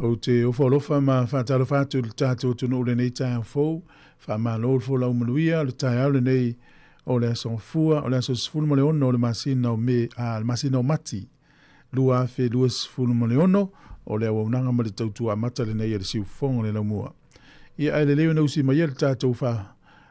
O te ofolofa ma whātaro whātu le tātou tunu o le nei tai fōu, wha ma lō fō lau manuia, le tai au le nei o le aso fua, o le aso sifunu mo le ono o le masina o me, le masina o mati, lua fe lua sifunu mo le ono, o le awaunanga ma le tautua mata le nei le siu fonga le laumua. Ia ai le leo na usi mai le tātou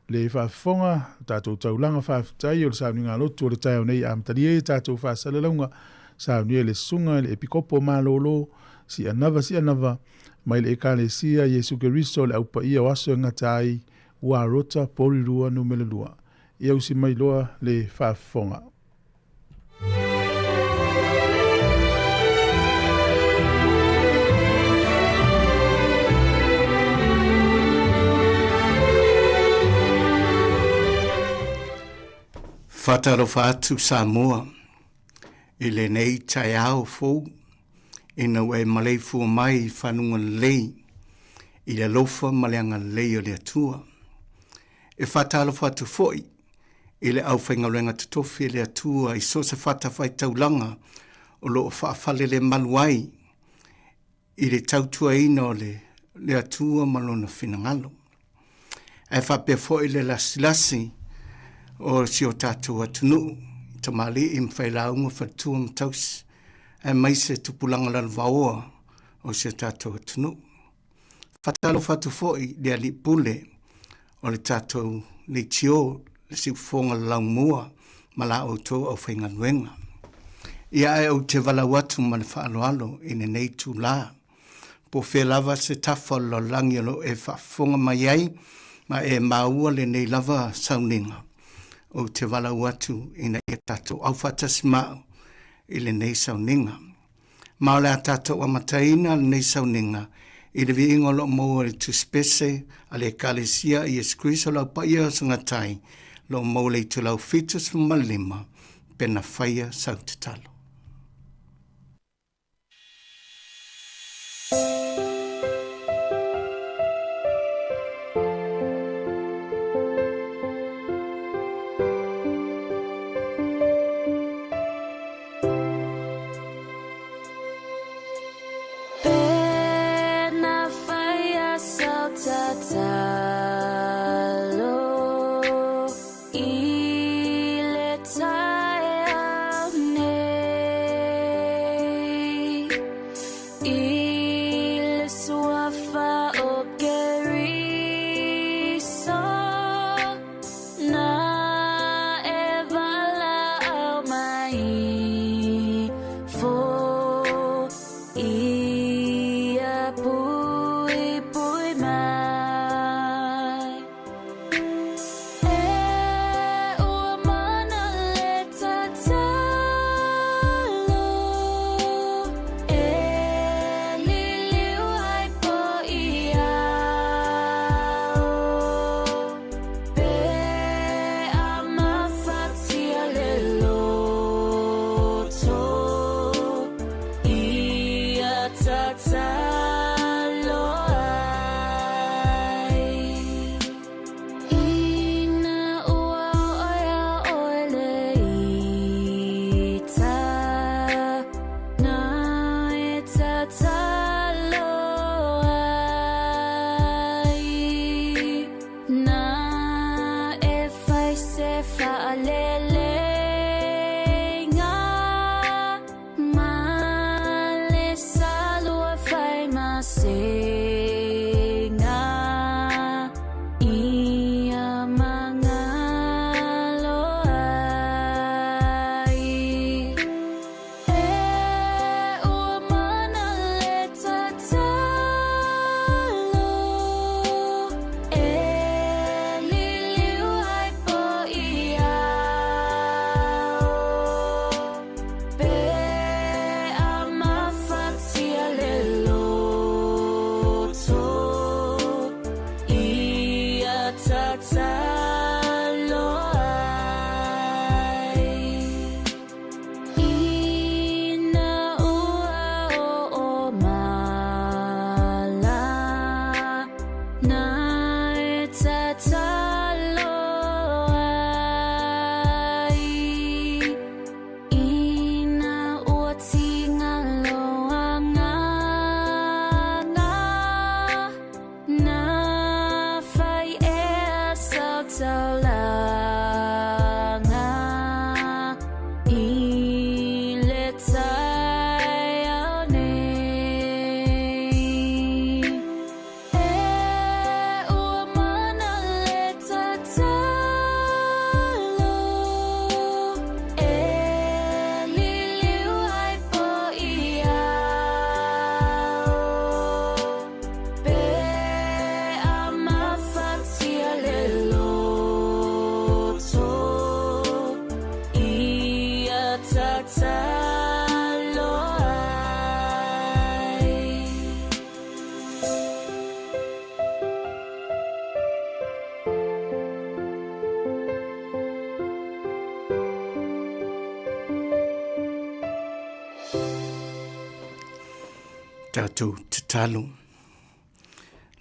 le whaafonga, tātou taulanga whaafitai o le sauninga lotu o le tai au nei amtari e tātou whaasalaunga, saunia le sunga, le epikopo malolo, si anava, mai le ekalesia Yesu Keristo le aupa ia waso ngatai, ua rota pori rua numele lua. Ia usi mai loa le whaafonga. Whataro whātu Sāmoa, i le nei tai au fōu, ina ue malei fua mai whanunga lei, i le lofa maleanga lei o le atua. E whatalo whatu foi, i le au whaingaruenga tutofi le atua, i so se whata whai taulanga, o lo whaafale le maluai, i le tautua ina o le atua malona finangalo. E whapea foi le lasilasi, o si o tātua tunu, tamali i mwhailaunga whatua mtausi, e mai se tupulanga lalvaoa o se tātou tunu. Whatalo whatu foi le ali pule o le tātou le tio le siufonga laumua ma la o tō au whainganuenga. Ia e au te wala watu ma le whaaloalo i ne nei tū la. Po whea lava se tafa lo langialo e whafonga mai ai ma e maua le nei lava sauninga. O te wala watu i ne e tātou au whatas mau i le nei sauninga. Mao le a tātou amataina le nei sauninga, i le viinga lo moa le tuspese, a le ekalesia i eskriso lau paia sangatai, lo moa le tu lau fitus malima, pena whaia sautatalo. Find Tātou te talo.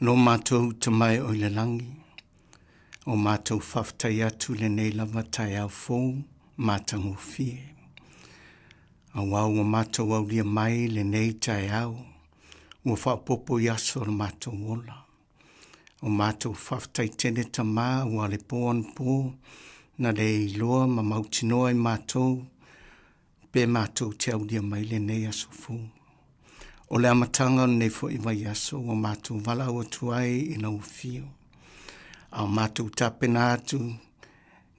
Lo mātou te mai o le langi. O mātou whaftai atu le nei lava tai au fōu mātangu fie. A wau o mātou au lia mai le nei tai au. Ua whapopo yaso le mātou wola. O mātou whaftai tene ta mā ua le pōan pō na le loa ma mautinoa i mātou. Pe mātou te au lia mai le nei aso fōu. O le amatanga nei fo i vai aso o mātou wala o tuai i nau fio. Au mātou tapena atu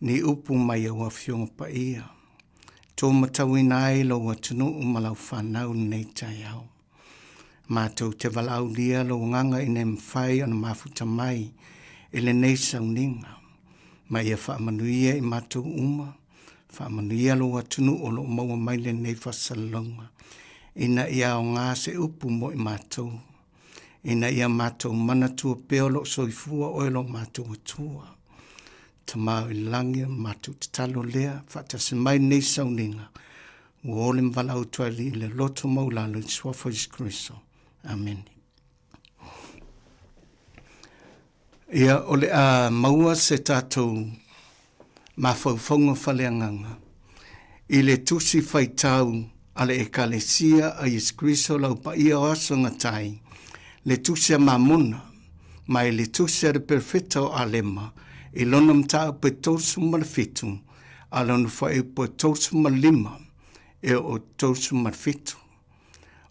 ni upu mai au a fionga pa ia. Tō matau i nai lo wa tunu o malau whanau nei tai au. Mātou te wala au lia lo nganga i nei mwhai ana mafuta mai e le nei sauninga. Mai e whaamanuia i mātou uma. Whaamanuia lo wa tunu o lo maua mai le nei whasalonga. Ina ia o ngā se upu mo i mātou. Ina ia mātou mana tua peolo soifua oelo mātou atua. Ta mau i langi mātou te talo lea, whata se mai nei sauninga. Ua ole mwala o tuali le loto maulalo i swafo Jesu Kristo. Amen. Ia ole a maua se tātou mawhauwhaunga whaleanganga. I le tusi whaitau ale ekalesia a Jesu Kristo lau pa ia o aso ngatai, le tusia mamuna, mai le tusia re perfecta o alema, i lona mta pe tosu marfitu, alonu fai po tosu malima, e o tosu marfitu.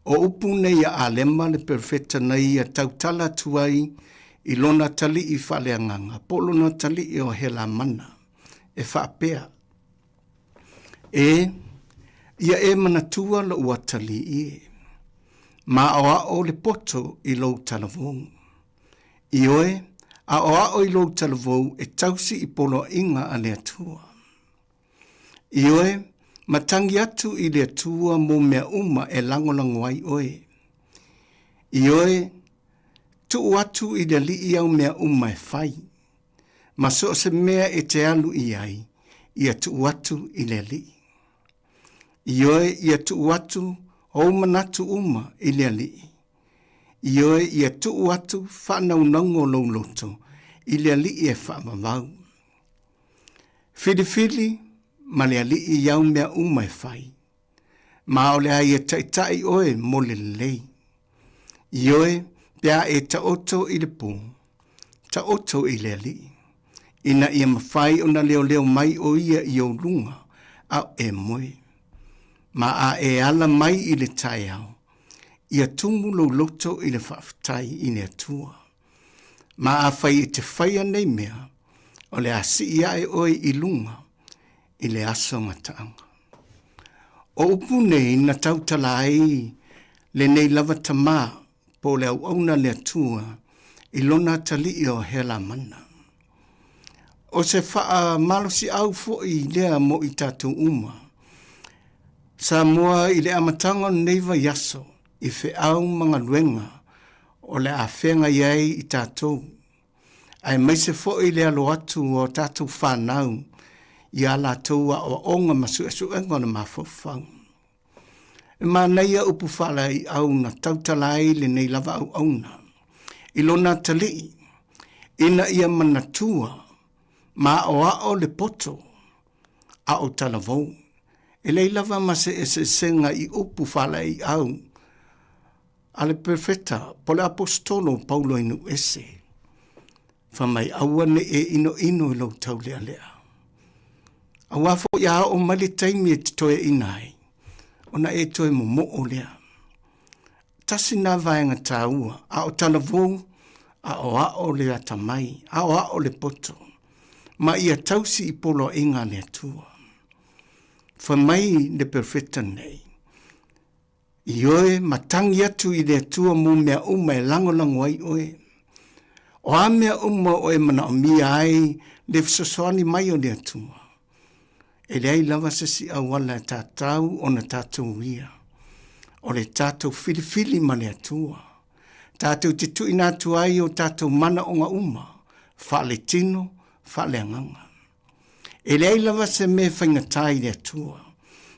O upu nei a alema le perfecta nei a tautala tuai, i lona tali i whaleanganga, polona tali i o hela mana, e whaapea. Ia e manatua la uatali i. Ma o le poto i lo talavou. I oe, a o i lo talavou e tausi i polo inga a le atua. I oe, matangi atu i le atua mo mea uma e langolango ai oe. I oe, tu atu i le li i au mea uma e fai. Ma so se mea e te alu i ai, ia tu atu i le li. Ioe ia tu atu o manatu uma i le ali. Ioe ia tu atu whanau nango lo loto i le ali e whaamavau. Whiriwhiri ma le ali i iau mea uma e whai. Ma o le ai e taitai oe mo le lei. Ioe pia e ta oto i le pō. Ta oto i le ali. Ina ia mawhai o na leo leo mai o ia i o lunga au e moe. Ma a e ala mai i le tai au. Ia tumu lo loto i le whaftai i ne atua. Ma a whai i te whaia nei mea, o le asi ia e oi i lunga, i le aso ngataanga. O upu nei na tautala ai, le nei lava tamā, po le au auna le atua, i lona tali i o hela mana. O se wha malosi au fo i lea mo i tātou uma, Sāmoa i le amatanga neiva yaso i whi au mga luenga o le a whenga iei i tātou. Ai meise fo i le alo atu o tātou whanau i ala toua o onga masu esu engo na mawhawhau. E mā neia upu whala i au na tautalai le nei lava au auna. I lona tali, ina ia manatua ma o ao le poto a o talavou. E lei lava ma se senga i upu whala i au. Ale perfecta, po le apostolo Paulo inu ese. Whamai awane e ino ino i lau tau lea lea. A wafo ia o mali taimi e titoe inai. Ona e toe mo mo o lea. Tasi nā vaenga tāua, a o talavou, a o le atamai, a o le poto. Ma ia tausi i polo inga lea tua. Whamai le perfecta nei. Ioe matangi atu i le atua mo mea uma e langolango ai oe. O a mea uma o e mana o mia ai le fisosoani mai o le atua. E le ai lava se si awala e tātau o na tātou ia. O le tātou filifili ma le atua. Tātou te tui nā tuai o tātou mana o ngā uma. Whale tino, whale anganga. E le ai lava se me whaingatai le atua.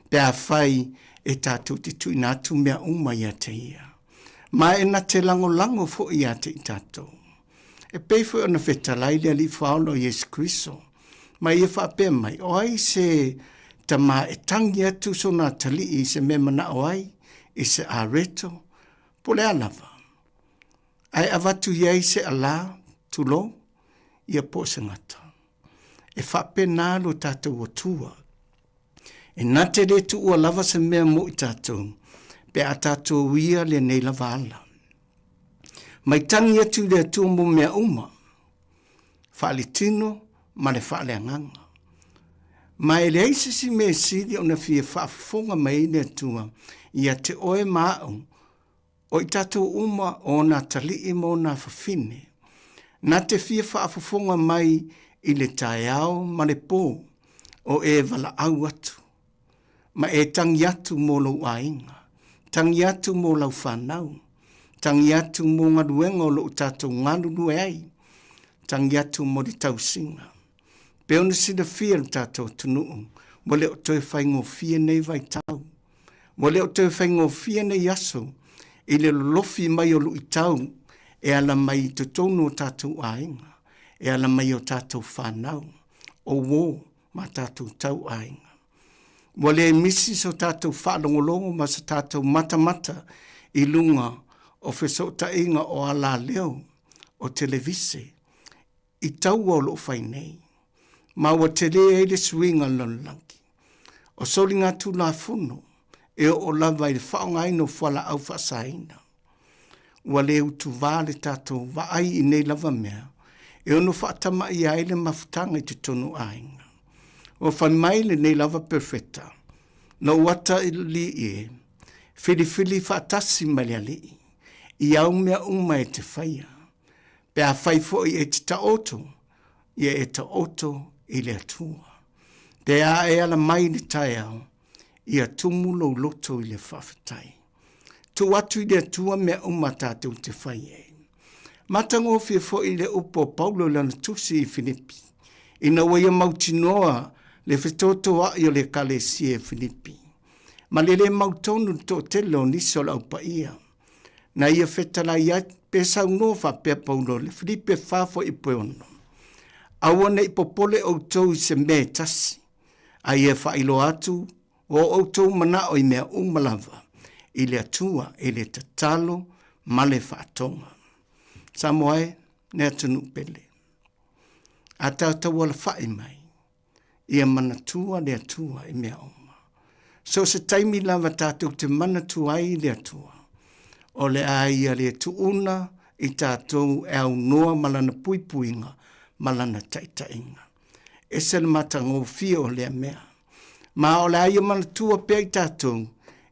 Pea whai e tātou te tui nātu mea uma ia te ia. Ma e na te lango fo i ate i tātou. E pei fo ona whetalai lea li whaolo Yesu Kristo. Ma ia whape mai, o ai se ta ma e tangi atu so nā tali i se me mana o ai, i se a reto, po le alava. Ai avatu iai se ala, tulo, ia po se ngata. E whape nā lo tātou o tua. E nā te re tu ua lava se mea mo i tātou, pe a tātou uia le nei lava ala. Mai tangi atu le tua mo mea uma, whaali tino, ma le whaale anganga. Ma e le eise si me siri o na fia whaafonga mai le tua, ia te oe maau, o i tātou uma o na tali i mo na whawhine. Na te fia whaafonga mai i le tae au ma le pō, o e wala au atu. Ma e tangi atu mo lau ainga, tangi atu mo lau whanau, tangi atu mo ngaruenga o lo tātou ngaruru e ai, tangi atu mo di tausinga. Pe ona si da fia tātou tunuu, mo leo toi whaingo fia nei vai tau, mo leo toi whaingo fia nei aso, i le lofi mai o lu i tau, e ala mai te tono o tātou ainga, e ala mai o tātou whanau, o wō ma tātou tau ainga. Mo le misi so tātou whaalongolongo ma sa tātou mata i lunga o whesota inga o ala leo o televise. I tau o lo whainei. Ma wa te lea i le suinga lonlangi. O soli ngā tu la funo e o lava i le whaongaino whala au whasaina. Wa le utu vāle tātou wa ai i nei lava mea. E ono whaatama i aile mafutanga i te tonu ainga. O whaimaile nei lava perfecta. No wata i li e. Whili whaatasi malia li. I au mea uma e te whaia. Pe a whaifo i e te taoto. I e ta oto i le atua. Pe a e ala mai ni tai au. I a tumulo loto i le whawhetai. Tu atu i le atua mea uma tātou te whaia. Matango fia fo i le upo Paulo lana tusi i Filipi. Ina waia mautinoa le whetoto a i o le kalesia Filipi. Ma le mautonu to telo niso lau pa ia. Na ia whetala ia pesa unova pe Paulo le Filipi whafo i poeono. Awana i popole o tau se me tasi. A ia whailo atu o tau mana o i mea umalava. I le atua i le tatalo ma le whaatonga. Sāmoa ne atunu pele. A tātou ala whae mai. Ia mana tua le atua i mea oma. So se taimi lava tātou te mana tua i le atua. O le aia le tuuna i tātou e au noa malana puipuinga, malana taitainga. E se le matango fia o lea mea. Ma o le aia mana tua pia i tātou,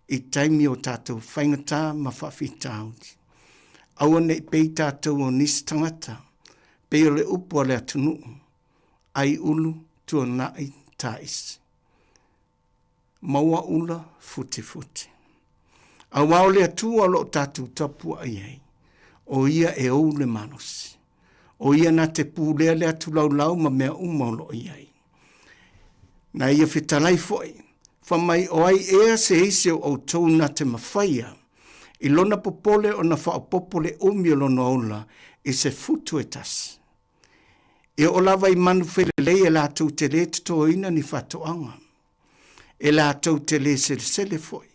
i taimi o tātou whaingata ma whawhitauti. Aua nei pei tātou o nisi tangata, pei o le upo o le atunu, ai ulu tua nai taisi. Maua ula futi. Aua o le atua lo tātou tapu ai ai, o ia e ou le manosi. O ia na te pūlea le atu lau ma mea umaulo i ai. Na ia whitalai foi, whamai o ai ea se ise o tau na te mawhaia, I lona popole o na whaopopole umi o lona ola I se futu e tasi. E o lava I manu whelelei e la tau te le tuto ina ni whatoanga. E la tau te le sele foi.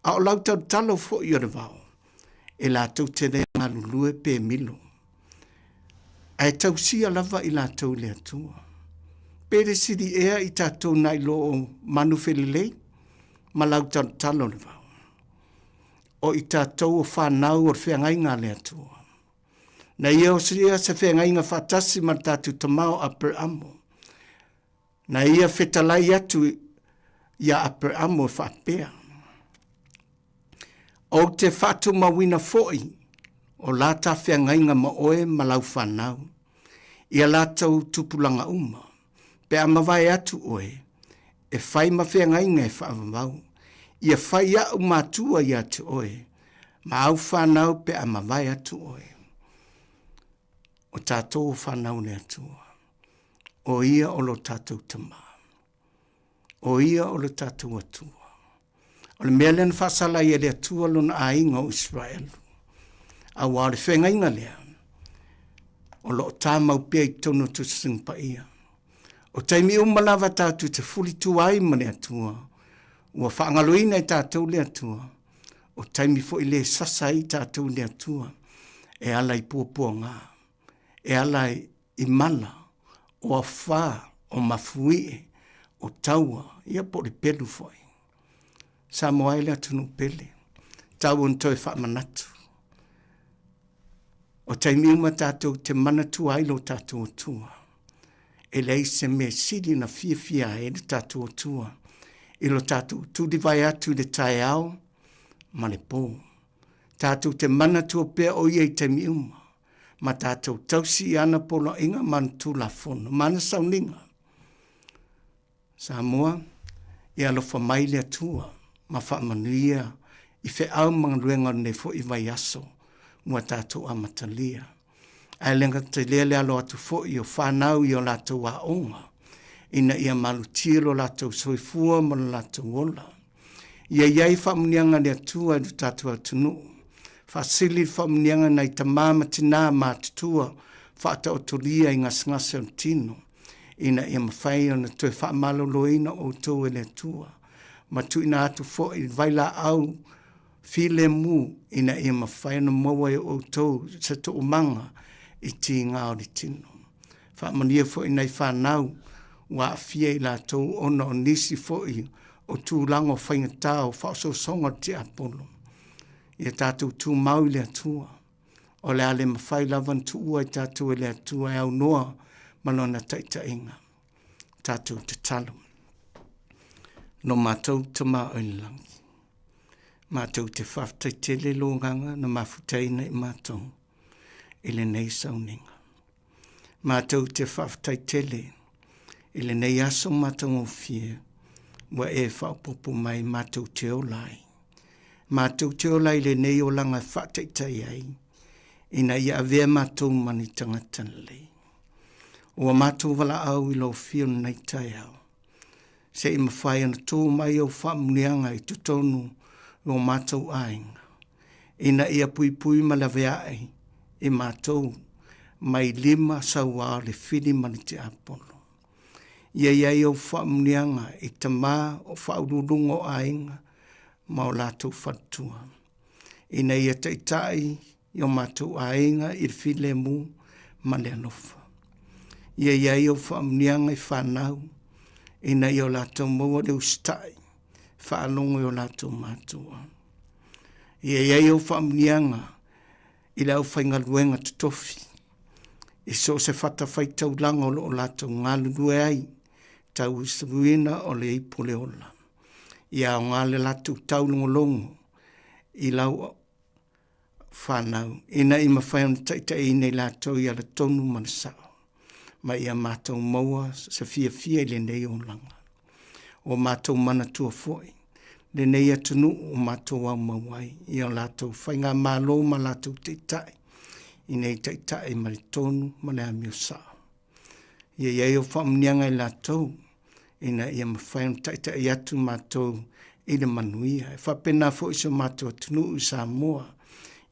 A o lau tau talo foi o revao. E la tau te le ngalulue pe milo. A e tau sia lava I la tau le atua. Pere siri ea I tātou nai lo o manu whelelei, ma lau tau talo revao. O I tātou o whanau o whiangai ngā lea tua. Na ia o siria se whiangai ngā whatasi ma tātou tamao a per amo. Na ia whetalai atu ia a per amo whapea. O te whatu mawina foi, o lata whiangai ngā maoe ma lau whanau. Ia lātou tupulanga uma, pe a mawai atu oe, e whai ma whiangai ngā e whaavamau. Ia whai au mātua ia te oe, ma au whanau pe a mawai atu oe. O tātou whanau ne atua. O ia o lo tātou tama. O ia o lo tātou atua. O le mea lena whasala ia le atua lona ainga o Israel. a wale whenga inga lea. O lo tā mau pia I tono tu sing pa ia. O taimi umalawa tātu te fuli tuai mane atua. Ua whaangaloina I tātou le atua. O taimi fo I le sasa I tātou le atua. E ala I puapua ngā. E ala I mala. O a whā, o mafui, o taua, ia po le pelu foi. Sāmoa le atunu pele. Tau on toi whaamanatu. O taimi uma tātou te manatu ailo tātou tua. E lei se me siri na fia e le tātou tua. I lo tātou tu di vai atu le tai au, ma le pō. Tātou te manatu o pea o iei taimi uma. Ma tātou tausi ana polo inga mantu la fono. Mana sauninga. Sāmoa, I alofa mai le atua. Ma whaamanuia. I fe au mangaruenga ne fo I vai aso. Mua tātou amatalia. Ai lenga te lele alo atu fo I o whanau I o lātou a onga. Ina ia malu tiro lātou soifua mo lātou ola. Ia iai whamunianga le atua I tātou atunu. Whasili whamunianga nei ta māma tina mātutua. Whata o tolia I ngasngase o tino. Ina ia mawhai o na tue whamaloloina o tō e le atua. Matu ina atu fo I vaila au file mu ina ia mawhai na maua o tō sa tō manga I ti ngā o li tino. Whaamania fo I nei whanau wa fia I lātou ona o nisi fo I o tūlango whaingatā o whaososonga te apolo. Ia tātou tū mau le atua. O le ale mawhai lawan tu ua I tātou le atua e au noa malona taita inga. Tātou te talo. No mātou te mā oilangi. Mātou te whaftai te le lōnganga na mawhutaina I mātou. Ile nei sauninga. Mātou te whaftai te le. Ile nei aso mātou o fie. Wa e whaupopo mai mātou te olai. Mātou te olai le nei o langa whaftai tai ai. Ina ia avea mātou mani tangata lei. Ua mātou wala au I lo fio nei tai au. Se I mawhai ana tō mai o whamunianga I tutonu o mātou ainga. Ina ia pui ma la vea ai. I mātou mai 5 saua le whiri mani te apolo. Ia iai o whamunianga I ta mā o whaururungo ainga ma o lātou whatua. Ina ia taitai I o mātou ainga I while mu ma le anofa. Ia iai o whamunianga I whanau. Ina I o lātou maua le ustai. Whaalongo I o lātou mātua. Ia iai o whamunianga I lau whaingaluenga tutofi. I so se whata whaitau langa o lātou ngālurue ai. Tau isabuina o le ipo le ola. Ia o ngāle lātou taulongolongo. I lau whanau. Ina I mawhaion taitai I nei lātou I ala tonu manasao. Ma ia mātou maua sa fia le nei o langa. O mātou mana tua foi. Le nei atunu o mātou au mawai. Ia lātou whainga mālo ma lātou teitai. I nei teitai ma le tonu ma le amio sao. Ia iai o whamunianga I lātou. Ina ia mawhaion teitai atu mātou I le manuia. E whapena fo iso mātou atunu I Sāmoa.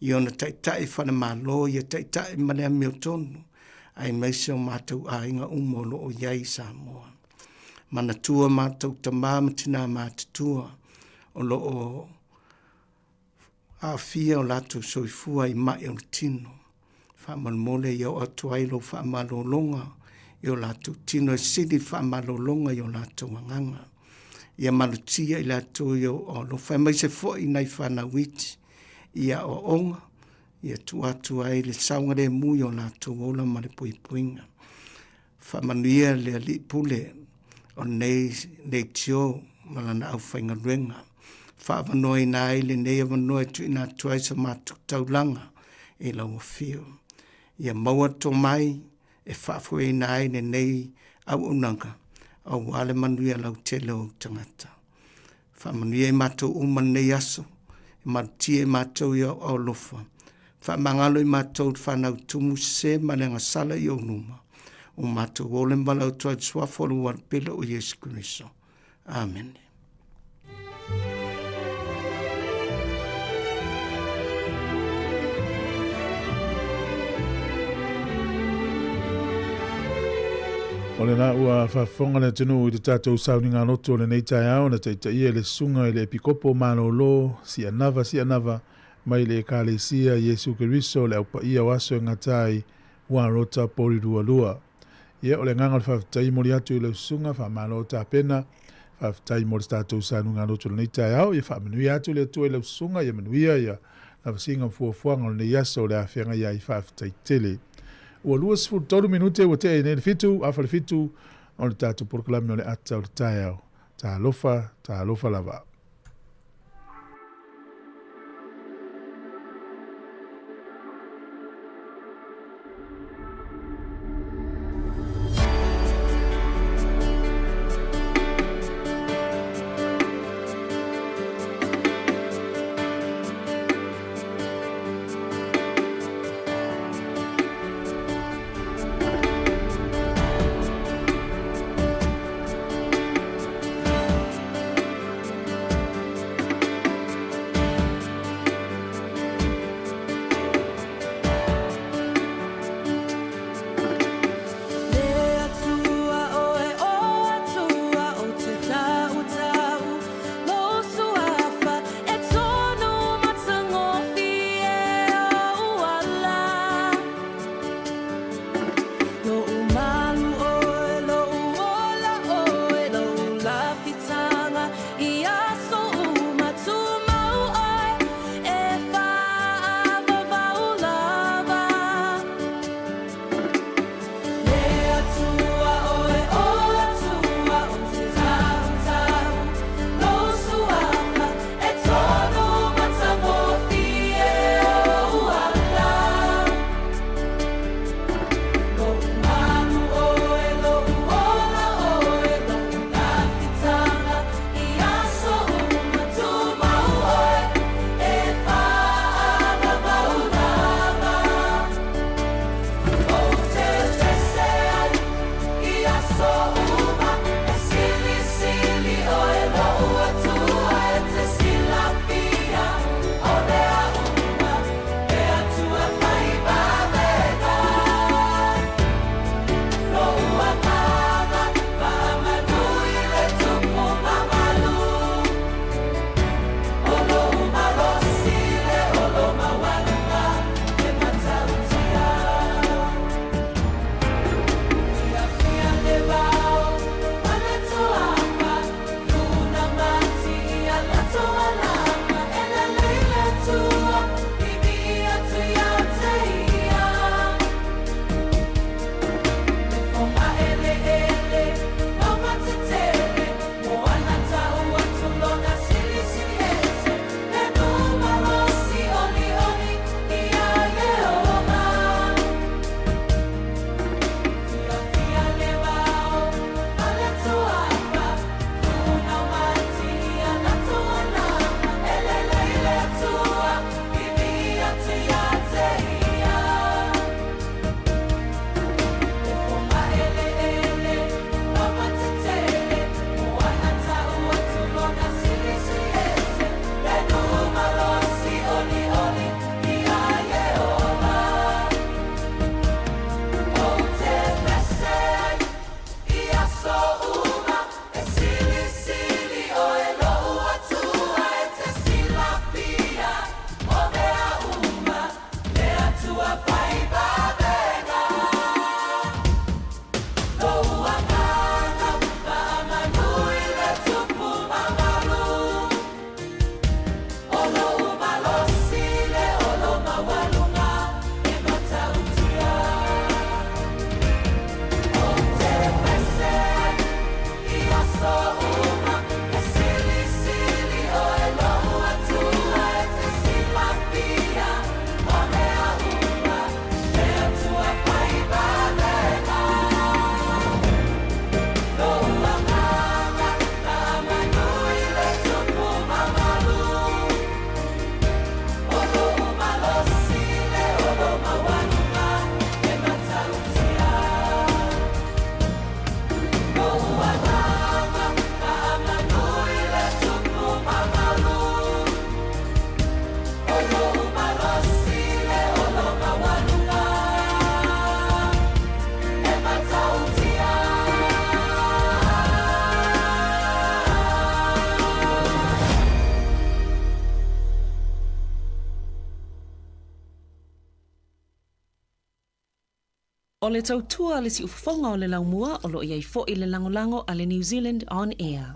I ona teitai whana mālo ia teitai ma le amio tonu. Ai meise o mātou ainga umolo o iai Sāmoa. Mana tua mātou ta māmatina mātutua o lo o a fia o lātou soifua I mai o tino. Whamalmole I o atuailo whamalolonga I o lātou tino e sidi whamalolonga I o lātou anganga. Ia malutia I lātou I o lo whamaise fo I nei whanawiti. Ia o onga. Ia tuatu ai le saunga mui o lātou ola ma le puipuinga. Whamanuia le ali pule o nei tio malana au whainga ruenga. Whavanoi nā ai le nei avanoi tu ina tuai sa mātuk taulanga e lau o fio. Ia maua to mai e whafoi nā ai le nei au unanga au wale manuia lau tele o tangata. Whamanuia I mātou uman nei aso, marutia I mātou I o lofa. Whamangalo I mātou whanau tumu se malenga sala I o numa. O mātou ole mbalau tua tuafolu warpela o Yesu Kristo. Amen. O le na ua whafonga le tunu i te tātou sauni ngā loto le nei tai au na te ia le sunga i le pikopo mālolo si anava mai le kālesia Yesu Keriso le aupa ia waso e ngatai ua rota pori lua. Ia o le nganga le whaftai mori atu i le sunga wha mālo tā pena whaftai mori tātou sauni ngā loto le nei tai au ia whamanui atu le tua i le sunga ia manuia ia na wasinga fuafuanga le nei aso le awhenga ia i whaftai tele. Ua luas fu tolu minute ua te e ne le fitu, afa le fitu, o le tātou proklami o le ata o le tai au. Tā alofa lava. O le tautua le si ufafonga o le laumua o lo iai fo i le langolango a le New Zealand On Air.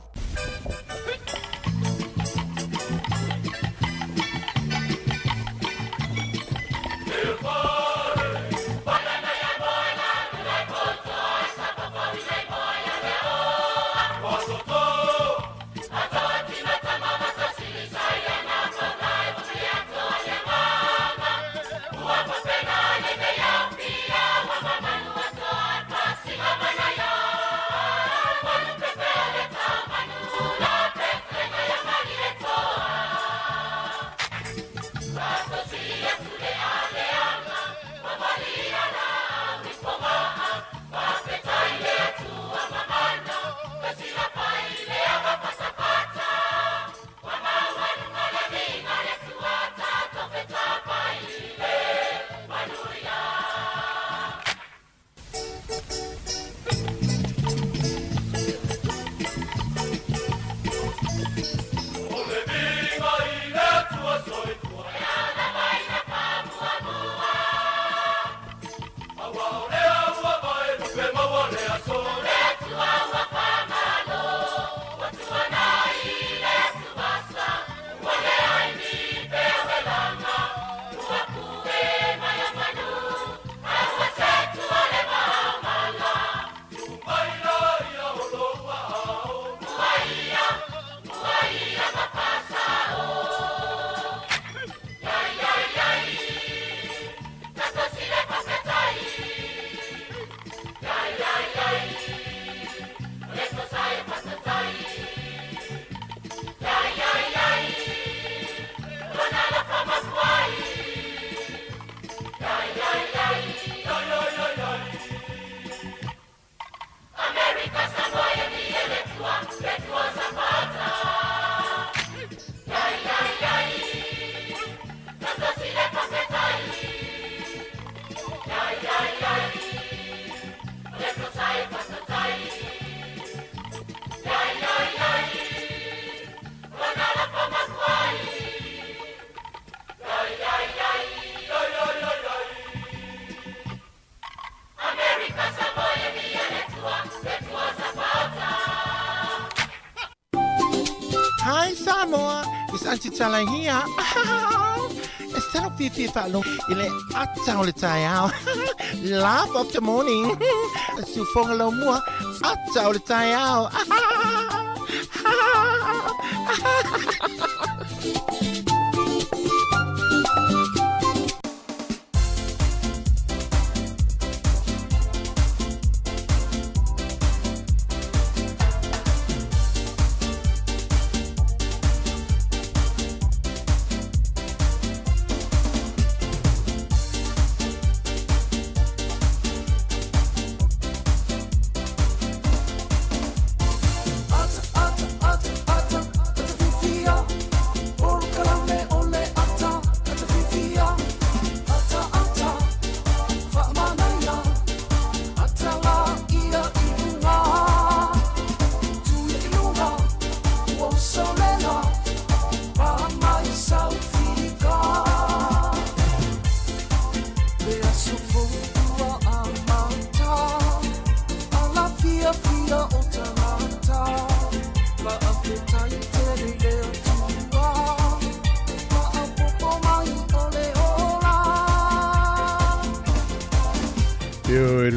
Hi Sāmoa, it's Auntie Tala here. It's not fifi falo ile atau le tayao. Laugh of the morning. Sufonga lo mua atau le tayao.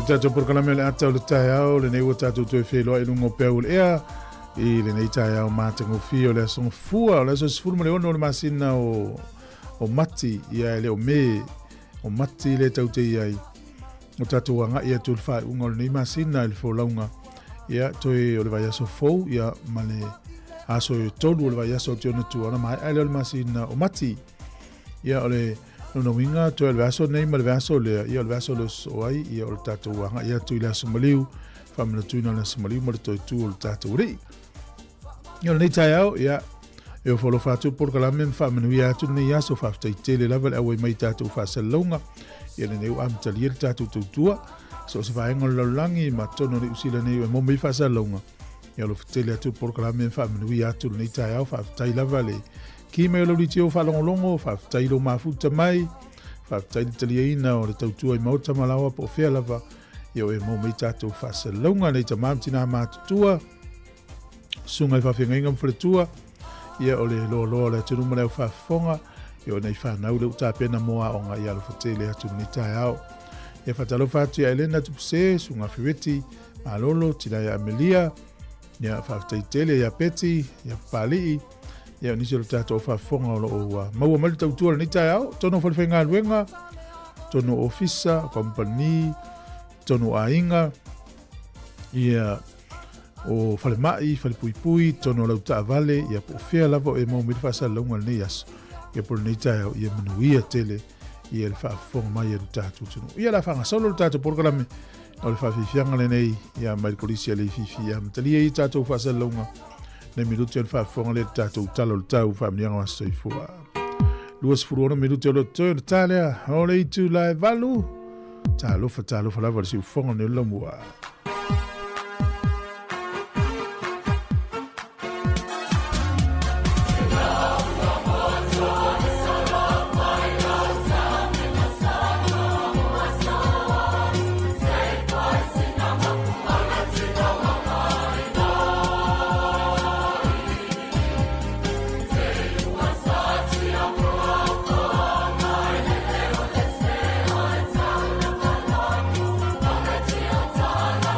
Tato por kalame le ata le taiao le nei tato to felo e lungo peu le ea I le nei taiao matango fio le son fua le so sfulu le ono le masina o mati ia le o me o mati le taute ia o tato anga ia tu fa unga le nei masina il fo launga ia to o le vai so fo ia male aso tolu le vai so tonu tu ona mai le masina o mati ia ole no winga to el vaso nei mal vaso le ia el vaso los oi ia o tato wanga ia tu la somaliu famna tu na somaliu mo to tu o tato ri ia nei taiao ia e folo fatu por kala men famna ia tu nei aso fafta tele level e mai tato fa salonga ia nei am talir tato tu tua so se vai ngol langi ma tono ni usila nei mo mi fa salonga ia lo tele tu por kala men famna ia tu nei taiao fafta level ki me lo ditio fa longo fa tailo mafuta mai whaatalitaliaina o le tautua I mauta malawa po whea lava ia o e mau mei tātou whaasalonga nei ta mamtina mātutua sunga I whawhengainga mwhaletua ia o le loa le tunuma leo whafonga ia o nei whanau leo tāpena moa o ngā ialo whatele atu ni tai au ia whatalo whatu ia Elena tupuse sunga whiweti malolo tina ia Amelia ia whaaftaitele ia Peti ia Palii ia nisi o le tātou whafonga o lo maua mali tautua le ni tai au tono whalewhenga luenga tono ofisa kompani tono ainga ia o fale mai, fale pui pui, tono lau taa vale, ia po whea lava o e mau miri whaasa launga nei aso. Ia po nei tae au, ia manuia tele, ia le whaafonga mai e lu tātou tunu. Ia la whanga solo lu tātou porkalame, o le whaafifianga le nei, ia mai kolisia le fifi, ia matalia I tātou whaasa launga, nei miruti o le whaafonga le tātou talo le tau, whaamnianga waso I fua. Luas furuona miruti o le tō, le tālea, o le itu lai valu, tā lofa lava le si ufonga ne lamua. Sana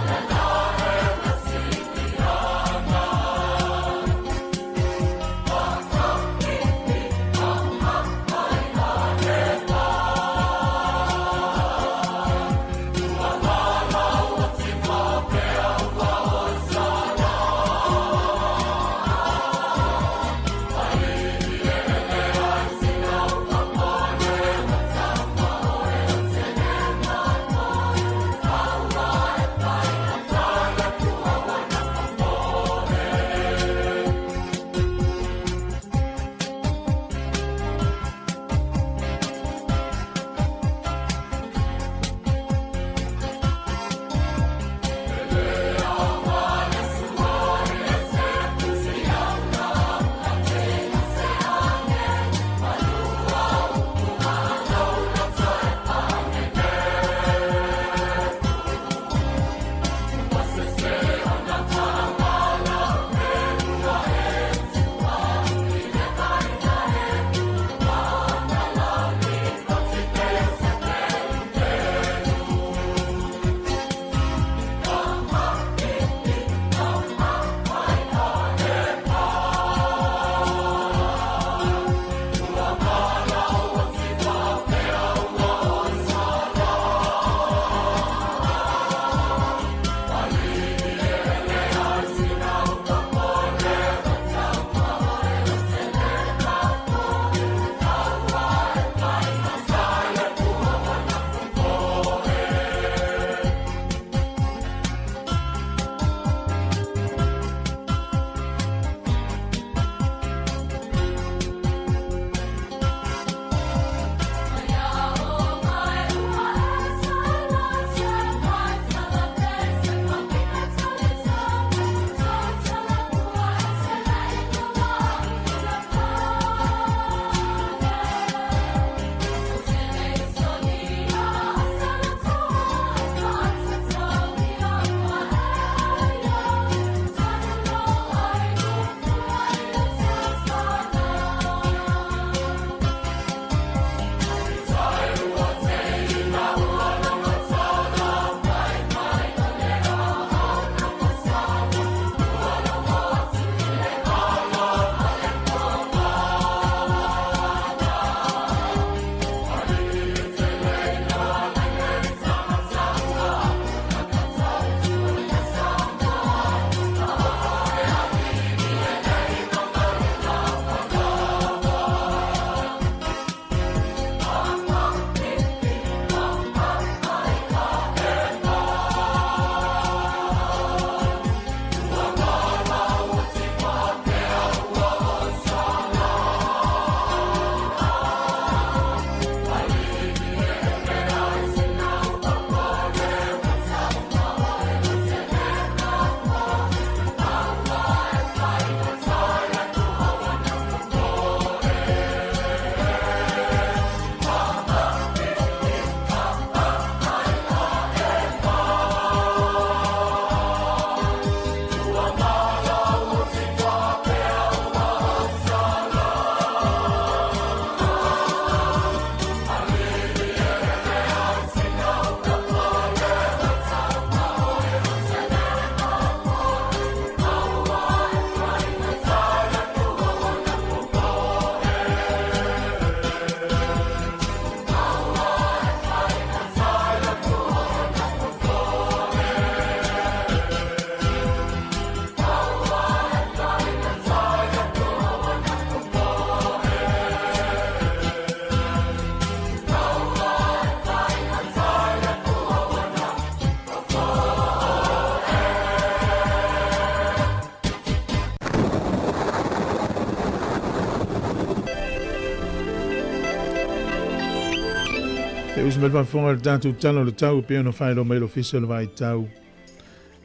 usmel va fonga le tatu talo le tau pe no fai lo mail official vai tau.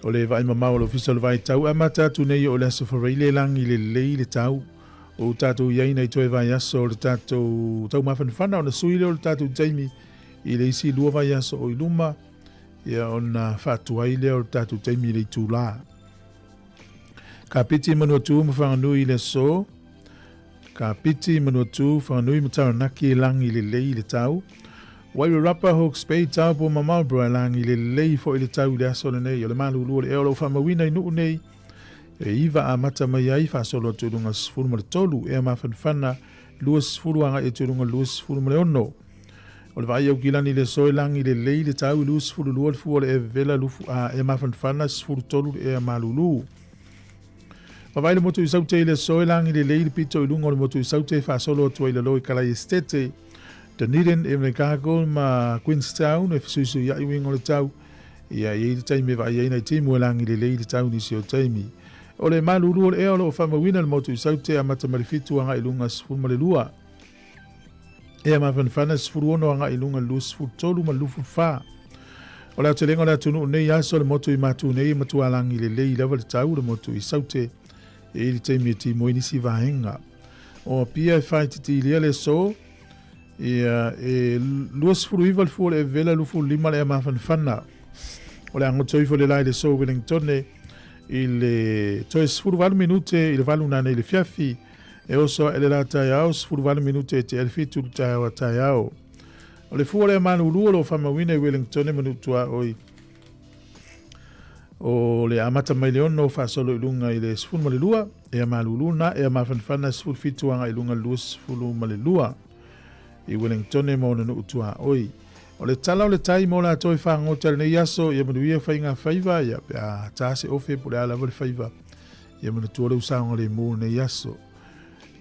O le vai mama o official vai tau ama tatu nei o le so for le lang i le tau. O tatu ia nei toe vai aso le tatu tau mafan fana o sui le tatu Jamie i le isi lua vai aso o iluma. Ia ona fatu ai le o tatu Jamie le tula. Ka piti manu tu mafanga nui le so. Ka piti manu tu mafanga nui matau naki lang i le tau. Wai rapa hok spei tau po mamau bro lang i le fo i le tau le aso le nei o le malu lua le eolo famawina i nuu nei. E iwa a mata mai ai fa solo tulunga sfuru ma le tolu e ma fanfana lua sfuru anga e tulunga lua sfuru ma le ono. O le vai au kilani le soe lang i le tau lua sfuru lua le fuo le e vela lufu a e ma fanfana sfuru tolu e ma lulu. Ma vai le motu i saute i le soe lang i le pito i lunga o le motu i saute fa solo tua i le loi kalai estete. Dunedin e me kakol ma Queenstown e fisuisu ia i wingo le tau. Ia i le taimi vai ai nei timu e lang i le tau nisi o taimi. O le malulu o le eo o whamawina le motu i saute a mata marifitu anga i lunga sifuru ma le lua. E a mawhanwhana sifuru ono anga i lunga lua sifuru tolu ma lufu wha. O le ate lenga le atunu nei aso le motu i matu nei matu alang i le lewa le tau le motu i saute. E i le taimi e timu inisi vahenga. O pia e whai titi lia le so. E lua sifuru iwa le fuo le e vela lufu lima le a mawhanwhana. O le angotoifo le lai le so Wellington i le toe sifuru valu minute i le valu nane i le fiafi e oso e le la tai au sifuru valu minute te elfitu tai au. O le fuo le manu lua lo whamawina i Wellington manutua oi. O le amata mai leono whasolo i lunga i le sifuru ma le lua e a maluluna e a mawhanwhana sifuru fituanga i lunga lua sifuru ma le lua i Wellington mo na utua oi. O le tala o le tai mo la toi whangota le nei aso ia manuia whainga whaiva ia pe a tase ofe po le ala wale whaiva ia manu tuole usanga le mo nei aso.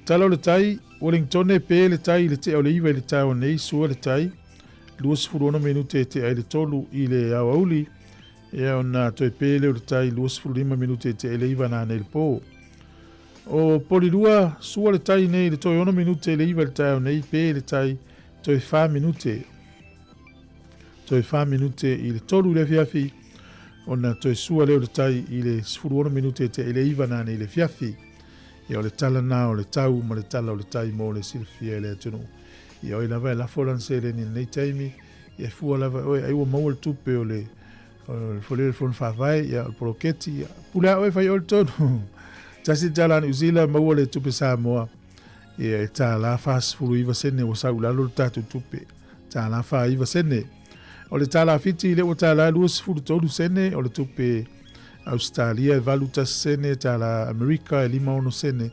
Tala o le tai Wellington e pe le tai le te o le iwa le tai o nei sua le tai lua sifuru ono minute te ai le tolu i le awauli ia ona toi pe le o le tai lua sifuru lima minute te ai le iwa na nei le po. O poli lua sua le tai nei le toi ono minute le iwa le tai o nei pe le tai toi 5 minute. Toi 5 minute i le tolu le fiafi, ona toi sua leo le tai i le sifuru ono minute te i le iwa nane i le fiafi. Ia o le tala na o le tau ma le tala o le tai mo le silfia i le atunu. Ia oi lava e la folan se le ni nei taimi, ia fua lava oi aiwa maua le tupe o le folele fon whawai, ia o poroketi, ia pula oi fai o le tonu. Tasi tala ni uzila maua le tupe Sāmoa. Ia e tā la furu iwa sene o sau lalo le tatu tupe. Tā la wha iwa sene. O le tala fiti le o tala lua sifuru tolu sene o le tupe Australia e valu tas sene tala Amerika e 5 sene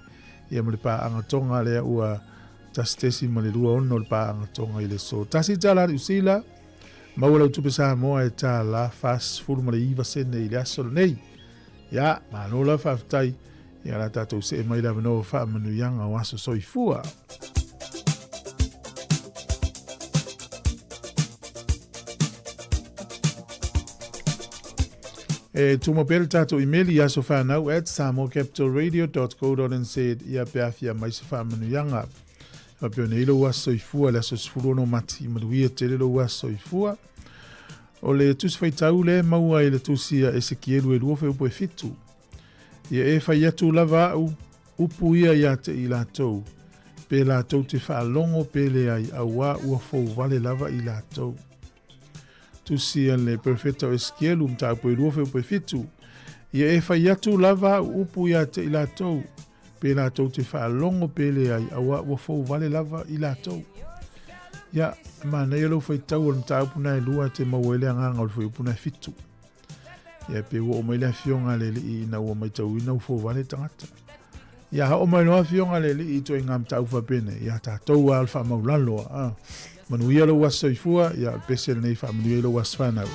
ia mo le pa angatonga le ua tas tesi mo le lua ono le pa angatonga i le so. Tasi tala usila maua lau tupe Sāmoa e tala furu mo le iwa sene i le aso nei. Ia, manola whaftai ia la tatou se e mai la vano wha manu yanga o aso soifua. E tuma pere tato emaili ia so whanau at samocapitalradio.co.nz ia peafia mai se whamanu yanga. Peo nei lo waso i fua le aso sifuru no mati maluia te le lo waso i fua. O le tusi whaitau le maua i le tusia e se kielu e luofe upo e fitu. Ia e whai atu lava au upu ia ia te i lātou. Pe lātou te whaalongo pele ai aua ua fau vale lava i lātou. Tusia le perfecta o eskielu mta upo e luofe upo e fitu. Ia e whai atu lava upu ia te i lātou. Pe lātou te whaalongo pele ai aua ua fau vale lava i lātou. Ia, mana ia lau whaitau o mta upuna e lua te mawele anganga o le upuna e fitu. Ia pe ua o mai lea fionga le li ina ua mai tau ina ufo vale tangata. Ia ha o mai noa fionga le li i to inga mta ufa pene. Ia ta tau alfa maulaloa. Manu ia lau wasa ifua, ia pese le nei wha manu ia lau wasa whanau.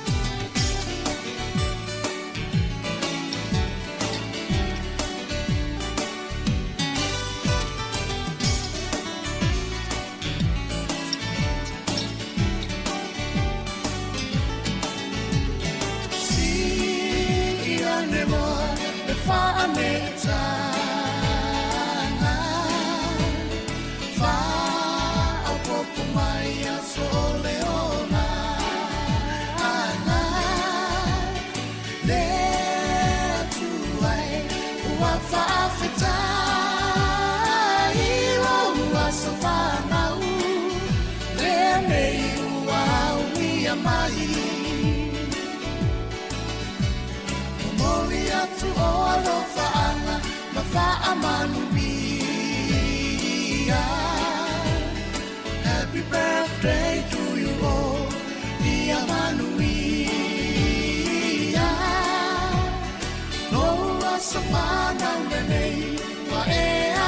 Fa a poco mai a sole ona mai Moli atu o alofa ana ma fa'a manuia Happy birthday to you all Ia manuia No asa whanau nei wa e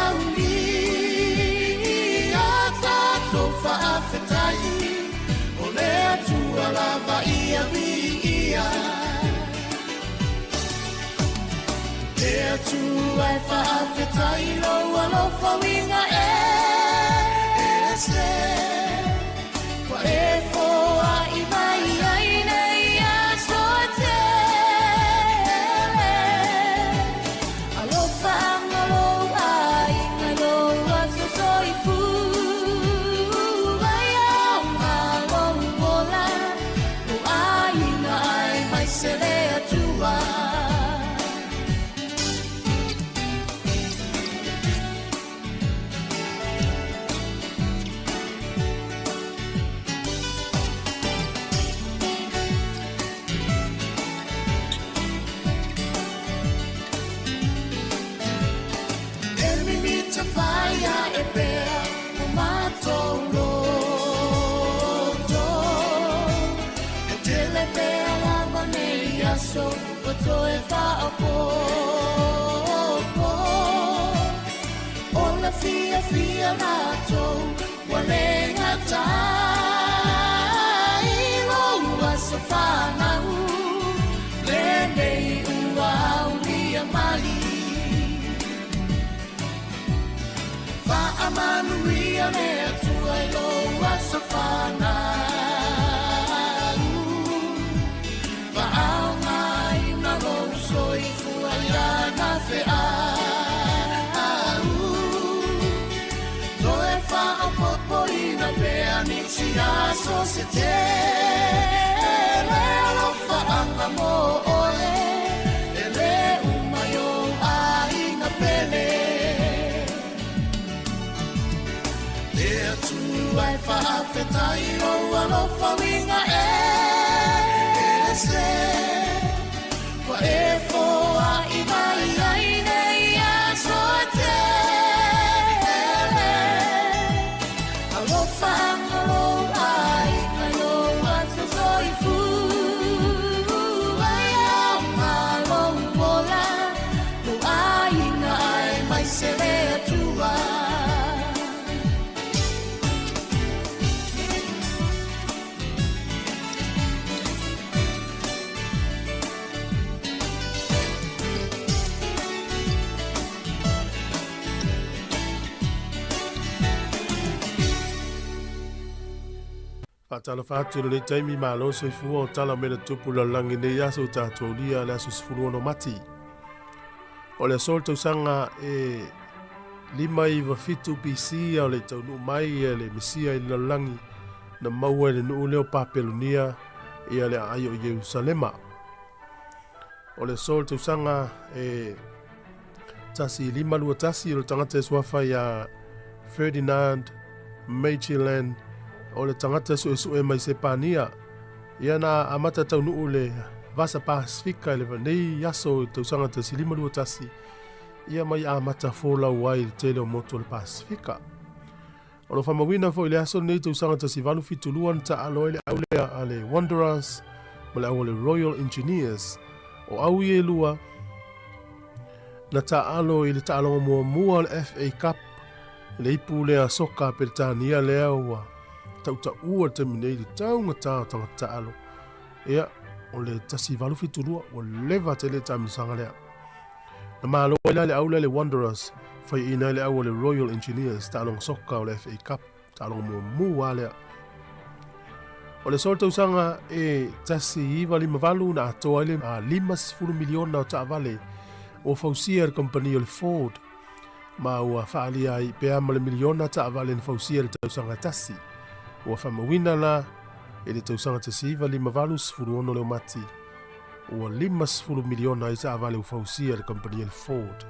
au ia Tato whaafetai O lea tua lava ia ia Lea tua e whaafetai Loa lofa winga se Wa e foa i mai ai nei a soatele Alofa angaloa inga loa so soifu Vai au ngaloa mola O aina ai mai se lea tua Fire e pea o matou roto E tele pea la manei aso O toe whaapopo O la fia nato Wa lenga tai Loa so whanau Lenei ua ulia mai Manuia me atua I loa sa whanau Whaau ngai na lou soi fua iana whiau Toe whaau popoina pea ni si aso se te Leo whaanga mo oe E le umayo a inga pele Lea tua e whaafetai Loa lofa winga se Wa e foa i mai ai nei a soatele Alofa angaloa inga loa so soifu Ai au malou mola No aina ai mai se lea tua Tala fatu le taimi malo se fu o tala me le tupu la langi ne yaso tātou lia le aso sifuru ono mati. O le sol tau sanga e lima I wafitu BC o le tau nuu mai e le misia I la langi na maua le nuu leo papelunia e le ayo I Yerusalema. O le sol tau sanga e tasi lima lua tasi o le tangata swafa ya Ferdinand Magellan o le tangata su e mai se pania ia na amata tau nuu le vasa Pasifika le vanei yaso tau sanga te silima lua tasi ia mai amata fola wai le tele o moto le Pasifika o lo famawina fo ile aso nei tau sanga te sivalu fituluan ta alo ele aulea ale Wanderers ma le le Royal Engineers o au ie lua na ta alo ile ta alo mua le FA Cup le ipu lea soka Peritania lea ua tauta ua te minei taunga tangata alo. Ea, o le tasi valu fitulua, o leva te le tamisanga lea. Na maa loa ila le aula le Wanderers, fai ina le aua le Royal Engineers, ta along soka o le FA Cup, ta along mua lea. O le solta usanga e tasi iwa lima valu na atoa ile a 5 miliona o ta vale o fausia le company o le Ford. Ma ua whaalia I pea ma le miliona ta vale na fausia le tausanga tasi. Ua whamawina la e le tausanga tasi iwa lima valu sifuru ono leo mati. Ua 5 miliona I ta vale o fausia le company o le Ford.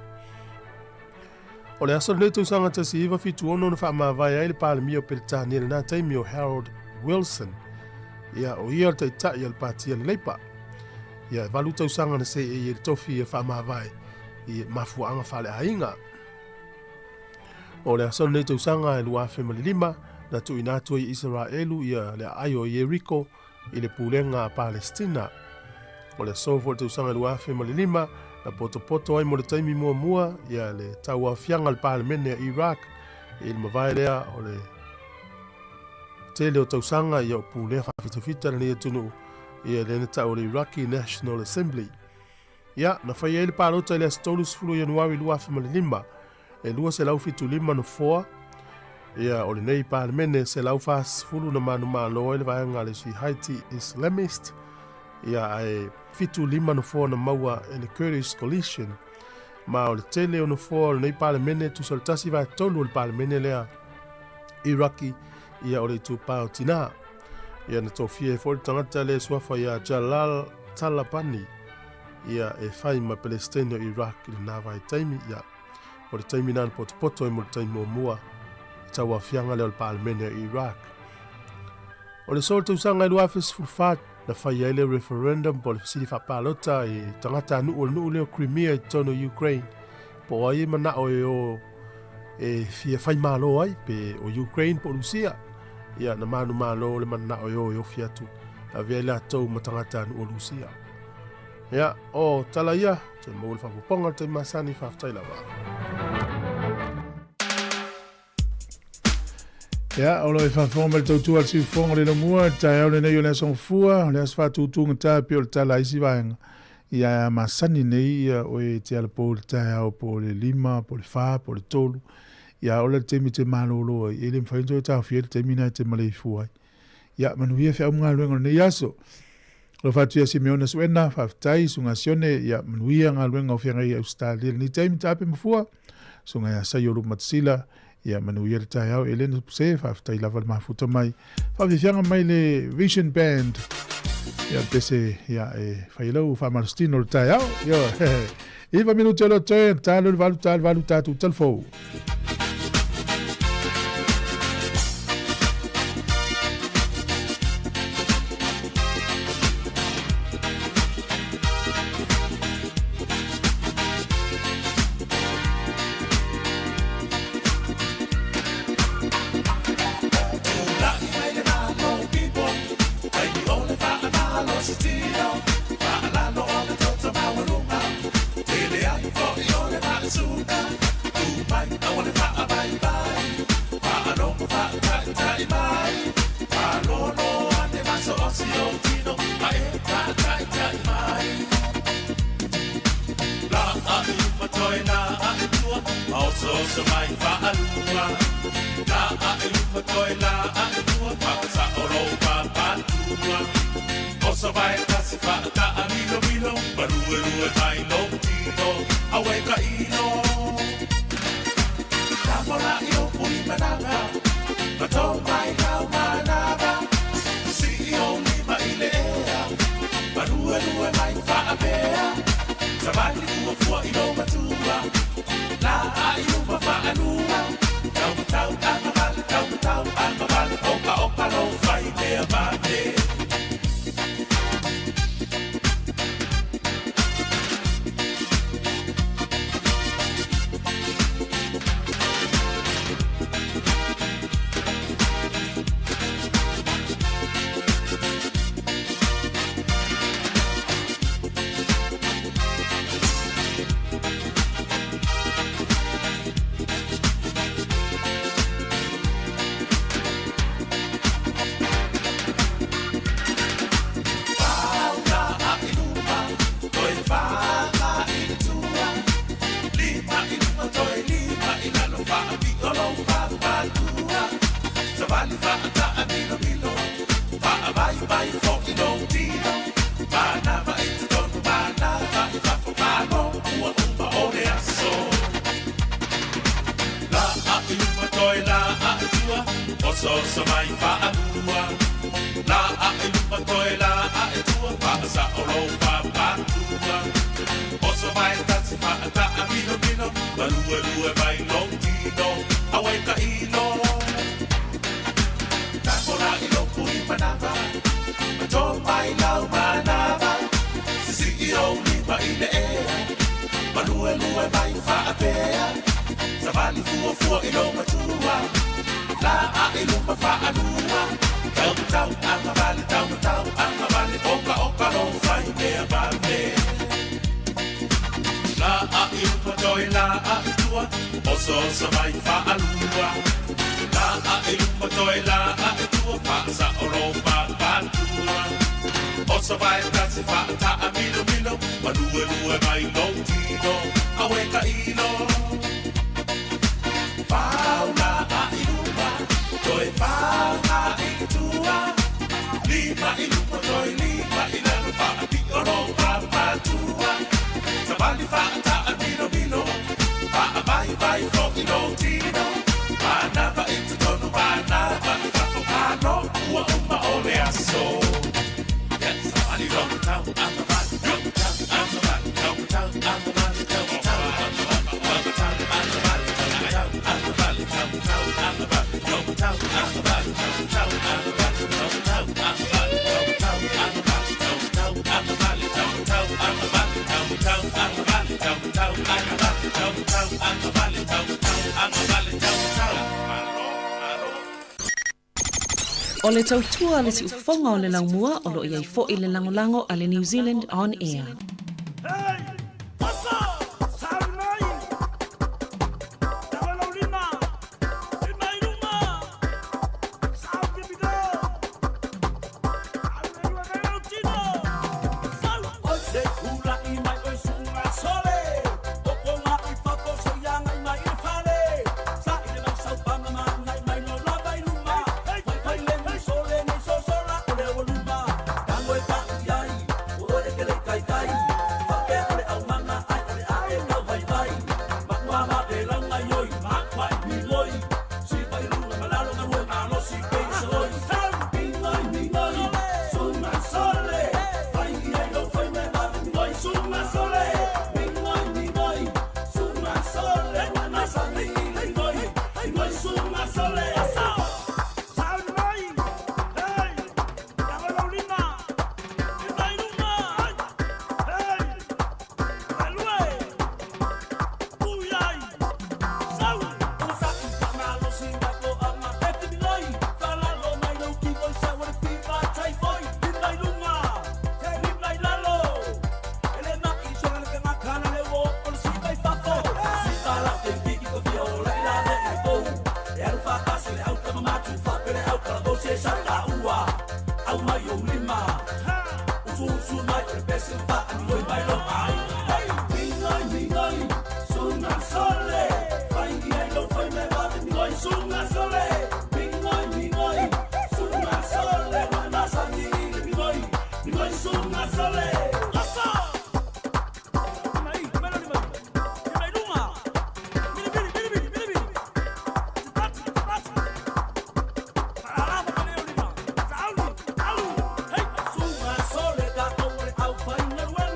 O le aso le tausanga tasi iwa fitu ono na whamawai ai le pāle mio Peritania le nā taimi o Harold Wilson. Ia o ia te ta ia patia le leipa. Ia valu tau sanga na se e tofi e fa mavai i mafuanga fale ainga. O le aso nei tau sanga e lua family lima na tu inatu i Israelu ia le ayo Jericho i le pulenga Palestina. O le aso fo tau sanga e lua family lima na poto ai mo le taimi mua ia le tau afianga le parlemene Iraq i le mawai lea o le tele o tausanga i o pūlea whawhitawhita na tunu i le tau o le Iraqi National Assembly. Ia, na whai ele pārota i le astolu sifuru Januari lua whamali lima, e lua se lau fitu lima no foa, ia o le nei parlemene se lau wha sifuru na manu malo ele vaenga le si Haiti Islamist, ia e fitu lima no foa na maua e le Kurdish Coalition, ma o le tele o no foa o le nei parlemene tu soltasi vai tolu o le parlemene lea Iraqi ia o le tupao tina. Ia na tofia e foli tangata le suafa ia Jalal Talabani ia e whai ma Palestine o Iraq i le nāwai taimi ia o le taimi nāna poto e mo le taimi o mua tau a fianga leo le parlemene o Iraq. O le sol tausanga i luafis fulfat na whai ele referendum po le fasili whapalota i tangata nuu leo Crimea i tono Ukraine po ai mana o e fia whai malo ai pe o Ukraine po Rusia. Ia na manu malo le mana o fiatu a vele atou matangata nuu o Rusia. Ia o tala ia te mo le whapuponga te masani whaftaila wa. Ia o lo e whafonga le tautua si fonga le nomua tai au le nei o le asongfua le aswatutunga ta pe o le tala isi vaenga. Ia masani nei ia o e te ala po le tai au po le lima, po le wha, po le tolu. Ia o le temi te malolo e le mwhainto e tau fia le temi nai te malei fuai. Ia manuia fia unga luenga nei aso. Lo fatu ia Simeona suena, whaftai, sunga sione, ia manuia ngā luenga o whiangai Australia. Ni temi tape mafua, sunga ia sayo matsila, ia manuia le tai au, Elena Puse, whaftai lava le mafuta mai. Whawhianga mai le Vision Band. Ia pese, ia e whailau, whamarastino le tai au. Ia, Iwa minuto lo te, talo le valu tatu telfou. tua fua I lo matua La a I lupa fa anua Tau tau anga vale tau tau anga vale Oka oka lo fai mea vale La a I lupa toi la a I tua Oso oso mai fa anua La a I lupa toi la a I tua Pasa oro pa patua Oso vai tasi fa ta a milo milo Manue lue mai lo tino Awe ka ilo Paula a ilupa Toi paula i tua Lima ilupa toi lima Inanu fa a pi oro pa patua Sabali fa ta a milo milo Pa a vai vai fo ilo tino Panava i tutono panava I fa fo pano Ua uma ole aso I'm the O le tautua le si ufonga o le laumua o lo iai fo I le langolango a le New Zealand On Air. Find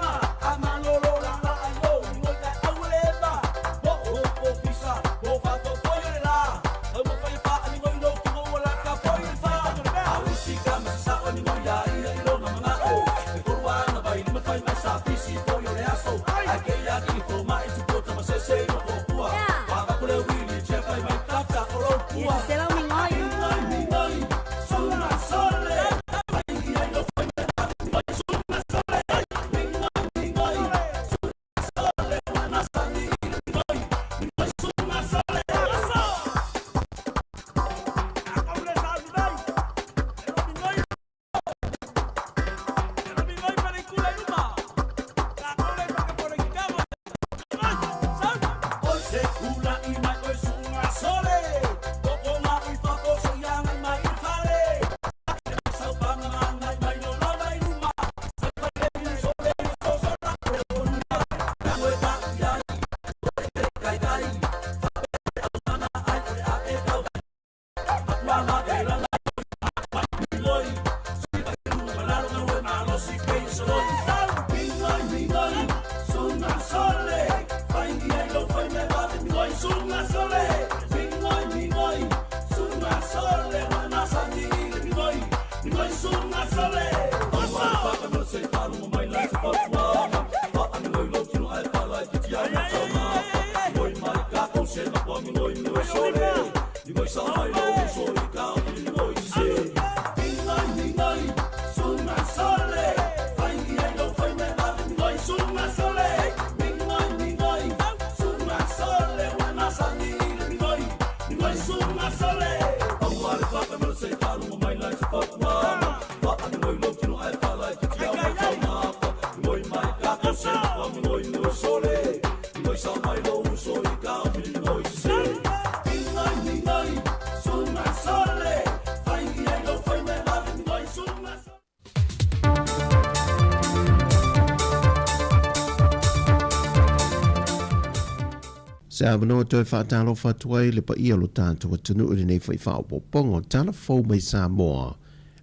Se avano toi whaatalo whatuai le pa ia lo tātua tunu uri nei whai whaopopongo tala fau mai Sāmoa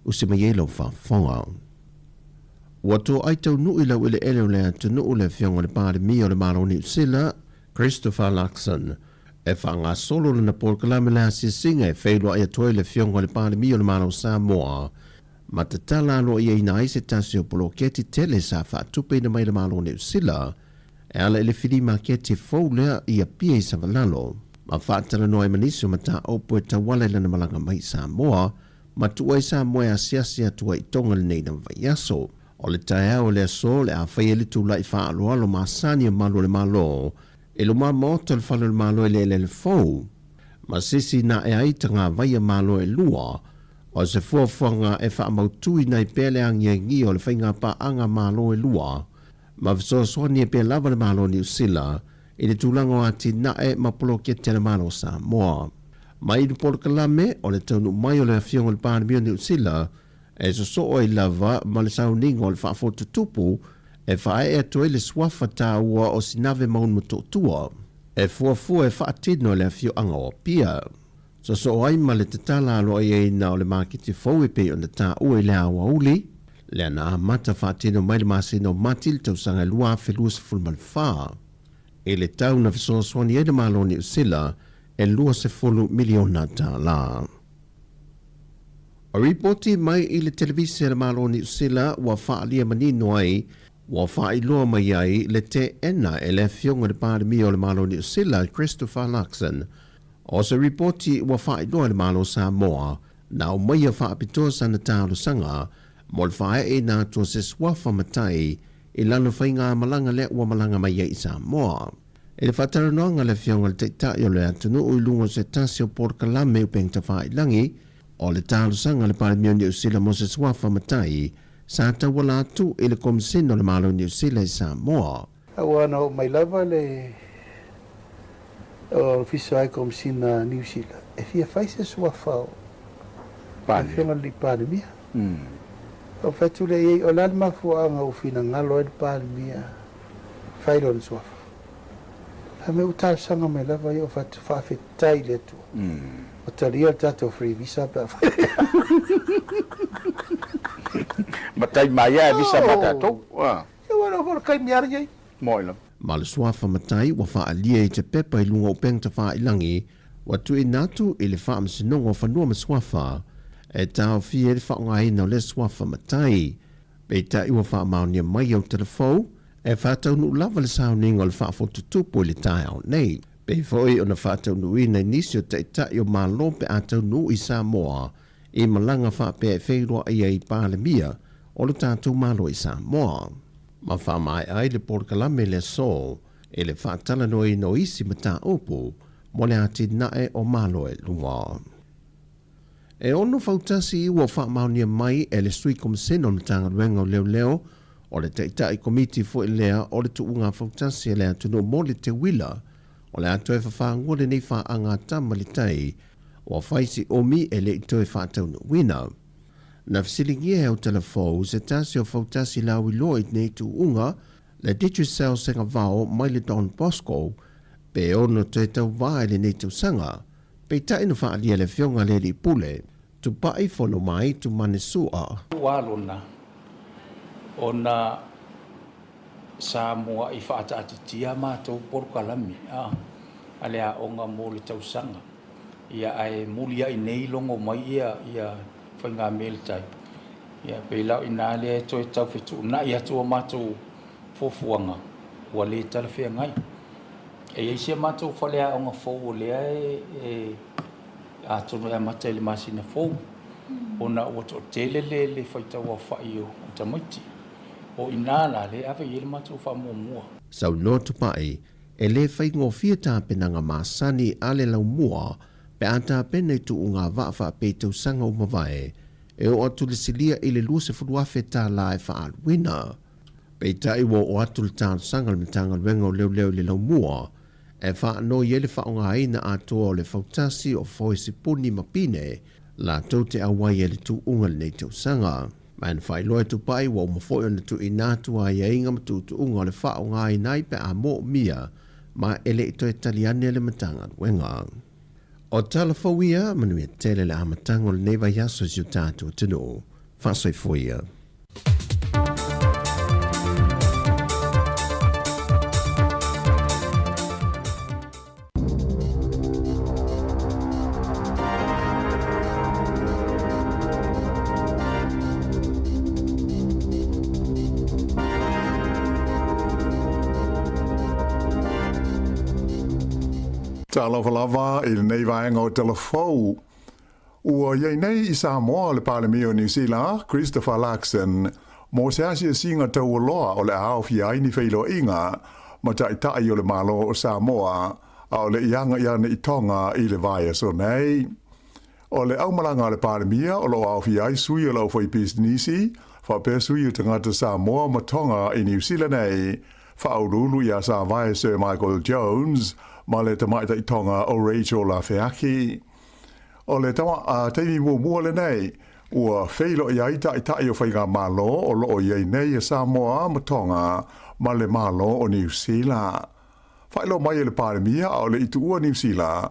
u se mai elo whafonga. Wato ai tau nui lau ile ele lea tunu ule fionga le pāre mi o le maro ni usila, Christopher Luxon, e whaanga solo le na porkalame lea si singa e whailua ia toi le fionga le pāre mi o le maro Sāmoa, ma te tala alo ia ina aise tasi o poloketi tele sa whaatupe na mai le maro ni usila, e ala ele whiri ma ke te fau lea ia pia i savalalo, ma whaatala noa e manisio ma ta opo e tawala lana malanga mai Sāmoa, ma tua i Sāmoa e asiasia tua i tonga le nei na vaiaso. O le tae o le aso le a whai ele tu lai wha aloa lo maasani o malo le malo, e lo maa moto le whalo le malo e le fau, ma sisi na e aita ngā vai a malo e lua, o se fuafuanga e wha mautui nei pele angia ngi o le whainga pa anga malo e lua, ma viso swani e pe lava le malo ni usila, e le tūlango ati na e mapolo ke te le malo Sāmoa. Ma i le porkalame o le taunu mai o le awhiongo le pānamio ni usila, e so o i lava ma le sauninga o le whaafotu tupu, e whae e toi le swafa tā ua o sinave maun mutotua, e fuafua e whaatino le awhio anga o pia. So ai ma le tatala alo ai eina o le makiti fau e pe o na tā ua i le awa uli, le ana mata whaatino mai le masino mati le tausanga lua whelua se fulma le wha. E le tau na viso swani e le malo ni usila, e lua se fulu miliona tā la. O ripoti mai i le televisi le malo ni usila wa whaalia manino ai, wa whaailoa mai ai le te ena e le fionga le pāre mi o le malo ni usila Christopher Luxon. O se ripoti wa whaailoa le malo Sāmoa, na o mai a whaapitoa sana tālo sanga, mo le whae e nā tua se swafa matai i lana whainga malanga le ua malanga mai i Sāmoa. E le whataranoanga le fionga le teitai o le atunu ui lungo se tasi o porkalame upeng ta whaailangi, o le tālo sanga le pāre mio ni usila mo se swafa matai, sa tawala atu i le komisino le malo ni usila i Sāmoa. Awana o mai lava le o fiso ai komisina ni usila. E fia fai se swafa o. Pane. E fionga li pāre mia. O fatu le iei o lan mafuanga o fina ngalo e pāre mia. Fai lo ni swafa. Ha me utal sanga mai lava i o fatu whaafetai le tu. O taria tato free visa pa. Matai mai e visa matato. E wana fora kai miara jai. Moila. Ma le swafa matai wa whaalia i te pepa i lunga o peng ta whaailangi, wa tu i natu i le whaamsinonga o whanua ma swafa, e tau fie le whaonga ina o le swafa matai. Pei ta iwa whaamaunia mai au telefou, e whaatau nu lava le sauninga o le whaafotutupu i le tae au nei. Pei foi o na whaatau nui nei nisi o teitai o malo pe atau nui Sāmoa i malanga whaapea e wheiroa ia i pālemia o le tātou malo i Sāmoa. Ma whaamai ai le porkalame le so e le whaatala noi no isi mata opu mo le ati nae o malo e lunga. E ono whautasi i ua whaamaunia mai e le sui komiseno na tanga ruenga o leo leo o le teitai komiti fo i lea o le tuunga whautasi e lea tunu mo le te wila o le ato e whawhangua le nei whaanga tamalitei o whaisi omi e le ito e whaatauna wina. Na fisilingia e o telefou se tasi o whautasi lawi loit nei tuunga le Digicel senga vao mai le Don Bosco pe ono te tau vai le nei tau sanga pe ta ina whaalia le fionga le li pule tu pai fono mai tu manesua. Walona ona Sāmoa i whaatatitia mātou porkalami. Alea onga mō le tausanga. Ia ai mulia i nei longo mai ia whainga mele tai. Ia peilau i nā lea e toi tau whetu. Nā i atua mātou fofuanga. Ua le tala whea ngai. E eisia mātou whalea onga fōu o lea e atono ea matai le masina fōu. Ona ua to tele le whaitau a whai o tamaiti. O inala le ave yele matu fa mua. Sau no tupai e le fai ngofia tā penanga masani ale lau mua pe ata pene tu unga wafa pe tau sanga o mawai e o atu le silia i le lua se furuafe tā la e wha wina. Pe tai wo o atu le tāna sanga le mitanga wenga o leo le lau mua e wha no yele wha o ngā ina atua o le whautasi o foi se puni mapine la tau te awai e le tu unga le nei tau sanga. Man fai loe tu pai wa mafoi ona tu inatu a ia inga matu tu unga le wha o ngā inai pe a mo mia ma ele i toi taliane le matanga wenga. O talafou ia manuia tele le amatanga o le neva yaso si o tātou tino. Fasoi foia. Lava i le nei vaenga o telefou. Ua iei nei i Sāmoa le Parlemio New Zealand, Christopher Luxon, mo se asi singa tau loa o le ao fi aini feilo inga, ma ta itai o le malo o Sāmoa, a o le ianga iana i tonga i le vaia so nei. O le aumalanga le Parlemia o lo ao fi ai sui o lau fai pisnisi, fa pe sui o tangata Sāmoa ma tonga i New Zealand nei, fa au lulu ia sa vaia Sir Michael Jones, ma le tamaita i tonga o Rachel Lafeaki. O le tama teimi mua le nei, ua feilo i aita i tai o whainga malo o loo iei nei e Samoa ma tonga ma le malo o New Zealand. Whailo mai e le Parlemia o le itu ua New Zealand,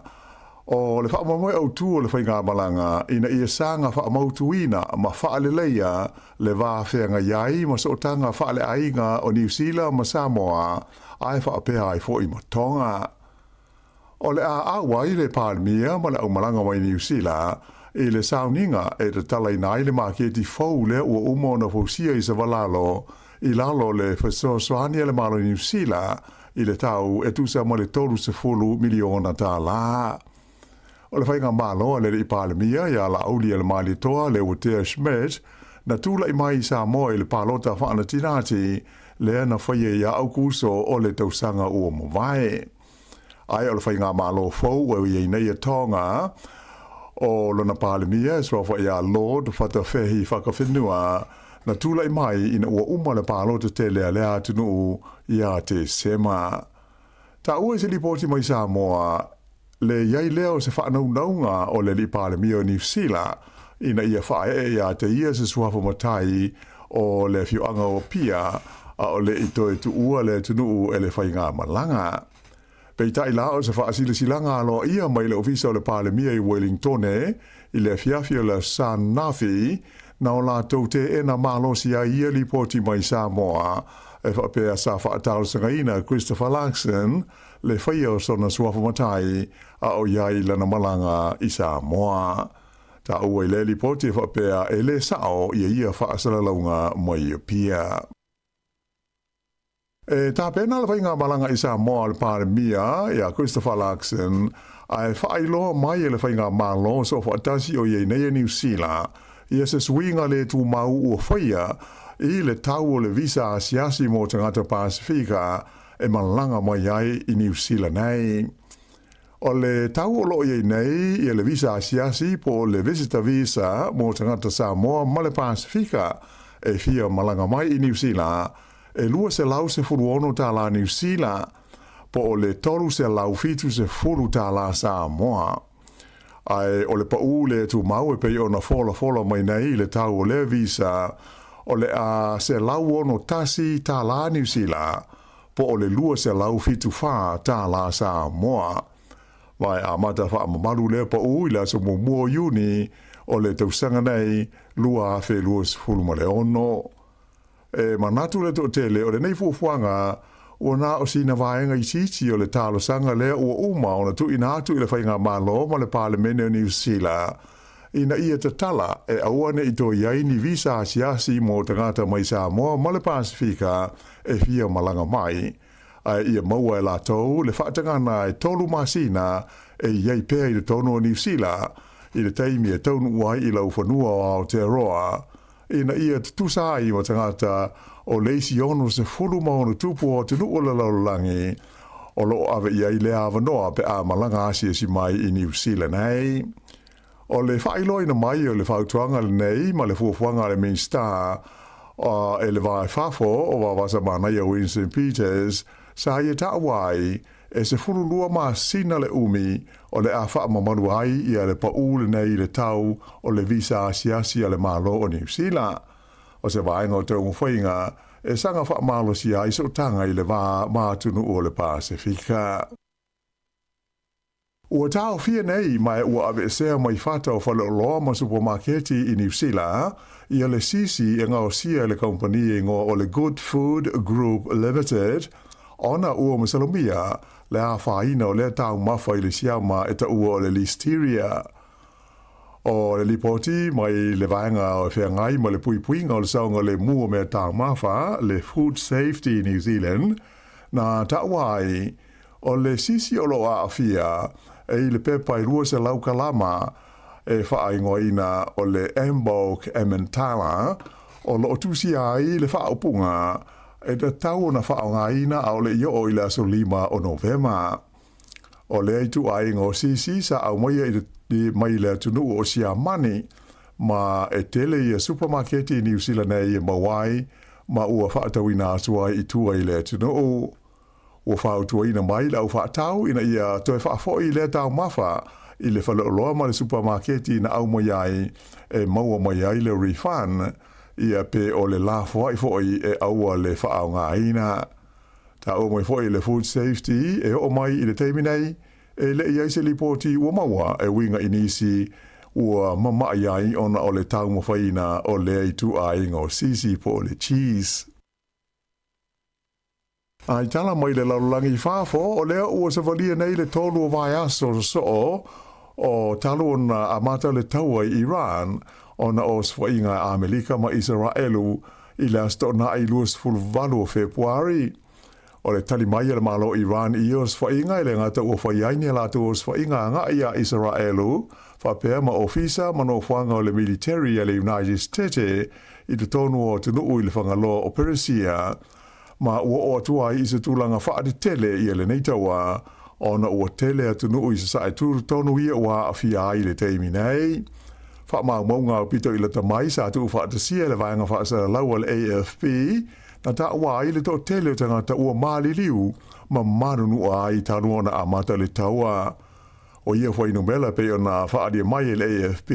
o le whaamamoe au tu o le whainga malanga ina i e sanga whaamautuina ma whaaleleia le wāwhenga iai ma sootanga whaale ainga o New Zealand ma Samoa ai whaapea ai fo i ma tonga. O le a wai le Parlemia ma le au malanga mai New Zealand e le sauninga e te talai nai le maketi fau le ua umo na fausia i sa valalo i lalo le fasosoania le malo New Zealand i le tau e tusa ma le tolu se fulu miliona ta la. O le whainga malo le i Parlemia ia la auli le mali toa le Watea Schmidt na tula i mai Samoa i le palota whaana tinati le ana whaia ia au kuso o le tausanga ua mawai. Ai o le whainga malo fau e iei nei e tonga o lona Parlemia e srofa ia Lord whatawhehi whakawhenua na tula i mai ina ua uma le palota te lea lea tunu ia te sema. Ta ua se lipoti mai Samoa le iei leo se whaanaunga o le li Parlemia o New Zealand ina ia whae ia te ia se suafa matai o le fiuanga o pia a o le ito e tu ua le tunu e le whainga malanga. Peitai lao se whaasile silanga alo ia mai le ofisa o le Parlemia i Wellington i le fiafia le San Nafi na o la taute e na malo si a ia li poti mai Samoa e whapea sa whaatau sangaina Christopher Luxon le whaia o sona suafa matai a o iai lana malanga i Samoa. Ta ua i le li poti e whapea e le sao ia whaasala launga mai pia. E tā pēnā le whainga malanga i Samoa le Parlemia ia Christopher Luxon ai whaailoa mai le whainga malo so whaatasi o iei nei New Zealand ia se swinga le tu mau ua whaia i le tau o le visa asiasi mo tangata Pasifika e malanga mai ai i New Zealand nei. O le tau o lo iei nei i le visa asiasi po le visitor visa mo tangata Samoa ma le Pasifika e fia malanga mai i New Zealand e lua se lau se furu ono tā la New Zealand, po o le tolu se lau fitu se furu tā la Samoa. Ai o le pau le tu mau e pei ona fola mai nei le tau o le visa, o le a se lau ono tasi tā la New Zealand, po o le lua se lau fitu wha tā la Samoa. Vai a mata wha mamaru le pau i la se mua yuni o le tausanga nei lua a fe lua se furu ma le ono. E manatu le to tele o le nei fuafuanga o na o sina vaenga i siti o le talo sanga le o uma o na tu ina atu i le whainga malo ma le Parlemene o New Zealand ina ia te tala e awane i to iai ni visa asiasi mo tangata mai Samoa ma le Pasifika e fia malanga mai ai ia maua e la tau le whaatangana e tolu masina e iai pēr i le tono o New Zealand i le teimi e taunu uai i lau whanua o Aotearoa ina ia tutusai o tangata o leisi ono se fulu maonu tupu o tunu o la laulangi o lo ave ia i le avanoa pe a malanga asia si mai i New Zealand nei. O le whailoina mai o le whautuanga le nei ma le fuafuanga le main star e le vai fafo o wawasa mana i a Winston Peters sa ia ta wai e se fulu lua ma sina le umi o le a wha mamaru ai i a le paule nei le tau o le visa asiasi a le malo o New Zealand. o se vaenga o te umwhainga e sanga whaamalo si ai so tanga i le wā mātunu o le Pasifika. Ua tau fia nei mai ua ave sea mai whata o whalo loa ma supermarketi i New Zealand i le sisi e ngao sia le kompani e ngō o le Good Food Group Limited ona ua masalomia le a whaina o le tau mawha i le siama e ta ua o le listeria. O le lipoti mai le vaenga o whea ngai ma le puipuinga o le saunga le mua mea tau mawha le Food Safety New Zealand na ta wai o le sisi o loa a fia e le pepa i rua se laukalama e whaingoina o le Embok Emmentaler o lo tusi ai le whaupunga e te tau na whaongaina a o le io o i le aso 5 o Novema. O le aitu ai ngō sisi sa au maia i mai le tunu o sia mani ma e tele i a supermarketi i New Zealand e mawai ma ua whaatawina asua i tua i le tunu o. Ua whautua ina mai lau whaatau ina ia toi whaafoi le tau mawha i le whalooloa ma le supermarketi na au mai ai e maua mai ai le refund ia pe o le lafua i foi e aua le whaaunga ina. Ta o mai foi le food safety e o mai i le teimi nei e le ia se lipoti ua maua e winga inisi ua mama ai ona o le tau mawhaina o le aitu ai ngō sisi po le cheese. Ai tala mai le laulangi whafo o lea ua sa valia nei le tolu o vai aso o talu ona amata le taua i Iran ona o swainga a Amerika ma Israelu i le asto na i luas fulvalu o Februari. O le tali mai le malo Iran i o swainga i le ngata ua whaiaini la tu o swainga nga i a Israelu whapea ma ofisa ma no whanga o le military a le United States i te tonu o tunu i le whangaloa o Persia ma ua o atua i se tūlanga whaade tele i le neitawa ona ua tele atu nuu i se sae tūru tonu ia ua a fia ai le teimi nei. Wha maa maunga o pito i le tamai sa atu whaate sia le vaenga whaasara lau al AFP na ta ua i le tō tele o tangata ua maali liu ma manu nua ai tanu ona a mata le taua. O ia whainu mela pe o na whaadia mai le AFP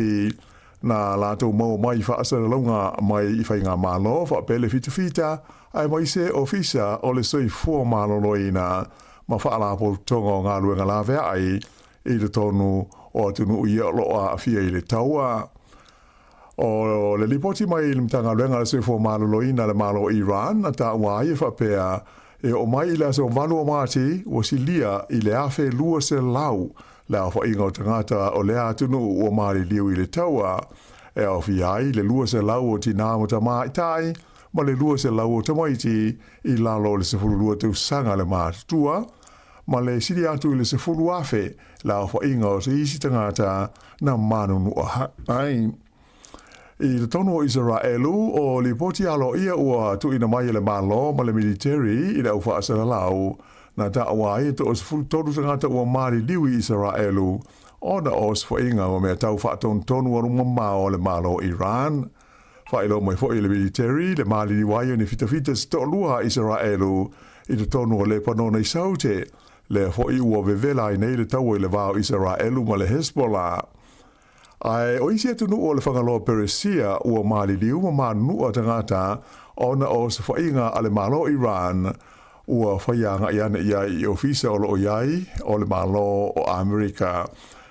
na lātou mau mai whaasara launga mai i whainga malo whaapele fita ai mai se ofisa o le soi fua maloloina ma whaalapo tonga o ngā luenga lawe ai i le tonu o atunu ia loa a fia i le taua. O le lipoti mai i le mtanga luenga le soi fua maloloina le malo Iran na ta wai e whapea e o mai i le aso vanu o mati o si lia i le afe lua se lau le a whainga o tangata o le atunu o mari liu i le taua e au fia ai le lua se lau o tina mo ta mai tai ma le lua se lau o tamaiti i lalo le sefuru lua tau sanga le mātua, ma le siri atu i le sefuru afe la o whainga o se isi tangata na manu nua ai. I le tono o Israelu o li poti alo ia ua tu ina mai le malo ma le military i le au whaasara lau na ta awai to o sefuru tonu tangata ua mari liu i Israelu ona o se whainga o mea tau whaaton tonu arunga mao le malo Iran. Whaelo mai fo i le military, le mali waio ni fita sto lua Israelu i te tonu o le panona i saute, le fo i ua vevela i nei le tau i le vao Israelu ma le Hezbollah. Ai o isi atu nuu o le whangaloa Persia ua mali liu ma manu a tangata ona o se whainga a le malo Iran ua whaianga iana ia i ofisa o lo iai o le malo o Amerika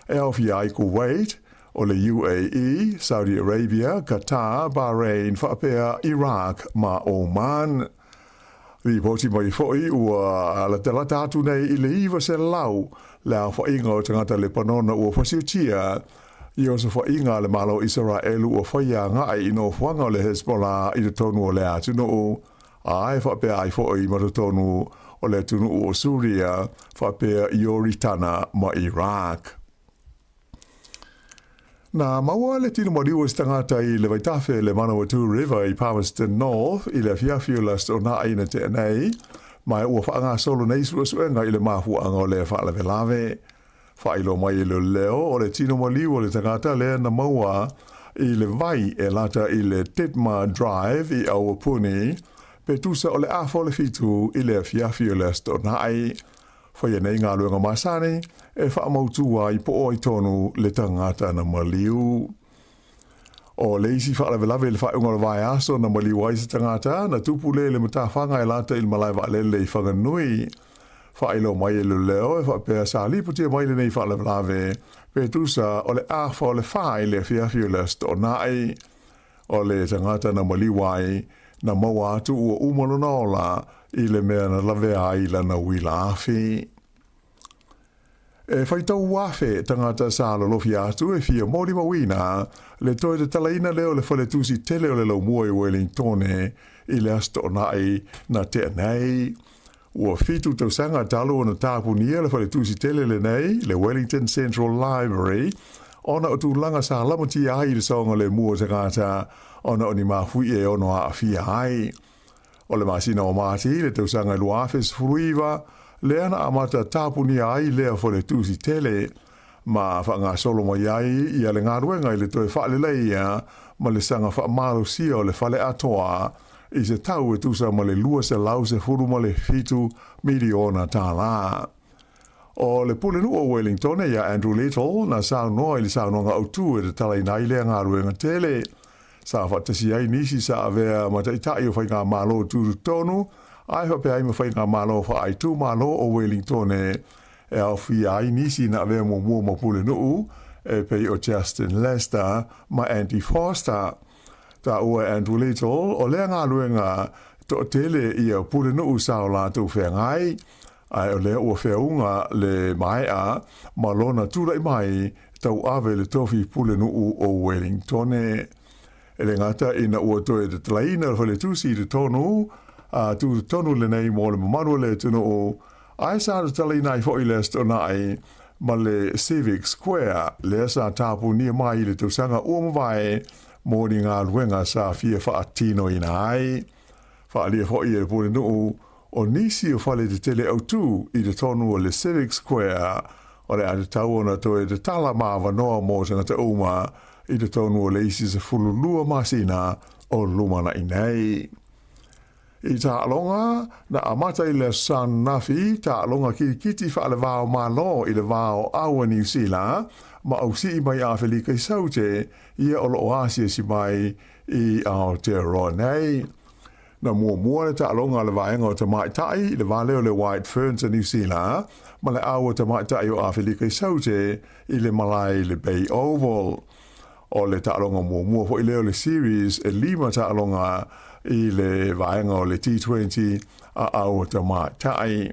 e au fiai Kuwait o le UAE, Saudi Arabia, Qatar, Bahrain, whaapea, Iraq ma Oman. Ripoti mai foi ua la tala tatu nei i le iwa se lau le a whainga o tangata le panona ua whasiutia i o se whainga le malo Israelu ua whaia ngai ino whanga o le Hezbollah i le tonu o le atunu ai whaapea ai foi ma le tonu o le tunu o Suria whaapea i Oritana ma Iraq. Na maua le tino maliu is tangata i le Waitafe le Manawatu River i Palmerston North i le fiafiulas o na aina te nei, mai ua whaanga solo nei suenga i le mahuanga o le whaalavelave. Whailo mai i le leo o le tino maliu o le tangata le na maua i le vai e lata i le Titma Drive i Awapuni, pe tusa o le afo le fitu i le fiafiulas o na ai. Whaia nei ngā luenga masani, e whaamautua i po o i tonu le tangata na maliu. o le isi whaalawelawe le whaunga le vai aso na mali waisa tangata na tupu le mata whanga e lata il malai wa le i whanganui. Whailo mai e leo e whapea sa liputia mai le nei whaalawelawe pe tusa o le awha o le whae le whiawhio le sto nai o le tangata na mali wai na maua atu ua umano na ola i le mea na lawe ai lana wila awhi. E whaitau wafe tangata sa lolofi atu e fia mori mawina le toe te talaina leo le whale tusi tele o le lau mua i Wellington i le asto nai na te nei. Ua fitu tau sanga talo o na tāpunia le whale tusi tele le nei le Wellington Central Library ona o tūlanga sa lamati ai le saonga le mua tangata ona o ni mawhui e ono a fia ai. O le masina o mati le tau sanga luafes furuiva le ana amata tāpuni ai lea fo le tusi tele, ma whanga solo mai ai i ale ngā ruenga i le toe whaale leia, ma le sanga wha maro sia o le whale atoa, i se tau e tusa ma le lua se lau se furu ma le fitu miliona tā la. O le pule nu o Wellington e ia Andrew Little, na sao noa i le sao noa ngā autu e te tala i nai lea ngā ruenga tele, sa whatasi ai nisi sa avea ma taitai o whai ngā malo tūru tonu, ai hope ai mawhai ngā malo wha ai tū malo o Wellington e au whi ai nisi na avea mo mua mapule nuu e pei o Justin Lester ma Andy Foster. Ta ua Andrew Little o lea ngā luenga to tele i au pule nuu sao la tū whea ngai ai o lea ua whea unga le mai a ma lona tūrai mai tau ave le tofi pule nuu o Wellington e le ngata ina ua toe te talaina le tusi i te tonu tu tonu le nei mo le mamaru le tunu o ai sa te talaina i fo i le sto nai ma le Civic Square le sa tapu ni mai le tu sanga o mawai mo ni ngā luenga sa fia wha atino i nai wha alia fo i e pune nuu o nisi o whale te tele au tu i te tonu o le Civic Square o le ate tau ona toe te tala mawa noa mo sanga te uma i te tonu o le isi se fulu lua masina o lumana i nei. I ta alonga na amata i le San Nafi ta alonga ki kiti wha le vāo malo i le vāo aua New Zealand ma au si mai a Felika i saute ia o lo oasia si mai i Aotearoa nei. Na mua le ta alonga le vaenga o te maitai i le valeo le White Ferns a New Zealand ma le aua te maitai o a Felika i saute i le malai le Bay Oval. O le ta alonga mua fo i leo le series e lima ta alonga i le vaenga o le T20 a au te maitai.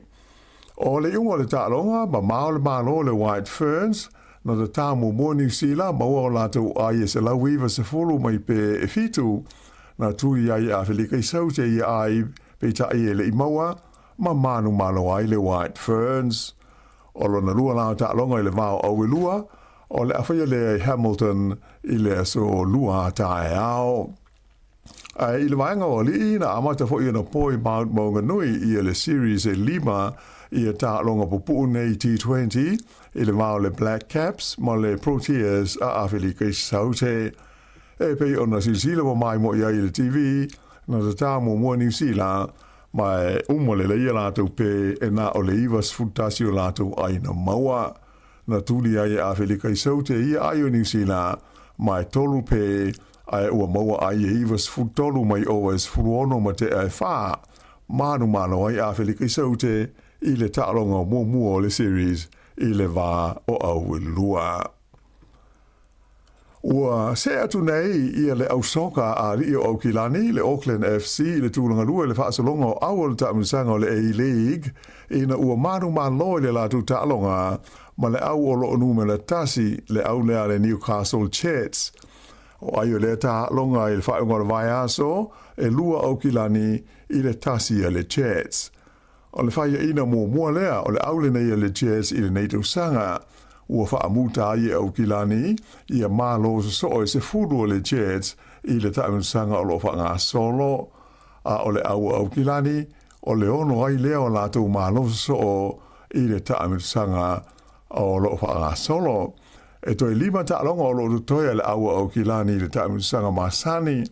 O le unga le tālonga, ma mao le malo le White Ferns, na te tāmu mo New Zealand, maua o lātou ai e se lauiva se fulu mai pe e fitu, na tui ai a Felika i saute i ai pe tai e le i maua, ma manu malo ai le White Ferns. O lona lua lao tālonga i le vāo au e lua, o le awhia le Hamilton i le so lua tae au. I le vaenga o li na amata fo i na poi Mount Maunganui i le series e lima i a tālonga pupu nei T20 i le vāo le Black Caps ma le Proteas a Awhelika i saute. E pei ona silsila mo mai mo i ai le TV na te tāmu mua New Zealand mai umole le ia lātou pe e na o le ivas futasi o lātou ai na maua. Na tuli ai a Awhelika i saute i ai o New Zealand mai tolu pe ai ua maua ai e ivas futolu mai oas furuono ma te ai wha. Manu malo ai a Awhelika i saute i le tālonga mua o le series i le wā o au lua. Ua se atu nei i le ausoka a li o Aukilani, le Auckland FC, le tūlanga lua le whaasalonga o awal tāmusanga o le A-League, ina ua manu malo i le lātu tālonga, ma le au o loo nume le tasi le au lea le Newcastle Chats. O ai o le tālonga i le whaunga le vai aso, e lua Aukilani i le tasi a le Chats. O le whaia ina mua lea o le au le nei a le Chats i le neitau sanga, ua whaamuta ai e Aukilani, ia mālo so e se furu o le Chats i le tāmusanga o lo whanga solo, a o le au Aukilani, o le ono ai lea o lātou mālo so i le tāmusanga o lo whanga solo. E toi lima tālonga o lo tutoia le au Aukilani le tāmusanga Masani,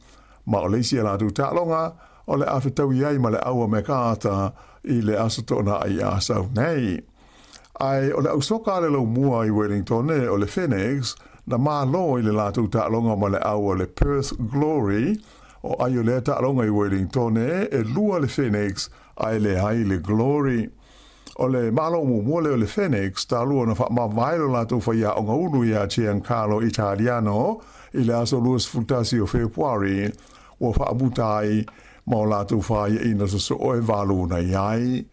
ma o leisi a lātou tālonga, o le awhetau iai ma le au Mekata i le asotona ai asau nei. Ai o le ausoka le lau mua i Wellington o le Phoenix na malo i le lātou ta'alonga ma le au le Perth Glory, o ai o le ta'alonga i Wellington e lua le Phoenix ai le hai le Glory. O le malo mua le Phoenix, ta lua na ma vailo lātou whaia o ngaunu i a Giancarlo Italiano i le aso luas futasi o Februari, o whaamutai ma o lātou whaia ina so o e valu na iai.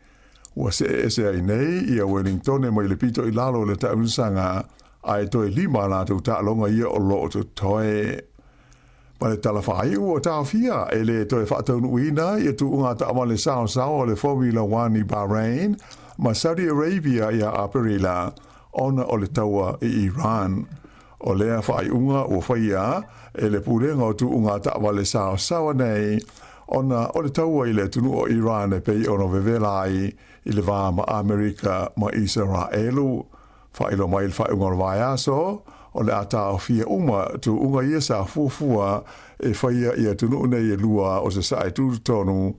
Ua se ai nei i a Wellington e mai le pito i lalo le taunsanga ai toi lima lātou ta'alonga ia o lo o to toe. Pa le talawhai ua tāwhia e le toi whaataunu uina i tu unga ta'ama le sao le Formula 1 i Bahrain ma Saudi Arabia i a Aparila ona o le taua i Iran. O lea whai unga o whaia e le purenga o tu unga ta'ama le sao nei ona o le taua i le tunu o Iran e pei ono vevelai i le vā ma Amerika ma Israelu. Whailo mai whai unga vai aso, o le ata o fia uma tu unga ia sa fuafua e whaia ia tunu nei e lua o se sae tūtonu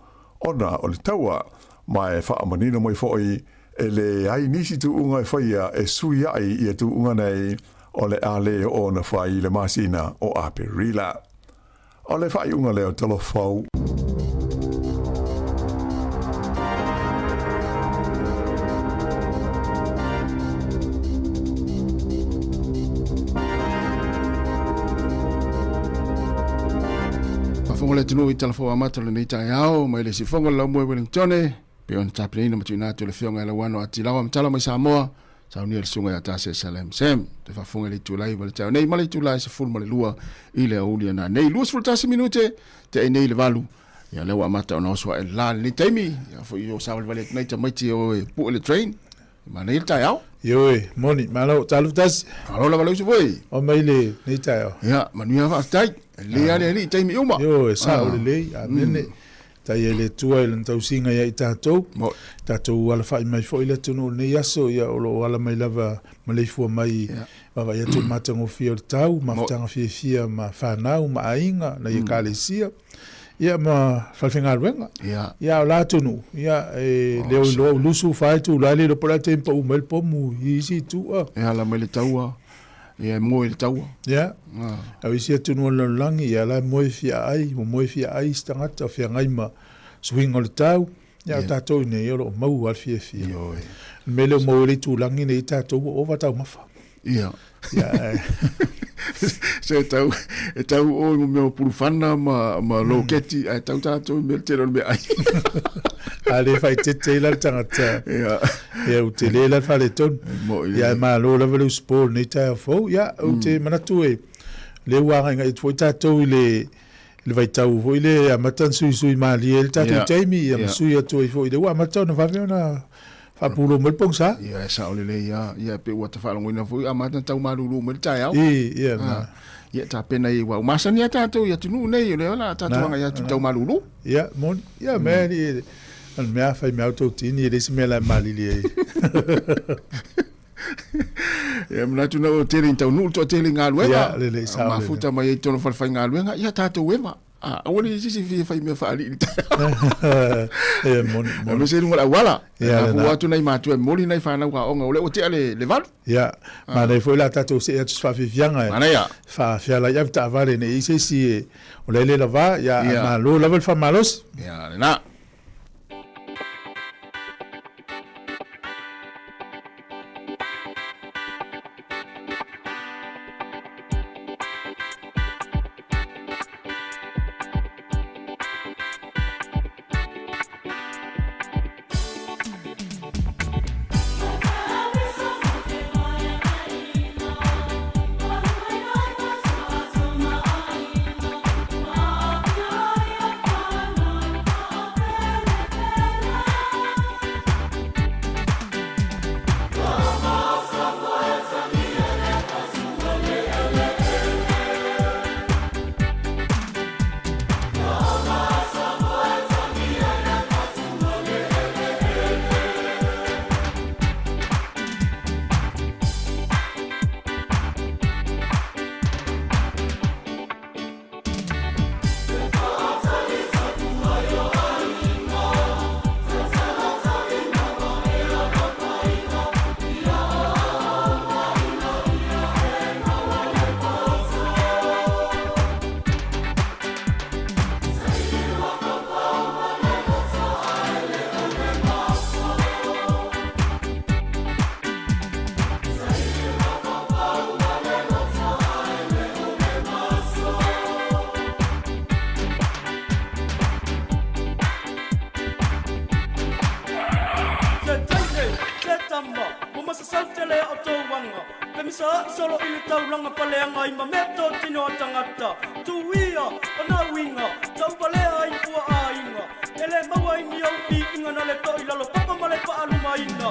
ona o le taua mai whaamanino mai whoi e le ai nisi tu unga e whaia e sui ai ia tu unga nei o le ale o na whai le masina o Aperila. O le whai unga leo telefau. Fonga le tunu i telefo amata le nei tai ao, mai le si fonga la mo Wellington, pe on tapre ina matu na le fionga la wano ati lawa mtala mai Sāmoa, sa uni le sunga ya tase salem sem, te fa fonga le tulai wale tau nei male tulai se ful male lua i le aulia na nei luas fultasi minute te e nei le valu. Ya lewa amata ona oswa e la ni taimi, ya fo yo sa wale nei ta maiti o pu le train. Ma nei tai ao. Yo moni, malo talu tas. Alo la valu se voi. O mai le nei tai ao. Ya, manuia fa tai. Le ale ni taimi uma. Yo, sa o le a mene. Tai ele tua ele tau singa ia i tātou. Tātou ala whai mai fo ile tunu nei aso ia o lo ala mai lava maleifua mai wawa ia tu matango fia o tau, maftanga fia ma whanau, ma ainga, na ia kālesia. Ia ma whalwhenga ruenga. Ia o la tunu. Ia leo i loa ulusu whai tu lale lo pora tempa u mel pomu i isi tua. Ia la mai le taua. Ia moe le taua. Ia. Au isi atunu o langi, ia la moe fia ai, moe fia ai stangata fia ngai ma suhinga le tau. Ia tātou ne i oro mau al fia fia. Mele o moe le tu langi ne i tātou o watau mafa. Ia. Ia. Se tau o me purufana ma loketi ai tau tātou me te ron me ai. Ale fai te la tangata. Ia u te le la fale ton. Ia ma lo la velu sport nei tai fo. Ia u te manatu e le wanga ngai tu tātou le vai tau fo ile amatan sui mali el tātou taimi ia sui atu fo ile wa matau na va veona fa pulo mel pongsa. Ia sa ole le ia pe wa te falongo ina fo amatan tau malulu mel tai au. Ia ia ta pena i wa masani ata tu ia tunu nei le la tatu nga ia tau malulu. Ia mon ia me al mea fai me auto tini e desi me la malili e. Ia mna tu na o tele tau nu to tele nga luenga. Ia le sa. Ma futa mai tono fal fai nga luenga ia tatu wema. Wani sisi fai me fa ali. Ia mon. Me se lunga wala. Ia fu atu nei matu e moli nei fa na ka onga ole o te ale le val. Ia ma nei foi la tatu se atu fa fianga. Mana ia. Fa fia la ia ta vale nei sisi o le la va ia ma lo level fa malos. Ia na. sele o tō wanga. Pe misa solo ili tau langa paleanga I mameto tino o tangata. Tuia o na winga, tau palea I pua a inga. Ele maua ini au pi inga na le toi lalo papa male pa aluma inga.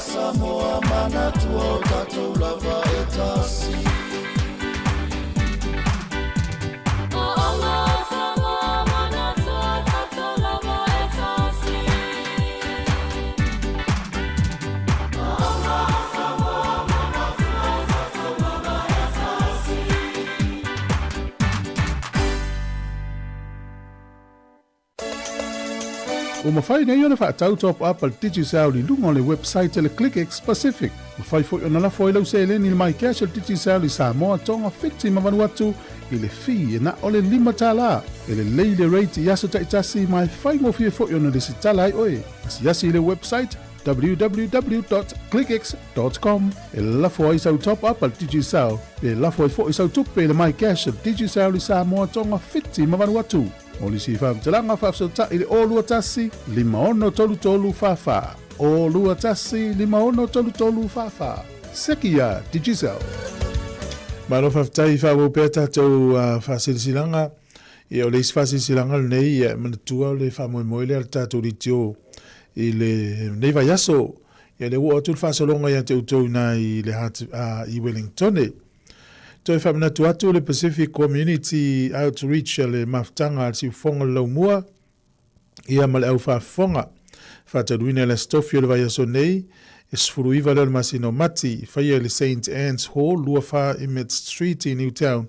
Sāmoa mana tua o tātou lava e tāsi. Sāmoa mana tua o tātou lava e tāsi. Sāmoa mana tua o tātou lava e tāsi. O mawhai nei ona whaatau top up al Digicel li lunga le website le ClickX Pacific. Mawhai fo ona la fo ilau se le ni mai cash al Digicel li Sāmoa tonga fiti mawanu atu i le fi e na ole lima tala. E le leile rate i aso taitasi mai whai mo fie fo ona le si tala ai oe. Si yasi le website www.clickx.com. E la fo ai sau top up al Digicel. E la fo ai fo i sau tupe le mai cash al Digicel li Sāmoa tonga fiti mawanu atu. O li si whaamtalanga whaafsota i le o lua tasi, lima ono tolu tolu whawha. O lua tasi, lima ono tolu tolu whawha. Sekia, Digicel. Maro whaftai whawo pēr tātou whaasilisilanga. I o leis whaasilisilanga nei, manatua o le whamoemoele al tātou ritio. I le neiva yaso, i le ua atul whaasalonga i ate utou na i le hat i Wellingtone. Toi whamana atu le Pacific Community Outreach le maftanga al si fonga laumua ia male au whafonga. Whataruina le stofio le vai aso nei e sfuruiva le masino mati whaia le St. Anne's Hall lua wha Emmett Street i Newtown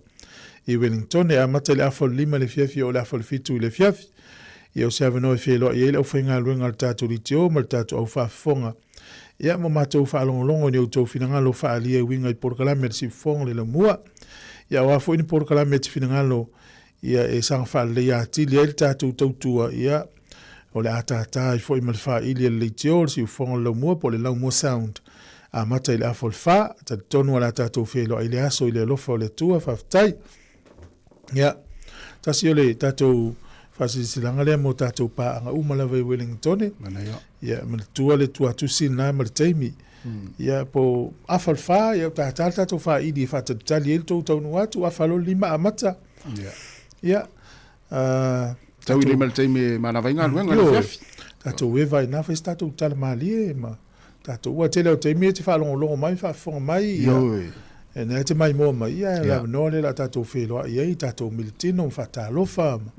i Wellington a mata le afo lima le fiafi o le afo le fitu le fiafi i au se avanoa e whieloa i ele au whainga luenga al tātou ritio mal tātou au whafonga. Ia mo mātou whaalongolongo ni au tau whinangalo whaalia winga i Porkalame si fonga le laumua. Ia wafo ini Porkalame ti whinangalo ia e sanga whaalea atili ele tātou tautua ia o le atata i fo i malwha ili le leitio si fonga laumua po le laumua sound. a mata i le afolfa ta tonu ala tatou felo i le aso i le lofa o le tua faafetai ia tasi o le tatou faasisilanga lea mo tatou paaga uma lava i Wellington ia ma le tua le tuatusina ma le taimi ia po afalfa ia tatala tatou faaili e faatatali ai le tou taunu atu afalo 5 a mata ia tau i le ma le taimi manavaiga luega le fiafi tatou e vaina fa tatou tala malie ma tatou ua tele o taimi te faalogologo mai faafofoga mai ia e nea te mai moa mai ia la no le la tatou feloaʻi ai tatou militino ma faatalofa ma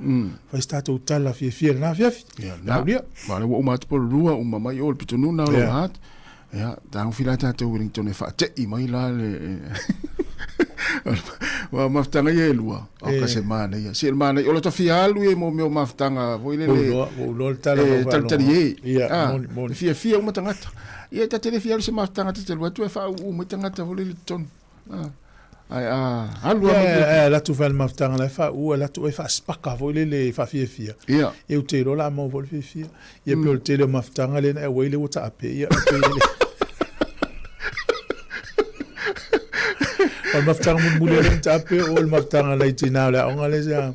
fais tatou tala fiafia lenā fiafi laulia ma le ua uma atupolulua uma mai o le pitonuna o lo hat ia tagofila tatou Wellington e faateʻi mai la le wa mafutanga ia e lua o ka semana ia se mana o le tafia alu e mo meu mafutanga foi le le fia uma tangata ia ta tele fia se mafutanga te lua tu e fa uma tangata foi le ton alu la tu val mafutanga la fa u la tu e fa spaka foi le fa fia ia e o te lo la mo vol fia ia pe o te le mafutanga le e wele o ta ape ia o maftanga mun mule le tape o le maftanga lai tina le onga le ja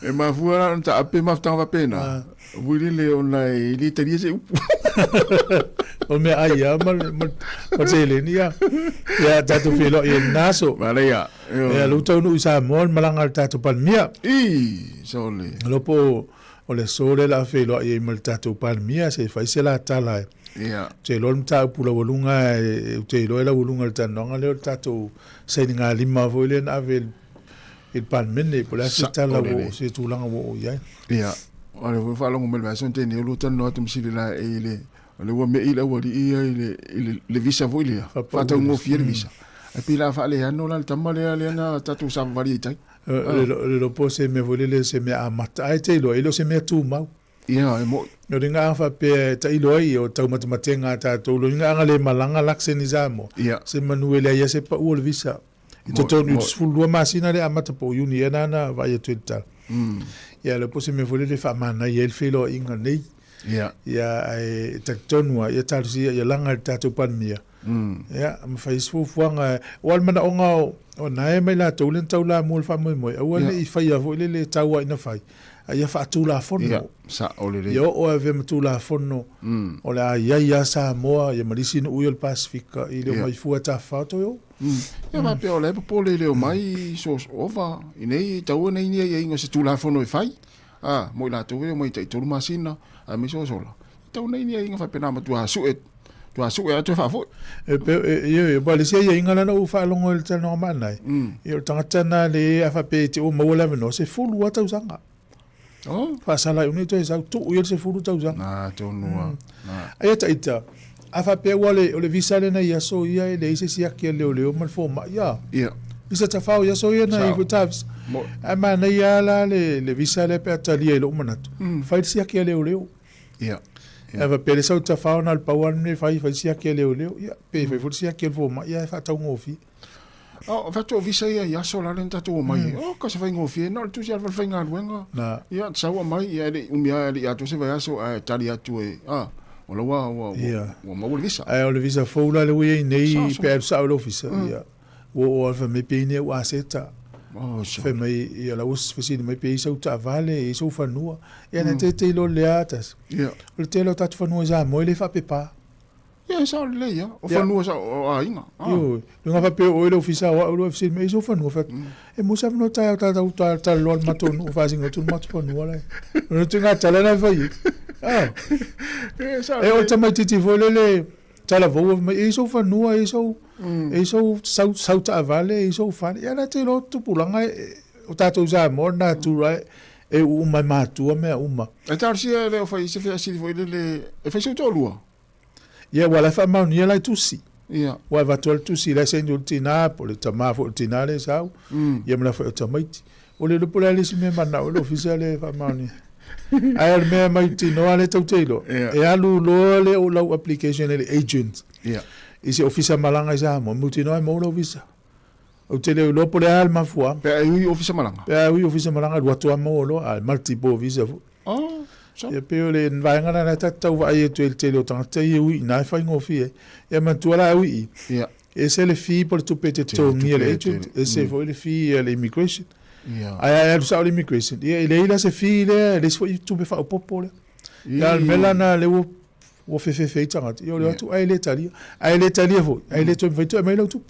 e ma fuara on tape maftanga va pena vuli le ona i li teria se o me ai ya mal se le ni ya tatu filo e naso vale ya e lu tonu Sāmoa malanga tatu palmia so le lopo o le sole la filo e mal tatu palmia se fai se la tala te lo mta pula volunga te lo la volunga ta no le tato se ninga lima voile na vel il palmene por la sita la vo se tu langa vo ya ora vo falo mo mel vason te ne lo tan no tum sile la e le wo me ile wo di le visa voile fa ta mo fier visa e pila fa le no la tamale le na tato sa varietà le pose me voile le se me amata te lo ilo se me tu mau ia mo no ringa fa pe ta iloi o tau matematenga ta to lo ringa le malanga laksenizamo se manuele ia se pa o visa i to tonu sfulu masina le amata po uni na vai tuita ia le pose me vole le fa mana ia el felo inga nei ia ai ta tonu ia ta sia ia langa ta to panmia ia ma fa isfu fuanga o mana onga o nae mai la to len tau la mul fa moi moi o le i fa ia vole le taua ina fai ia fa tu la fono sa ole yo o ave tu la fono o la ia Sāmoa ia marisi no uil Pasifika i le mai fuata fato yo ia ma pe ole po le mai so ova inei tau nei ni ia inga se tu la fono e fai mo la tu mo i tu masina a mi so sola tau nei ni inga fa pena ma tu asu e tu fa fo e balisia ia inga na u fa longo el tano manai i tanga na le fa pe ti o mo la no se fulu wata usanga fa sala uni to sa tu u se fulu tau zanga to no ai ita afa pe wale o le visa le na ia so ia le ise sia ke le mal fo ma ia visa ta fa ia so ia na i vutavis ama na ia la le visa le pe talia lo manat fa sia ke le ia ava pe le so ta fa na pa wan me fa sia ke le ia pe fa sia ke fo ma ia fa ta ngofi fa to visa ia so la lenta to mai ka se fa ngofi no tu sia fa nga luenga ia sa wa mai ia le umia ia to se va so talia tu o lo wa ma o visa o le visa fo la le wi nei pe sa o visa ia o fa me pe ne wa seta fe mai ia la us fa sin mai pe sa ta vale e so fa no ia na te lo le atas o te lo tat fa no za mo le fa pe pa ia sa le ia o fa no sa inga yo nga fa pe o le ofisa o le ofisa me so fa no fa e mo sa no ta lo maton o fa singa tu mat fa no la no tu nga tala na fa yi e o tama titi volele tala vo me e so fa no e so sa ta vale e so fa ia na te lo tu pulanga o tato za mo na tu right e uma matu me uma e tar sia le fa se fa si volele e fa so to lua ia wala fa ma ni la tu si ia wa va tol tu si la senjo tina po le tama fo tina le sa ia me la fa tamait o le pola le si me mana o le officiale fa ma ni ai me mai tino ale tau telo e alu lo le o la application le agent isi ofisa malanga sa mo mutino ai mo lo visa o tele lo pole al ma fua pe ai ofisa malanga pe ai ofisa malanga do to mo lo al multiple visa Ia peo le vaingana na tatau vai e te lo tangata i ui na fai ngofi e. Ia mantuala ui. Ia. E se le fi por tu pete tongi le e se foi le fi le immigration. Ia. Ai ai sa le immigration. Ia le ila se fi le foi tu be fa popo le. Ia mela na le o fe tangata. Ia le tu ai le talia. Ai le talia foi. Ai le tu vai tu mai lo tu.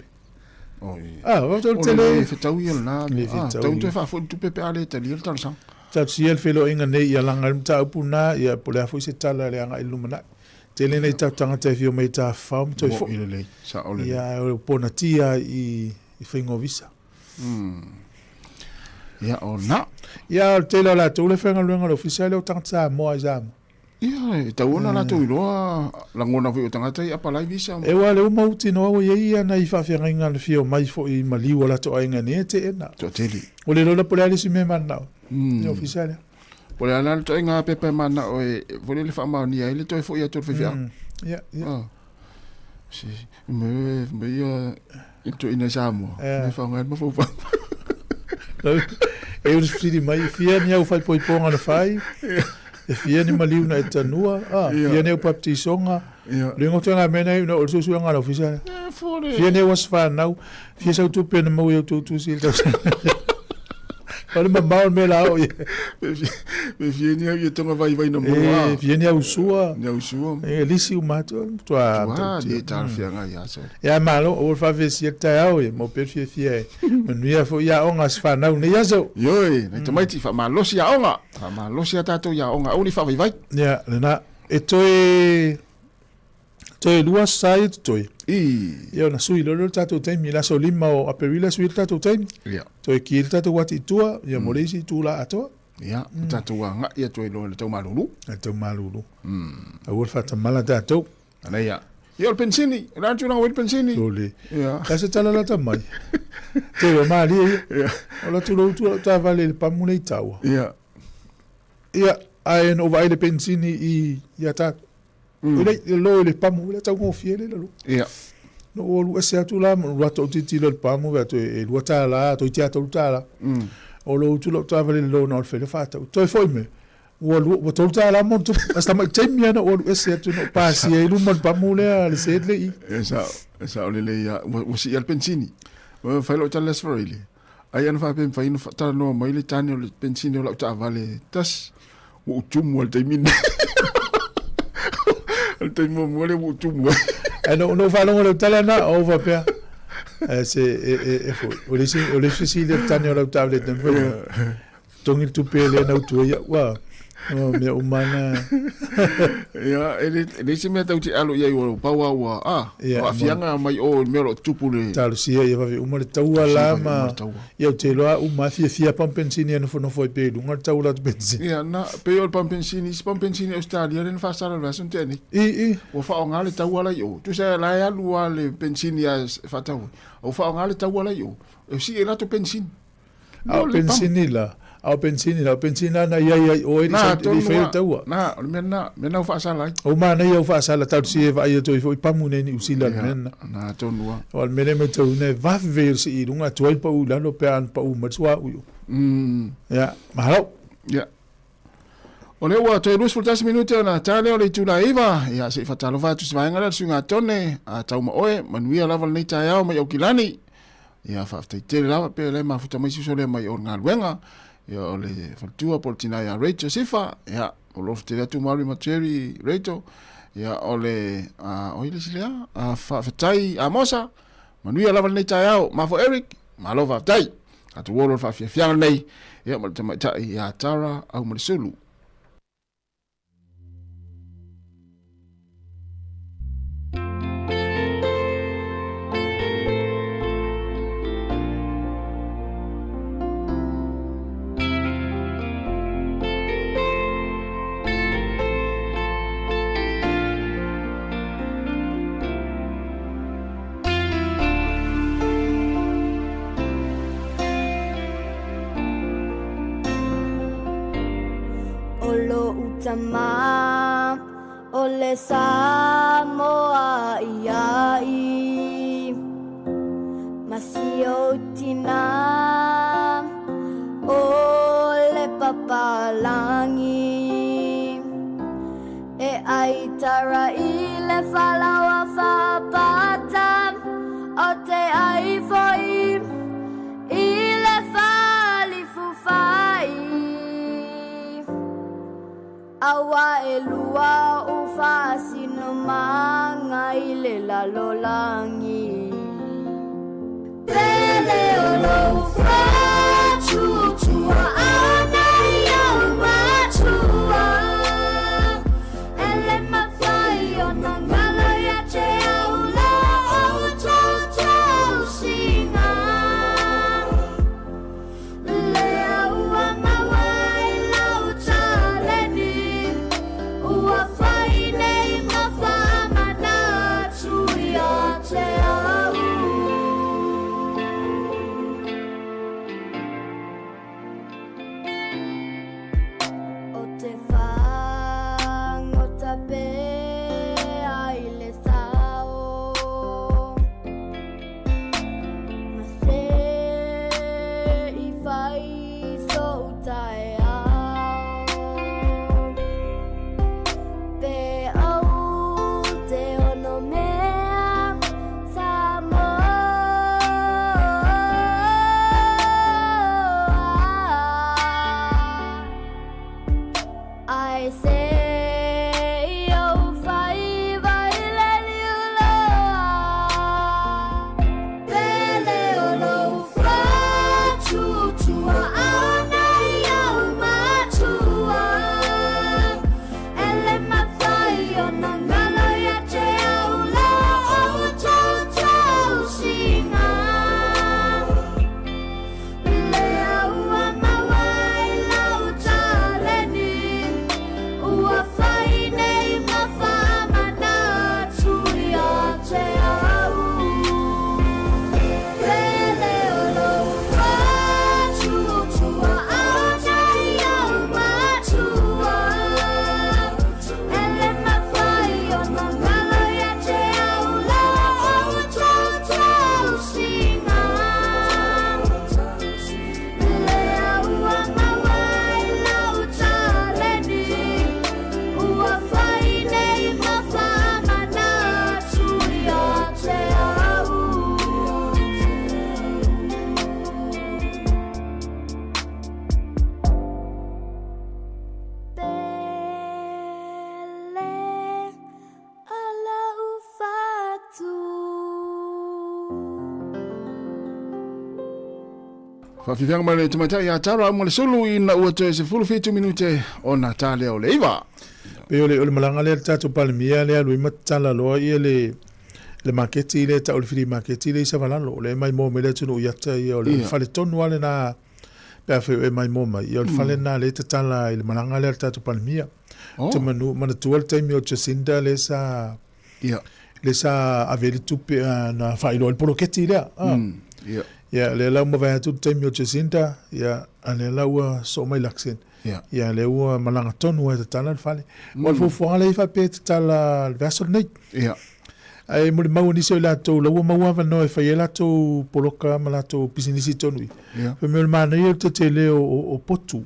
Oh ia. Ah, o tele. Le fetau ia na. Tau tu fa foi tu pe ale talia tal sang. Tau si el felo inga nei ia langa mta upuna ia pole foi se tala le anga ilumana. Tele nei tau tangata e fio mei ta fam toi fo. Ile sa ole. Ia o pona tia i whaingo visa. Ia o na. Ia o tele la tau le whainga luenga le ofisiale o tangata Sāmoa i Sāmoa. Ia, tau ona la tau iloa langona hui o tangata i apalai visa. E wa le umauti no o ia na i whawhianga inga le fio mai fo i maliwa la to ainga ne te ena. To teli. O le lola pole alisi me manao. Ia ofisiale. Pole ala to inga pepe mana o e vole le whamau ni ai le toi fo ia to whiwhia. Ia, ia. Si, me ia into ina Sāmoa. Me whaunga ma fo E uri whiri mai, fia ni au whai poiponga na whai. E fia ni maliu na e tanua. Fia ni au baptisonga. Ringo tuanga mena i na o susu anga na ofisiale. Fia ni was whanau. Fia sau tupe na mau i au tutu si il tau. Pare mamau me la o. Me fieni au tonga vai na mo. Fieni au sua. Ni au sua. E lisi u mato tua. Ni tar fianga ia so. Ya malo o fa vesi ta au mo pe fie. Menu fo ya onga sfa na ne ya so. Yoi, na te mai ti fa malo si ya onga. Fa malo si ta to ya onga. O ni fa vai. Ya, na e toi lua sai toi. Ia na sui lolo tatou taimi la so lima o aperila sui tatou taimi. Ia. Toi ki tatou wati tua, ia moresi tu la atoa. Ia, tatou nga ia toi lo le tau malulu. Tatou malulu. A ua fata mala tatou. Ana ia. Ia o pensini, la tu na o pensini. Lole. Ia. Ka se tala la tamai. Te o mali ia. O la tu lo tu ta vale le pamune taua. Ia. Ia, ai no vai le pensini i ia tatou. Ile lo le pamu le tau mo fiele lo. Ia. No o lu ese atu la mo rato titi le pamu va to e lu ta la to tia to ta la. O lo tu lo ta vale lo no fe le fata. To foi me. O lu o to ta la mo to hasta ma temia no o lu ese atu no pasi e lu mo pamu le se le i. Esa o le ia o si al pensini. O fa lo ta les forili. Ai an fa pen fa ino ta no mai le tani o le pensini o la ta vale tas. O tumu al temin. Te mo mole tu mo. No fa lo tala na over pe. Se foi. O le si le tani o la tablet den foi. Tongi tu pele na tu ya wa. Me umana. Ya, ele se me tau ti alo ia o pawa wa. A fianga mai o me lo tupule. Talo si ia va uma le taua la ma. Ia te lo uma fia pampensini no foi pe lunga taula pensini. Ia na pe o pampensini Australia ren fa sala la sonteni. O fa ngale taua la yo. Tu se la ya lua le pensini as fa tau. O fa ngale taua la yo. E si era to pensini. A pensini la. Au pensina na ia o ina sa fe taua. Na, mena fa sala. O mana ia fa sala tau si va ia to foi pamune ni usila mena. Na tonua. O mele me to ne va ver si runga toi pa u la no pe an pa u matsua u. Ya, mahalo. Ya. O le wa toi lus fultas minute na tale o le tula iva. Ya se fa talo va tu se va ngala sunga tone a tau ma oe manuia lava nei tai au mai o kilani. Ya fa te lava pe le ma futa mai so le mai o ngaluenga. Ya ole fatua portina ya Rachel Sifa ya olof te tu mari materi Rachel ya ole oile silia fa fatai amosa manuia lava nei tai au ma fo Eric ma lova tai atu wolo fa fianga nei ya ma te mai ya Tara au Marisulu. Sama ole Sāmoa iai masio tina ole papalangi tara I le whalawa whapata o te ai foi I le whali fuwhai awa e lua o whasino manga I le lalolangi Pele o lo whachutua ana iau matua Ele mawhai o na ngala ia te au la o tau singa Le aua mawai lau taleni Ua whai nei mawhamana tui a te au O te whangota pe ai le sao Ma se I whai so tae au Pe au te ono mea Sāmoa I say oh fai vai le liula Pele o lo whachutua ana iau matua Ele mawhai o na ngala ia te au la o tau singa Le aua mawai lau taleni Ua whai nei mawhamana tui a te au Pele o lo whachutua ana iau matua Ele mawhai o na ngala ia te au la o tau singa Le aua mawai lau taleni Ua whai nei mawhamana tui a te au Pele ala ufatu Whawhiwhanga mai le tamatai a tara mo le sulu I na ua toe se fulu fitu minute o na tale o le iwa. Pe ole malanga le tatu palmia le lui matala loa ia le maketi le ta ole fili maketi le sa valalo le mai mo mele tunu yata ia ole fale tonu ale na pe afe e mai mo mai ia ole fale na le tatala ile malanga le tatu palmia te manu mana tual taimi o Jacinda le sa le sa aveli tupe na failo el poloketi le ia le lau mawai atu taimi o Jacinda ia ale lau so mai laksen ia le ua malanga tonu e tatala le fale mo fufuanga le ifa pe tatala le vaso nei ai mo le mau ni se la to lo mau ava no e fai la to poloka ma to pisinisi tonu pe me mana ia te le o potu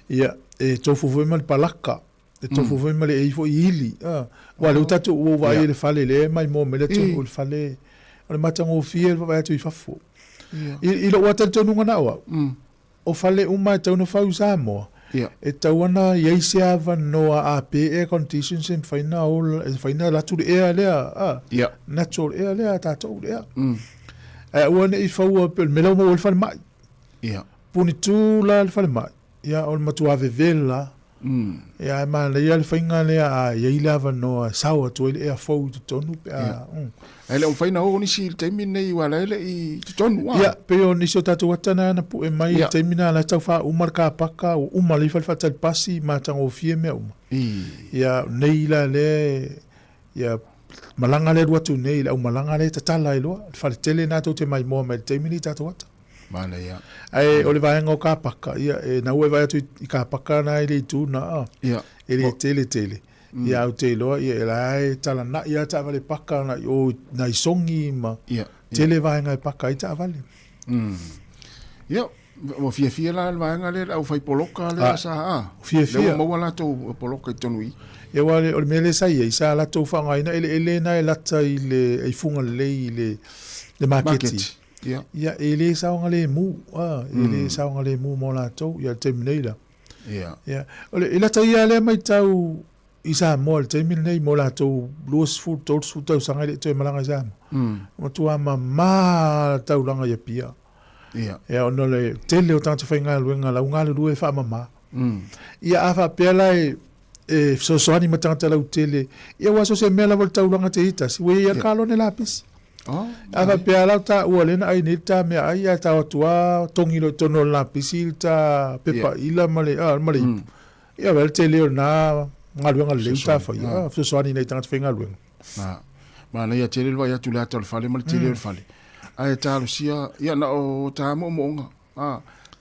ia e tofu foi mal palaka e tofu foi mal e foi ili wa le tatu o vai le fale le mai mo me le tu o fale o mata ngo fiel va tu fafo i lo wata tonu ngana wa o fale uma tonu fa Sāmoa e tawana ye se ava no a pe conditions in final la tu e le natural e le ta to le e wona i fa o pe me lo mo o fale mai puni tu la fale mai ia o matu ave vela ia ma le ia le fainga le a ia i lava no sawa tu ele a fou tonu pe ele o faina o ni si termine i wala ele i tonu ia pe o ni so tatu watana na pu e mai termina la tau fa umarka paka o umali fa fatal pasi ma tango fie me ia nei la le ia malanga le watu nei la malanga le tatala ilo fa tele na to te mai mo me termini tatu wata mana ia ai o le vaenga ka paka ia e na ue vai tu I ka paka na ile tu na ile tele ia o te loa ia lai tala na ia ta vale paka na o na isongi ma tele vaenga paka I ta vale ia Mo fia la vaenga le au fai poloka le sa fia mo wala to poloka tonui e wale o mele sai e sa la to fanga ina ele na la ta ile e funga le market ya ele sa ngale mu ele sa ngale mu mo la to ya terminate ya ole ila ta ya le mai tau isa mo le terminate mo la to los food to sanga le to malanga sa mo tu ama tau langa ya pia ya ono le tele o tanto fainga luenga la unga lu e fa mama ia afa pela e so ani matanga la tele ia wa so se mela volta ulanga te ita si we ia kalo ne lapis afa pela ta uolena ai nita me ai ta tua tongilo tono lapis ta pepa ila male male ia vel tele na ngaluenga le ta fa ia so ani nei tanto fainga luenga ma ia tele va ia tu la tol fale mal tele fale ai talusia ia na o tamo monga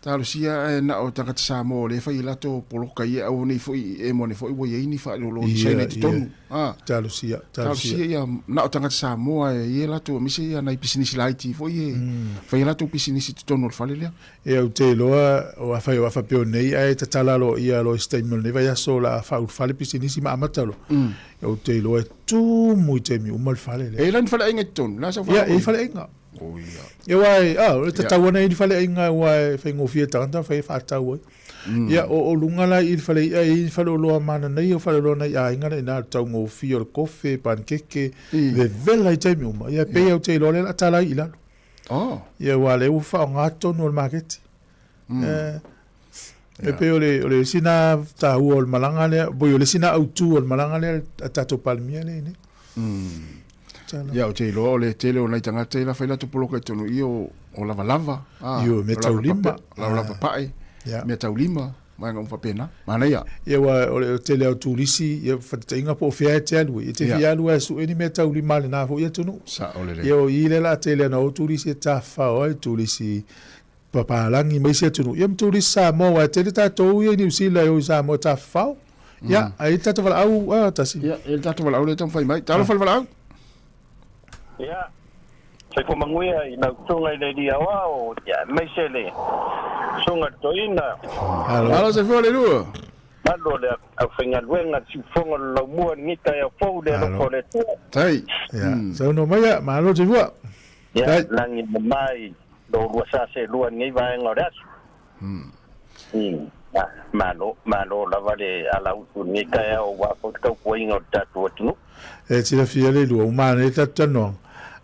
talusia na o takata Sāmoa le fai lato poloka ia au nei foi e mo nei foi wo ia ni fa lo sai nei tonu talusia ia na o takata Sāmoa ia lato mi se ia na business light foi fai lato business tonu fale le e o te loa o fa pe nei ai tatala lo ia lo statement nei vai so la fa fale business ma amatalo o te loa tu mu te mi umal fale le e lan fale inga tonu la sa fa ia e fale inga ia wai o te tawana i fale inga wai fai ngofia tanta fai fa tau ia o lunga la i fale o loa mana nei o fale lo nei a inga na tau ngofia o kofe pankeke le vela i taimi uma ia pe o te lo le tala i la ia wale u fa ngato no market e pe o le sina ta o malanga le bo o le sina au tu o malanga le tato palmia le ne ia o te lo le tele o nei tangata la fai la tu poloka tonu io o lava io me tau lima lava pai me tau lima mai ngam fa pena mana ia wa o tele o turisi ia fatainga po fea te alu e te fia alu su eni me tau lima le na fo ia tonu sa o le ia o ile la tele na o turisi ta fa o turisi papa langi mai se tonu ia turisi Sāmoa tele ta to ia ni usila o Sāmoa ta fa ia ai ta vala au tasi ia el ta vala au le tam fai mai ta vala au ya se ko manguia ina tunga ile dia wao ya mesele sunga toina alo se fo le lu malo le a finga luenga si fonga lo mua ngita ya fo de lo pole tai ya so no mai malo se fo ya langi mai do ruasa se luan ngai vai ngoras malo la vale ala ngita ya o wa ko ko ingo tatu tu e ti la fia le lu umane tatano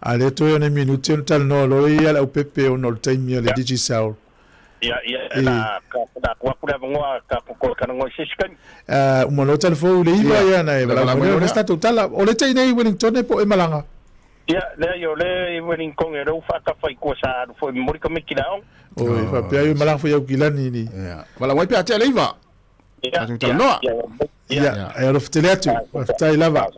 ale to ne minuti on tal no lo ia la pepe on all time le digital ya na ka kwa ngoa ka ko kana ngo siskan mo no tal fo le iba ya na la mo sta total o le tei nei Wellington po e malanga ya le yo le Wellington e ro fa ka fai ko sa fo mo ri ka me kilao o fa pe ai malanga fo ya kilani ni ya wala wai pe ate le iba ya ya e ro ftele atu tai lava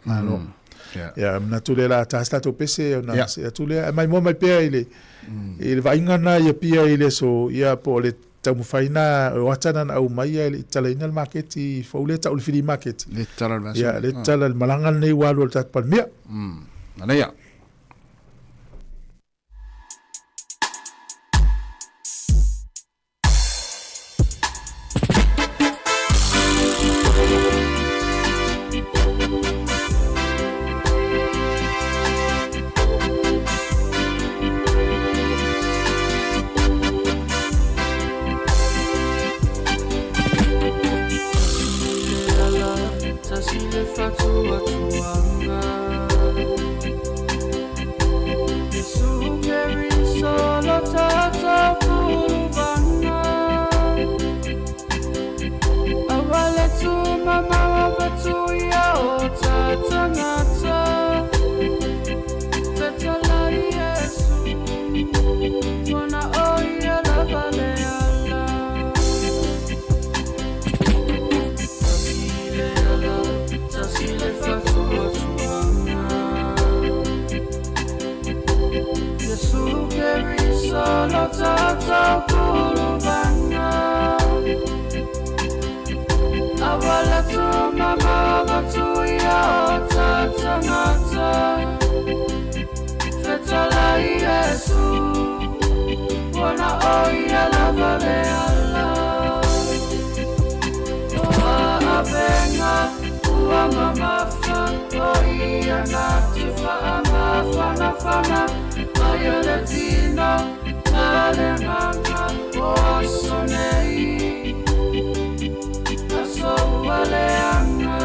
ya na tule la tasta to pese na ya tule mai mo mai pe ile vai ngana ya pia ile so ya po le tamu faina watana au mai ile talaina market fo le ta ul fili market le tala ya le tala malangan nei walu ta palmia ana ya fona oia lava le ala Oa avenga ua mamafa Oia natu fa'ama fana Aia le tina Nale nganga oso nei Aso wale anga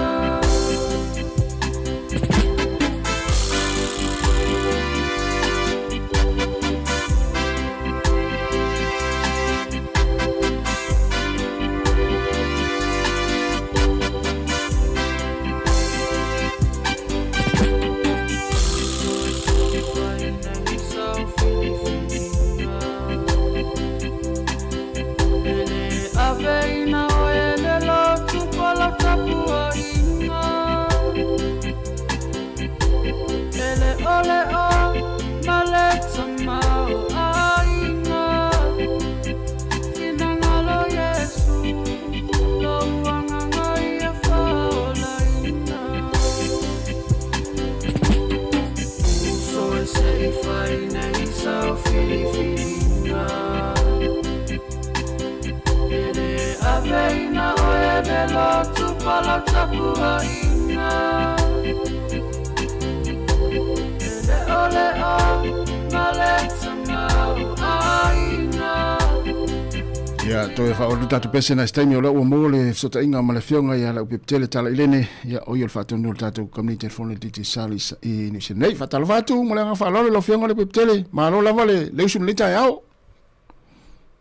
Ya, toi fa o tatu pese na staimi o lau mo le sota inga ma le fionga ya lau peptele tala ilene ya o il fatu no tatu community telefone di salis i ni senei fa tala fatu mo le nga fa lo le fionga le peptele ma lo la vale le usun lita yao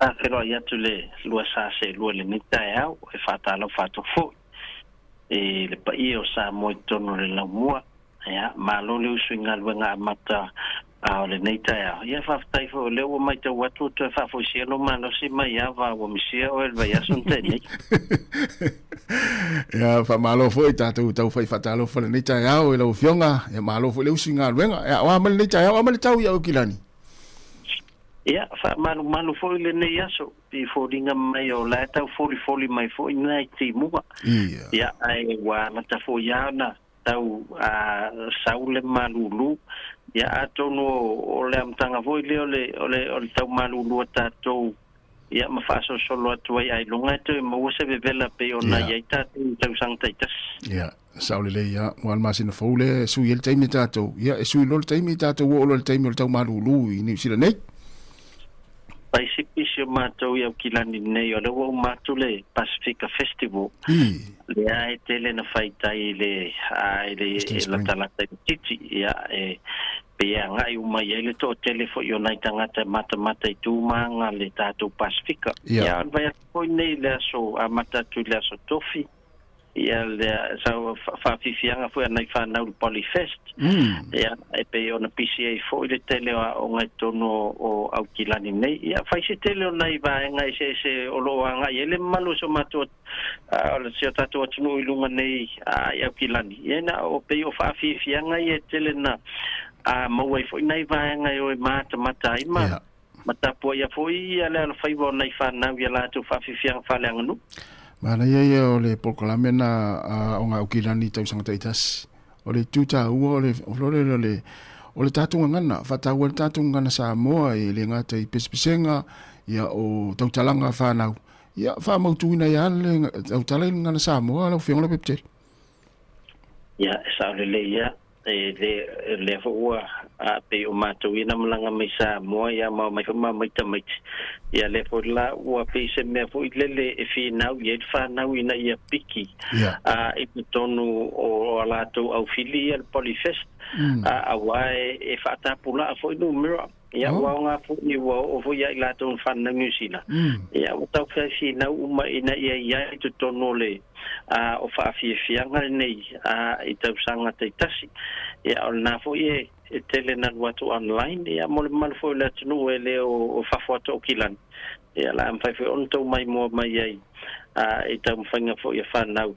a pero ya tu le lua sa se lua le nita yao e fa tala fatu fo e le pa io sa mo tono le la mua ya ma lo le usun nga nga mata a le nei taia ia fa tai fo le o mai te watu te fa fo sia no mano si mai ava o mi sia o el vai asonte ni ya fa malo fo tatu tau fa fatalo fo le nei taia o le fionga e malo fo le usinga luenga ya wa mal nei taia o mal tau ya o kilani ia fa malo fo le nei aso pi fo dinga mai o la tau fo mai fo nei ti mua ia ai wa mata fo ya na tau a saule malulu ya atono o le amtanga foi le ole tau malulu tatou ya mafaso solo atu ai longa te mo se bevela pe ona ya tau sang taitas ya saule le ya wan masina fole su yel taimi tatou ya su lol taimi tatou o lol taimi tau malulu ni sila nei pai sipisio matou ya kilani nei o le wo matule Pacifica Festival le ai tele na faitai le la talata titi ya pe ngai uma ele to telefo yo nai tangata mata tu manga le tatu Pacifica ya vai ko nei le so a mata tu le so tofi ya le so fa fianga foi nai fa na Polyfest ya e pe ona PCA foi le tele o ngai tono o au kilani nei ya fa se tele nai va ngai se o lo ngai ele malu so mato o le se tatu tunu ilunga nei ya kilani ena o pe o fa fianga ye tele na a mo foi nai va ngai o mata ima mata po ya foi ala fai vo nai fa na ya la tu fa fianga fa le ngunu mana ia o le pokolame na o nga ukilani tau sanga taitas o le tuta ua o le tatunga ngana fataua le tatunga ngana Sāmoa i le ngata i pesipisenga ia o tautalanga whanau ia whamautuina ia le tautala ngana Sāmoa lau whionga peptel ia saulele ia le ua a pe o matuina malanga mai Sāmoa ia mai tamai ia le fo la ua pe se me fo lele e finau ia whanau ina ia piki e tonu o alato au fili al Polyfest a wae e whatapula a fo inu mira ia wanga fo ni o fo ia ilato whanau New Zealand ia o tau finau uma ina ia i tonu le o whaafiafianga nei i tau sanga teitasi ia o na fo e tele na watu online ia mo mal fo la tunu ele o fafoto kilan ia la am fai on to mai mo mai ai i tau fanga fo ia whanau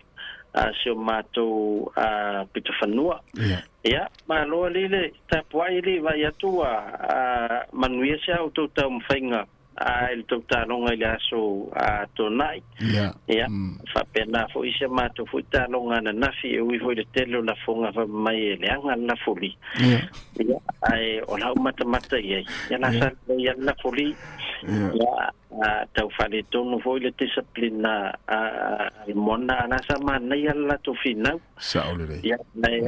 sio mato pito whanua ia ma loa lele tapuai li vai atua manuia se au tau tau mwhainga il to talonga le aso a tonai ia fa pena fo ise mato fo talonga na nafi e wi fo le telo la fonga fa mai le anga la foli ia ai o la mata ia la sa ia la foli ia tau fa le tono fo le disciplina al mona na sa mana ia la to fina ia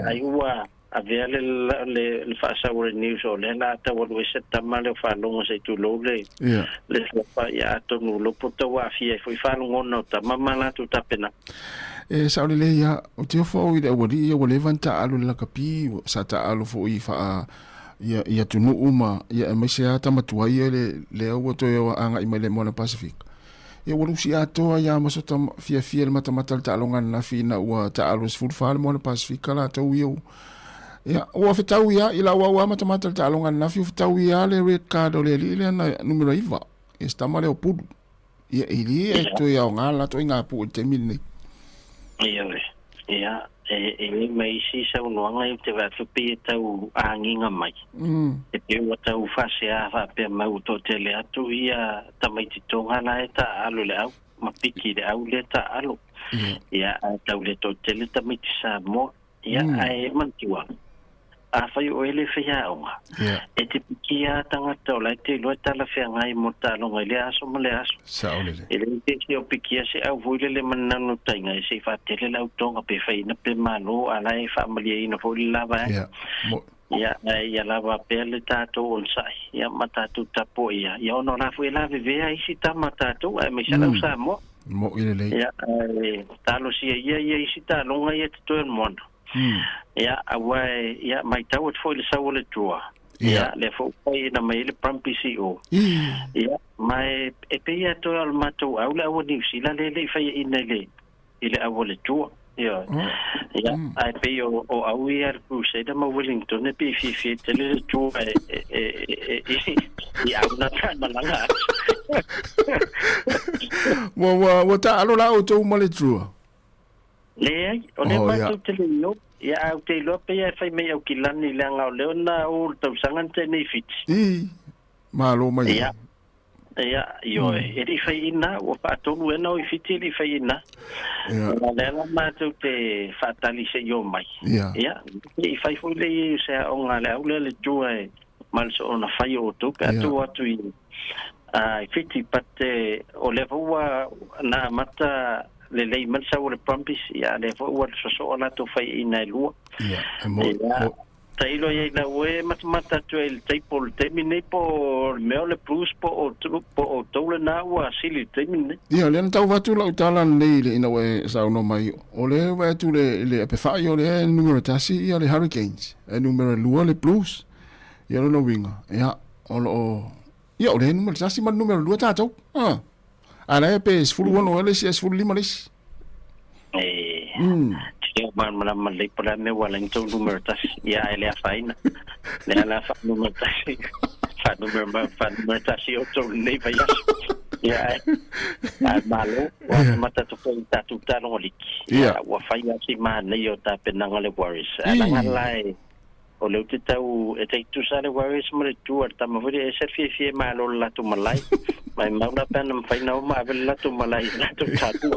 ai wa avea le whaasawara news o le la ta walu e setama le whanonga se tu lo le fa ia tonu lopo tau a fia foi whanonga no ta mama la tu tapena saole le ia o te fo i le wali ia wale vanta alu la kapi sa ta alu fo i fa ia tunu uma ia mai se ata matua ia le o to ia anga i mai le Mona Pacific ia walu si ato ia masota fia le mata ta alonga na fina ua ta alu se full Mona Pacific la tau ia ia ua fetau ia ila ua mata ta alonga na fetau ia le red card o le ile na numero iva esta male o pudu ia ili to ia ngala to inga pu te mini ia e mai si sa no nga te va fi tau anginga mai e pe o tau fase a fa pe mau to tele atu ia tamai ti tonga na eta alu le au mapiki le au le ta alu ia tau le to tele tamai ti Sāmoa ia ai mantua a fai o ele fia onga e te pikia tangata o lai te loa tala fia ngai mo talonga ile aso mo le aso ele te si o pikia se au vuile le manano tainga e se fa tele lau tonga pe fai na pe mano ala e fa malia ina fo lava ia lava pe le tato on sai ia matatu tapo ia ono la fu la vivea isi tamatato e me sala Sāmoa mo ile le ia talo si ia isi talonga ia te toen mono ia awai ia mai tau foi le sau le tua ia le fo pai na mai le prampisi o ia mai e pe ia to al mato au la o ni sila le fai ina le ile au le tua ia ai pe o au ia ku se da ma Wellington e pe fi te le tua ia au na kana langa wa ta alo la o to mo le tua le o le mato te le no ia au te lo pe ia fai me au kilani le nga o le na o tau sangan te nei fit malo mai ia io e di fai ina o pa tonu e na o fiti di fai ina le la mato te fatali se yo mai ia e fai foi le se o nga le au le tua mal so na fai o to ka tu atu i fiti pate o le voa na mata le lei man sa o le prampis ia le fo o so ona to fai ina lua tailo ia na we mata tu el tipo termine po meo le plus po o tole na wa sili termine ia le tau vatu la utala nei le ina we sa no mai o le we tu le pe fa yo le numero tasi ia le Hurricanes e numero lua le plus ia no winga ia o ia o le numero tasi ma numero lua tato ala pe sfulu wono ele si sfulu lima lis Tio man le para me Wellington numero tas ia ele a faina le ala fa numero tas fa numero tas o to le vai ia malo mata to tatu talo liki ia wa faia si man le yo ta penanga le Warriors ala lai o le te tau e te tu sa le Warriors mo le tu ta ma vodi e se fie malo la tu malai mai mauna pena mai na ma la tu malai la tu tatu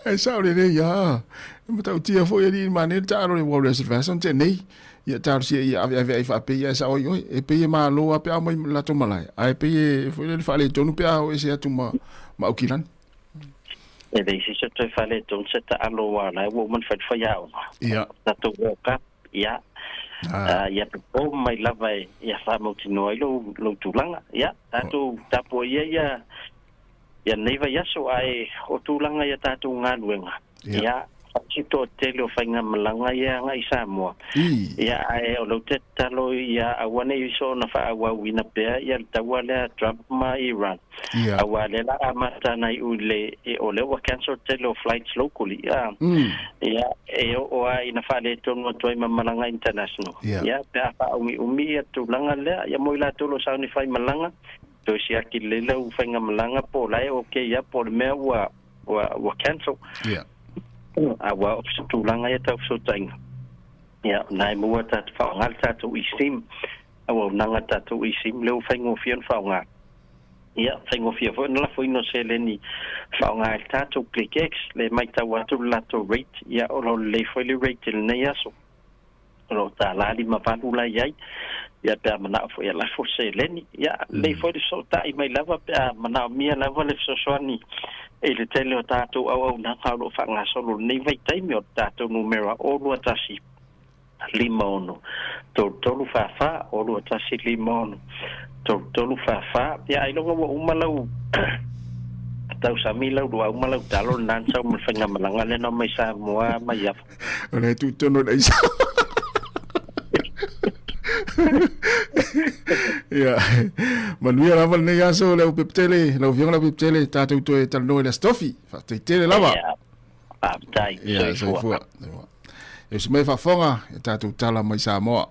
ai sao le ya mo tau tia fo ia mane ta le Warriors version te nei ia tar si ia ave fa pe ia sa o e pe malo a pe mai la tu malai ai pe fo le fa le tonu pe o e se tu ma ukilan e dei si se te fa le ton se ta alo wala wo man fa ya ia ta to ka ia ia po mai lava ia fa mo tino lo tulanga ia tatu tapo ia nei vai aso ai o tulanga ia tatu ngaluenga ia sito tele o fainga malanga ia ngai Sāmoa ia ai o lo te talo ia awane iso na fa awa wina pe ia tawale Trump ma Iran awale la amata na ule o le wa cancel tele flights locally ia o ai na fa le tonu to ma malanga international ia pe fa umi tulanga le ia mo ila tolo sa ni fai malanga to sia ki le lo fainga malanga po lai okay ia po me wa cancel awa tulanga ia tau so tainga ia nai mua tatu whaongal tatu isim awa nanga tatu isim leo whaingo fion whaonga Ia, whaingofia fo, nala fo ino se le ni whaonga e tātou click X, le mai tau atu lato rate, ia olo le fo le rate le nei aso. Olo tā lali ma palu la iai, ia pia mana fo ia la fo se le ni, ia le fo le so ta i mai lava pia mana mia lava le so soani, e le tele o tātou au na kaulo whanga solo nei vai taimi o tātou numera o lua tasi. 5 ono. Tolu fafa o lua tasi 5 ono. Tolu fafa ya ai longa wa umalau tau samila dua umalau talo nan sa mo fenga malanga le no mai Sāmoa mai ya ole tu tono dai sa ya manuia lava nei aso le piptele lo viong la piptele tatu to e talo le stofi fa te tele lava dai ya so fu e se mai fa fonga e tatu tala mai Sāmoa.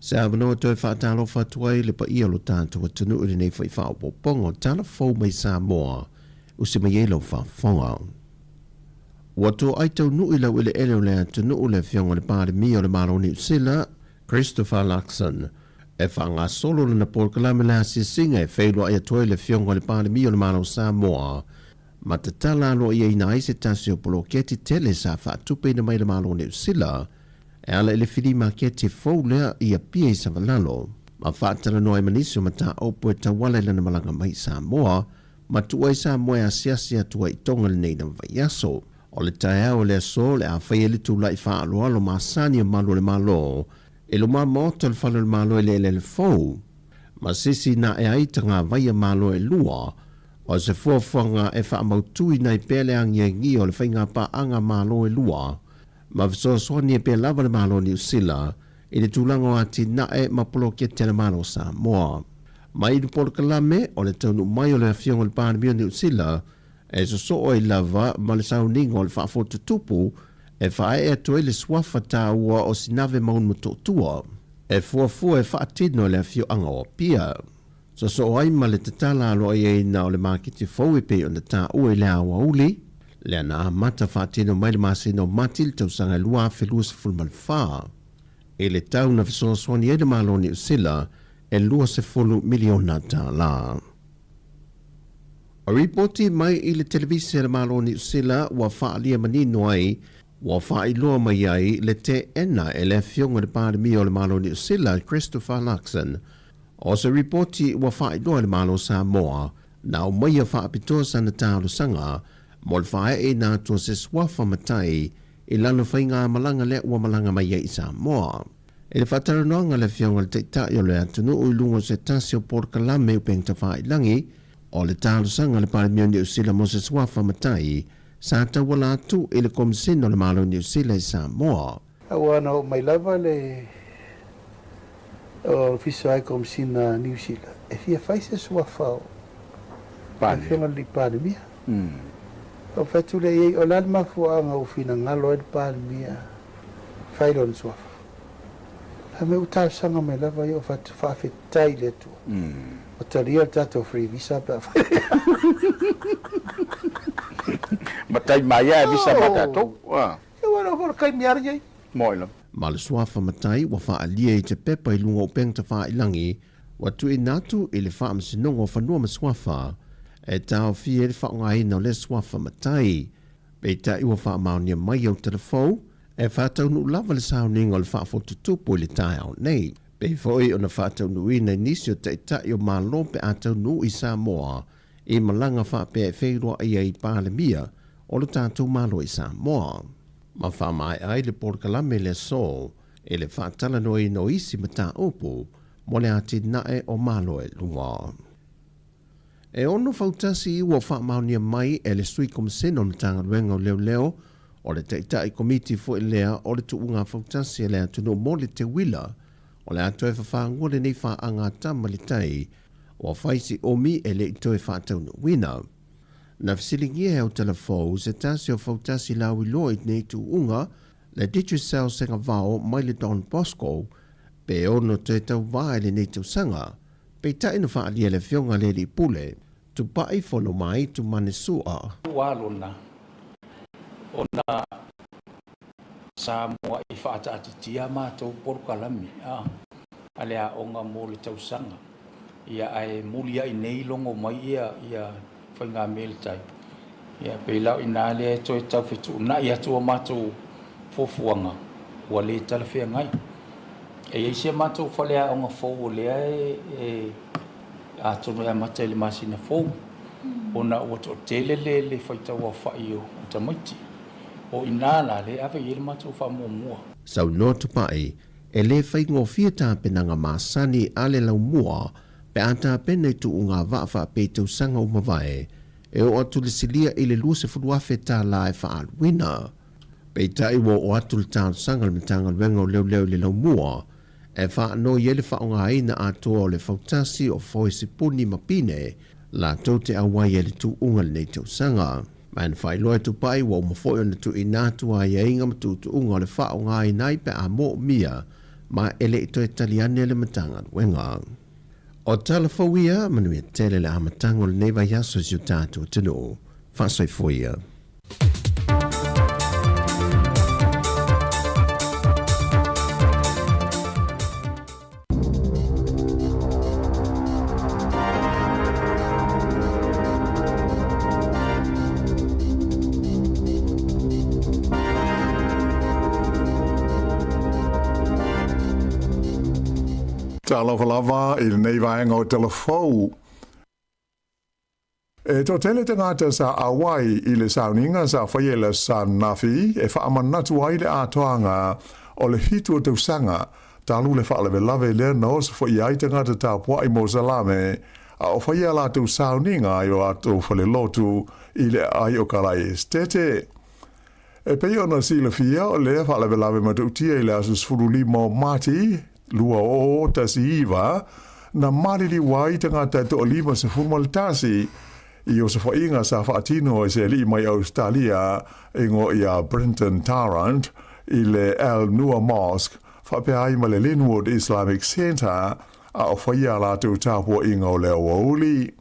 Sa avano toi whaatalo whatuai le pa ia lo tātou a tunu uri nei whai whao pongo tala fau mai Sāmoa o se mai elo whawhonga. Wato ai tau nui lau ele ele o lea tunu o le whionga le pāre mi o le maroni usila, Christopher Luxon, e whanga solo le na polkalame lea si singa e whailo ai atoi le whionga le pāre mi o le maro Sāmoa, ma te tala alo ia ina ai se tasi o polo keti tele sa whaatupe na mai le maroni usila, e ala ele whiri ma kia te fau lea ia pia i savalalo. Ma whaatara noa e manisio ma tā opo e tawale lana malanga mai Sāmoa, ma tua i Sāmoa a siasia tua i tonga le neina vai aso. O le tae o le aso le a whai ele tūla i wha aloa lo ma sani o malo le malo, e lo ma mota le whalo le malo e le fau. Ma sisi na e aita ngā vai a malo e lua, o se fuafuanga e wha mautui na i pele angia ngi o le whainga pa anga malo e lua, ma visoasoni e pia lava le malo ni usila, i le tūlango ati nae ma polo kia tele malo Sāmoa. Ma i polo kalame, o le taunu mai o le awhiongo le pāre mio ni usila, e so o i lava ma le sauningo le whaafotu tupu, e whae e atoe le swafa tā ua o sinave maun matotua, e fuafua e whaatino le awhio anga o pia. So ai ma le tatala alo ai e na o le makiti fau e pe o na tā ua i le awa uli, le ana mata whaatino mai le masino matil tau sanga lua whelua se fulmal wha. E le tau na visoswani e le maloni usila e lua se fulu miliona tā la. A ripoti mai i le televisi le maloni usila wa whaalia manino ai wa whaailoa mai ai le te ena e le fionga le pāre mi o le maloni usila Christopher Luxon. O se ripoti wa whaailoa le malo Sāmoa na o mai a whaapitoa sana tālo sanga mo le whae e nā tua se swafa matai i lano whainga malanga le ua malanga mai i Sāmoa. E le whataranoanga le fionga le teitai o le atunu ui lungo se tasi o porkalame upeng ta whaailangi o le tālo sanga le pāre mio ni usila mo se swafa matai sa tawala atu i le komisino le malo ni usila i Sāmoa. Awana o mai lava le o fiso ai komisina New Zealand. E fia faise swafa o Pane. E fionga li pāre mia. O whaitule iei o lal mafuanga o fina ngalo e pāre mia. Whailon swafa. Ha me utal sanga mai lava i o whawhetai le tu. O taria tato free visa pa. Matai mai e visa matato. E wana hor kai miar iei. Moilo. Ma le swafa matai wa whaalia i te pepa i lunga o peng ta whaailangi wa tui natu i le whaamasinonga o whanua ma swafa e tau fie le whaongai na le swafa matai. Pei ta iwa whaamaunia mai au telefou e whatau nu lava le sauninga o le whaafotutupu i le tae au nei. Pei foi o na whatau nu i na inisio te itai o malo pe atau nu i Sāmoa i malanga whape e wheiroa ia i pāle mia o le tātou malo i Sāmoa. Ma whamai ai le porkalame le so e le whaatala no i no isi mata opu mo le ati nae o malo e lunga. E ono fautasi i ua whaamaunia mai e le sui komiseno na tanga ruenga o leo leo o le teitai komiti fo i lea o le tuunga fautasi e lea tunu mo le te wila o le atoe whawhangua le nei whaanga tamalitai o whaisi omi e le itoe whaatau no wina. Na fisilingia e o telefou se tasi o fautasi lau i loa i nei tuunga le Digicel senga vao mai le Don Bosco pe ono te tau vae le nei tau sanga pe tai na whaalia le fionga le li pule tu pai fono mai tu manesua. Walona ona Sāmoa i whaataatitia mātou porukalami. A lea o ngā mō le tausanga. Ia ai mulia i nei longo mai ia whainga meletai. Ia peilau i nā lea e toi tau whetu. Nā i atua mātou fofuanga. Ua le talawhea ngai. E eisia mātou whalea o ngā fōu o lea a tono e mata le masina fōu. Ona ua to tele le whaitau a whai o tamaiti. O inala le ave i le mātou whamua. Sau no tupai, e le whaingo whiata penanga māsani a le lau mua, pe ata pene tu unga wa'wha pe tau sanga o mawae, e o atu le silia i le lua se furuafe tā la e whaal wina. Pe tai wo o atu le tāu sanga le mitanga luenga o leo le lau mua, e wha no i ele whaonga aina atua o le whautasi o foe se puni mapine, la tau te awai ele tu unga le nei tau sanga. Man fai loe tu pai wa umafoi ona tu inatua ia inga matu tu unga le whao ngai nai pe a mo mia ma ele ito e taliane le matanga wenga. O talafau ia manu e tele le amatanga le neva yaso si o tātou tino. Whasoi foia. Lava i le nei vaenga o telefou. E to tele te ngata sa awai i le sauninga sa whaiela sa nafi e whaamanatu ai le atoanga o le hitu o tausanga talu le whaalewe lave le nos fo i ai te ngata ta pua i Mosalame a o whaiela tu sauninga i o atu whale lotu i le ai o kalai estete. E pei ona si le fia o le whaalewe lave matutia i le asus furulimo mati lua o tasi iwa, na marili wai te ngata to olima se formaltasi i o se whainga sa whaatino e se li mai Australia ingo i a Brenton Tarrant i le Al Noor Mosque whapea i ma le Linwood Islamic Centre a o whaia la tu tāpua ingo le wauli.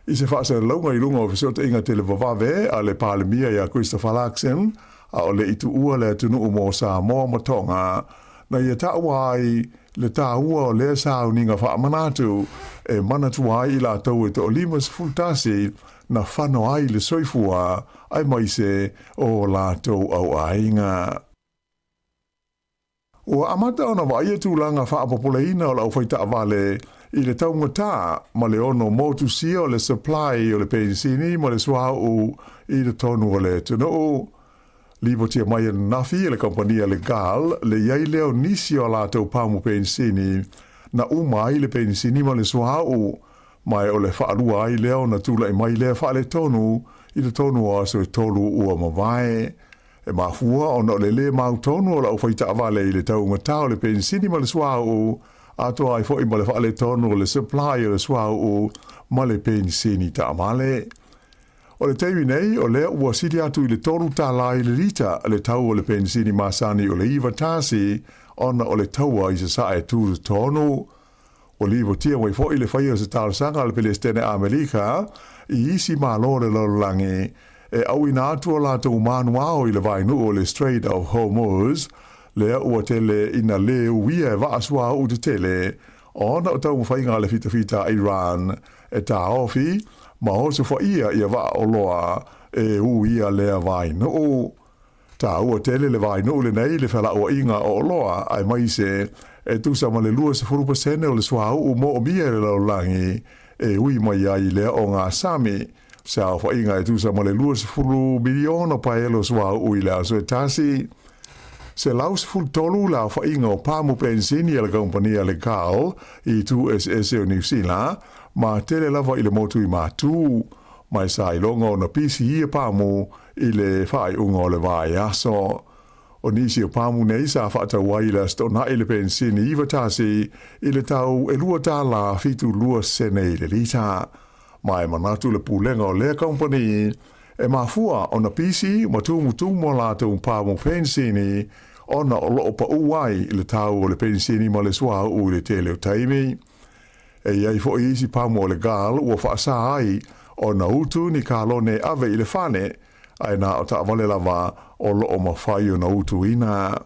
I se whaase launga i lunga o fisota inga te le wawawe a le palemia i a Christopher Luxon a o le itu ua le tunu umo Sāmoa matonga na ia tāwai le tāua o le sauninga whaamanatu e manatuai i la tau e to limas fultasi na whano ai le soifua ai maise o la tau au ainga. O amata ona wa ia tūlanga whaapopoleina o lau whaita avale i le taunga tā ma le ono motu sia o le supply o le pensini ma le suau i le tonu o le tunu. Libo tia mai nafi e le kompania legal le iai leo nisi o la tau pamu pensini na umai le pensini ma le suau mai o le whaalua ai leo na tula i mai lea whaale tonu i le tonu o aso e tolu ua mawai. E mafua o no le mau tonu o la ufaita avale i le tau ngatau le pensini ma le suau ato ai fo i ma le whaale tonu o le supply o le suau ma le pensini ta amale. O le teimi nei, o lea ua siri atu i le toru tā la i le rita le tau o le pensini masani o le iwa tāsi, ona o le taua i se sae tūru tonu. O le iwa tia wai fo i le whaia se tālasanga le Pelestene Amerika, i isi mālo le lololangi, e au ina atu o la tau manuao i le vainu o le Strait of Hormuz, lea ua tele ina leu wia e vaasua u te tele, ona o tau mwhainga le fita Iran, e tā ofi, ma o se whaia ia wa o loa e u ia lea vai no. Tā ua tele le vai no le nei le whala o inga o loa ai mai se e tusa ma le lua se 4% o le swa u mo o mia le laulangi e ui mai ai lea o ngā sami. Sa o whainga e tusa ma le lua se 4 miliona pa e lo swa u i lea so e tasi. Se laus ful tolu la whainga o pamu pensini le kompania legal i tu SS o New Zealand ma tele lava i le motu i mātū, mai sa i longa o na pisi i e pāmu i le whai unga o le vai aso. O nisi o pāmu nei sa whata waila stona i le pensini i watasi i le tau e lua tāla fitu lua sene i le lita. Mai manatu le pūlenga o le company e mafua o na pisi ma tūmutu mo lātou pāmu pensini ona o loo pa uai i le tau o le pensini ma le sua u le tele o taimi. E iai fo isi pamo legal ua whaasa ai o na utu ni kalone ave i le whane ai na o ta vale lava o lo o mawhai o na utuina.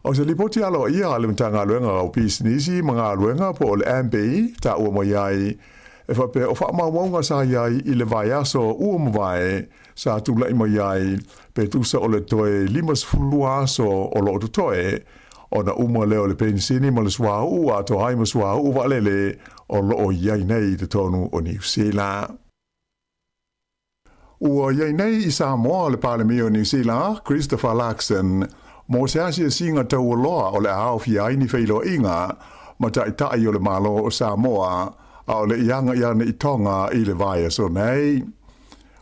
O se lipoti alo ia le mtanga luenga o pisnisi mga luenga po o le MPI ta ua mo iai e whape o wha maunga sa iai i le vai aso ua mo vai sa tula i mo iai pe tusa o le toe limas fulu aso o lo o toe o na uma leo le pensini ma le sua ua to hai ma sua ua lele o lo o iai nei te tonu o New Zealand. Ua iai nei i Sāmoa le palemi o New Zealand, Christopher Luxon, mo se asia singa tau loa o le ao fia ini feilo inga, ma tai o le malo o Sāmoa, a o le ianga iana i tonga i le vai so nei.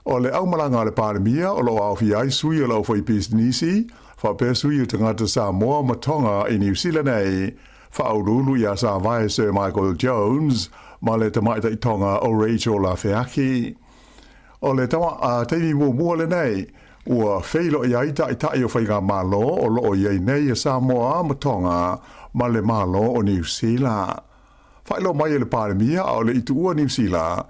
O le au malanga le paramia o lo au fia i sui o lau fai pisnisi, fa pe sui o tangata Sāmoa ma tonga i New Zealand nei, fa au rulu ia sa vai Sir Michael Jones, ma le tamaita i tonga o Rachel Lafeaki. O le tawa a teimi mua le nei, ua feilo i aita i tai o whaiga malo o loo iei nei a Sāmoa ma tonga ma le malo o New Zealand. Whailo mai le paramia o le itu ua New Zealand,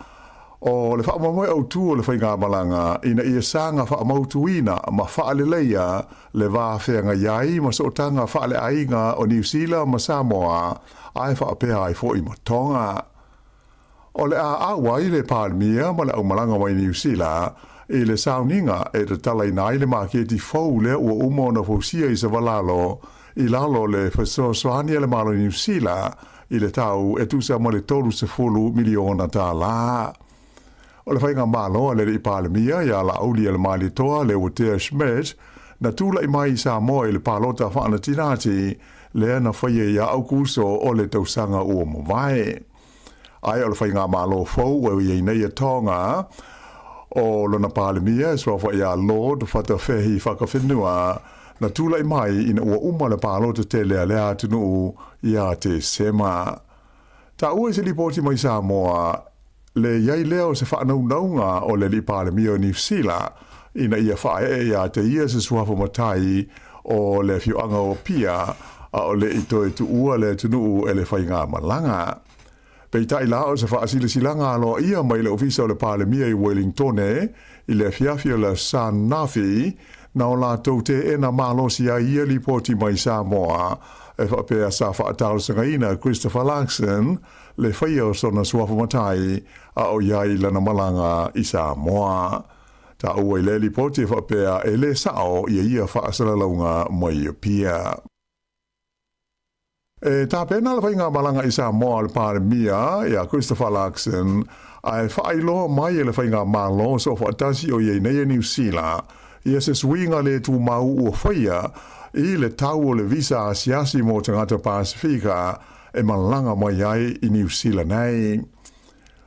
o le whaamamoi au tu o le whaiga malanga ina ia sanga whaamautuina ma whaaleleia le wāwhenga iai ma sotanga whaale ainga o New Zealand ma Sāmoa ai whaapea ai fo i ma tonga. O le a wai le paramia ma le au malanga mai New Zealand i le sauninga e te talai nai le maketi fau le ua umo na fausia i sa valalo i lalo le whasosoania le malo New Zealand i le tau e tusa ma le tolu se fulu miliona tā la. O le whainga malo le i palamia ia la auli le mali toa le Watea Schmidt na tula i mai Sāmoa i le palota whaana tinati le ana whaia ia au kuso o le tausanga ua mawai. Ai o le whainga malo fau e iei nei a tonga o lona palemia e swafa ia Lord fata fehi whakawhenua na tula i mai ina ua uma le palota te lea lea tunu ia te sema. Ta ua se li poti mai Sāmoa le iai leo se whaanaunga o le li palemia o New Zealand ina ia whae ia te ia se swafa matai o le fiuanga o pia a o le ito e tu ua le tunu e le whainga malanga. Pei tai lao se whaasile silanga alo ia mai le ofisa o le palemia i Wellington i le fiafia le San Nafi na o la te ena malosi a ia li poti mai Sāmoa e whapea sa whaatalo sangaina Christopher Luxon le whaia o sona suafu matai a o iai lana malanga i Sāmoa. Ta ua i le li poti e whapea e le sao ia whaasala launga mai o pia. E tā pēnā le whainga malanga i Sāmoa le paramia ia Christopher Luxon ai whaailoa mai e le whainga malo so whaatasi o iei nei New Zealand ia se swinga le tu mau ua whaia i le tau o le visa asiasi mo tangata Pasifika e malanga mai ai i New Zealand nei.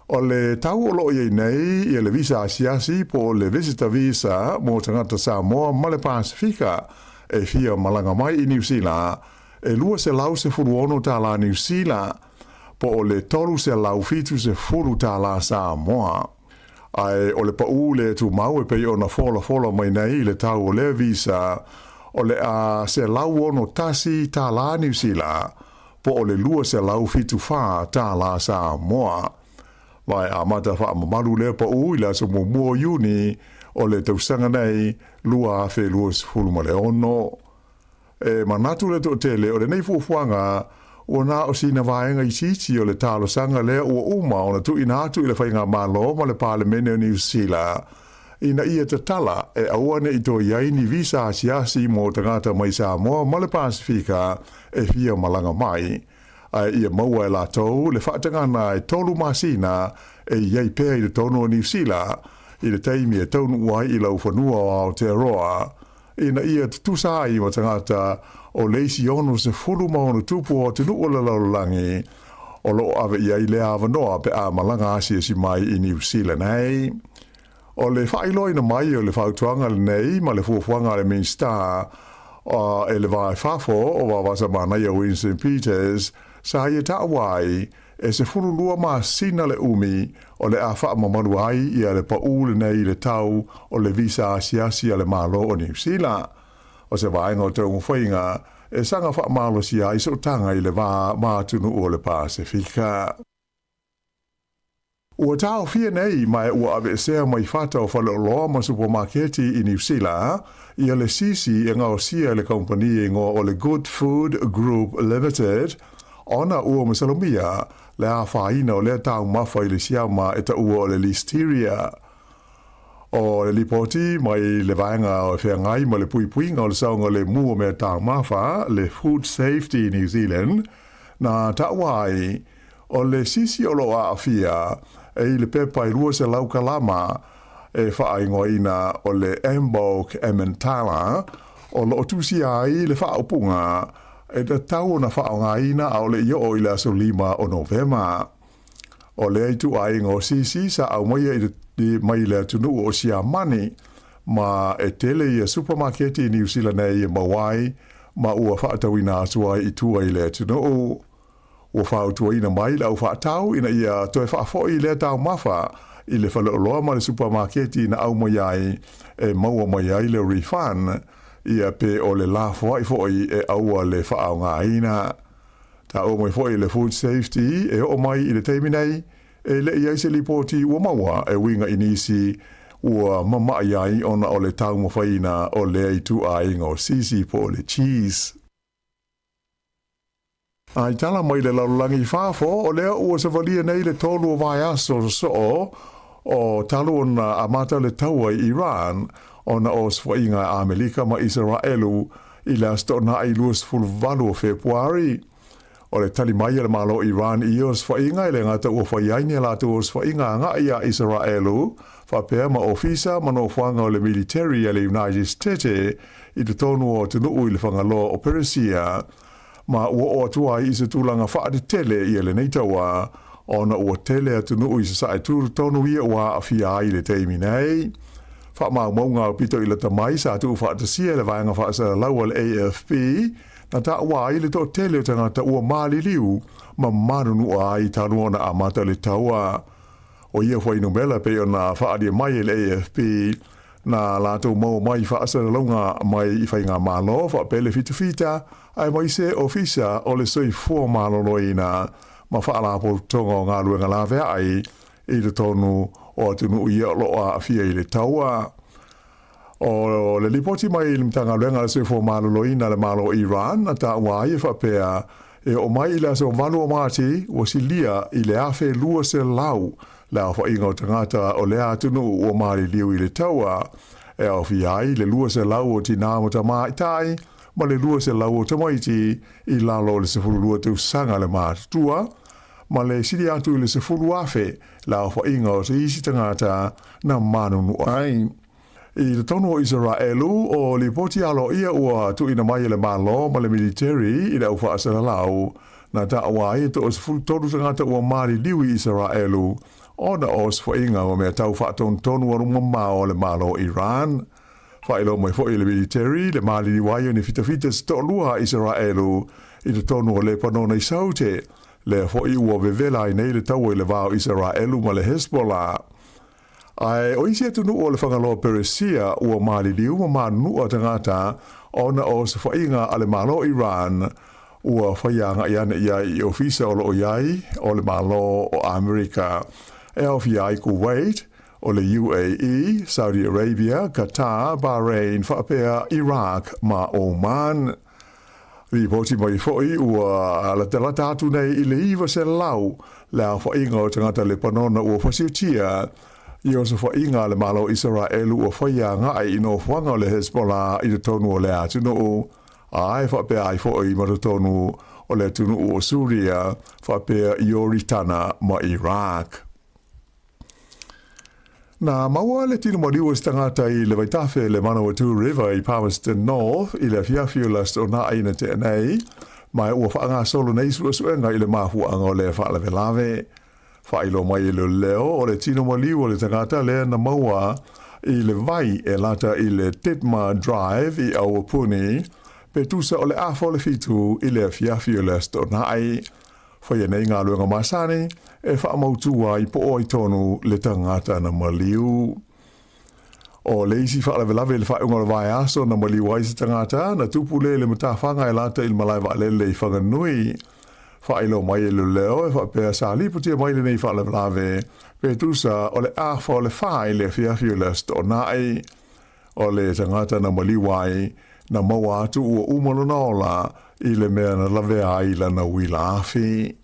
O le tau o lo iei nei i le visa asiasi po le visitor visa mo tangata Sāmoa ma le Pasifika e fia malanga mai i New Zealand e lua se lau se furu ono tā la New Zealand, po o le toru se lau fitu se furu tā la Sāmoa. Ai o le pau le tu mau e pei o na fola mai nei le tau o le visa, o le a se lau ono tasi tā la New Zealand, po o le lua se lau fitu wha tā la Sāmoa. Vai a mata wha mamaru le pau ila so mo mua yuni o le tausanga nei lua a fe lua se furu ma le ono. E manatu le to tele o le nei fuafuanga o na o sina vaenga i siti o le talo sanga le o uma o na tu inatu i le whainga malo ma le palemene o New Zealand ina ia te tala e awane i to iai ni visa asiasi mo tangata mai Sāmoa ma le Pasifika e fia malanga mai ai ia maua e la tau le whaatangana e tolu masina e iai pēr i le tono o New Zealand i le teimi e taunu uai i lau whanua o Aotearoa ina ia tusai mo tangata o leisi ono se fulu maonu tupu o tunu o lalaulangi o lo ave ia i le avanoa pe a malanga asia si mai i New Zealand nei. O le whailoina mai o le whautuanga le nei ma le fuafuanga le main star e le vai fafo o wawasa mana i a Winston Peters sa ia taawai e se fulu lua ma sina le umi o le a wha mamaru ai i a le paule nei le tau o le visa asiasi a le malo o New Zealand. O se vaenga o te umwhainga e sanga wha malo si ai so tanga i le vā mātunu o le Pasifika. Ua tau fia nei mai ua ave sea mai fata o whaleoloa ma supermarketi I New Zealand, ia le sisi e ngā osia le kompani ngō o le Good Food Group Limited, ona ua masalomia le a whaina o le tau mawha I le siama e ta ua o le listeria. O le lipoti mai le vaenga o whea ngai ma le puipuinga o le saunga le mua mea tau mawha, le Food Safety New Zealand, na ta wai o le sisi o loa a fia, e le pepa I rua se lau kalama e whaingoina o le Embok Emmentaler o lo tusi ai le whaupunga e te tau na whaongaina au le io o I le aso 5 o Novema. O le aitu ai ngō sisi sa au maia I mai le tunu o sia mani ma e tele I a supermarketi I New Zealand e mawai ma ua whaatawina atua I tua I le tunu o. Ua whautua ina mai lau whaatau ina ia toe whaafoi le tau mawha I le whaleoloa ma le supermarketi na au mai ai e maua mai ai le refund ia pe o le lafua I foi e aua le whaaunga ina. Ta o mai foi le food safety e o mai I le teiminei e le iai se lipoti ua maua e winga inisi ua mama ai ona o le tau mawhaina o le aitu ai ngō sisi po le cheese. Ai tala mai le laulangi whafo o lea ua sa valia nei le tolu o vai aso so o talo na amata le taua I Iran o na o swainga Amerika ma Israelu I le asto na I luas fulvalu o Februari. O le tali mai le malo Iran I o swainga I le ngata ua whaiaini la tu o swainga nga ia Israelu whapea ma ofisa ma no whanga o le military le United States I te tonu o tunu ui le whangaloa o Persia. Ma ua o atua I se tūlanga whaade tele I le neitaua, ona ua tele atu nuu I se sae tūru tonu ia ua a fia ai le teimi nei. Wha mau maunga o pito I le tamai sa atu whaata sia le vaenga whaasa laua le AFP, na ta ua ai le to tele o tangata ua maali liu, ma manu nua ai tanu ona amata le taua. O ia whainu mela pe ona whaadia mai le AFP, na lato mau mai whaasa launga mai I whainga malo, wha pele fita, ai mai se ofisa o le soi fua maloloina ma whaalapo tonga o ngā luenga lawe ai I le tonu o atunu ia loa a fia I le taua. O le lipoti mai I le mtanga luenga le soi fua maloloina le malo Iran na ta wai e whapea e o mai I le aso valu o mati o si lia I le afe lua se lau le a whainga o tangata o le atunu o mari liu I le taua e au fia ai le lua se lau o tina mo tama itai ma le lua se lau o tamaiti I lalo le sefulu lua te usanga le mātua, ma le siri atu le sefulu afe la whainga o te isi tangata na manunu ai. I le tonu o Israelu o li poti alo ia ua tu ina mai le malo ma le military I le au whaasana lau, na ta awai to o sefulu tonu tangata ua mari liwi Israelu, o na o whainga o mea tau whaaton tonu arunga mao le malo Iran. Whaelo mai fo I le military, le mali ni waio ni fita sto lua Israelu, I te tonu o le panona I saute, le fo I ua vevela I nei le tau I le vao Israelu ma le Hezbollah. Ai o isi atu nu o le whangaloa Persia ua mali liu ma manu a tangata, ona o se whainga a le malo Iran, ua whaianga iana ia I ofisa o lo iai, o le malo o Amerika, e au fiai Kuwait, o le UAE, Saudi Arabia, Qatar, Bahrain, whaapea, Iraq, ma Oman. Ripoti mai foi ua la telata atu nei I le iwa se lau, le a whainga o tangata le panona ua whasiutia, I o se whainga le malo Israelu ua whaia ngai I no whanga o le Hezbollah I te tonu o le atu no, ai whaapea ai foi ma te tonu o le tunu o Suria, whaapea I Oritana ma Iraq. Na maua le tino maliu o stangata I le vaitafe le Manawatu River I Palmerston North I le fiafio la stona aina te nei, mai ua whaanga solo nei suenga I le mahuanga o le whaalawe lawe. Whailo mai I le leo o le tino maliu o le tangata le na maua I le vai e lata I le Titma Drive I Awapuni, pe tusa o le afo le fitu I le fiafio la stona ai. Whaia nei ngā luenga masani, e whaamautua I po o I tonu le tangata na maliu. O le isi whaalawe le whaunga le vai aso na maliu ai se tangata, na tupu le matawhanga e lata I le malai waalele I whanganui. whaelo mai e leo e whapea sa lipo tia mai le nei whaale lawe pe tusa o le a wha o le wha i le whiawhio le sto nai o le tangata na maliwai na maua atu ua umalo na ola i le mea na lawe ai la na wila awhi.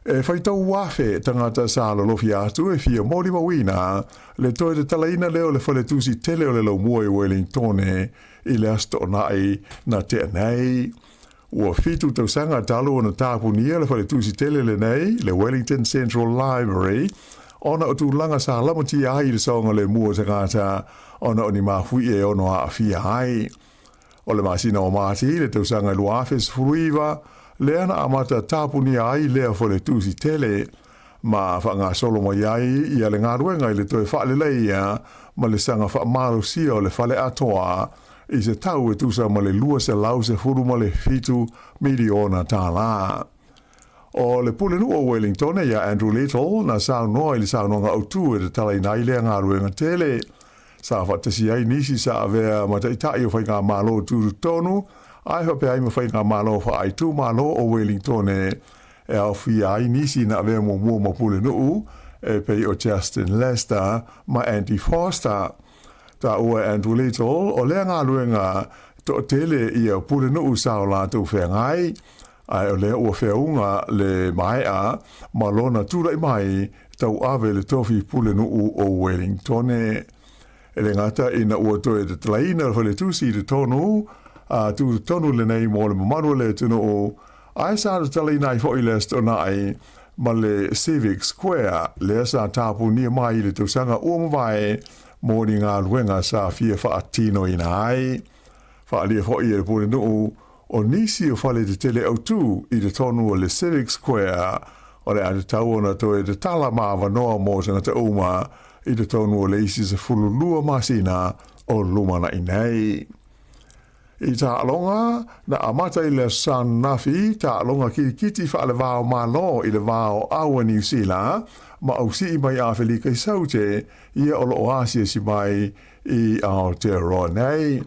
E whaitau wafe tangata sa lolofi atu e fia mori mawina le toe te talaina leo le whale tusi tele o le lau mua i Wellingtone i le asto nai na te nei. Ua fitu tausanga talo na tāpunia le whale tusi tele le nei le Wellington Central Library ona o tūlanga sa lamati ai le saonga le mua tangata ona o ni mahui e ono a fia ai. O le masina o mati le tausanga luafes furuiva le ana amata tāpuni ai lea whale tūsi tele, ma whanga solo mai ai i ale ngā ruenga i le toe whaale leia, ma le sanga whaamaro sia o le whale atoa, i se tau e tūsa ma le lua se lau se furu ma le fitu miliona tā la. O le pule nu o Wellington e ia Andrew Little, na sao noa i le sao noa ngā autu e te tala i nai lea ngā ruenga tele, sa whatasi ai nisi sa avea ma te itai o whai ngā malo tūru tonu, ai hope ai mawhai ngā malo wha ai tū malo o Wellington e au whi ai nisi na avea mo mua mapule nuu e pei o Justin Lester ma Andy Foster. Ta ua Andrew Little o lea ngā luenga to tele i au pule nuu sao la tū whea ngai ai o lea ua wheaunga le mai a ma lona tūrai mai tau ave le tofi pule nuu o Wellington e le ngata ina ua toe te tlaina le tusi te tonu tu tonu le nei mo le mamaru le tunu o ai sa te tali nai fo i le sto nai ma le Civic Square le sa tapu ni mai le tu sanga o mawai mo ni ngā ruenga sa fia wha atino i nai wha alia fo i le pune nuu o nisi o whale te tele au tu i le tonu o le Civic Square o le ate tau ona to e te tala maa wanoa mo sanga te uma i le tonu o le isi se fulu lua masina o lumana i nei. I ta alonga na amata i le San Nafi ta alonga ki kiti fa le vao malo i le vao awa New Zealand ma au si mai a feli kai saute i o lo oasia si mai i Aotearoa nei.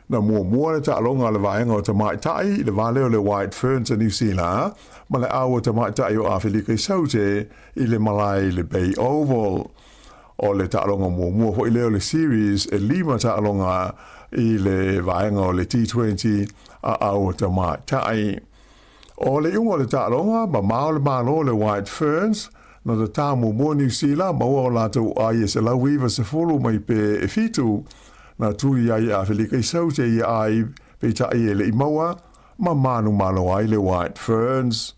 Na mua ta alonga le vaenga o ta mai tai le valeo le White Ferns a New Zealand ma le awa ta mai tai o a feli kai saute i le malai le Bay Oval. O le ta alonga mua fo i leo le series e lima ta alonga i le vaenga o le T20 a au ta mai tai. O le ungo le tālonga, ma mao le malo le White Ferns, na te tāmu mua New Zealand, ma ua o lātou ai e se lauiva se fulu mai pe e fitu, na tūri ai a whilika i saute i ai pe tai e le imaua, ma manu malo ai le White Ferns.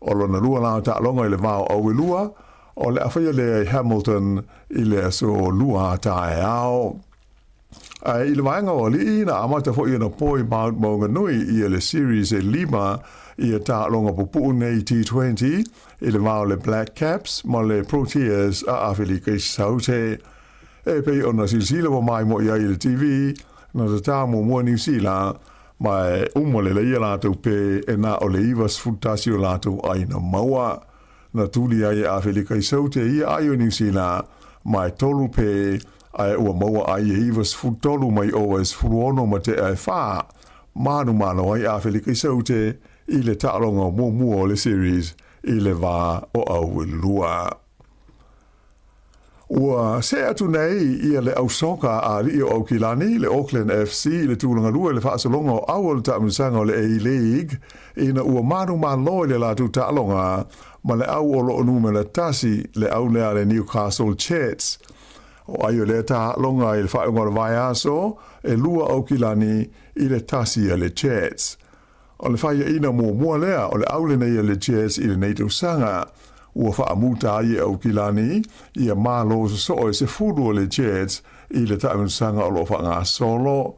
O lona lua lao tālonga i le vao au e lua, o le awhia le Hamilton i le aso lua tae ao. I le vaenga o li na amata fo i na poi maunga nui i le series e lima i a tālonga pupu nei T20 i le vao le Black Caps ma le Proteas a awhilika i saute. E pei o na silsila wa mai mo i ai le TV na te tāmu mua New Zealand mai umole le ia lātou pe e na o le ivas futasi o lātou ai na maua. Na tūli ai a awhilika i saute i ai o New Zealand mai tolu pe ai ua maua ai e ivas futolu mai o es furuono ma te ai wha. Manu malo ai a whilika i saute i le tāronga mua o le series i le wā o au lua. Ua se atu nei i le au soka a li o Aukilani, le Auckland FC, le tūlanga lua le whaasalonga o awal tāmusanga o le A-League, ina ua manu malo i le lātu tālonga, ma le au o lo nume le tasi le au lea le Newcastle Chats. O ai o le tā longa i le whaunga le vai aso, e lua Aukilani i le tasi a le Chats. O le whaia ina mua lea, o le aule nei a le Chats i le neito sanga, ua whaamuta i Aukilani, i a mālo so e se furu o le Chats i le tāunu sanga o lo whanga solo,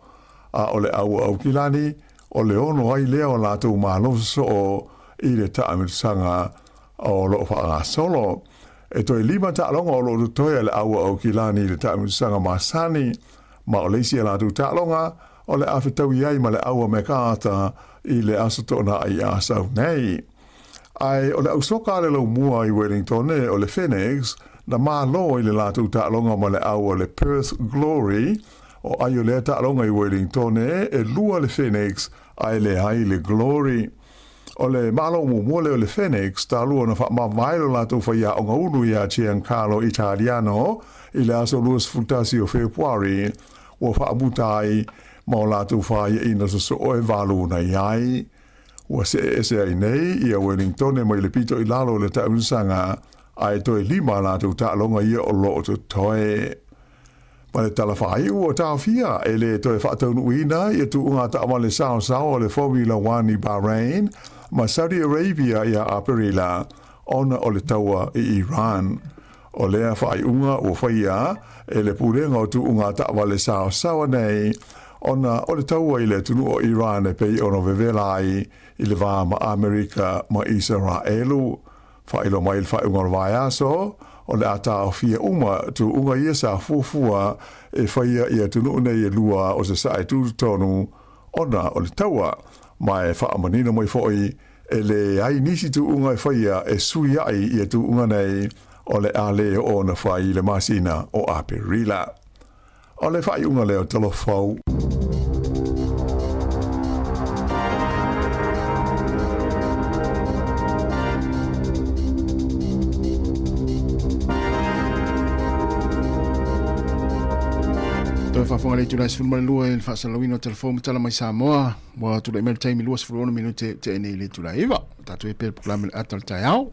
a o le au Aukilani, o le ono ai lea o lātou mālo so i le tāunu sanga o lo whanga solo. E toi lima tālonga o lo toia le aua Aukilani le tāmu sanga masani, ma o leisi a lātu tālonga, o le awhetau iai ma le aua mekāta i le asotona ai asau nei. Ai o le ausoka le lau mua i Wellington o le Phoenix, na mālo i le lātu tālonga ma le aua le Perth Glory, o ai o le tālonga i Wellington e lua le Phoenix ai le Glory. O le malo mo le Phoenix, ta lua na ma vailo la tu fa ya o ngulu ya Giancarlo Italiano, i le aso luas futasi o Februari, o fa abutai ma la tu fa ya ina so o e valu na yai, o se ai nei, ia Wellington e mai le pito i lalo le ta unsanga, ai toi lima la tu ta longa ia o lo tu toe. Ma le talawhai ua tāwhia e le toi whaataunu uina i tu unga ta ama le sao le Formula 1 i Bahrain ma Saudi Arabia ia aperila ona o le taua i Iran. O lea whai unga o whaia e le purenga o tu unga ta ama le sao nei ona o le taua i le tunu o Iran e pei ono vevelai i le vā ma Amerika ma Israelu. Whailo mai il whai unga vai aso o le ata o fia tu unga ia sa fufua e whaia ia tunu nei e lua o se sae tu tonu ona o le taua mai wha amanina mai foi e le ai nisi tu unga e whaia e sui ai ia tu unga nei o le ale o na whai le masina o aperila. O le whai unga leo telefau. Toi whafonga le tūrai sifuru mare lua e le whaasalawina o telefonu tala mai Sāmoa. Wa tūrai mele taimi lua sifuru ona minute te ene le tūrai iwa. Tātou e pere puklame le atal tai au.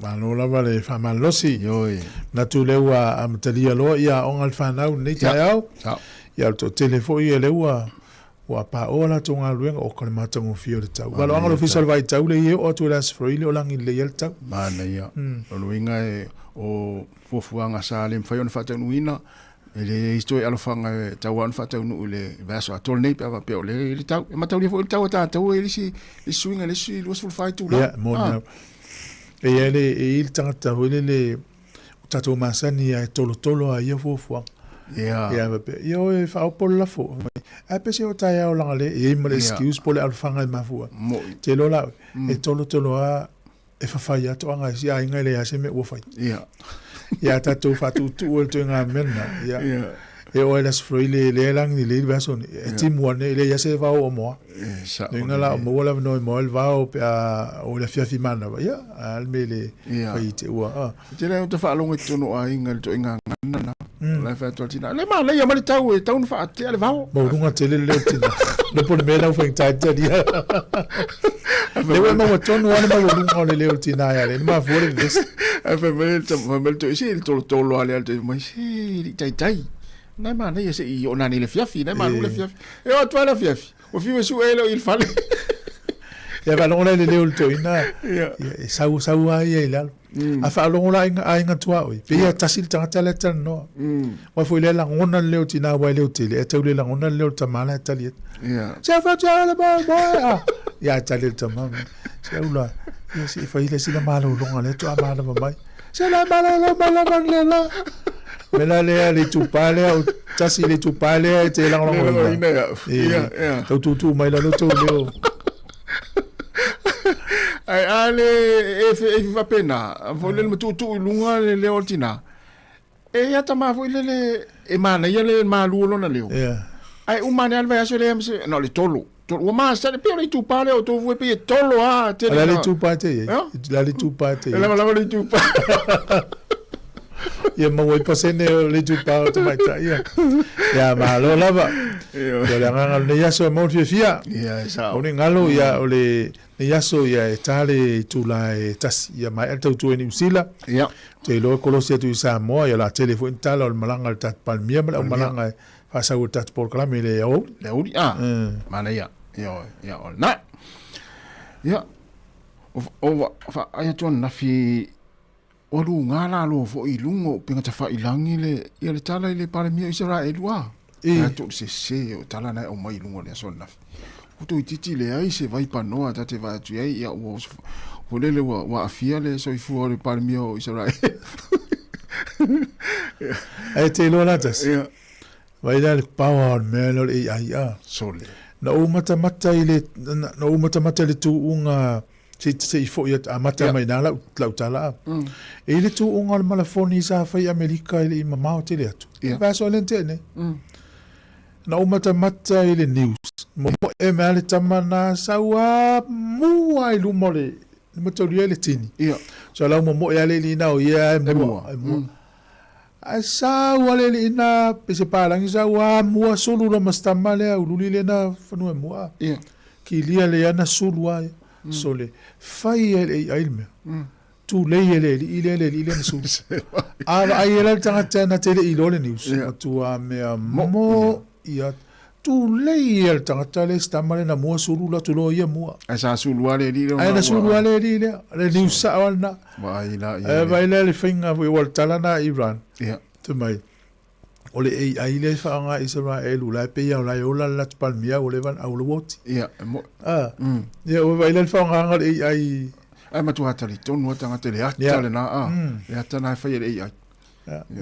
Malo lava le whamalosi. Yoi. Na tū leua amatalia loa ia onga le whanau nei tai au. Ia to telefo ia leua. Wa pa ola tonga luenga o kone matangu fio le tau. Walo anga lo fisal vai tau le ia o tu le asifuru ili o langi le ia le tau. Mana ia. O luinga e o fuafuanga sa le mwhai ona whatanu ina. Ele istoi alofanga tau an fa tau no le vaso atol nei pa pe le tau e matau le fo tau ta tau ele si le swinga le si los ful fight tu la ya mo e ele e il tanga le tatu masani ya tolo a ia fo fo ya pe yo e fa por la fo a pe se o ta ya o la le e mo le excuse por le alofanga ma fo te lo la e tolo a e fa ya to anga si a inga le ya se me o fa ya tatu fatu tu o tu nga mena ya e o elas froile le lang ni le vason e tim one le ya se va o mo nga la mo la no mo el va o o la fia fimana ya al mele faite o te le to fa longo tu no a inga to inga na la fa to tina le ma le ya ma tau e tau no fa te le va o mo runga te le tina le por me na fa ta te dia le wa mo to no ana mo runga le tina ya le ma fo le des a fa me to si to lo ale al mai si tai na ma ne se i ona ni le fiafi na ma le fiafi e o to la fiafi o fi su ele il fale ya va lona le to ina e sau ai ai la a fa lona inga tua oi pe ya tasil tanga le tan no wa foi le la ngona le tina wa le tele e tele la ngona le tamala tali ya se fa ja le ba ya tali tamama se ula ya si fa ile si la malo longa le to amala mai se la la Mela le tupale o tasi le tupale te la longa. Ya. Tu mai la to leo. Ai ale e va pena. Vole le tu lunga le ortina. E ya tama vole e mana ia le malu lona leo. Ya. Ai umane al vai le no le tolo. O ma sa le pele tupale o to vu pe tolo a te le tupate. La le tupate. La le tupate. Ia mau pasene le tupa to mai ta ia ia malo lava ia le nganga le yaso mo fia ia sa o ngalo ia o le yaso ia tale tu la tas ia mai alto tu ni usila ia te lo kolosia tu Sāmoa ia la telefon tala o malanga tat palmia o malanga fa sa o tat por kala mele o le uri mana ia ia o na ia o fa ai tu na fi o lu ngala lo fo i lungo pinga ta fa ilangi le ia le tala ile pare mia Israel wa e to se o tala na o mai lungo le sona o to titi le ai se vai pa no ata te va tu ia o le wa afia le so i fu o le pare mia Israel ai te lo la tas vai le power melo e ai sole na o mata le tu unga se i fo ia amata mai na lau tala e le tu unga le malafoni sa fai Amerika i le mamao te le atu va so le tene na o mata i le news mo e me ale tamana saua mua i lumole mataulia le tini so lau mo ya le lina o ia e mua a saua le lina pese palangi saua mua sulu lo mastama le au luli le na fanu e mua ki lia le ana sulu ai so le fai e ailme tu le ile su ai ele tanga na tele i lole news tu a me mo ia tu le ele tanga le stamale na mo sulu la tu lo ia mo ai sa sulu ale li ai na sulu ale li le news sa ona vai la le finga we wal talana Iran tu mai ole ai le fa nga Israel la pe ya la ola la palmia ole van au lo wot vai le fa nga ai ai matu hatali tonu atanga te le atale na le atana fa ye ai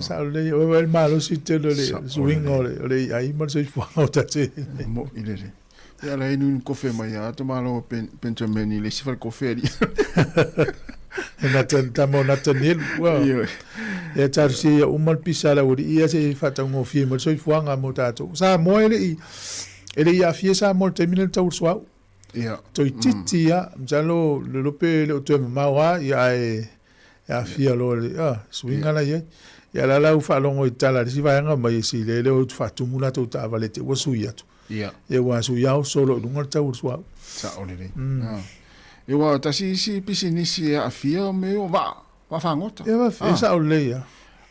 sa le o malo si te le swing ole ai mal se fa o tate mo ile ya la inu kofe mai ya to malo pentameni le si fa kofe di na tanil wa ya tar si umal pisala uri ia se fa tango fi mal se fa nga mo tato sa mo ele ya fi sa mo terminal tau swa toi titi ya mjalo le lope le otu mawa ya ya fia lo swinga la ya la la ufa longo itala si va nga mai si le o fa tumula to ta valete wo suya tu e wa suya solo dunga ta urswa sa ole le e wa ta si pisini si a fia me o va fa ngota e va sa ole ya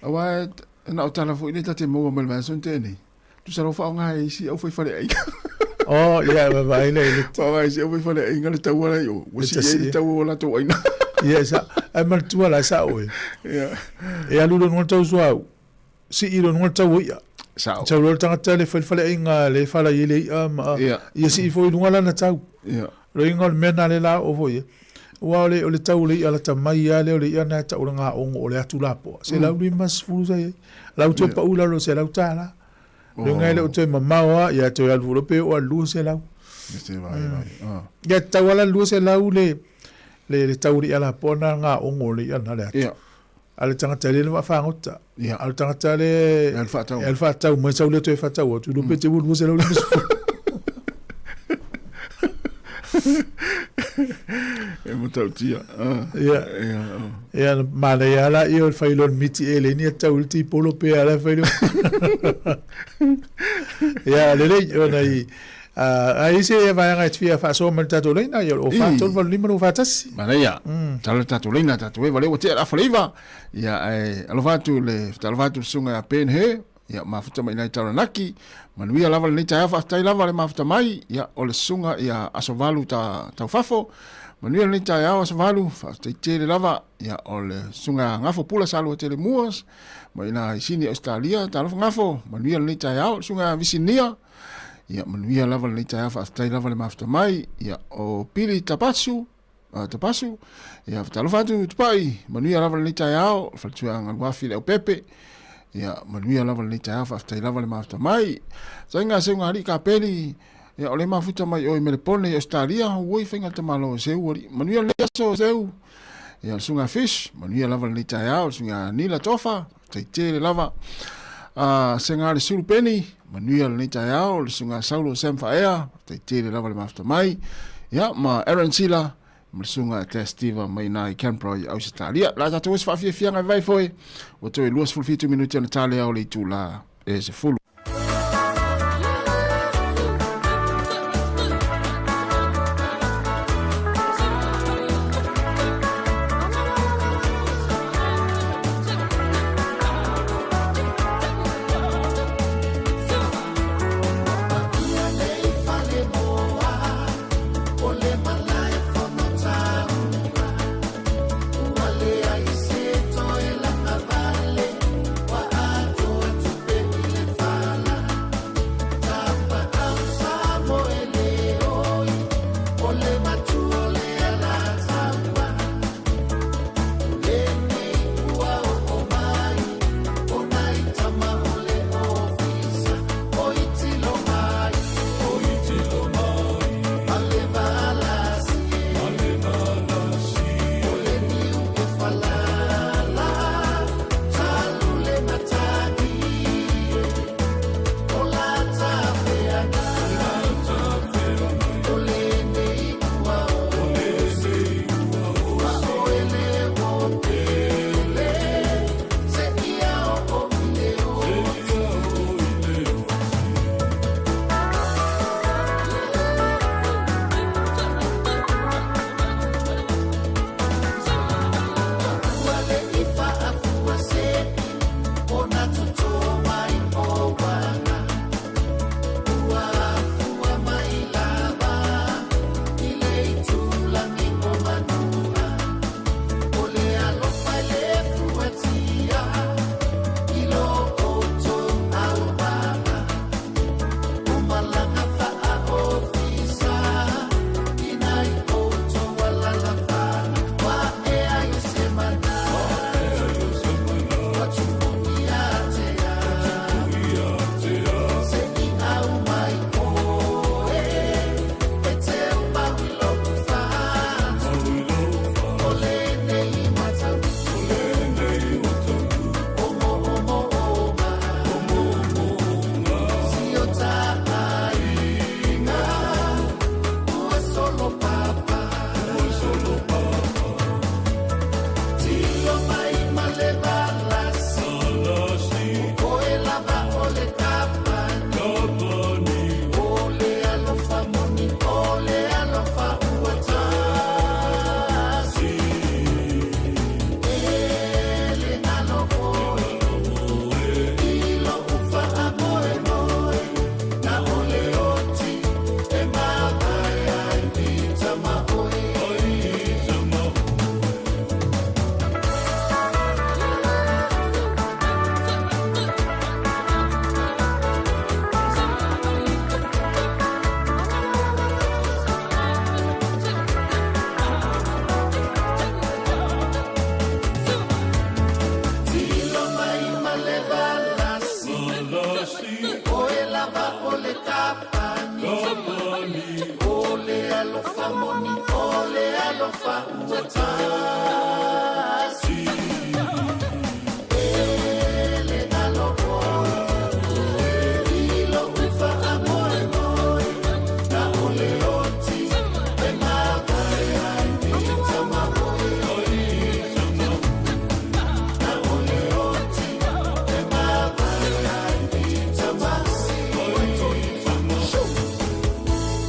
wa na utala fo ile ta te mo mal va son tene tu sa lo fa nga si o foi fale ai oh ya va ile vai se o foi fale ngale ta wala yo wo si e ta wala to ai na yes ai mal tu ala sa oi e alu no tau swa si ilo no tau ia sa lo tanga tele fale inga le fala ile ia si foi no ala na tau lo ingol mena le la o foi wa le tau le ala ta mai ya le ia na ta nga o le atu la po se la uli mas fu sai la tu pa ula lo se la tala lo ngai le tu mama ya to ya lu pe o lu se la ya ta wala lu se la le tauri ala pona nga ongole ana le ala tanga tele le fa ngota ala tanga tele alfa tau mo sa le to fa tau tu lo pete bu se la lu e mo tau tia ya mala ya la io fa ilo miti ele ni tau ti polo pe ala fa ilo ya le ona i ai se vai nga tfia fa so mal tato leina yo o fa tol vol limero fa tas mana ya tal tato leina tato e vale o te a faliva ya ai alvatu le talvatu sunga pen he ya mafuta mai nai taranaki manuia lava le ta fa tai lava le mafuta mai ya o le sunga ya asovalu ta fafo manuia le ta ya asovalu fa te le lava ya o le sunga ngafo pula salu te le muas mai na sini Australia ta ngafo manuia le ta ya sunga visinia ya manuia lava le ta fa tai lava le mafuta mai ya o pili tapasu ya talvatu tupai manuia lava le ta ya fa tuanga wafi le pepe ya manuia lava le ta fa tai lava le mafuta mai sainga se ngari ka peli ya ole mafuta mai o me pone Australia woi finga te malo se uri manuia le so se ya sunga fish manuia lava le ta ya sunga nila tofa te lava se ngari sulpeni manuia le ta ya o sunga saulo semfa ea te lava le mafuta mai ya ma Aaron Sila Msunga testiva mai nai Canberra i Australia la tatu is fa fia ngai vai foi o to luas ful 2 minuti na tale o le tula e se fulu Fire.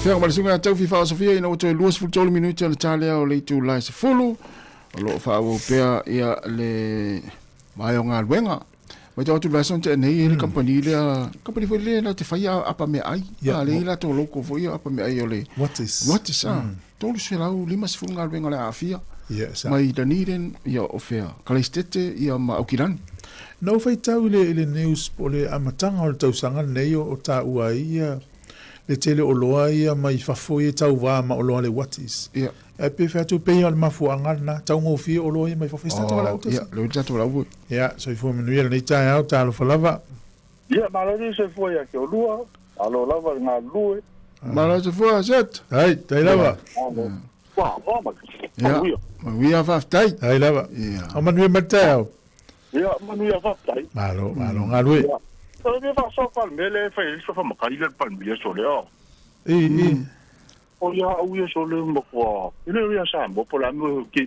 Fea ma le sunga tau fifa Sofia ina o toi luas fultolo minuti le tale o le tu lai se fulu. O lo fa o pea ia le mai o ngā luenga. Mai tau tu vason te nei le company foi le na te fai apa me ai. Ya le la to loko foi apa me ai o le. What is? Tolu se lau lima se fulu ngā luenga le afia. Yes. Mai daniren ia o fea. Kalistete ia ma aukiran. No fai tau le news po le amatanga o le tausanga nei o ta ua ia le tele o loa ia mai fafoi tau wā ma o loa le what is. Ia. E pe fea tu pei al mafuanga na tau ngofi o loa ia mai fafoi statu wala utas. Ia, le tatu wala ui. Ia, so i fua minu ia le nei tai au ta alo falava. Ia, malari se fua ia ki o lua, alo lava ngā lue. Malari se fua, set. Hai, tai lava. Wā, Ia, manuia whaftai. Hai lava. Ia. O manuia matai au. Ia, manuia whaftai. Malo, ngā lue. Tau me fa so pal mele fa il so fa makai le pal mele so le o. O ya u ya so le mo ko. Ile ya sa mo pola mo ki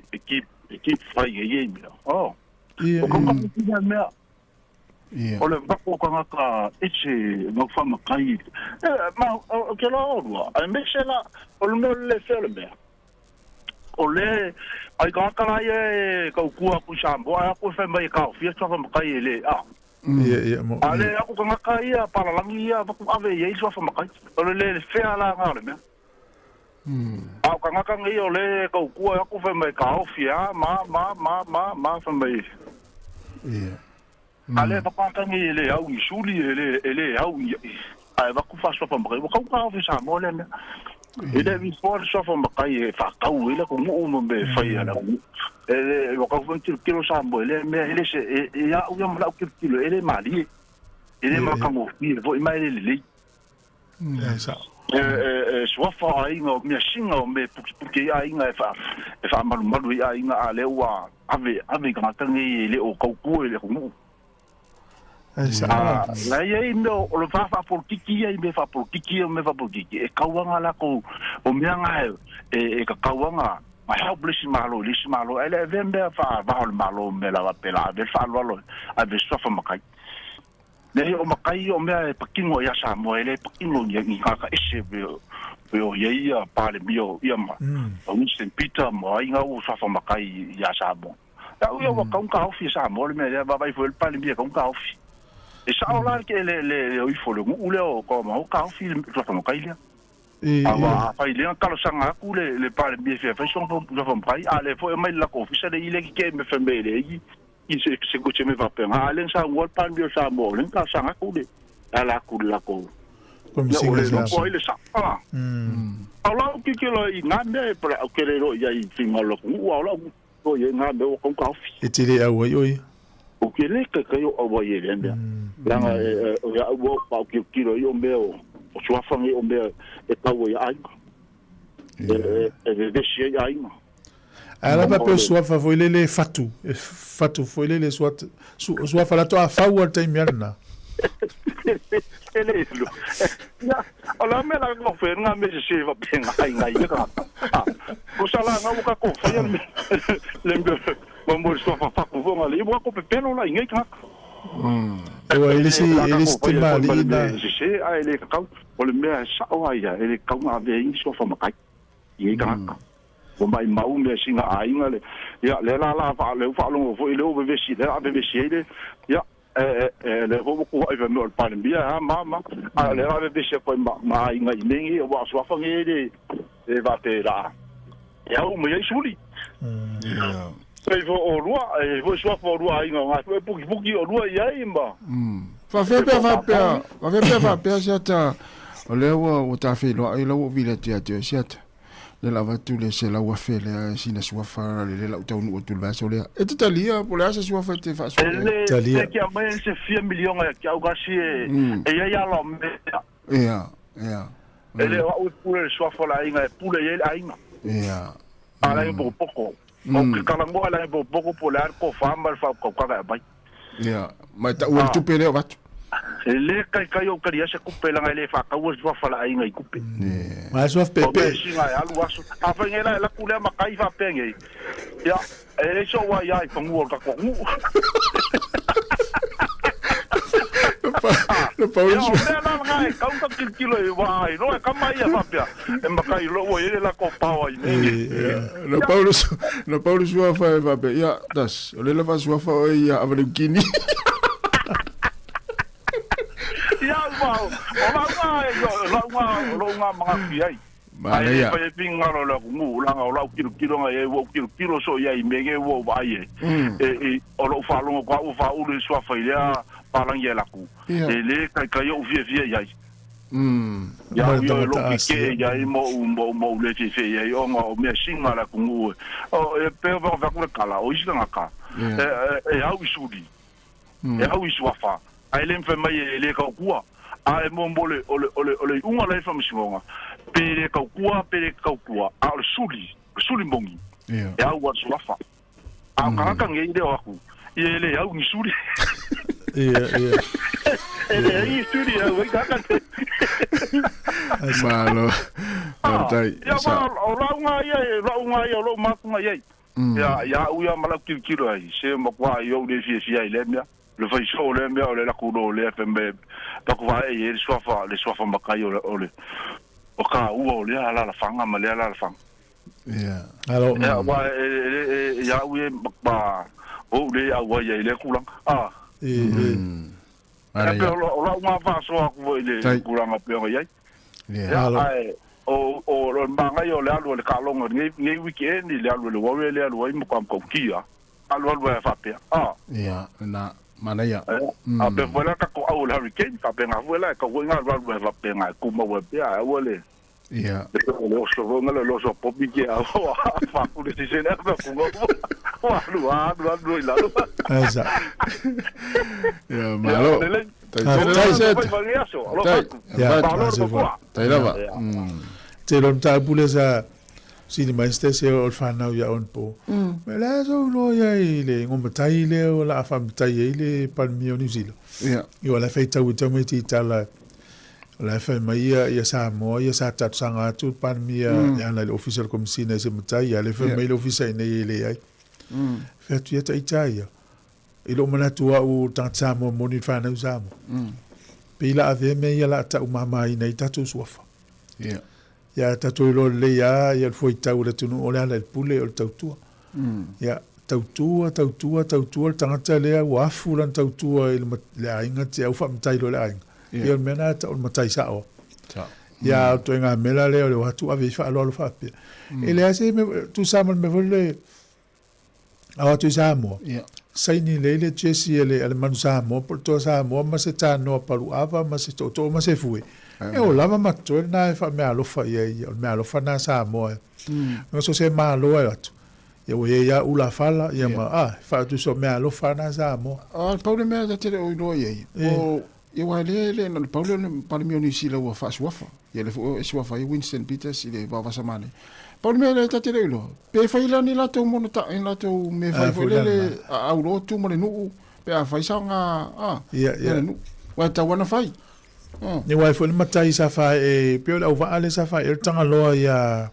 fa ye mi. Oh. O ko ko ya me. O le ba ko ka ka eche mo fa makai. Ma o ke la o wa. Ai me se la o le fe le me. O le ai ka la ye ka ku ku sa mo a ko fa mai ka fi so fa makai le a. Ia mo. Ale aku ka ngaka ia para langi ia aku ave ia iso fa makai. Ole le fea la ngale me. Au ka ngaka ngi ole ka ku aku fa mai ka ofia ma fa mai. Ia. Ale pa ka ngi le au i suli ele au i. Ai va ku fa so fa makai. Ka ka ofia mo le me. Ele vi for so fa makai fa ka u ele ko mo me fa ia la. Ele o ka funti kilo sambo ele me ele se ya u ya mala kilo ele mali ele ma ka mo fi vo mai ele le sa so fa ai no me singa me porque ai nga fa malu ai nga ale wa ave ka tangi ele o ka ku ele ko mo la ye no o fa por kiki ai me fa por kiki me fa por kiki e ka wa la ko o me nga e ka wa ma helpless malo ele vende fa va malo me la pela de fa lo ave sofa makai le o makai o me pakingo ya sa mo ele pakingo ni ka ese o ye ia pale mio ia ma o Winston Peter mo inga o sofa makai ya sa mo ta o wa ka ofi sa mo me va vai foi pale mio ka ofi e sa ola ke le o ifo le o ko ma o ka ofi sofa makai le awa fa ile ka lo sanga ku le pale bi fe fa son po fa mpai ale fo mai la ko fisa de ile ke me fe mele i se ko me va pe ale sa wol pan bi sa mo len ka sanga ku le ala ku la ko comme si le ko ile sa ala ki lo i ngande para o kere ro ya i finga lo ku ala ko ye ngande o ko ka fi e tire a oi o ke le ka yo o ye le nda langa o ya o pa ki lo yo me o sua fangi o me e tau ia ai. E vesi ai ma. Ala pa pe sua fa foi le fatu. Fatu foi le sua fa la to a faua te merna. Ele lo. Ya, ala me la ko fe nga me se va penga ai ngai ka. Ko sala nga ka ko fa me. Lembe mo sua fa ku vonga le mo ko pe peno la ngai ka. Ele se malina. Se ai le ka o le mea sao ai ele ka nga ve i so fa makai i ka o mai mau me singa ai nga le ya le la fa le fa lo fo ile o ve si le ave ve si le ya le ho ko ai ve no pa le bia ma le ave ve si ko ma ai nga i nengi o so fa nge e va te la ya o me i suli Pei vo o lua vo so fa lua ai nga puki o lua ia imba fa pe siata o le o ta fe lo ai lo vile tia siata le lava tu le se la wa fe le sina sua fa le la tau no tu va so le e talia po le asa sua fa te fa so le talia que a mai se 4 million que au gasi e ia lo me ia ele o pule sua fa la inga pule ele ainga ia ala bo poco o que kala mo ala bo poco polar ko fa mal fa ko ka bai ia mai ta o tu pele o batu ele kai o karia se kupela ngale fa ka wo fa la inga ikupe mas so pepe singa alu aso afengela la kule makai fa penge ya ele so wa ya ko mo ka ko no pa ya ai kau ka kilo e vai no e kama ia papia e makai lo o ele la ko pau ai no Paulus wa fa papia ia das o le lava sua fa ia avale kini ia mau o la mga fiai ai pa e pinga lo la mu la o la kilo ngai wo kilo so ia i mege wo vai e o lo fa lo ko fa u le sua fa ia palang ia la ku e le kai o fie ia ya yo lo que ya mo le fe ya yo mo me singa la ku o e pe va ku kala o isla ngaka e au isudi e au iswafa ai le mfe mai le ka ku ai mo mbole ole unga le fa msinga pere ka ku a suli mbongi e au wa swafa a ka nge ide wa ku ele au isudi ele aí studio we got malo ya ma ya lo ma ya uya mala kilo ai se mo kwa yo de fi ai le mia le fai so le mia le la ku do le fmb pa ku va e le sofa ma kai ole o ka u le ala la fanga ma le ala la fanga alors ya wa ya uye ba o le awa ya le kulang pero lo ma fa so ku le kulang pe o yai ai o lo manga yo le alu le kalongo ni weekend le alu le wo le alu mo kam ko kia alu fa pe ya na mana ya a pe vola ka ko au hurricane ka pe nga vola ka ko nga alu fa pe nga ku mo we pe a wole ya lo so lo so popi ke a fa ku de se na fa ku mo alu la esa ya malo te lon ta bule sa sini mai stese o fana ya on po me la so lo ya ile ngom tai le o la fam tai ile pan mio New Zealand yo la feita u te meti tala la fe mai ya Sāmoa ya sa tat sanga tu pan mia ya la official commissioner se mutai ya le fe mai le official ne ile ai fe tu ya tai ilo mana tua u tangta mo moni fana u Sāmoa pila ave me ya la ta umama ina tatu suafa ya tatu lo le ya foi tau le tunu o le pule o tautua ya tautua tangata le wa fulan tautua le ainga te au fa mtai lo le ainga ya mena ta o matai sao ya to nga mela le o tu ave fa lo fa pe ele ase tu Sāmoa me vole a tu Sāmoa sai ni le chesi ele manu Sāmoa por to Sāmoa ma se ta no paru ava ma se to ma se fue e o lava ma to na fa me alo fa ye o me alo fa na Sāmoa no so se ma lo atu ya o ya ula fala ya ma fa tu so me alo fa na Sāmoa Paulo me da tere o no ye o e wa le no Paulo pa mi oni si lo fa swafa ye le fo swafa Winston Peters ile va samane Paulo me le tere lo pe fa ila ni la to mo ta en la to me fa le au lo tu mo le nu pe a fa sanga ya nu wa ta wana fai ni wa fo le matai sa fa e pe o va ale sa fa el tanga lo ya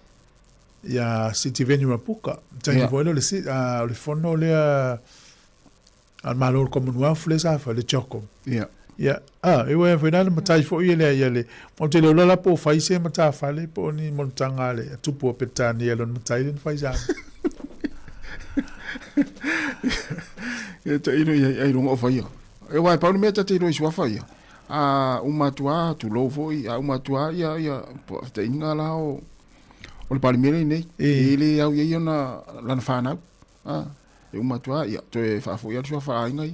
city venue mapuka tani vo le si le fono le al malor commonwealth le sa fa le choco e wa fo na matai fo ile mo te lo la po fa ise mata fa le po ni mo tanga le tu po petani le matai le fa sa e te ino ai rongo fa ia e wa pa me te ino swa fa ia uma tua tu lo foi uma tua ia te ingala o le palimere nei ele au ia na la fana e uma tua ia te fa foi ia fa inga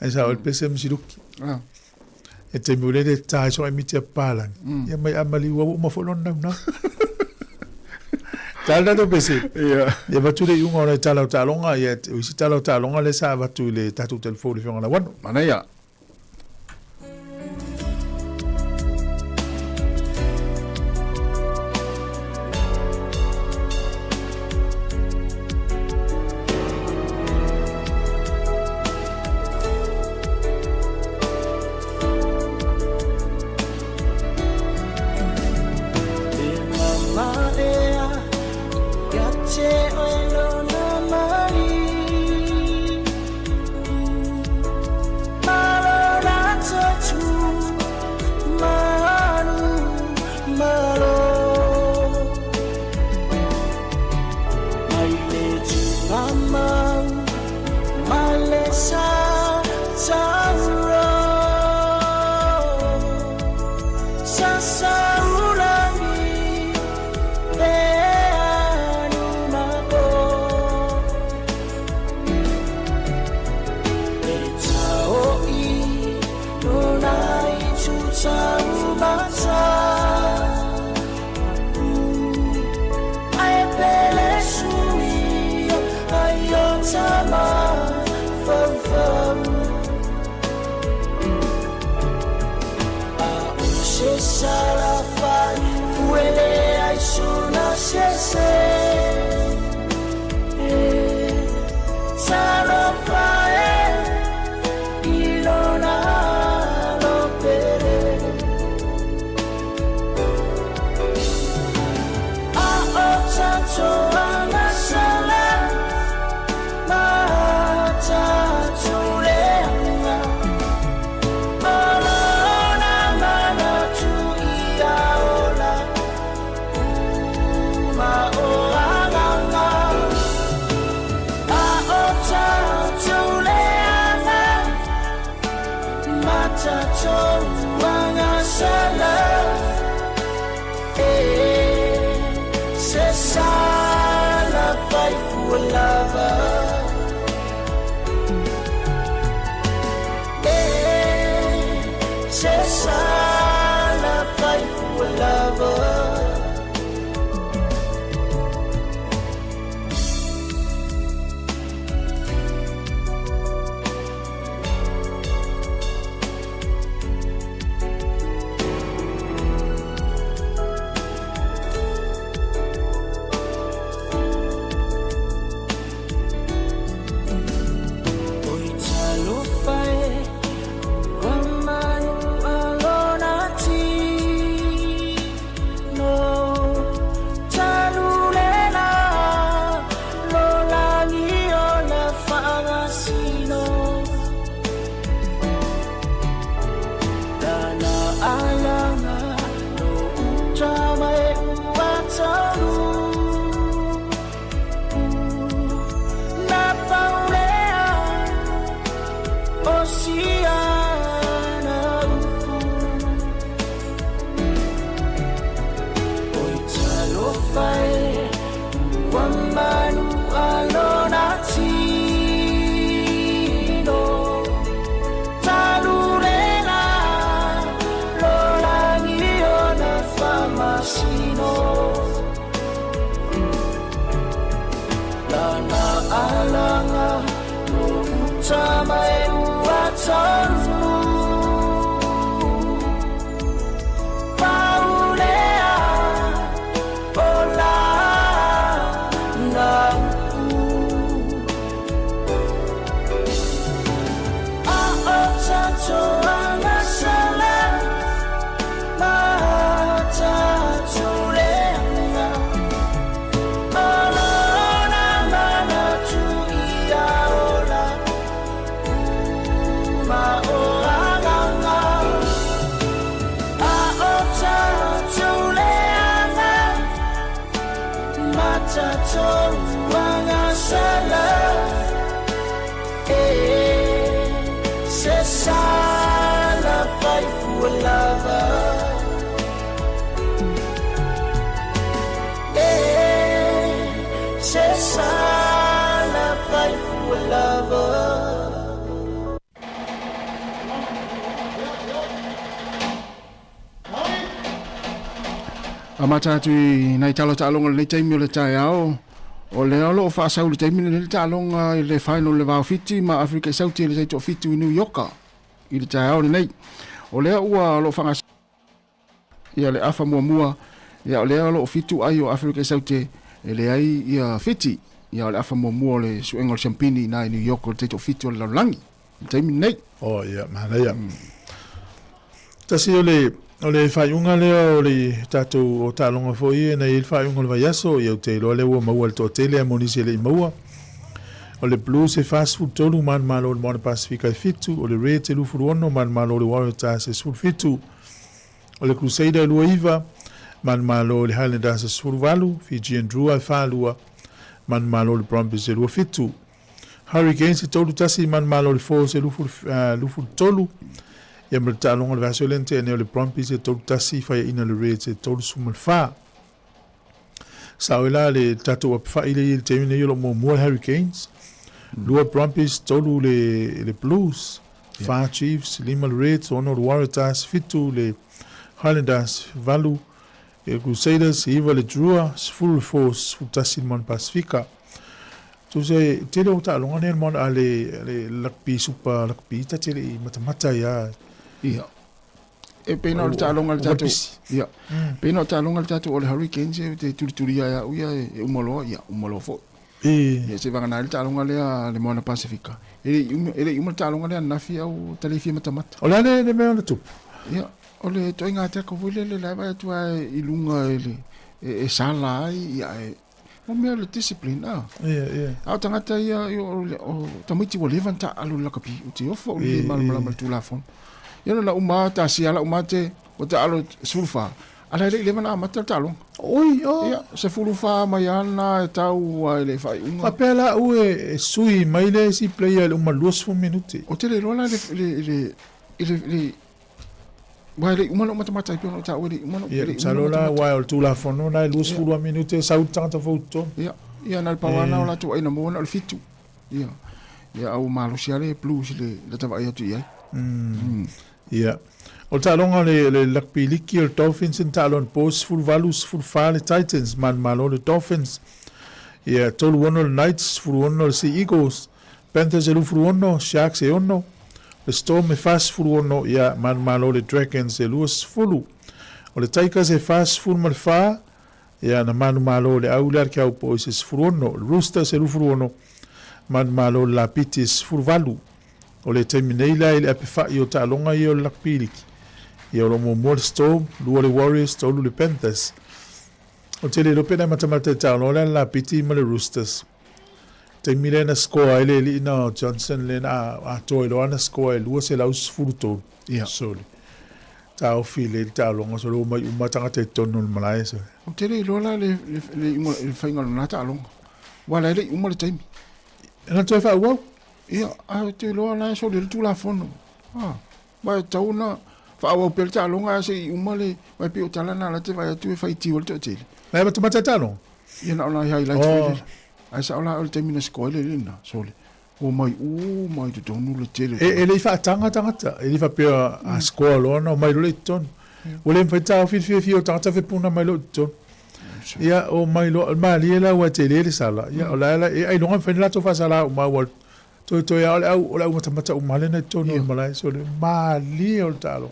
esa o pese msiruki e te mule de tai so mi te palan ia mai amali wa uma folon na tala do pese ia va tu le unga na tala longa ia o si tala longa le sa va tu le tatu telefone fiona la wan mana ia Bye. Tatuanga sala Se sala fai fuolava Se sala fai fuolava Amata tu nai talo talonga le taimi o le tai ao. O le alo fa sa le taimi le talonga le final le va fiti ma Africa Sauti le to fiti New York. I le tai ao nei. O le ua lo fanga ia le afa mua ia o le alo fitu ai o Africa Sauti e le ai ia fiti ia le afa mua le suengo champini na New York le to fiti o le langi. Taimi nei. Oh ia mana ia. Tasi o le whaiunga lea o le tātou o tālonga fōi na i le whaiunga le vaiaso i au te loa le ua maua le tō tele a monisi le i maua. O le blues e fast food tolu man malo le Moana Pasifika e fitu, o le red te lufuru ono man malo le Waratahs e sulu fitu, o le Crusader lua iwa man malo le Highlanders e sulu valu, Fijian Drua e whālua man malo le Brumbies e lua fitu. Hurricanes e tolu tasi man malo le Falls e lufuru tolu, ia mele tālonga le Vasolente e neo le Brumbies e tolu tasi whaia ina le Reds e tolu sumal wha. Sauela le tatou apwhai le i te mine i lo mua Hurricanes, lua Brumbies tolu le Blues, wha Chiefs, lima le Reds, ono le Waratahs, fitu le Highlanders, valu, e Crusaders, iwa le Drua, full force, futasi le Moana Pasifika. Tu se tele o tālonga ne mon ale lakpi super lakpi ta tele I mata ia. Ia. E pena o tālonga le tatu. Ia. Pena o tālonga le tatu o le Hurricanes e te turituria ia uia e umaloa ia umaloa fo. Ia se vangana le tālonga le Moana Pasifika. Ele uma tālonga le nafi au talefi mata. O le mea na tupu. Ia. O le toinga te ko vile le lava tua I lunga e sala ai ia e o mea le discipline Ia. Au tangata ia o tamiti o levanta alu lakapi o te ofo o le malama tu la fon. Ia na uma ta si ala uma te o te alu sulfa. Ala le levana mata talong. Oi, ia se fulufa mai ana e tau ai le fai unga. Papela u e sui mai le si player le uma 2 minuti. O te le rola le Wai le umano mata pe no ta wele umano. Ia salola wai o tula fono na lus fulu minute sau tanga foto. Ia na pawana la tu ina mo na fitu. Ia au malo siale plus le tava ia tu ia. Ia. O talonga le lakpiliki o Dolphins in talon post full values full file Titans man malo le Dolphins. Ia tolu ono le Knights full ono le Sea Eagles. Panthers e lufu ono, Sharks e ono. Le Storm e fast full ono ia man malo le Dragons e luas fulu. O le Tigers e fast full mal fa. Ia na manu malo le aular kia upo e full ono. Le Roosters e lufu ono. Man malo le Lapitis full valu. O le Terminaila e le apefa i o talonga i o le lakpiliki. Ia o lo mo le Storm, lua le Warriors, tolu le Panthers. O te le lope na matamata talonga le Lapiti ma le Roosters. Te mire na score ele li na Johnson le na a toi lo ana score lua se laus furuto. Ia sole. Ta o file ta longa so lo mai umata te tono le malai so. O te le lola le fainga na ta longa. Wala le umole taimi. Na toi fa wow. Ia a te lola so le tu la fono. Ba tauna fa o per ta longa se umole mai pe o tala na la te vai tu fai ti o te. Mai ma tomata talo. Ia na ona highlight. Ai sa ola o termina skoile lina sole. O mai te tonu le tele. E le fa tangata. E le fa pe a skoilo no mai le ton. O le fa ta fi o tangata fe puna mai le ton. Ia o mai lo mali la wa tele le sala. Ia o la e ai longa fa la to fa sala o mai wal. To ia o la mata o male na ton o malai sole. Mali o talo.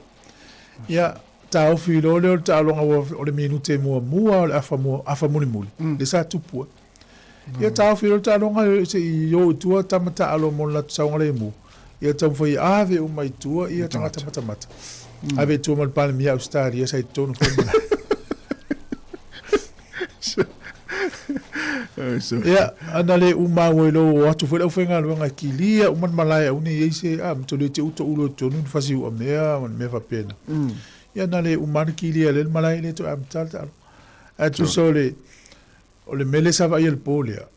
Ia ta o fi lo le talo o le minute mo o afa muli. Le sa tupu. Ia tau whiro tāronga se i o tua tamata alo mo la tsaunga le mu. Ia tau whai ave o mai tua ia tangata matamata. Ave tua mal pāne mia ustari ia sai tonu whaimana. Ia ana le uma welo o atu whai lau whenga luanga ki lia uman malaya une i se mtole te uta ulo tonu whasi ua mea mea whapena. Ia ana le umana ki lia le malaya le to amtata alo. Atu so le o le mele sava ia le polea.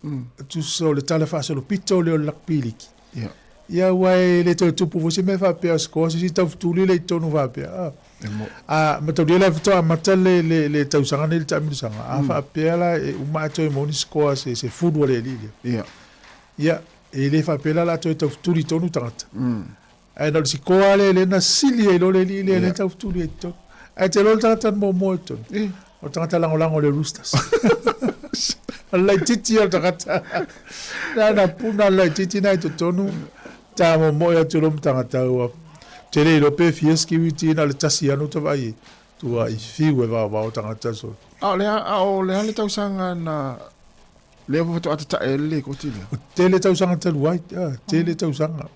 Tu so le tala fa solo pito le o lakpiliki. Ia wai le to tupu vo se me fa pe sko si tau tuli le tonu va pe. Ma tau le fa to mata le tau sanga le tamilu sanga. A fa pe la e uma to e moni sko se fudu le li. Ia e le fa pe la to tuli tonu tangata. Ai no si ko ale le na sili e lo le li le tau tuli to. Ai te lo tangata mo to. O tangata lango le Roosters. Lai titi o tangata. Nana puna lai titi nai to tonu. Ta mo ya tulum tangata ua. Tere lo pe fieski witi na le tasi anu ta vai. Tua I fiwe va o tangata so. Le tau sanga na le foto atata ele ko tile. Tele tau sanga te white. Tele tau sanga.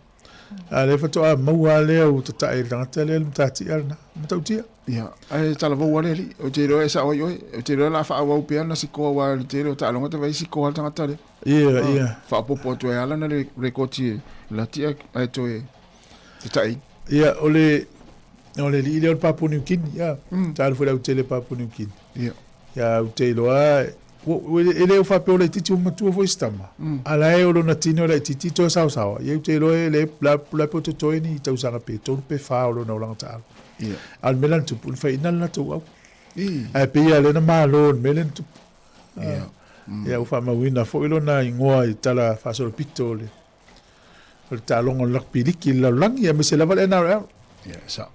Le foto a maua le o tata ele tangata le mtati alna. Mtautia. Ia, ai tala vo wale li, o te roe sa oi, o te roe la fa au pea na si koa wa te roe ta longa te vai si koa tanga tale. Ia. Fa popo to e ala na le rekoti la tia ai to e te tai. Ia, ole li le Papua New Guinea, ia. Tala fo le tele Papua New Guinea. Ia. Ia, o te loa, ele o fa pe ole titi uma tua fo istama. Ala e o na tino le titi to sa sa. Ia te loe le la poto to ni tau sanga pe to pe fa o na lang ta. Al melan tu pun fai nal na tu au. Ai pe ia le na malo melan tu. Ia u fa ma wina fo ilo na ingoa I tala fa so pito le. O ta longo lak piliki la lang ia me se lava le na. Ia sa.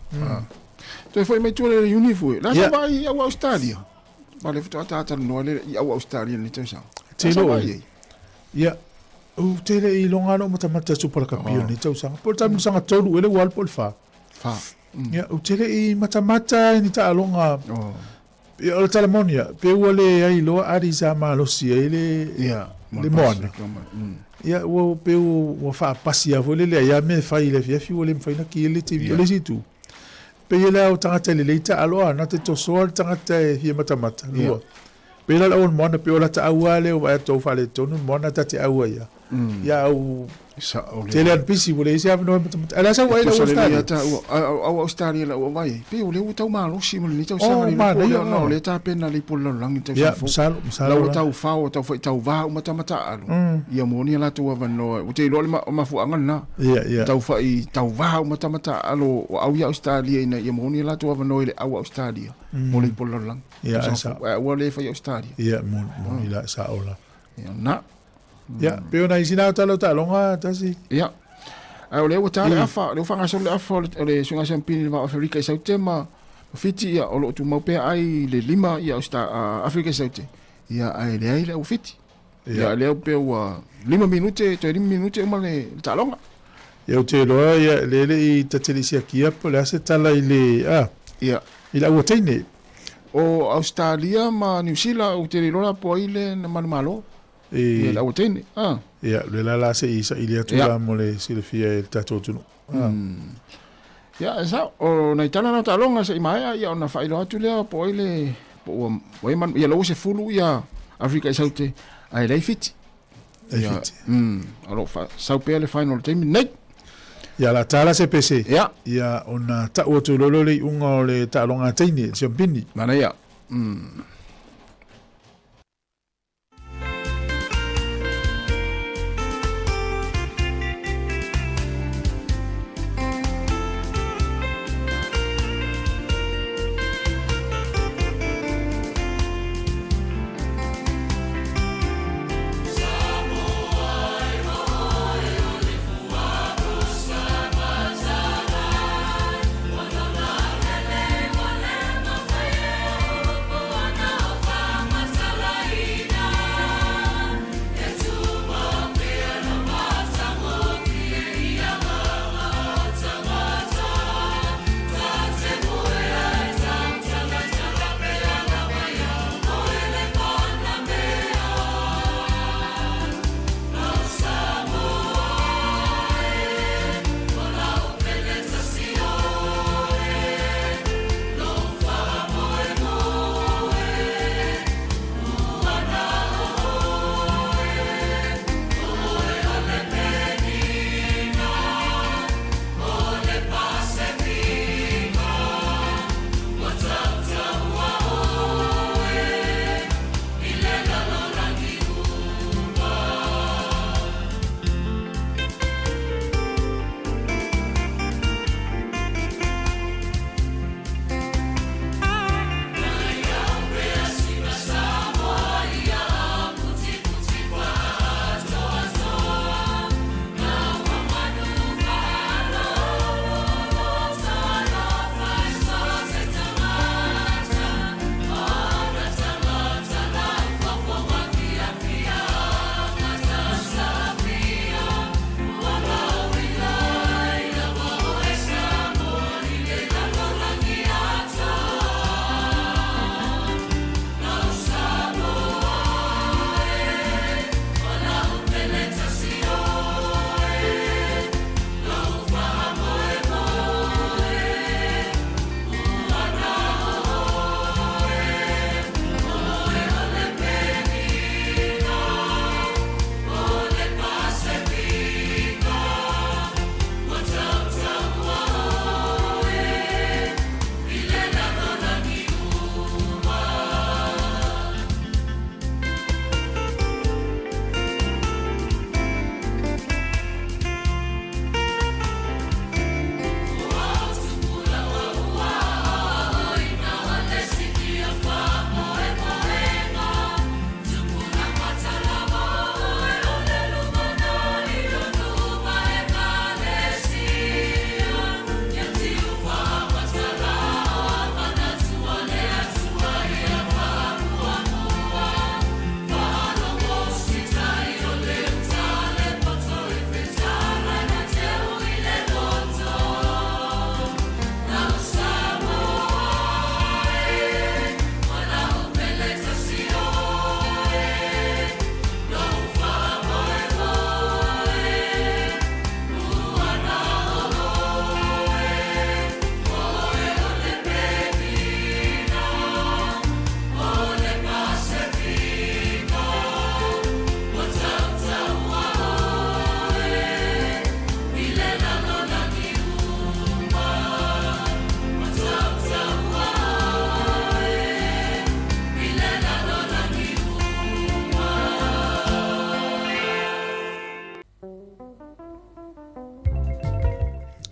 Tu foi mai tu le unifu. La sa vai au Australia. Ma le foto ata no le au Australia ni tsa. Te lo. Ia. O te le I longa no mata super kapio ni tsa. Por ta mi sanga tolu ele wal pol fa. Ia, o tere I matamata ni ta alonga. Ia, o talamonia. Pe ua le ai loa ari sa malosi ai le moana. Ia, ua pe ua faa pasi a vole le ia me fai le fiafi ua le mfai na ki ele te le situ. Pe ele au tangata le leita aloa na te tosoa le tangata e fia matamata. Pe ele au moana pe ola ta aua le o vai tau fale tonu moana ta te aua ia. Ia au Tele an pisi mo le isi ave no ala sa wai la Australia. Au Australia la o vai. Pe o le o tau malo si mo le tau sanga ni no le ta pena le polo lang tau sa. Ya, la tau fao tau foi tau va o mata alu. Ia mo ni la tu ava no. O te lo le ma fu anga na. Ya. Tau foi tau va o mata alu o au ia Australia ina ia mo ni la tu ava no le au Australia. Mo le polo lang. Ya, sa. O le foi Australia. Ya, mo ila sa ola. Ya, na. Ya, pero na isina ta longa tasi. Ya. Ai o le o tale afa, le fanga so le afa le sunga champini va Afrika sa tema. Fiti ya o lo tu mau pe ai le lima ya Afrika sa te. Ya ai le o fiti. Ya le pe o 5 minute, 3 minute uma le ta longa. Ya o te loa ya le I tatelisia kia po le ase tala ile ya. Ila o teine. O Australia ma New Zealand o te loa po ile na malo. Ia la otene. Ia, le la se isa ilia tu la mo le silfia il tato tunu. Ia, sa o na itana na talonga sa imaia ia ona failo atu lea po ile po o man ia lo se fulu ia Afrika Saute ai lei fiti. Ia. Alo fa sau pe le final time net. Ia la tala se pese. Ia. Ia ona ta o tu lolo le unga le talonga teini champini. Mana ia. Wana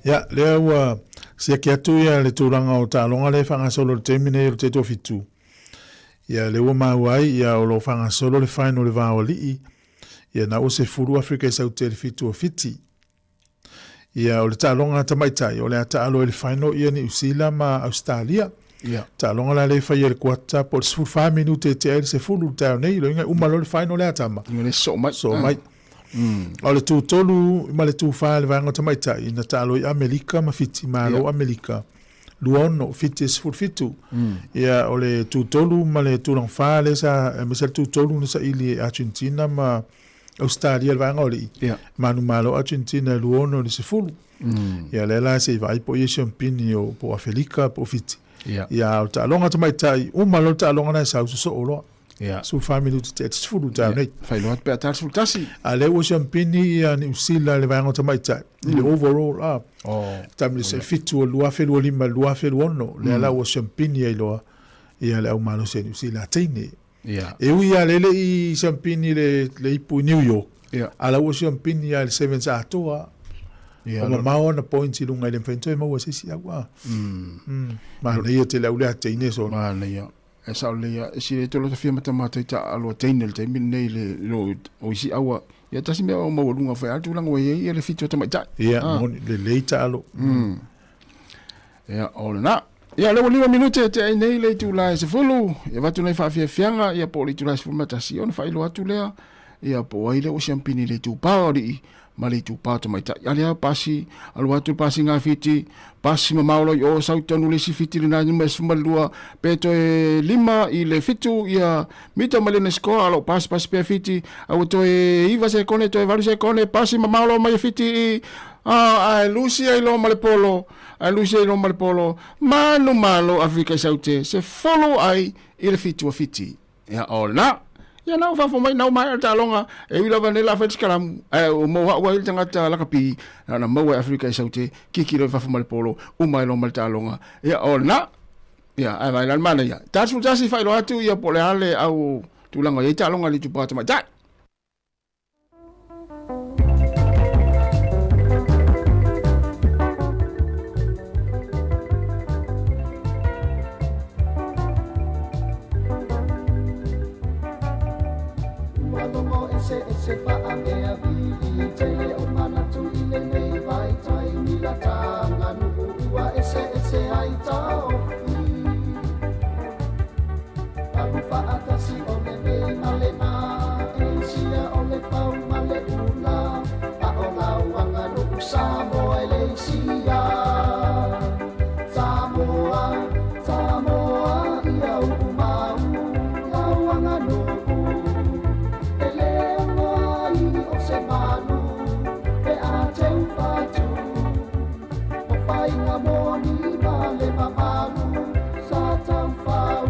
Ya, lea ua sia ki atu ia le tūranga o tālonga le whanga solo le temine o te tofitu. Ia le ua mauai ia o lo whanga solo le whaino le vāo lii. Ia na o se furu Afrika i sau te le fitu o fiti. Ia o le tālonga tamaitai o le ata alo le whaino ia ni Usila ma Australia. Tālonga la le whai le kuata po le sifuru 5 minute te aere se furu tāo nei lo inga umalo le whaino le atama. Inga so mai. So mai. O le tūtolu, ma le tūwha le vanga tamaitai, na tālo i Amerika ma fiti, ma lo Amerika. Luono, fiti sifur fitu. Ia o le tūtolu, ma le tūlang wha le sa, mesa le tūtolu na sa ili Argentina ma Australia le vanga o li. Manu malo Argentina luono le sifuru. Ia le la se i vai po i champini o po Afrika po fiti. Ia o tālonga tamaitai, umalo tālonga na sa uso o loa. So 5 minutes te sifuru tāo nei. Whai loat pe atar sultasi. A le o champini ia ni usila le vanga tamaitai. Le overall up. Tamile se fitu o lua felu o lima, lua felu ono. Le ala o champini ia iloa. Ia le au malo se ni usila teine. E ui a lele i champini le ipu New York. Ala o champini ia le 7 sa atoa. O mao na points i lunga i le mwhento e maua sisi agua. Ma na ia te le aulea teine so. Ma na ia. E sa lea, e si le tolo ta fia matamata i ta aloa teine le teimine nei le lo o isi awa. Ia tasi mea o maua lunga whai atu langa wai ia le fiti o tamai tai. Ia, le leita alo. Ia, o le na. Ia, lewa 5 minute te ai nei le tu la e se fulu. Ia watu nei whawhia fianga, ia po le tu la e se fulu matasi. Ona whai lo atu lea. Ia po ai le o siampini le tu paori. Ma le tu pato mai tai. Alea pasi, alu atu pasi ngā fiti, pasi ma maolo i o sautanu le si fiti le nāni mai sumalua, peto e 5 i le fitu, ia mita ma le neskoa, alo pasi pe fiti, au to e iwa se kone, to e valu se kone, pasi ma maolo mai fiti i, ai lusi ai lo ma le polo, manu malo Afrika i saute, se follow ai i le fitu a fiti. Ia o na. Ia nau whawha mai, nau mai ta longa, e wila vane la whaiti karamu, o maua ua ili tangata lakapi, na maua Afrika i saute, kiki roi whawha mai polo, umai lo mai ta longa. Ia o na, ia, ai vai lan mana ia. Tātu tasi whailo atu, ia pole ale au tūlanga, ia ta longa li tupata mai, tai! Se fa mea vili te o mana tu ile nei vai tai ni la tanga nu ua ese ai tau abu fa atasi o le nei male na e sia o le pau male una a o la wanga nu Sāmoa le sia Sāmoa ia u mau la wanga nu se manu e a te whatu o whainga moni male mamalu sa tau whau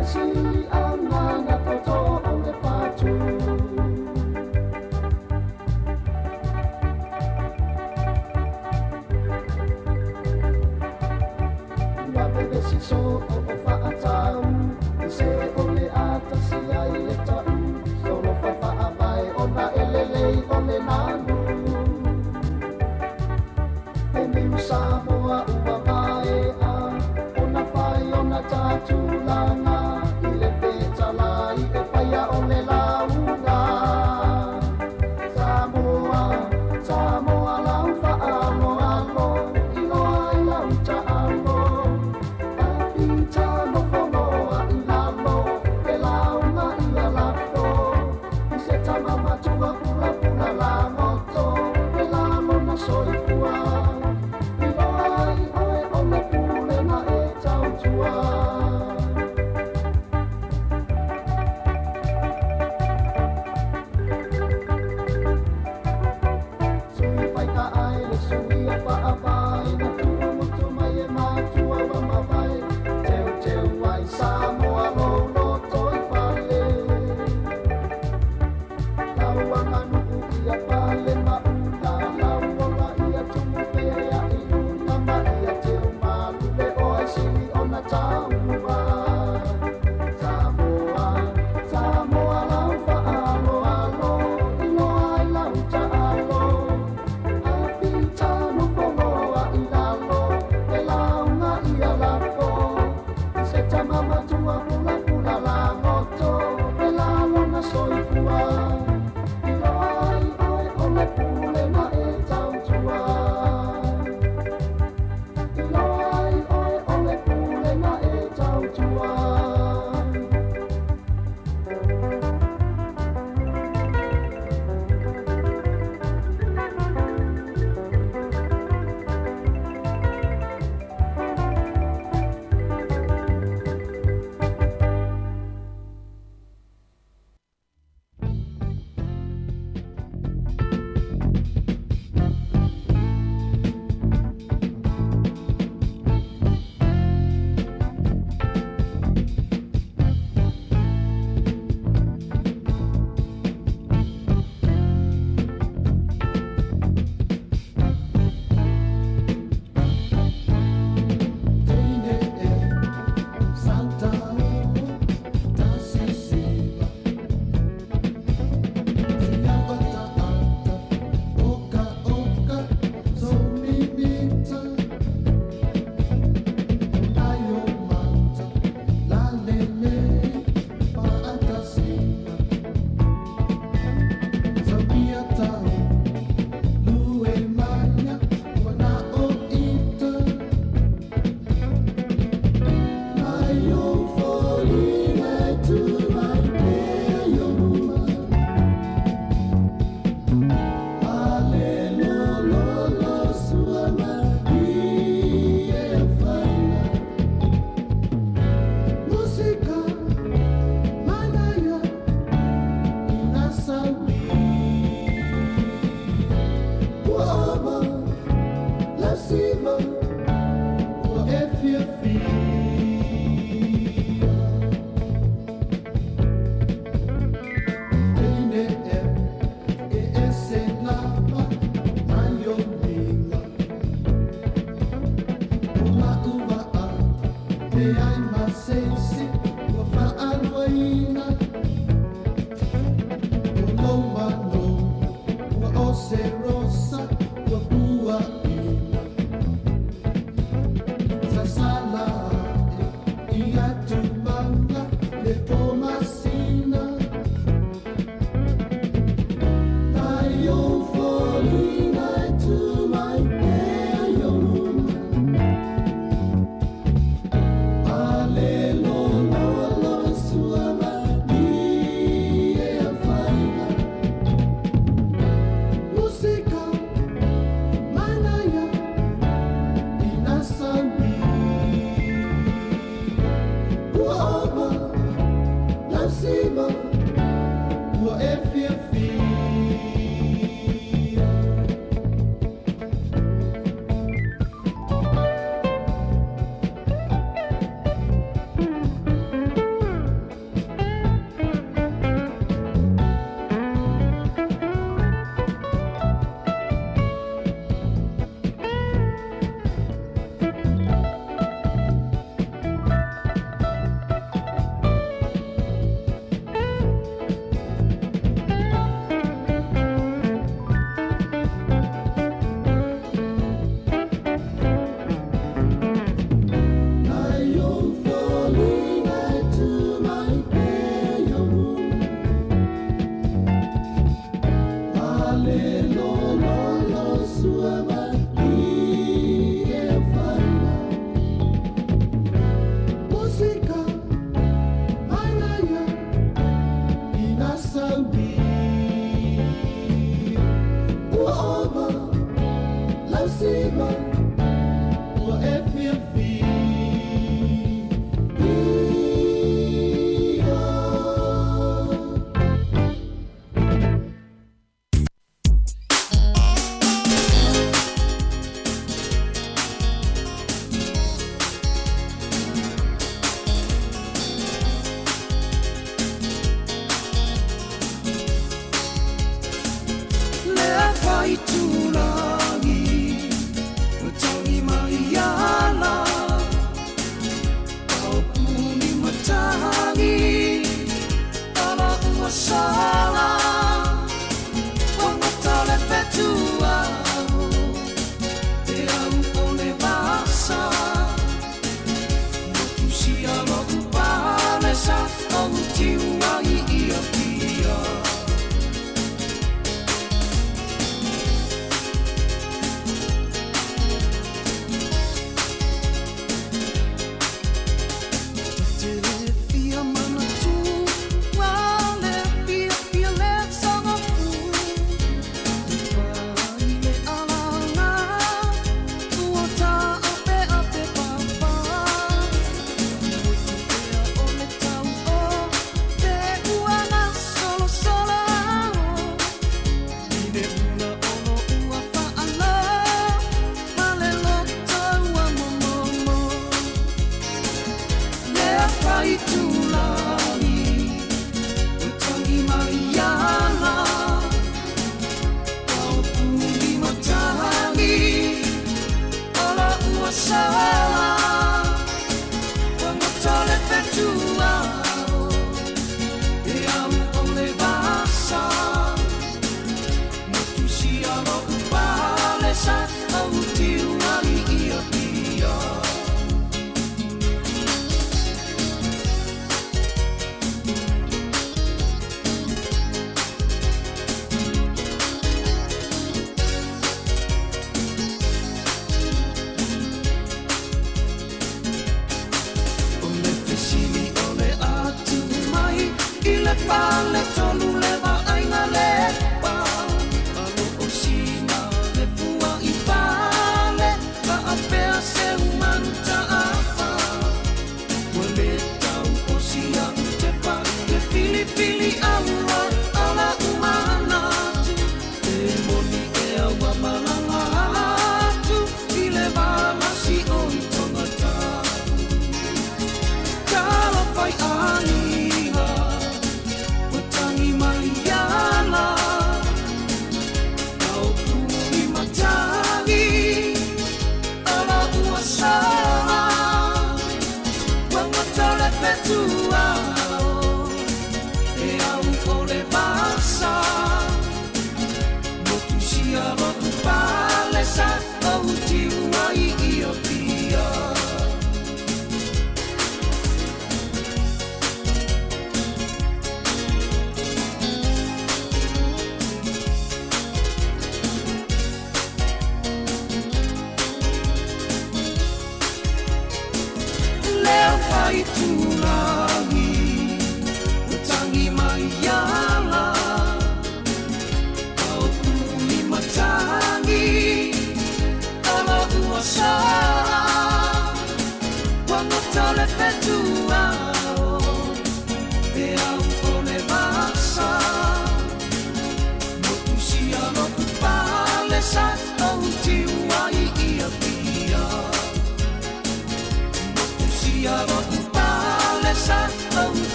e si anga na toto o le whatu ua bebe si so o whaatau e se o le atasi ai le tau solo whawhaabai ona elelei o le nanu e miu Sāmoa ua mai a ona whai ona tātu langa i le whetala i e whaia o le launga Sāmoa lau whaalo alo i loa i lau ta alo a whita no whongoa i lalo e launga i a lafo se tamama tua pula pula la moto e la mona soifua i loai oe o me pule na e tau tua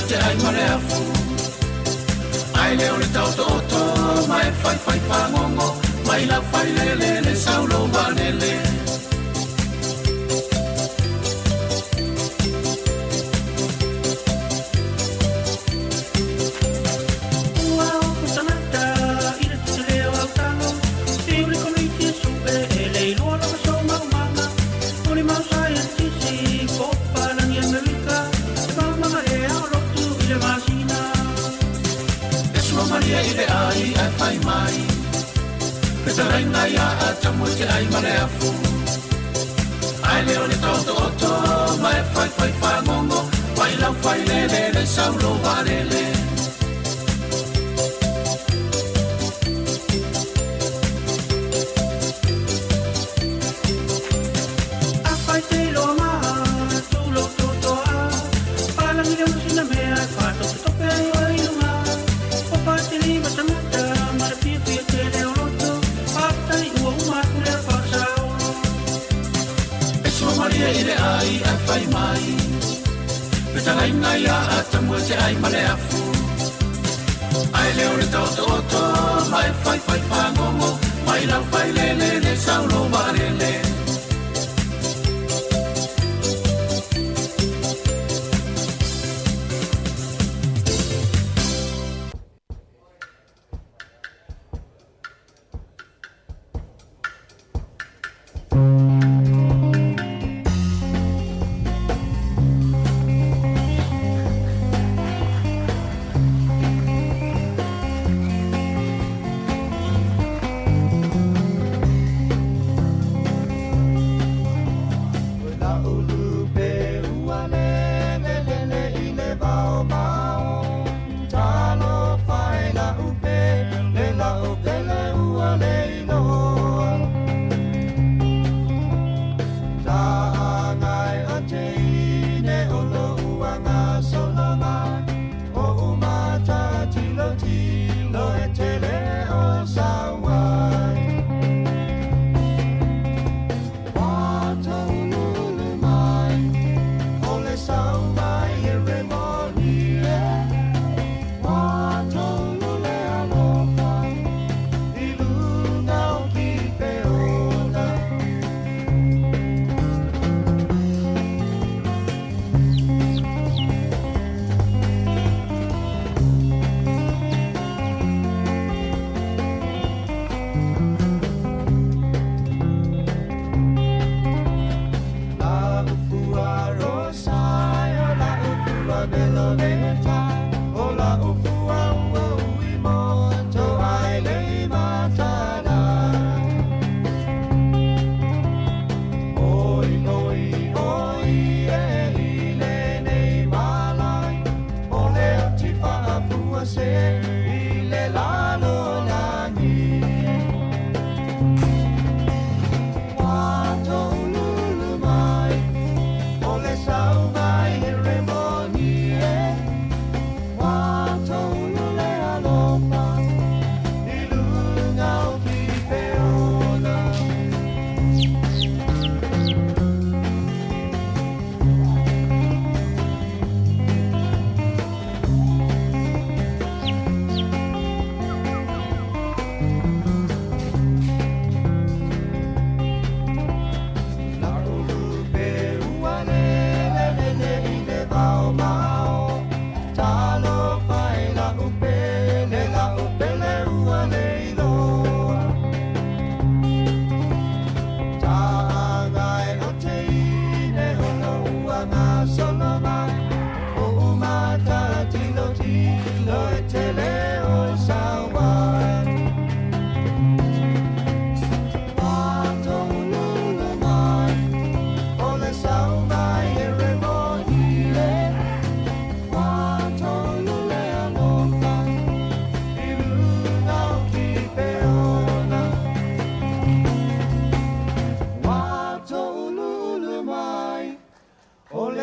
te ai mare afu. Ai leo le tau toto, mai fai fai whangongo, mai la fai lele le saulo wanele. Ai mai, peta raina ia a tamu te ai mare afu. Ai leo le tau toto, mai fai fai whangongo, mai lau fai lele le saulo warele. A fai te lo maa, tu lo toto a, pala mi le musina mea, fato te tope ai wai lunga, o pati li matamata. Maria ile ai a fai mai, peta raina ia a tamu te ai male afu. Ai leo le tau toto, mai fai fai whangongo, mai lau fai lele le saulo warele.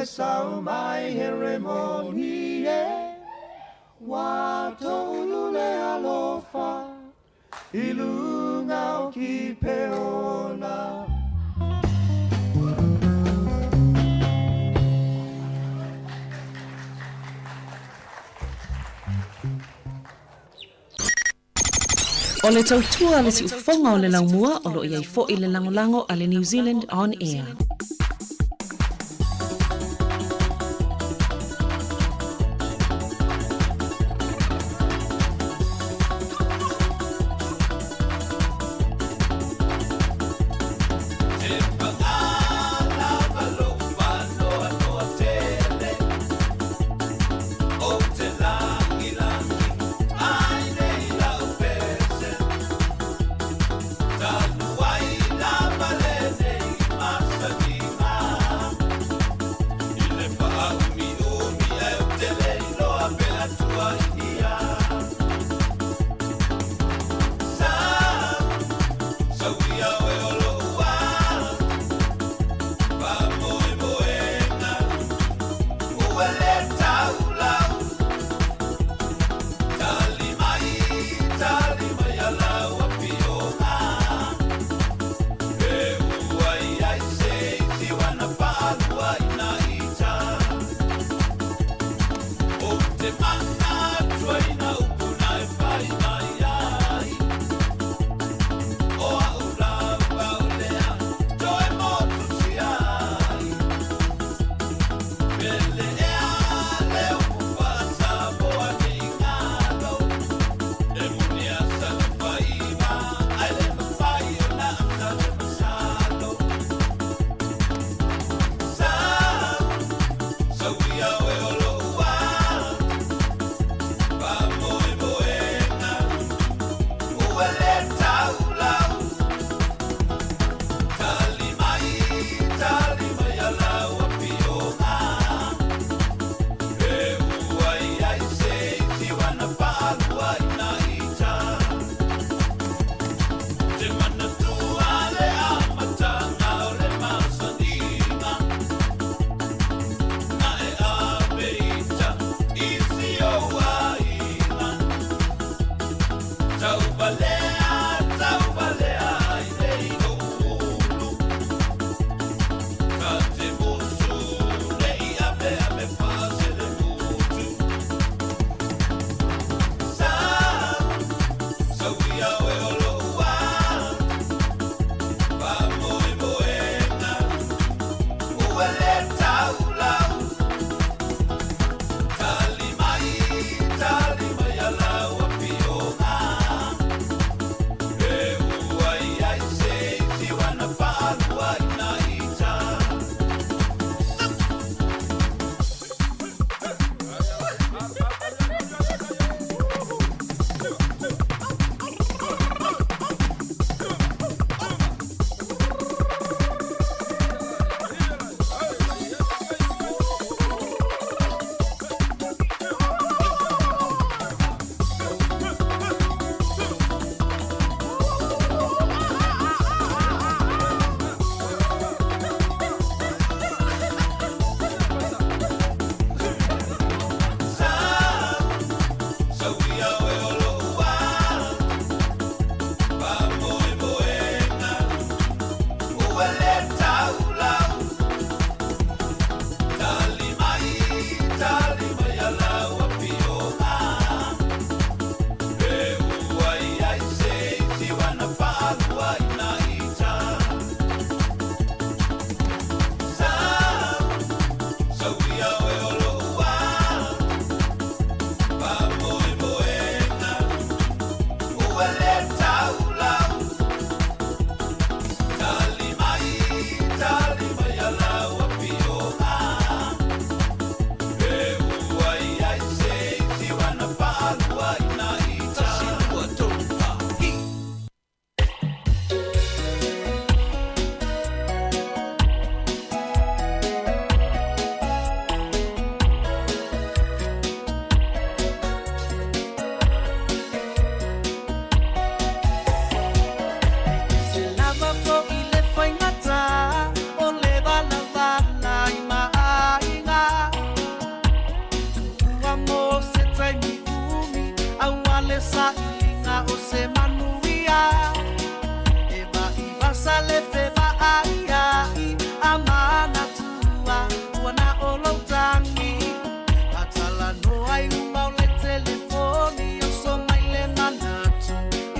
sau mai heremonie wa tolule alofa ilunga o ki peona. O le tautua le si ufonga o le laumua o lo iai fo i le langolango a le New Zealand On Air.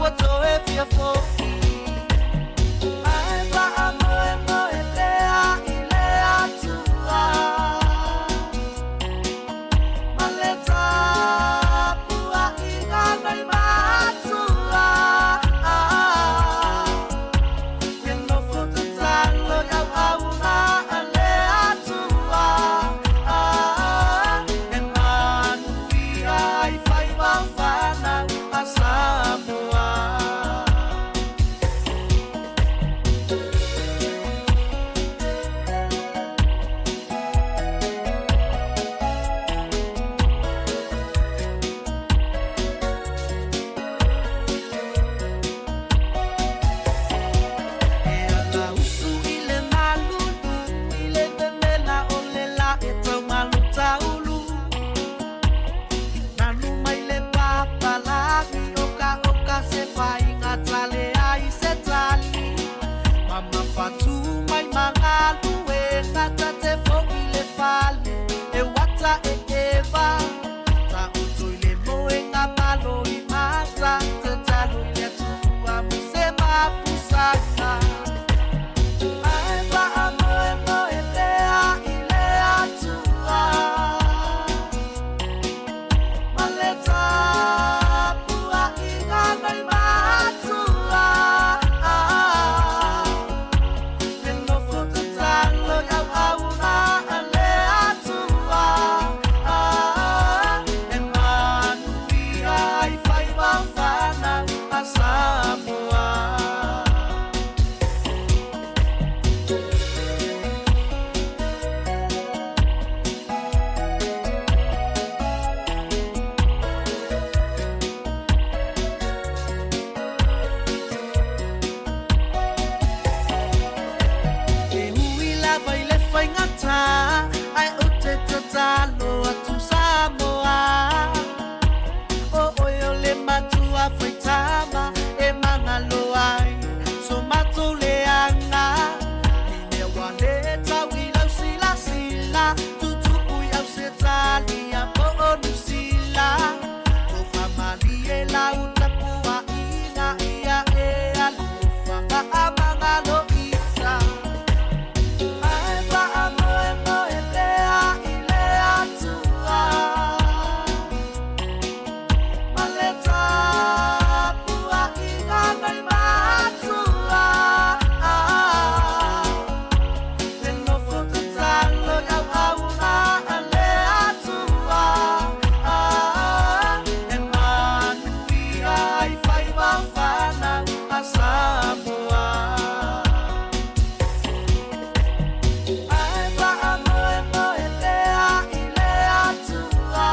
What fia foki ai ba amoe moe lea I lea tua maleta pua I ngana I matua e no foto talo au au na lea tua e manu I fai wawhana a Sāmoa. E ala usu I le malulu, I le pemela o le la e tau malu taulu. Nanu mai le papalagi oka se fai ngatale ai se tali. Mama fatu mai mangalu e ngata te foki le fale e wata e eva. Ta uto I le moe nga malo I mata te talo I le tua muse mapusaka. Ai ba amoe moe lea I lea tua. Maleta pua I ngana I matua e no foto talo au au na lea tua e manu I fai wawhana a Sāmoa. E hui lava I le whai ngata ai o te tatalo atu Sāmoa. O oi o le matua whai tama e mangalo ai so matu le anga. I me wane tau I lau sila sila tutupu I au se tali a po onu sila. O whamali e lau tapua ina ia e alufa ka amangalo isa. Ai ba amoe moe lea I lea tua. Maleta pua I ngana I matua e no foto talo au au na lea tua e manu I fai wawhana a Sāmoa. Ai ba amoe moe lea I lea tua.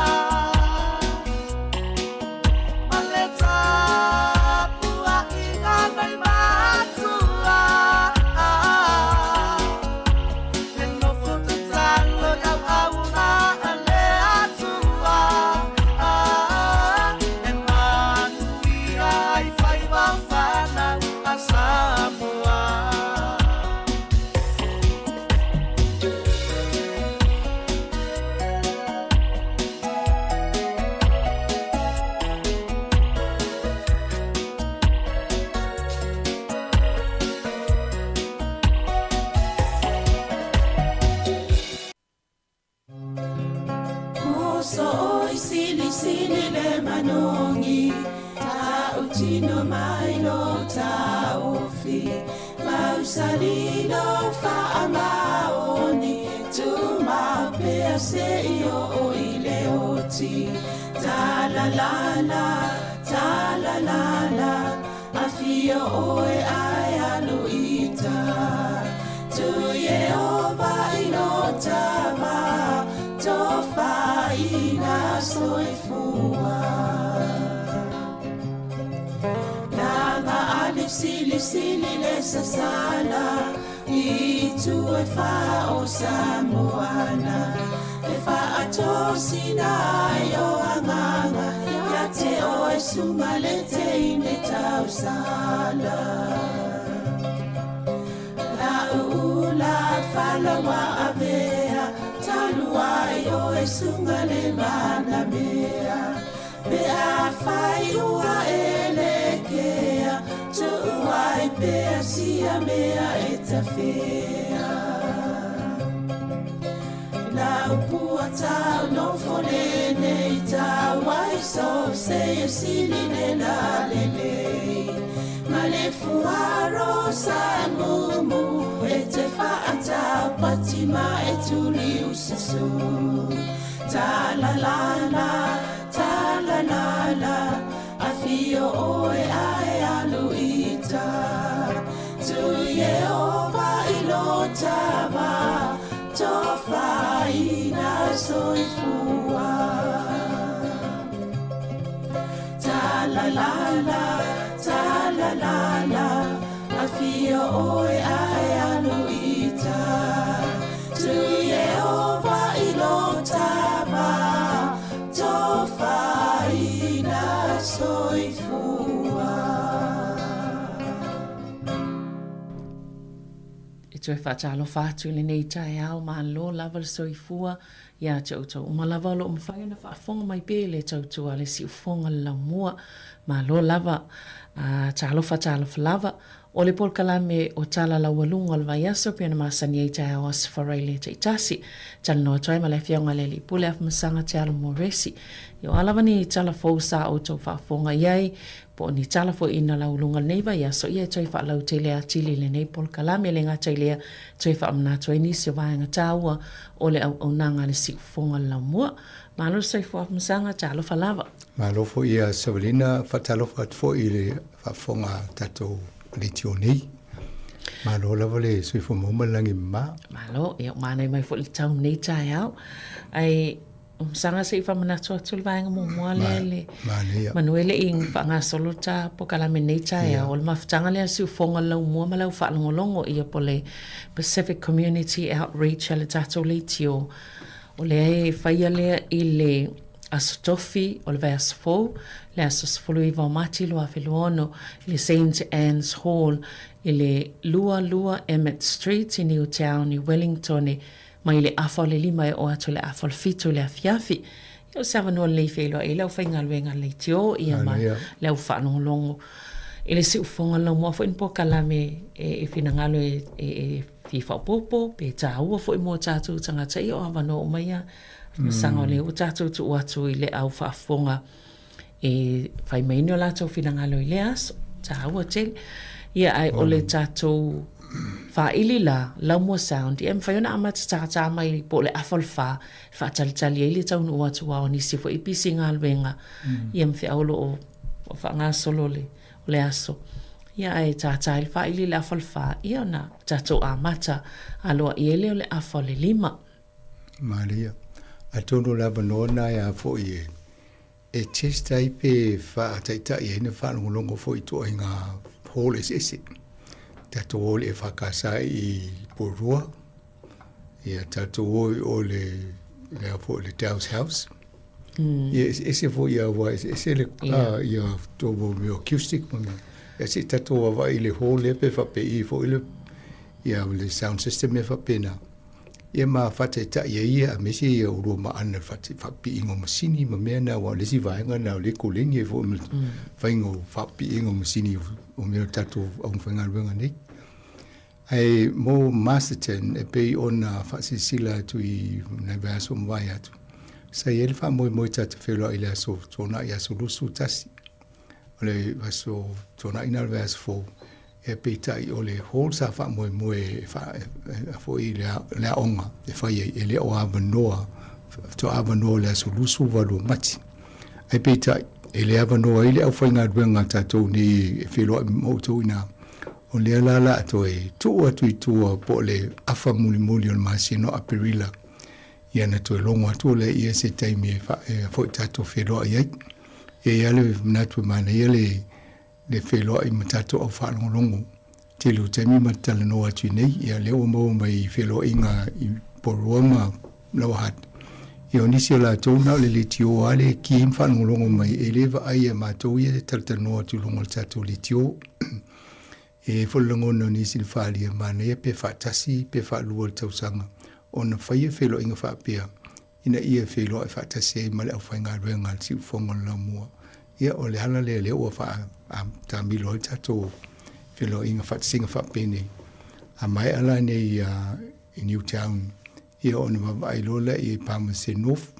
Maleta pua I ngana I matua e no foto talo au au na lea tua e manu I fai wawhana a Sāmoa. Moso oi sili sili le manongi ta utino mai lo ta ofi mausalino fa amaoni tu ma pe se io o ile oti ta la la la afio oe ai aluita tu ye ova inotama tofa ina soifua Nanga alip sili le sasana itu e fa o Samoana e fa atosina yo anganga ya te o e sumalete ine tausala La ula fala wa avea talua yo e sungale mana mea Be a fai ua elekea sia mea e ta whea. Na upua tau no fore nei tau wai so se o sili ne la lelei. Ma le fuaro sa ngumu e te whaata pati ma e tuli usasu. Ta la la la, ta la la la, a fio oe ai alu ita. Tu Yehova ilo tava, tofa ina soifua. Ta la la la, ta la la la, a fio oe ai alu ita. Tu Yehova ilo tava, tofa ina soifua. Tue whaatalo whātu le nei tai au ma lo lava le soifua ia tautou. Ma lava lo mwhai na whaafonga mai pē le tautua le si ufonga la mua ma lo lava talo lava o le pol kalame o tala la walunga le vai aso pia na masani ei tai au asfarai le te itasi. Tala noa toi ma le fionga le li pule af masanga te alo moresi. Yo alava ni tala fau sa o tau whaafonga iai po ni tala fo ina la ulunga neiva ia so ia toi wha lau te lea tili le nei pol kalame le ngata lea toi wha amna toi nisi o vaenga tāua o le au nanga le si ufonga la mua. Malo sai fo af masanga talo falava. Malo fo ia Savalina fatalo fo i le whaafonga tatou le tio nei. Malo lava le sui fo momalangi ma. Malo, ia mana mai fo le tau nei tai au. Ai sanga se fa mana so tul vaenga mo le manuele ing fa nga solo ta po kala me nei tai au le maftanga le su fonga lau mo ma lau fa longo ia po le Pacific Community Outreach le tato le tio o le fa ia le i le astofi o le vers 4 le asosfolo i va mati lo afeluono le St. Anne's Hall i le lua Emmett Street i Newtown i Wellington mai le afa le lima e o atu le afa le fitu le afiafi. Iau sawa noa le whelo e lau whainga luenga le tio ia ma lau whanongo longo. I le si ufonga lau mua fo inpo kalame e whinangalo e fifa popo pe tā ua fo i mua tātou tangata i o hawa no o maia. Sanga o le o tātou tu atu i le au whaafonga e whai maini o lātou whinangalo i le aso. Tā ua tel. Ia ai o le tātou fa ili la mua sound em fa yona ama tata mai po le afol fa tali ile tau no watu wa ni sifo ipisi ngalwenga em fe aulo o fa nga solo le aso ia ai tata il fa ili la afol fa ia na tato amata alo ile le afol lima Maria atono la banona ya fo e chesta ipe fa taita ye ne fa longo fo itu inga hole ese tato le whakasa i Porua. Ia tato o le fo le Dow's House. Ia ese fo ia wa ese le ia tobo mi acoustic mami. Ese tato wa i le hall le pe fa pe i fo ile ia le sound system me fa pena. Ia ma fate ta ia a mesi ia uro ma ana fate fa pi ingo masini ma mena wa le si vaenga na le kolingi fo fa ingo fa pi ingo masini o me tato au whainga ruenga nei. Ai mo Masterton e pei ona whaasisila tu i nei vaso mwai atu. Sa i elfa moi tata whelua i le aso tona i aso lusu tasi. O le vaso tona ina le vaso fo e pei tai o le hol sa wha moi e fo i le onga e whai e le o avanoa to avanoa le aso lusu walu mati. Ai pei tai e le avanoa i le au whainga ruenga tatou ni e whelua i moutou ina o le alala ato e tua po le afa muli o le masino a perila ia na to longo atu le ia se taimi e fo tato wheloa iai e ia le natu mana ia le wheloa i matato au whanongo longo te lu taimi matala no atu nei ia le o mau mai wheloa inga i porua ma lau hat ia onisi o la tōna o le tio ale ki im whanongo longo mai e lewa ai e matou ia talta no atu longo le tato le tio e folongo no ni sil falia mane pe fatasi pe fa luol tausanga on faie felo inga fa pia ina ia felo e fatasi male au fainga renga si fongo la mua ia o le hala le o fa a tamilo tato filo inga fat singa fat pene a mai ala nei in Newtown ia ona mawai lola i pama se nof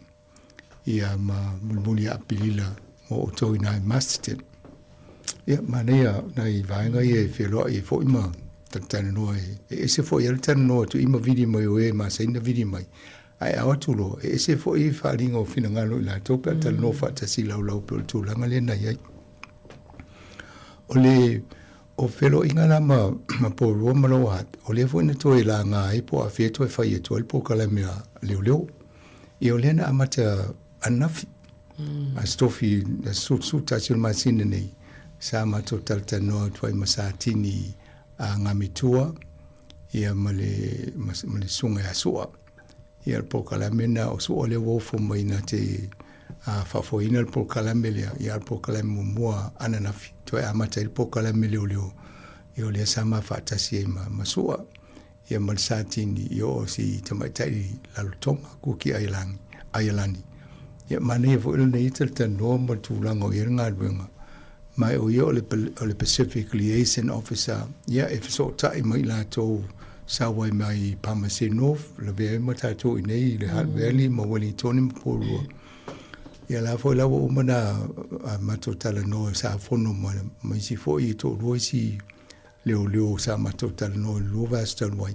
ia ma mulmuli a pilila o toi nai Masterton ia manea nai vaenga ia filo i fo ima tantana noa e se fo ia tana noa tu ima vidi mai o e ma saina vidi mai ai awa tulo e se fo i wharinga o whina ngalo i la topa tala no whatasi lau lau pil tūlanga le nai ai o le o whelo inga la ma po rua malo hat o le fo ina toi la ngā e po a whea toi whai e toi po kalamea leo leo i o lena amata anafi a stofi a su tasil masina nei sa mato talta noa tuai masatini a ngamitua ia male sunga ya sua ia po kalamena o su ole wo fo mai na te a fa fo ina po kalamele ia po kalam mua ananafi to a mata il po kalamele olio io le sama fa tasi ma masua ia mal satini io si tamaitai la lutonga ku ki ailani ia mane fo ile nei tel tan no mo tu lango ia nga wenga mai o io le Pacific Liaison Officer ia e so tai mai la to Sāmoa mai Pamase North, le vea matato i nei, le Hutt Valley, ma Wellington ma Porua. Ia la fo lawa umana mato tala no sa fono ma si fo i to roi si leo sa mato tala no lo vastal wai.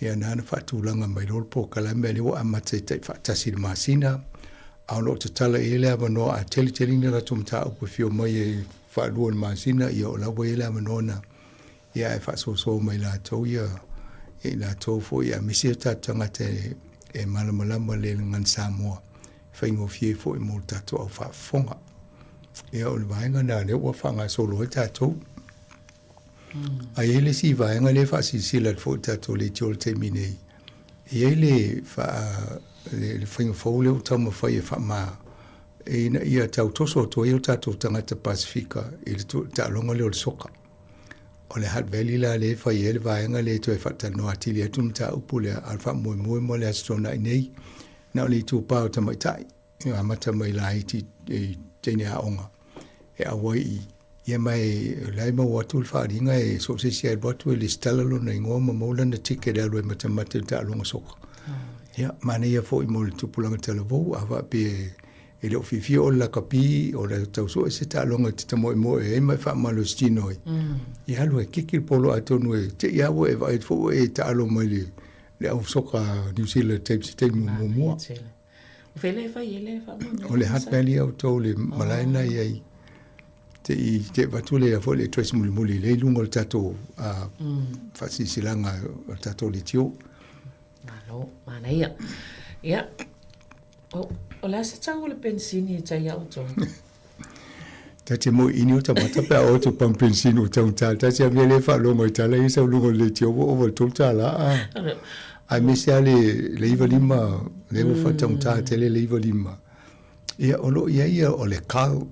Ia nana fatulanga mai lol po kalame le wa amata tai fatasi masina. Au lo te tala ele ava no a telling na tumta upu fio mai e fa luon masina ia o lawa ele ava no na. Ia e fa so mai la to ia e la tofo ia misi tatanga te e malamalama le ngan Sāmoa whaingo fie fo i mo tato au whafonga ia o le vaenga na le ua whanga solo e tato a ele si vaenga le whasi silat fo tato le tiol te minei ia le whaingo fo le utama whai e whama e na ia tau toso to ia tato tangata Pasifika i le ta longa le o le soka o le Hutt Valley la le fai ele vaenga le to e fata no atili e tumta upule alfa mo le astona nei na le tu pa o tamaitai ia mata mai la iti tene a onga e a wai ia mai lai mo watul faringa e so se sia botu le stala lo na ngoma mo la na ticket alo mata mata ta longa soka ia mane ia fo i mo le tupulanga televo ava pe e le ofifi o la kapi o le tauso e se ta longa te tamo e mai fa malo stino i halu e kiki polo atonu e te ia wo e vai fo e ta lo mai le au soka New Zealand te mo o fele fa ele fa mo o le Hutt Valley au to le malaina i te vatule a fo le tres muli le lungo le tato a fa si silanga o tato le tio malo mana ia o la se tau le pensini tai auto. Ta te mo ini o ta mata pe o to pam pensini o tau ta se avia le fa lo mo tala i sa lungo le tio o vol to tala ai misia le iva lima le o fa tau ta tele le iva lima ia o lo ia o le kau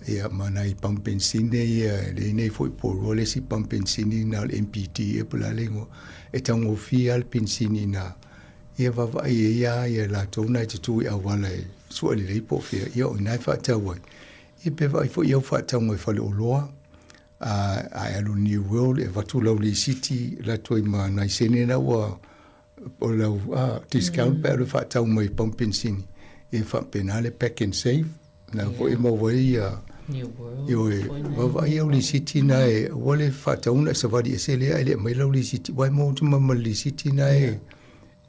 ia mana i pam pensini ia le nei foi por le si pam pensini na MPT e pula lengo e tango fi al pensini na ia vava ia la tona te tu ia wala so le le po fia ia o nai fa tawa e pe vai fo ia fa tawa fa le oloa a alu New World e va tu lovely city la toi ma nai sene na wa o la discount per fa tawa mai pumping sini e fa penale pack and save na fo e mo ia New World io vava ia le city na e wale fa tawa sa va di se le ai le mai lovely city wai mo tu ma le city na e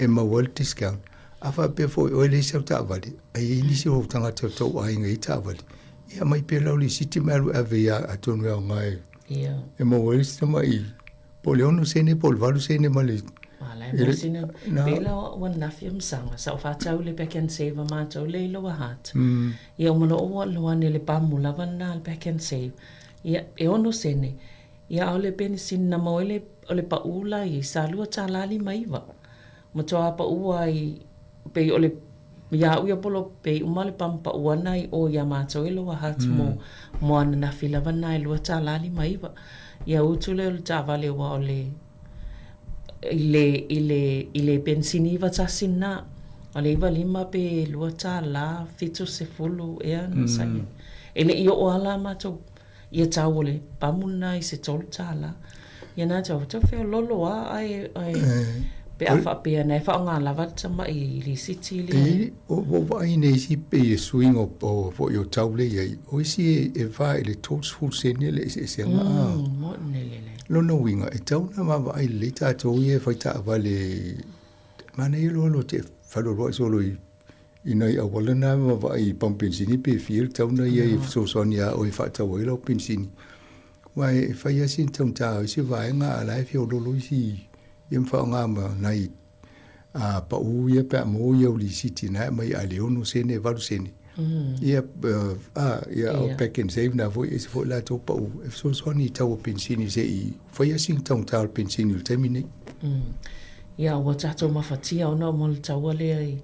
ma world discount afa pe fo o le se ta vale ai ni se o tanga to ai ngai ta vale ia mai pe lo li city maru avia atonu au ngai ia e ma world se mai poliono se ne pol valu se ne mali ala mo sina bela wan na film sanga sa fa tau le back and save ma tau le lo hat ia mo lo lo ne le pa mo la van na back and save ia e ono se ne ia ole pen sin na mo le ole pa ula i salu ta lali mai va ma toa pa ua i pe ole ia uia polo pe umale pampa ua nai o ia mātou ilo wa hat mo ana na fila vanai lua tā lali maiva ia utule o tā vale wa ole ile pensini va tā sina ole iwa lima pe lua tā la fitu se fulu ea na sai ele i o ala mātou ia tau le pamuna I se tolu tala. Ia nā tau whea lolo ai pe a whapea nei whaonga lava tama I li siti li. O vai nei si pe swing o po yo tau le ia. O si e vai le tots full sene le se nga. Mo ne le. Lono winga e tau na ma vai le tatou ia whaita avale mana I lolo te whaloroi solo I nei a wala na ma vai pampensini pe fiel tau na ia I sosonia o I whaitau I lau pensini. Wai e whai asin tau tau si vai ngā alai fio lolo si Iam whao ngā ma nei pa u ia pe mo ia uli siti na mai a leono sene valu sene. Ia o back and save na voi is fo la to pa u. E so ni tau pensini se I whai asin tau tau pensini ul temine. Ia o tato mawhatia o na mo le tau ale ai.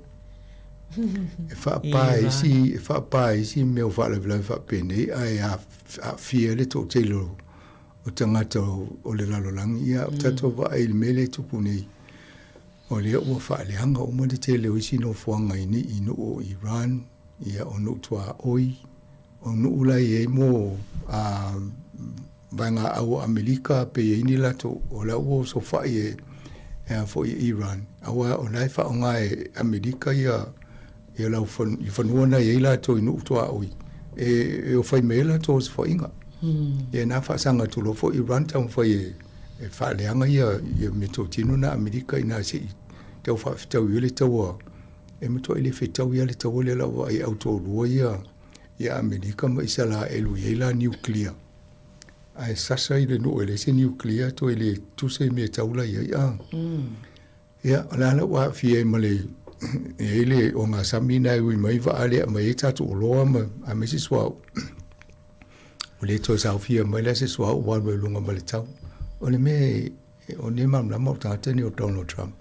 E whaapai si meo whaale vila whaapene ai a fia le to te lo o tangata o le lalolangi ia o tato wa ai le mele tupu nei o le ua whaaleanga o mani te leo isi no fuanga ini ino o Iran ia o no tua oi o no ulai e mo a vanga au Amerika pe ini lato o la ua so whae e fo Iran awa o nai whaonga e Amerika ia lau whanua na e la to ino tua oi e o whai mela to se whainga e na whaasanga tulo fo Iran tau whai e whaaleanga ia me tō tino na Amerika I nā se tau whaafitau I le taua e me tō ele whetau ia le taua le lawa ai au tō rua ia Amerika ma isa la elu i la nuclear ai sasa I le no ele se nuclear to ele tuse me taula ia ia ala wa fie ma le ele o ngā samina ui mai wa ale ma e tatu o loa ma a me se swau o le tō sau fia mai la se swau wanwe lunga ma le tau o le me o ne mam la mau tātani o Donald Trump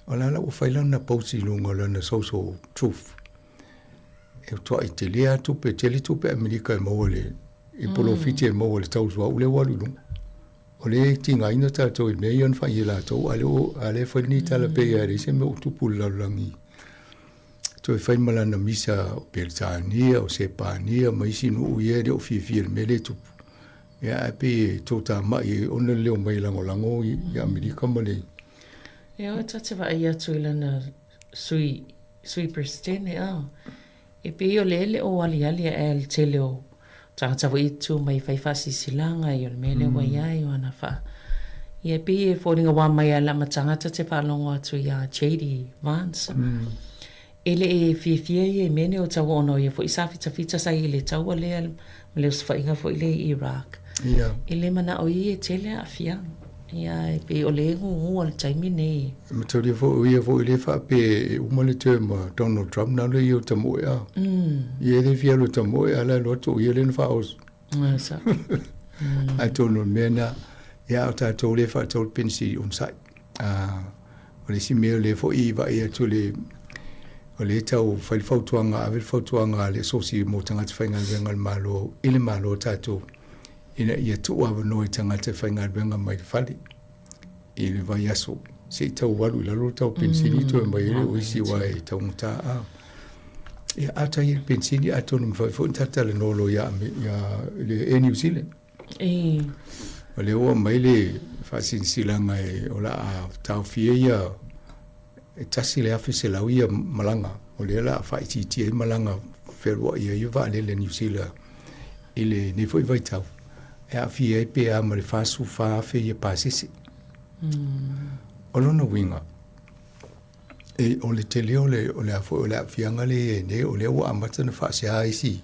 o la o whailan na pausi lunga la na social truth e toa I te lea tupe tele tupe Amerika e maua le e polo fiti e maua le tau swau le walu lunga o le tinga ina tātou I mei an whai e la tau ale whaini tala pe e re se me o tupu lalangi to e whai malana misa o Beltania o Sepania ma isi no uie o fia mele tupu ia pe tota mai ona leo mai lango I Amerika ma le ia o tate wa ia tu ilana sui pristene e pe o lele o ali e le tele o tangata wa itu mai whaifasi silanga I o le mele wa iai o ana wha ia pe e fōringa wā mai ala ma tangata te whalongo atu ia J.D. Vance ele e fia e mene o tau ono ia fo isa fita sai ele tau a lea ma leo sawhainga fo ile Iraq ele mana o ie tele a fia ia e pe o le ngu al taimi nei ma tau lia fo ia fo ile wha pe umale te ma Donald Trump na le i o tamo ia ia le fia lo tamo ia la loto ia le nfa os sa ai tono mena ia o tātou le wha tau pensi unsai o le si mea le fo I va ia tu le o le tau whaifautuanga awe whautuanga le sosi mo tangata whainga wenga malo ile malo tātou ina ia tu awa noi tangata whainga wenga mai whali I le vai aso se tau walu I lalo tau pensini tu e mai ele o isi wai tau ngata ia ata I pensini atonu mwhaifo tata le nolo ia le New Zealand o le oa mai le whasinsilanga e o la a tau fia ia e tasi le afe se lau ia malanga o le la whaititia I malanga wherua ia I va le New Zealand I le nefo I vai tau e a fia e pe a ma le whasu whaafe ia pasese o lona winga e o le tele o le afo o le afianga le ne o le ua amata na whaase a isi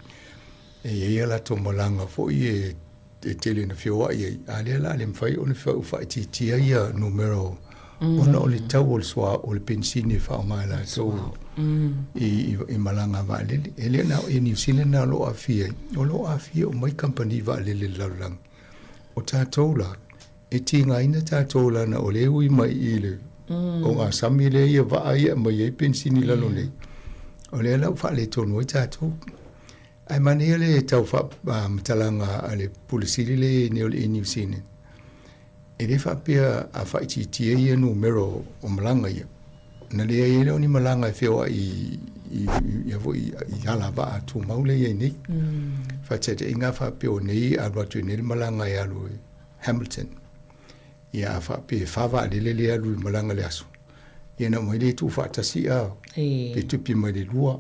e ia la to malanga fo I e tele na fioa ia a le la le mwhai o le whaititia ia numero ona o le tau o le soa o le pensini whao mai la so I malanga wa lele e le na e New Zealand na lo afia o mai company wa lele laulang o tātou la e tinga ina tātou la na o le ui mai I le o ngā sami le ia wa ia mai e pensini lalo le o le lau wha le tonu I tātou ai mani le tau wha matalanga a le pulisiri le ne o le New Zealand e le whapea a whaititia ia numero o malanga ia. Na lea ia leo ni malanga e whio I ia vo i ala ba tu maule ye ni fa te inga fa pe o nei a ba tu nei malanga ya lu Hamilton ia fa pe fa va le le lu malanga le aso ia na mo le tu fa ta si a pe tu pi mai le lua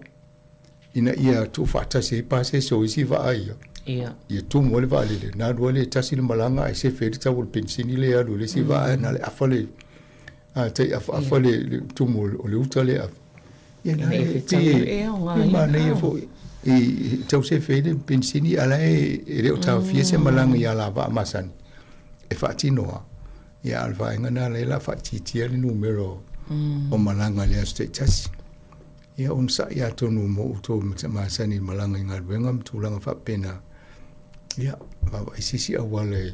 ina ia tu fa ta si pa se so si va ai ia tu mo le va le na lu le ta si le malanga ai se fe ta vol pensini le alu le si va na le afale a te afale tu mo le utale a ia na ma ne fo i tau se fe le pensini ala e le ta fie se malanga ia la va masan e fa tinoa ia alva ngana le la fa ti le numero o malanga le status ia un sa ia tonu mo to masani malanga ngal wenga mtulanga fa pena ia baba isisi awale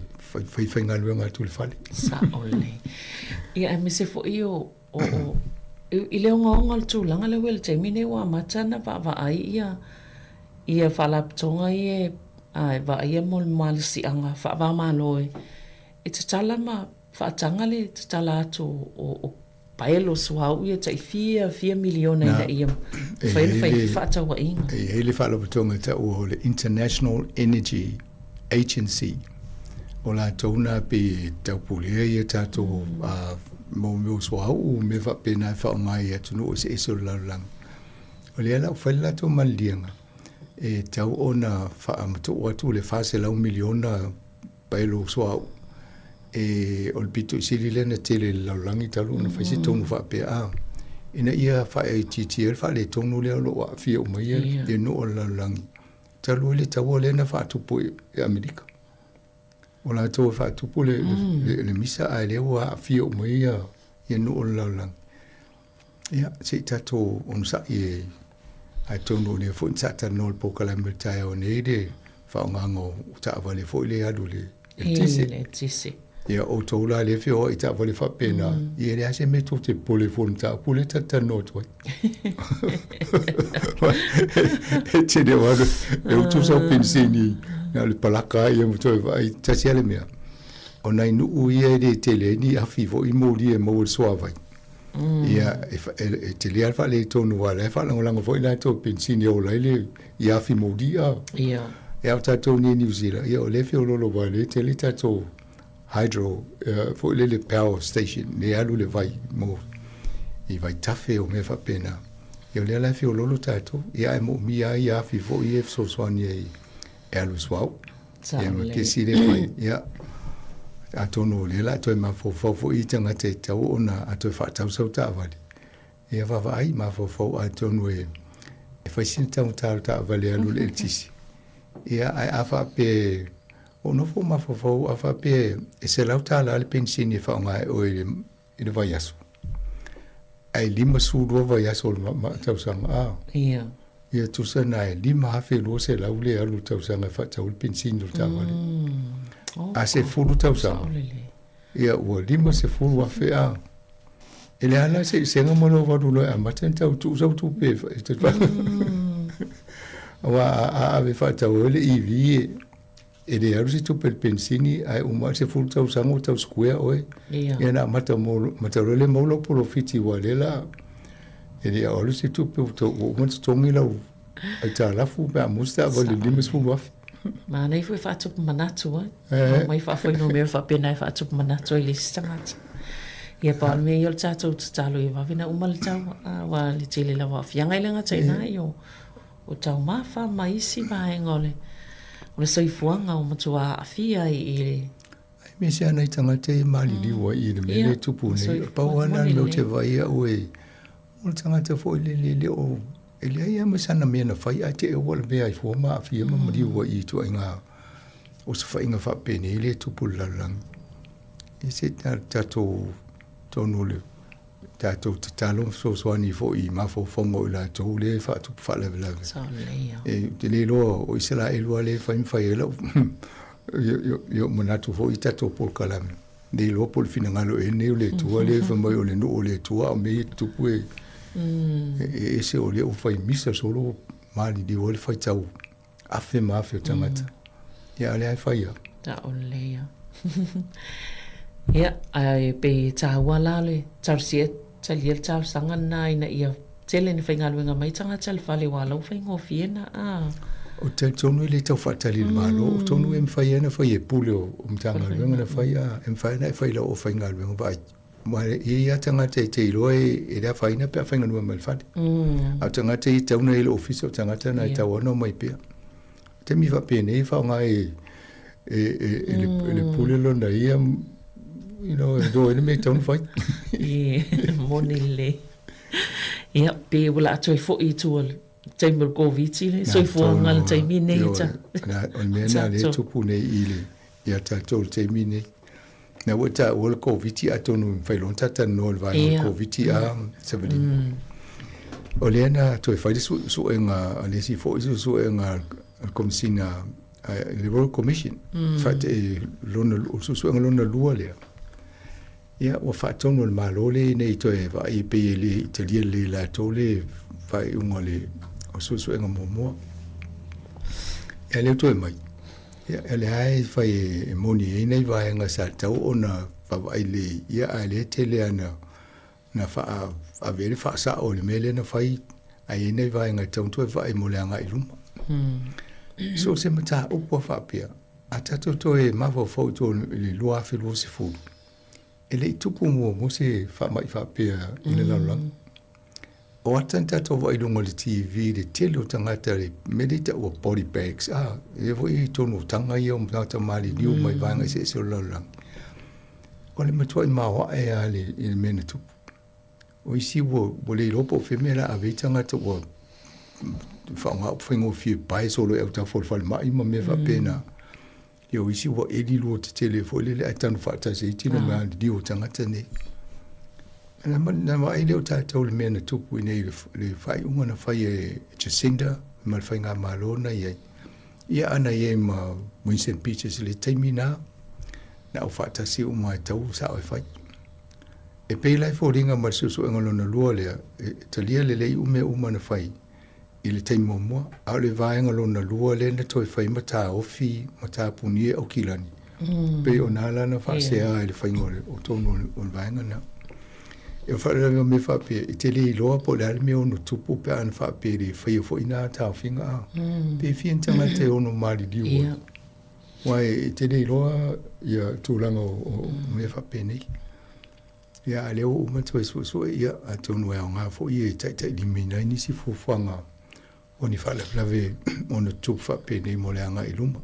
fai ngal wenga tul fali sa ole ia me se fo io o ile ngongal tulanga le wel temine wa machana baba ai ia fala tonga ie ai va ia mol mal si anga fa va maloi it's tala ma fa tanga le tala to o paelo swau ia tai 4 miliona ina ia fai fa ta wa inga ele fala tonga ta o le International Energy Agency o la tona pe tau pulia ia tato mo swau me fa pena fa ngai atu no se so la lang o le la fa la to malianga e tau ona fa amto atu le fa se la 1 miliona paelo swau e ol bito sili lena tele la langi talu na fa si tonu fa pe a ina ia fa e TTL fa le tonu le lo wa fi o mai e no la langi talu le tawo le na fa tu po Amerika ola to fa tu po le misa a le wa fi o mai e no la langi ia se tato on sa e ai tonu le fo tsata no po kala meta o ne de fa ngango ta vale fo le adule tisi ia o tola le fio i ta vale fa pena ia le ase me to te pole fo ta pole ta no to te de wa e tu so pensini na le palaka ia mo to vai ta sia le mea ona inu ia de tele ni afifo i mo li e mo so vai ia e te le alfa le tonu wala fa lango fo ina to pensini o le ia fi mo dia ia ta to ni New Zealand ia o le fio lo vale te le ta to hydro fo le power station ne alu le vai mo i vai tafe o me fa pena ia le la fio lo tato ia mo mia ia fi fo i so swani e alu swau ia mo ke si le vai ia atono le la to ma fo i tanga te tau ona ato fa tau so ta vale ia va vai ma fo atono e fa sin tau ta vale alu le tisi ia ai afa pe ono fo ma fo afa pe e se lauta la le pensini fa nga o ile vai aso ai lima su do vai aso ma tau sang ia tu sa na lima hafe lo se la ule alu tau sang fa tau pensini do ta vale a se fulu tau sang ia o lima se fulu afe ele ala se nga mo va do lo a maten tau tu pe wa ave fa tau le ivi e le aru si tu per pensini ai uma se fulu tau sango tau square oe ia na mata le molo por fiti walela e le aru si tu pe to o mo tongi la ai ta la fu ba musta va le limes fu waf ma nei fu fa tu manatu mai fa foi no me fa pena fa tu manatu le stangat ia pa me yo tato talo ia va vina uma le tau wa le tele la wa fianga ile nga tsaina yo o tau mafa maisi vai ngole o le soifuanga o matua afia i me se ana tanga te mali li wa i le me tupu ne pa wana no te vai o e o tanga te fo le o ele ia me sana me na fai ate e wala me ai fo ma afia ma li wa i tu inga o se fa inga fa pene le tupu la lang e se tato tonu le tato talo so ani fo i ma fo fongo la to le fa tu fa le e te le lo o isela e lo le fa fa elo yo monatu fo i tato por kalam de lo por finangalo e ne le tu le fa mo le no le tu a me tu pu e se o le o fa misa solo mali di o le fa tau afe ma afe tamata ya le ai fa ya ta o le ya ia ai pe tawala le tarsiet taliel taw sangan na ina ia tele ni whaingaluenga mai tanga tala whale wala whaingo fiena. O te tonu le tau whatali le malo, o tonu e mwhai ana whai e pule o mtangaluenga na whai a, e mwhai na e whai lau o whaingaluenga vai. Mare i a tangata e te iroa e rea whaina pia whainganua mai whade. A tangata i tauna e le ofisa o tangata na e tau ana mai pia. Te mi whapene i whaonga e le pule lo na ia, you know, e do ene me taunu whai. Moni le. Ia, pe wala atu e fo i tua Chamber Goviti le, so i fuanga le taimine i ta. O mea na le tupu nei i le, ia tatou le taimine. Na wata wala Goviti a tonu whailon tata no le vai Goviti a Severin. O lea na toi whaide su e ngā, a le si fo isu su e ngā komisina le Royal Commission. Whaite e lona, su e ngā lona lua lea. Ia, wa whaatonu le malole nei toi wa i pe le italia le la tole whai unga le o su e ngā momoa. Ia leo toi mai. Ia, ele hai whai e moni e nei vai ngā sa tau o na whawai le ia a le te le ana na wha a vere wha sa o le mele na whai a e nei vai ngā tau toi whai mo le anga i luma. So se mata upua whapia. A tato toi mawa whau tō le lua whilu se fulu. E le tupu mo se whamai whapea i le laulang. O atan tato wa ilunga le TV, le tele o tangata le medita o body bags. E vo i tono tanga i o mtata mali liu mai vanga se o laulang. O le matua i mawa e a le mena tupu. O isi wo le ropo whemera a veitangata o whaunga whaingo fie pai solo e au ta whole mai ma me whapena. Yo isi wa edi lo te telefone le atanu fata se tino ma di o tangata ne. Na ma ile o tata le mena tupu nei le fai unga na fai e Jacinda ma fai nga malona ye. Ia ana ye ma Winston Peters le taimina na o fata se o mai tau sa o fai. E pe lai fo ringa ma susu ngalo na lua le talia le ume uma na fai. I le taimo mua, au le vaenga lo na lua le na toi whai mata ofi, mata punie au kilani. Pe o nala na whaasea e le whaingore o tonu o le vaenga na. E whaaranga me whapea, i te li loa po le alme ono tupu pe an whapea le whai o ina tau whinga a. Pe whientanga te ono mali liu. Wai i te li loa ia tūranga o me whapea nei. Ia leo umatoi suasua ia a tonu e o ngā fo i e taitai li mina inisi fufuanga. O ni whala flave o na tupu whapene i mo le anga i luma.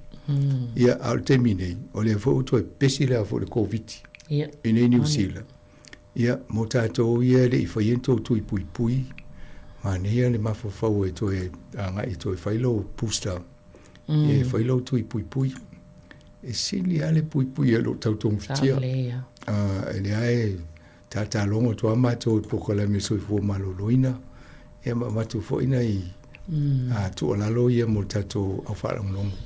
Ia au te minei, o le fo uto e pesi lea fo le COVID. I nei New Zealand. Ia, mo tātou ia le i whaiento tui pui pui. Ma nea le mawhawhau e to e anga i to e whailo booster. E whailo tui pui pui. E sili ale pui pui e lo tautong fitia. E le ae tata longo to amato e pokala me soi fo maloloina. E mamatu fo ina i tu o lalo ia mo tato au whaarangolongo.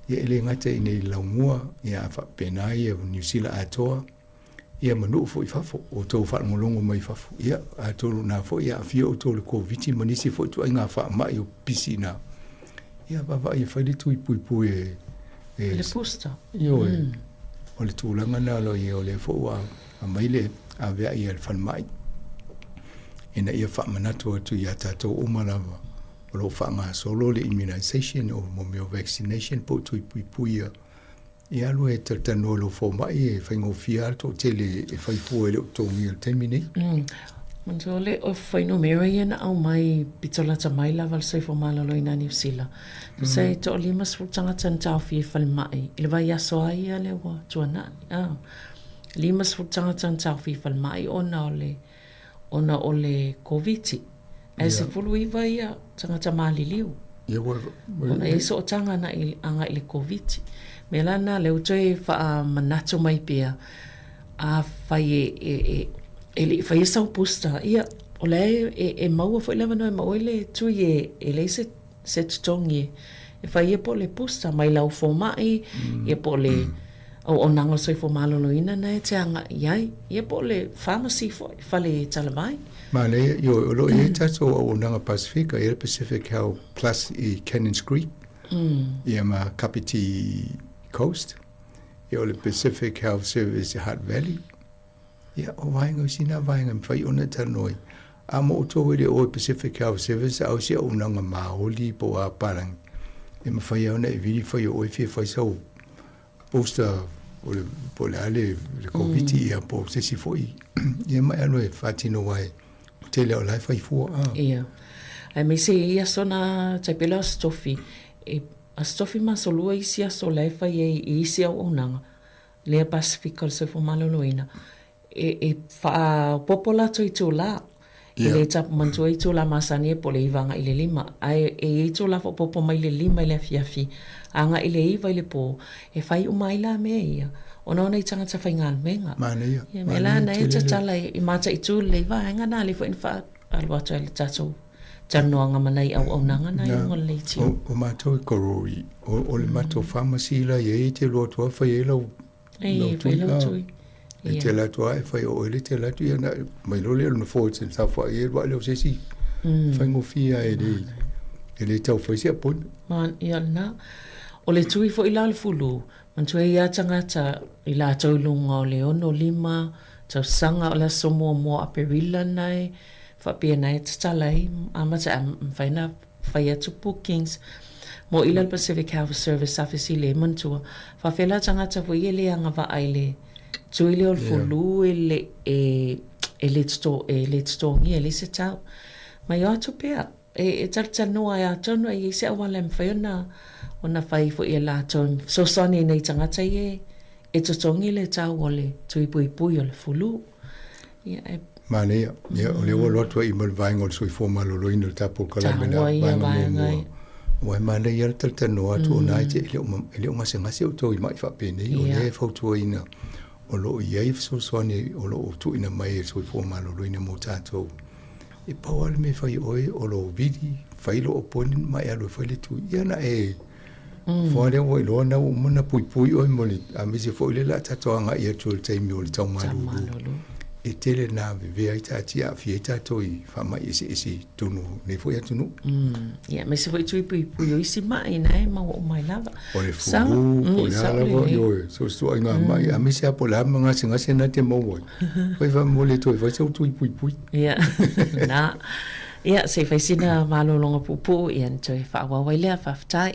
Ia ele ngata i nei laumua, ia whapena ia New Zealand atoa, ia manu fo i whafo, o tau whaarangolongo mai whafo. Ia atoro na fo ia awhia o tau le COVID, manisi fo tu ai ngā whaamai o pisi na. Ia wawa ia whaile tui pui pui e... Le pusta. Io e. O le tūlanga na lo ia o le fo a maile a vea ia le whanmai. Ina ia whaamanatu atu ia tatou umalawa. O lo whaanga solo le immunization o momeo vaccination po tui pui pui ia. Ia alu e tatano lo fo mai e whaingo fia to tele e whaipu e le utongi al temine. Manto le o whaino Marian au mai pitolata mai lava le seifo malalo ina New Zealand. Sei to limas futanga tan tau fi whalmai. Ile vai aso ai a le wa tuana. Limas futanga tan tau fi whalmai ona o le COVID. E se fulu i vai a tangata mali liu. Ona e so tanga na anga i le COVID. Me lana le utoe wha manatu mai pia a whai e whai sau pusta. Ia, o le e maua fo ilawa no e maua le tui e le se tutongi. E whai e po le pusta mai lau fo mai, e po le o nanga soi fo malolo ina na e te anga iai. E po le pharmacy fo whale talamai. Mane, yo, lo e tato o nanga Pacifica, e Pacific Health Plus i Cannons Creek. Ia ma Kapiti Coast. Ia o le Pacific Health Service i Hutt Valley. Ia o vaenga sina vaenga mwhai ona tanoi. Amo uto wele o Pacific Health Service au se unanga maoli po a parang. E mawhai au na e vini whai o e whia whai sau poster po le ale le COVID ia po se si foi. Ia mai alo e whatino wai te leo lai whai fua. Ia. Ai me se ia sona taipela stofi. E a stofi ma solua isi a so lai whai e isi au unanga. Lea Pacific se fo maloloina. E wha popola toi tō la. I le tapu mantua i tō la masani e po le iwanga i le lima. Ai e tō la popo mai le lima i le fiafi. Anga i le iwa i le po. E whai umai la mea ia. Ona ona i tangata whai ngā menga. Mana ia. Ia me la na e tatala i mata i tū le iwa. Enga nā le fo in wha alwata i le tatou. Tanoanga manai au nanga na i ngol le iti. O mātou i korori. O le mātou pharmacy la i e te loa tua whai e lau. Ei, whai lau tui. E te latu ai whai o ele te latu ia na mai lole alo na fōt sa whai e wale o sesi whai ngofia e le tau whai sea pon. Man, ia na. O le tui fo i la le fulu, man tue ia tangata i la tau lunga o le ono lima, tau sanga o la Sāmoa mo a perila nai, whapia nai tatalai, amata whaina whai atu bookings, mo ila le Pacific Health Service Office le mantua, whawhela tangata fo i le anga wa aile, tui le o le fulu e le tstongi e le se tau. Mai o atu pia, e tartanua e atonu e se awala mwhaiona ona whai fo i la tonu. So soni nei tangata e tstongi le tau o le tui pui pui o le fulu. Mane ia, o le o lotua i malvainga o le sui fōma lolo ina le tapo kalamena vainga mua. Wai mane ia le tartanua atu o nai te ele o ngase o tau i mai whapene o le fautua ina. O lo iai fsoswani o lo tu ina mai so fo malo lo ina mo tatou e pawal me fai oi o lo vidi fai lo opon mai alo fai le tu ia na e fo le o lo na o mona pui pui oi mo le a me se fo le la tatou anga ia tu le taimi o le tau malu e tele na ve ai tati a fie tatou i fa mai ese tunu ne fo ia tunu ia me se fo tu pui pui oi si mai na e ma o mai lava o le fu o le ala yo so sto nga mai a me se apola nga se na te mo wo foi va mo le to vai se tu pui pui ia na ia se fai sina malo longa pupu ia to fa wa wai le fa tai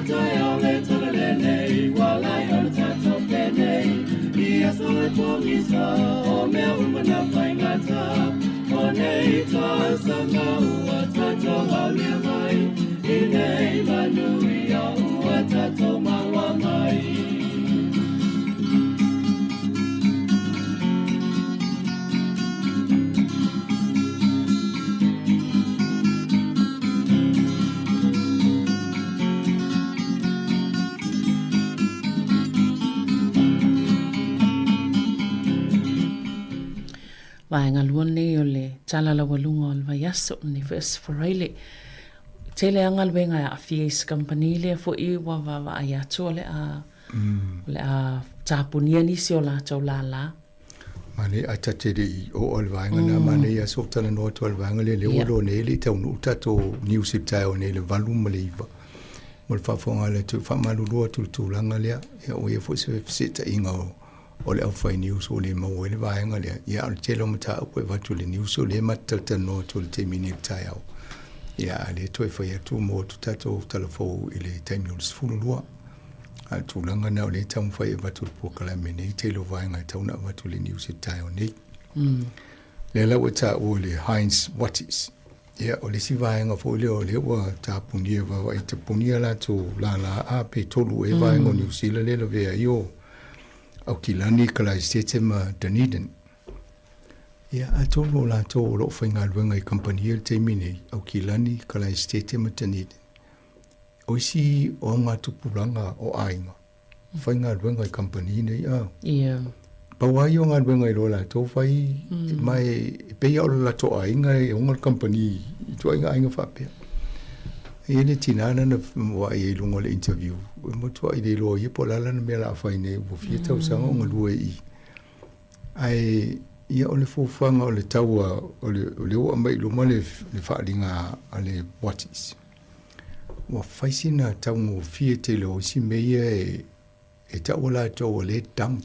I'll pongisa o mea umana whaingata o nei toa sanga ua tato wale mai I nei manui a ua tato maua mai Vaenga luone o le tala la walunga o le vaiaso ni first Friday. Tele angal wenga a fies company le fo I wa va a ya tole a le a tapunia ni si o la tau la la. Mane a tateri o le vaenga na mane ya sotala no to le vaenga le o ne le tau no tato new siptai o ne le valuma le iva. Mol fa fonga le tu fa malulu tu langa le ya o ye fo se sita inga o le awhai news o le mau e le vaenga le ia o le telo mata upo e watu le news o le matata no to le te mini tai au ia le toi whai atu mo tu tato talafou I le taimi o le sifurulua a tūlanga na o le tamu whai e watu le pokala me nei telo vaenga e tauna watu le news e tai o nei le lau e ta o le Heinz Wattis ia o le si vaenga fo le o le ua ta punia wa i te punia la tu la a pe tolu e vaenga o New Zealand le la vea io au kilani kala stete ma Dunedin. Ia a tolo la to lo whainga luenga I company el te mine au kilani kala stete ma Dunedin. Oisi o ngā tupuranga o ainga. Whainga luenga I company nei a. Ia. Pawai o ngā luenga I lo la to whai mai peia o la to ainga e o ngā company I to ainga whapea. E le tinana na wa I lungo le interview. Mo tua I le lo I po lala na mea la whai nei. Wo fia tau sanga o ngā lua I. Ai, ia o le fōwhanga o le taua o le o amai luma le whaaringa a le Wattis. Wa whaisina tau ngō fia te leo si meia e tau la tau o le dam.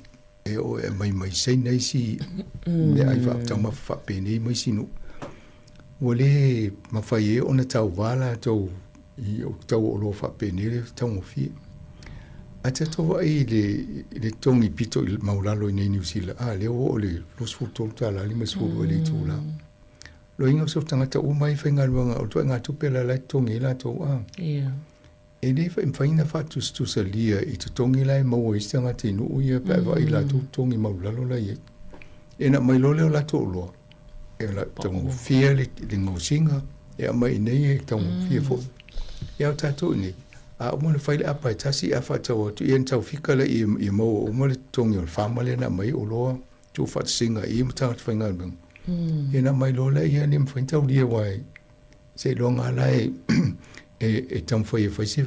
E o e mai sei nei si me ai tau mawhapene mai sinu. Wa le mawhai e o na tau wala tau I o tau o lo whapene le tau ngō fia. A te toa ai le tongi pito I maulalo I nei New Zealand. Le o le losfu tolu ta la lima sfuru le tūla. Lo inga so tangata o mai whainga luanga o tua ngā tupela lai tongi la tō a. E le whaina whatus tu sa lia I tu tongi lai maua I stanga te nu uia pa vai la tu tongi maulalo lai e. E na mai lole o la tō loa. E la tongu fia le ngau singa. E a mai nei e tongu fia fo. E au tātou nei. A umana whaile apa e tasi a whatau atu I tau whikala I mau umana tongi o whamale na mai o loa tu whatsinga I mtanga tu whainga nung. E na mai lola I ane mwhaintau lia wai se longa lai e tam whai e whaisi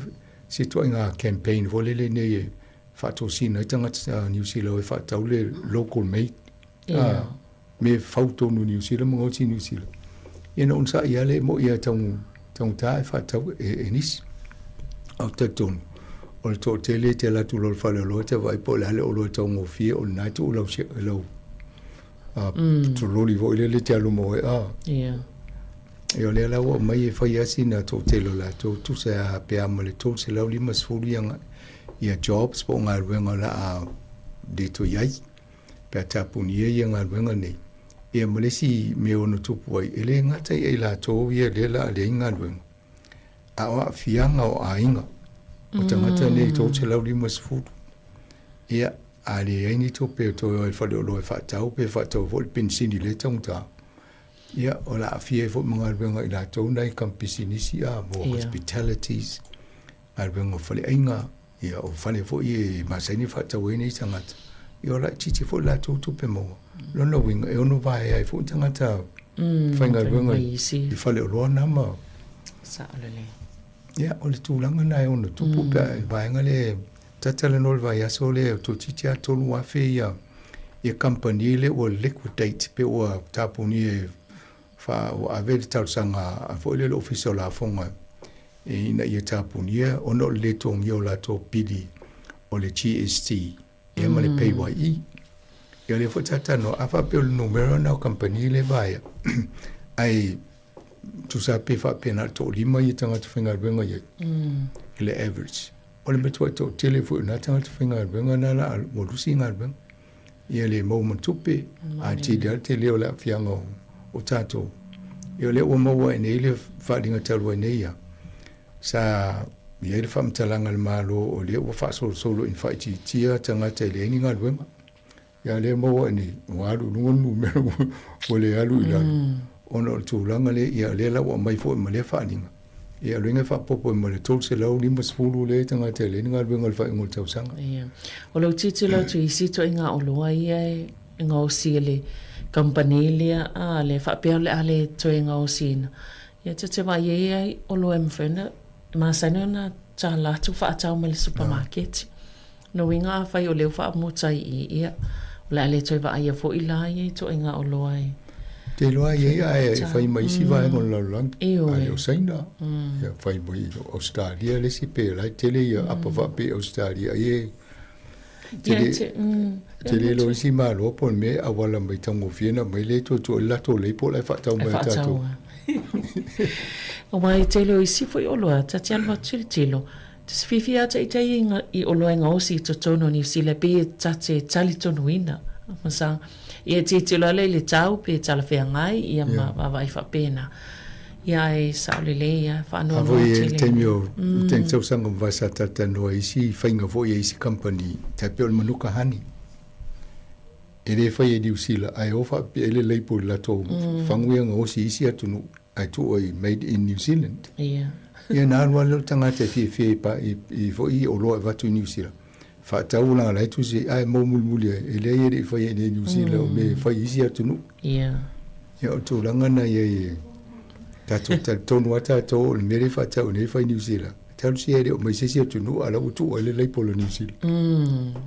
se tua ngā campaign volele ne e whatau sina I tangata New Zealand e whatau le local mate me whautonu New Zealand mga oti New Zealand. E na unsa I ale mo ia taungu ta e whatau e nisi. Au tatonu. O le tō tele te latu lol whale o loa te vai po le hale o loa tau ngōwhia o le nai tō lau se lau. Tō loli vo ile le te alu mo e a. E o le lau o mai e whai asi na tō telo la tō tu se a pea ma le tō se lau lima sfuri anga I a jobs po ngā ruenga la a de to iai. Pea tapuni e ia ngā ruenga nei. E a malesi me ono tupu ai. E le ngatai e la tō ia le la le ngā ruenga. A oa fianga o ainga. O tangata nei tō te lau lima sfuru. Ia, a le aini tō peo tō e whale o loe whatau, pe whatau vo le pensini le taunta. Ia, o la awhia e vo mga ruenga I la tō nei kampisinisi a, mo hospitalities. A ruenga whale ainga. Ia, o whale vo I masaini whatau e nei tangata. Ia, o la titi vo la tō pe moa. Lona winga, e ono vai ai vo tangata. Whainga ruenga I whale o loa nama. Sa'olele. Ia, o le tūlanga nai ono tupu pia vaenga le tatala nol vai aso le o tō titi a tolu wafe ia company le o liquidate pe o tapuni e fa o avele tausanga a fo le official la fonga e ina ia tapuni e ono le tongi o la tō pidi o le GST e ma le PYE e le fo tatano a fa pe o le numero na o company le vai ai tu sa pe fa pena to lima I tanga te whinga ruenga ia. Le average. O le metua to telefo na tanga te whinga ruenga na la o lusi ngā ruenga. Ia le mau matupe, a ti dea te leo la fianga o tātou. Ia le ua maua e nei le wharinga talua e nei ia. Sa ia le whamtalanga le malo o le ua whaasolo in whaiti tia tangata le eni ngā luenga. Ia le maua e nei, o alu nungonu mea o le alu i lalo. Ona o tūlanga le ia le la ua mai fo e ma le wharinga. Ia luenga whapopo e ma le tol se lau lima sfulu le tangata le eni ngā luenga le whaingo le tausanga. Ia. O lau titi lau tu isi to inga o loa ia e ngā o si le company lia a le whapea le ale to inga o sina. Ia te wa ie ai o loa mwhena ma sanu na ta latu whaatau ma le supermarket. No inga a whai o leo whaamutai i ia. O le ale to wa ia fo i la ia to inga o loa ia. Te loa ia e whai mai si vai ngon lau lang. Eo e. Ai o saina. Ia whai mai Australia le si pe lai tele ia apa whape Australia ie. Te le lo isi maa loa pon me a wala mai tango fiena mai le to lato le po lai whaatau mai tato. O mai te lo isi fo i oloa, ta te alwa tilo. Te se whiwhi ata i tei i oloa inga osi to tono ni si le pe ta te tali tonu ina. Masa, ia te te loa le tau pe tala whea ngai, ia ma wai whapena. Ia e saole le ia, whanua noa te le. Avo i temio, ten tau sanga mwasa tata noa isi, whainga vo i isi company, te peo le manuka hani. E le whai e New Zealand, ai ofa pe ele leipo la tō, whanguia nga osi isi atunu, ai tō ai made in New Zealand. Ia. Ia nā rua leo tangata fie pa i vo i o loa watu i New Zealand. Whaatau langa lai tu se, ai mō mulmuli e le e whai e New Zealand, o me whai isi atunu. Ia. Ia o tō langa na ia tato tonu ata to o mere whaatau nei whai New Zealand. Talu si ere o mai sesi atunu ala utu o ele leipo le New Zealand.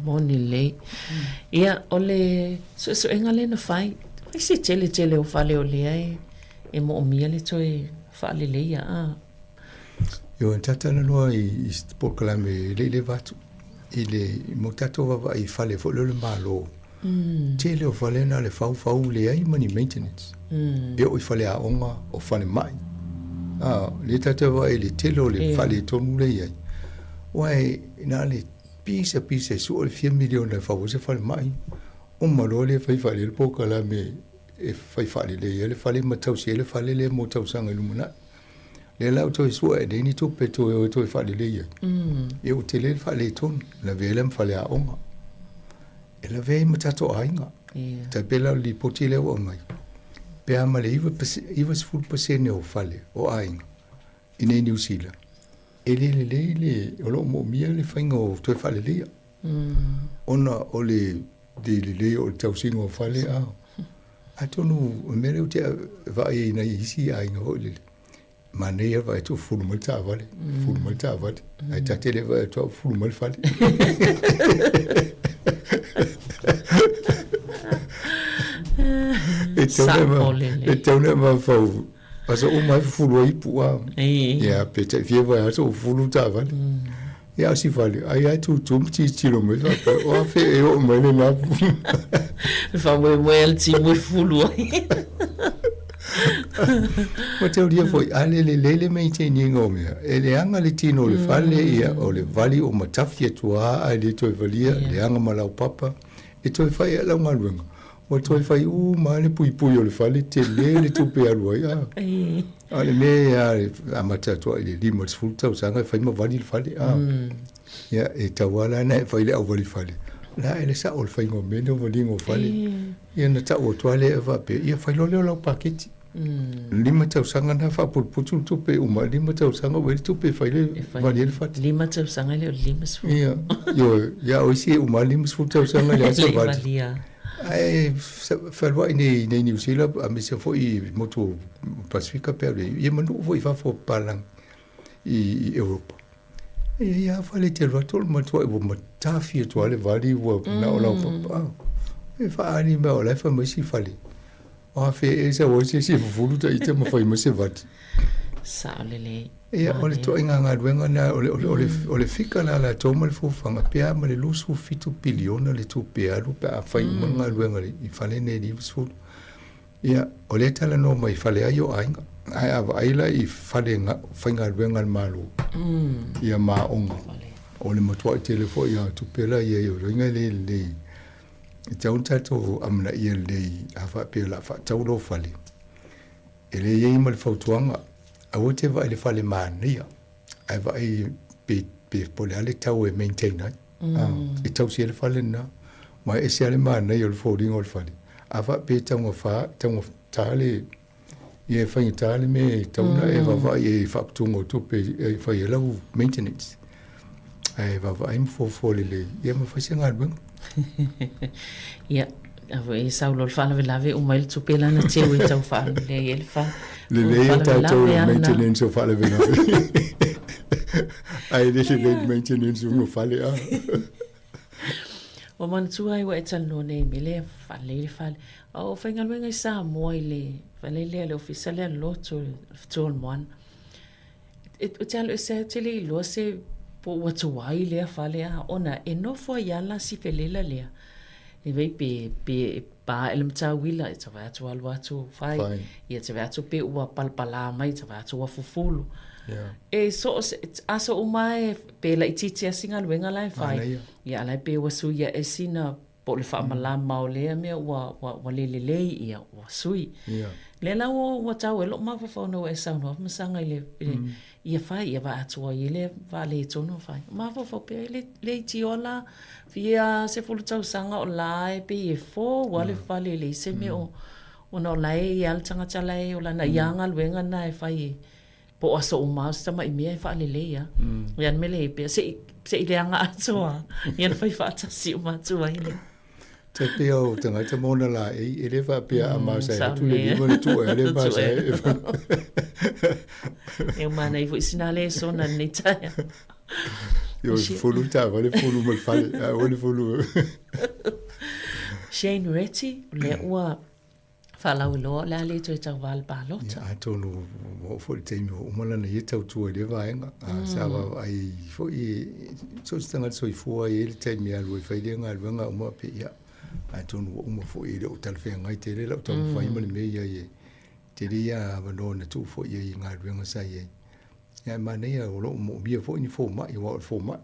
Moni le. Ia o le, so enga le na whai, whai se tele o whale o le ai, e mo o mia le toi whale le ia. Yo tatana loa i Port Kalame le vatu. I le mo tato wawa i whale fo le malo. Tele o whale na le fau le ai mani maintenance. E o i whale a onga o whale mai. Le tato wa e le tele o le whale tonu le ai. Wai na le pisa su o le 4 milion le fau se whale mai. O malo le whale le Port Kalame e whale le whale matau se le whale le mo tau sanga lumuna. Le lau toi sua e deni tupe toi whale le ia. E o te le whale ton, la vele mwhale a onga. E la vei matato a inga. Ta pela li poti le o mai. Pea ma le iwa 10% o whale o a inga. I nei New Zealand. E le o lo mo mia le whainga o toi whale le ia. Ona o le le o tau singa o whale a. A tonu, o mere o te vai na isi a inga o le. Ma nei e vai tu fulu mal ta vale. Ai ta tele vai tu fulu mal fale. E tau ma fau. Asa o mai fulu ai pua. Ia pe te fie vai aso fulu ta vale. Ia si vale. Ai tu tilo me fa. O fe e o mai le na. Fa mo el ti mo fulu ai. Ma te uria foi, ale le maintaining o mea. E le anga le tino le whale ia o le vali o matafi e tua a le toi valia, le anga malau papa, e toi whai e lau ngaruenga. O toi whai ma le pui o le whale, te le tupe alua ia. A le mea a matatua i le lima te fulta o sanga, whai ma vali le whale. Ia e tawala na e whai le au vali whale. La e le sa o le whai ngō mene o vali ngō whale. Ia na ta o toale e vape, ia whai lole o lau paketi. Lima tau sanga na whapulputu tupe uma, lima tau sanga weri tupe whaile vani ele whati. Lima tau sanga leo lima sfu. Ia oisi e uma lima sfu tau sanga le asa vati. Ai, whalwa i nei New Zealand, a me se fo i moto Pasifika pia le, ia manu fo i whafo palang i Europa. Ia whale te ratol matua i wo matafi e toale vali ua na o lau papa. E whaani mea o laifa maisi whale. O fe esa o se fulu ta ite ma fai ma se vati. Sa le. Ia o le to inga ruenga na o le fika la toma le fufanga pea ma le lusu fitu biliona le tu pea lu pea fai manga ruenga i fale ne li fulu. Ia o le tala no mai fale ayo ainga. Ai ava aila i fale fai nga ruenga malu. Ia ma onga. O le matua i telefo ia tu pela ia i ringa le Tau tato amna ia lei hawa pe la fa tau lo fali. Ele ye mal fautuanga. A wote va ele fali mania. Ai va ai pe pole ale tau e maintain ai. E tau si ele fali na. Ma e si ale mania il folding ol fali. A va pe tau fa tau tale ye fa tale me tau na e va ye fa tungo tu pe fa ye la maintenance. Ai va im fo le ye ma fa singa bang. Ja, e saulo il fala velave o mail tu pela na teu e tau fala le ele fa. Le tau maintenance o fala velave. Ai le maintenance o fala. O man tu ai wa etal no ne mele fala. O fenga luenga i Sāmoa le fale le officiale lo tu mon. O talo se tele lo se po watu wai le fale ona e no fo yala si felela le. E vei pe pa el mta wila e tava tu al watu fai e tava tu pe ua palpala mai tava tu fufulu. E so aso mai pe la ititi asinga luenga lai fai. Ya lai pe wasu ya esina po le fa mala maole me wa le ia wa sui. Le la wa tau elo ma fa no e sa no masanga ile ia fai ia va atua ile va le tono fai. Ma fa pe le tiola via se fulu tau sanga o lai pe e fo wa le fa le se me o no lai ia tanga tala o la na yanga luenga na e fai po aso uma sa mai me fa le ia. Yan me le pe se ile anga atua. Yan fai fa ta si uma tua ile. Te peo tanga te mona la e le fa pia ama sa tu le livo tu e le ba sa e mana i vo sinale so na ni taia yo fulu ta vale fulu mal fale vale fulu Shane Retty le ua fala lo la le to ta val balota a to no mo fo te mo mala na ye tau tu le va nga sa va ai fo i so stanga so i fo ai le te mi alu fa ile nga nga mo pe ya a tonu uma fo i o tal fe ngai te le la tau fa i me ia ye te ria va no na tu fo i nga renga sa ye ya mane ya o lo mo bia fo ni fo ma i wa fo ma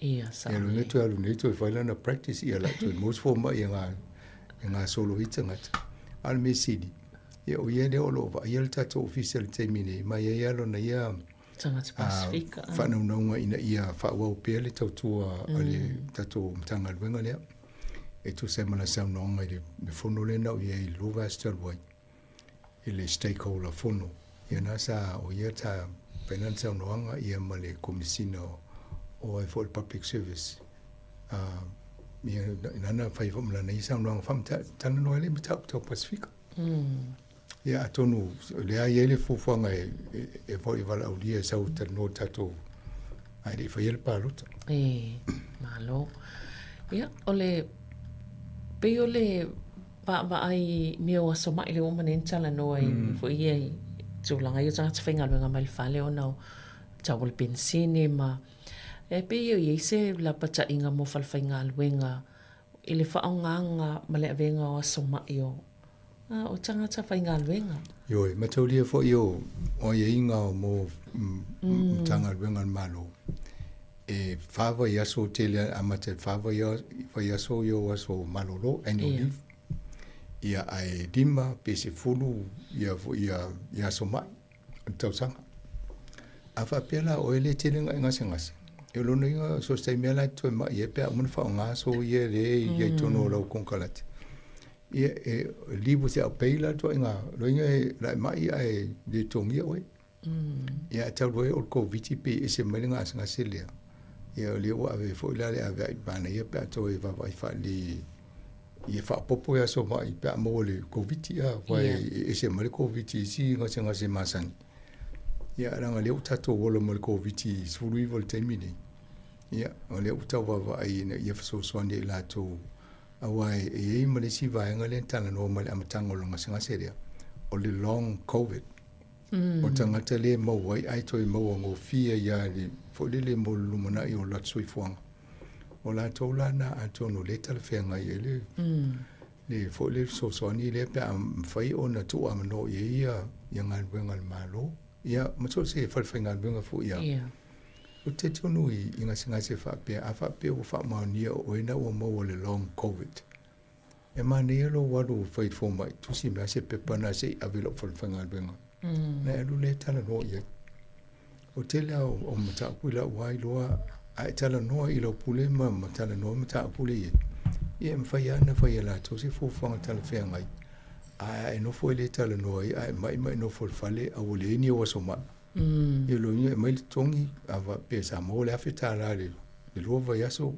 ia sa e lo ne tu alu ne tu fa la na practice ia la tu most fo ma nga solo hit ngat al me sidi ye o ye de o lo va ye ta to official te mine ma ye ya lo na ya tanga specific fa no no ina ia fa wa pe le tau tu ale ta to tanga renga le e tu se mana sa no ngai de fono le na ye lo va star boy ele stakeholder fono ye na sa o ye ta penanza no anga ye male komisino o e for public service ye na fa fo mala nei sa no fam ta tan no ele mita to pacific ye atonu le ye le fo fo ngai e fo i vala o dia sa o ta no ta to ai de fa ye pa lot malo ya ole Peo le pa ai mio aso mai le uma nentala no ai fo ie tulanga yo tanga tfenga luenga mai fale o nau tawal pensine ma e peo ie se la pata inga mo falfainga luenga ile fa onganga male venga o aso mai o o tanga tfainga luenga yo ma taulia fo yo o ie inga mo tanga luenga malo e fava ya so tele amate fava ya so yo aso malolo leave ia ai dima pese fulu ya so mai tau sanga afa pela o ele tele nga sengas e lo no so stai mela to ma ye pe mun fa nga so ye le ye to no lo konkalat ye libu se apela to nga lo nga mai ai de tongi oi ya tau o covid pe ese melinga nga selia ia le wa ave fo la le ave bana ia pe to e va vai fa li ia fa popo ia so mai pe mo le covid ia vai e se mal covid si nga se masan ia ranga le uta to wolo mal covid sulu i vol termine ia le uta va vai ia so so ande la to awai e mal si vai nga le tana normal amatango nga se nga seria o le long covid o tangata le mo wai ai toi mo ngo fia ya le fo le mo lumana i o la tsui fuanga o la tola na atono le tal fenga ele le fo le so so ni le pe am fai ona tu am no ye ya ngal bengal malo ya mo so se fal fenga benga fu ya o te tonu i inga singa se fa pe o fa ma ni o ina o mo le long covid E mani alo walu fai fo mai tusi mea se pepana se avilo falfanga benga. Na elu le tala no ia. O tele o mata pula wai loa ai tala no ilo pule ma tala no mata pule ia. Ia mfai ana fai ala to se fo fanga tala fea ngai. Ai no fo le tala no ai mai no fo fale a wole ni o so ma. Ia lo ia mai tongi ava pe Sāmoa le afeta la le lo va yaso.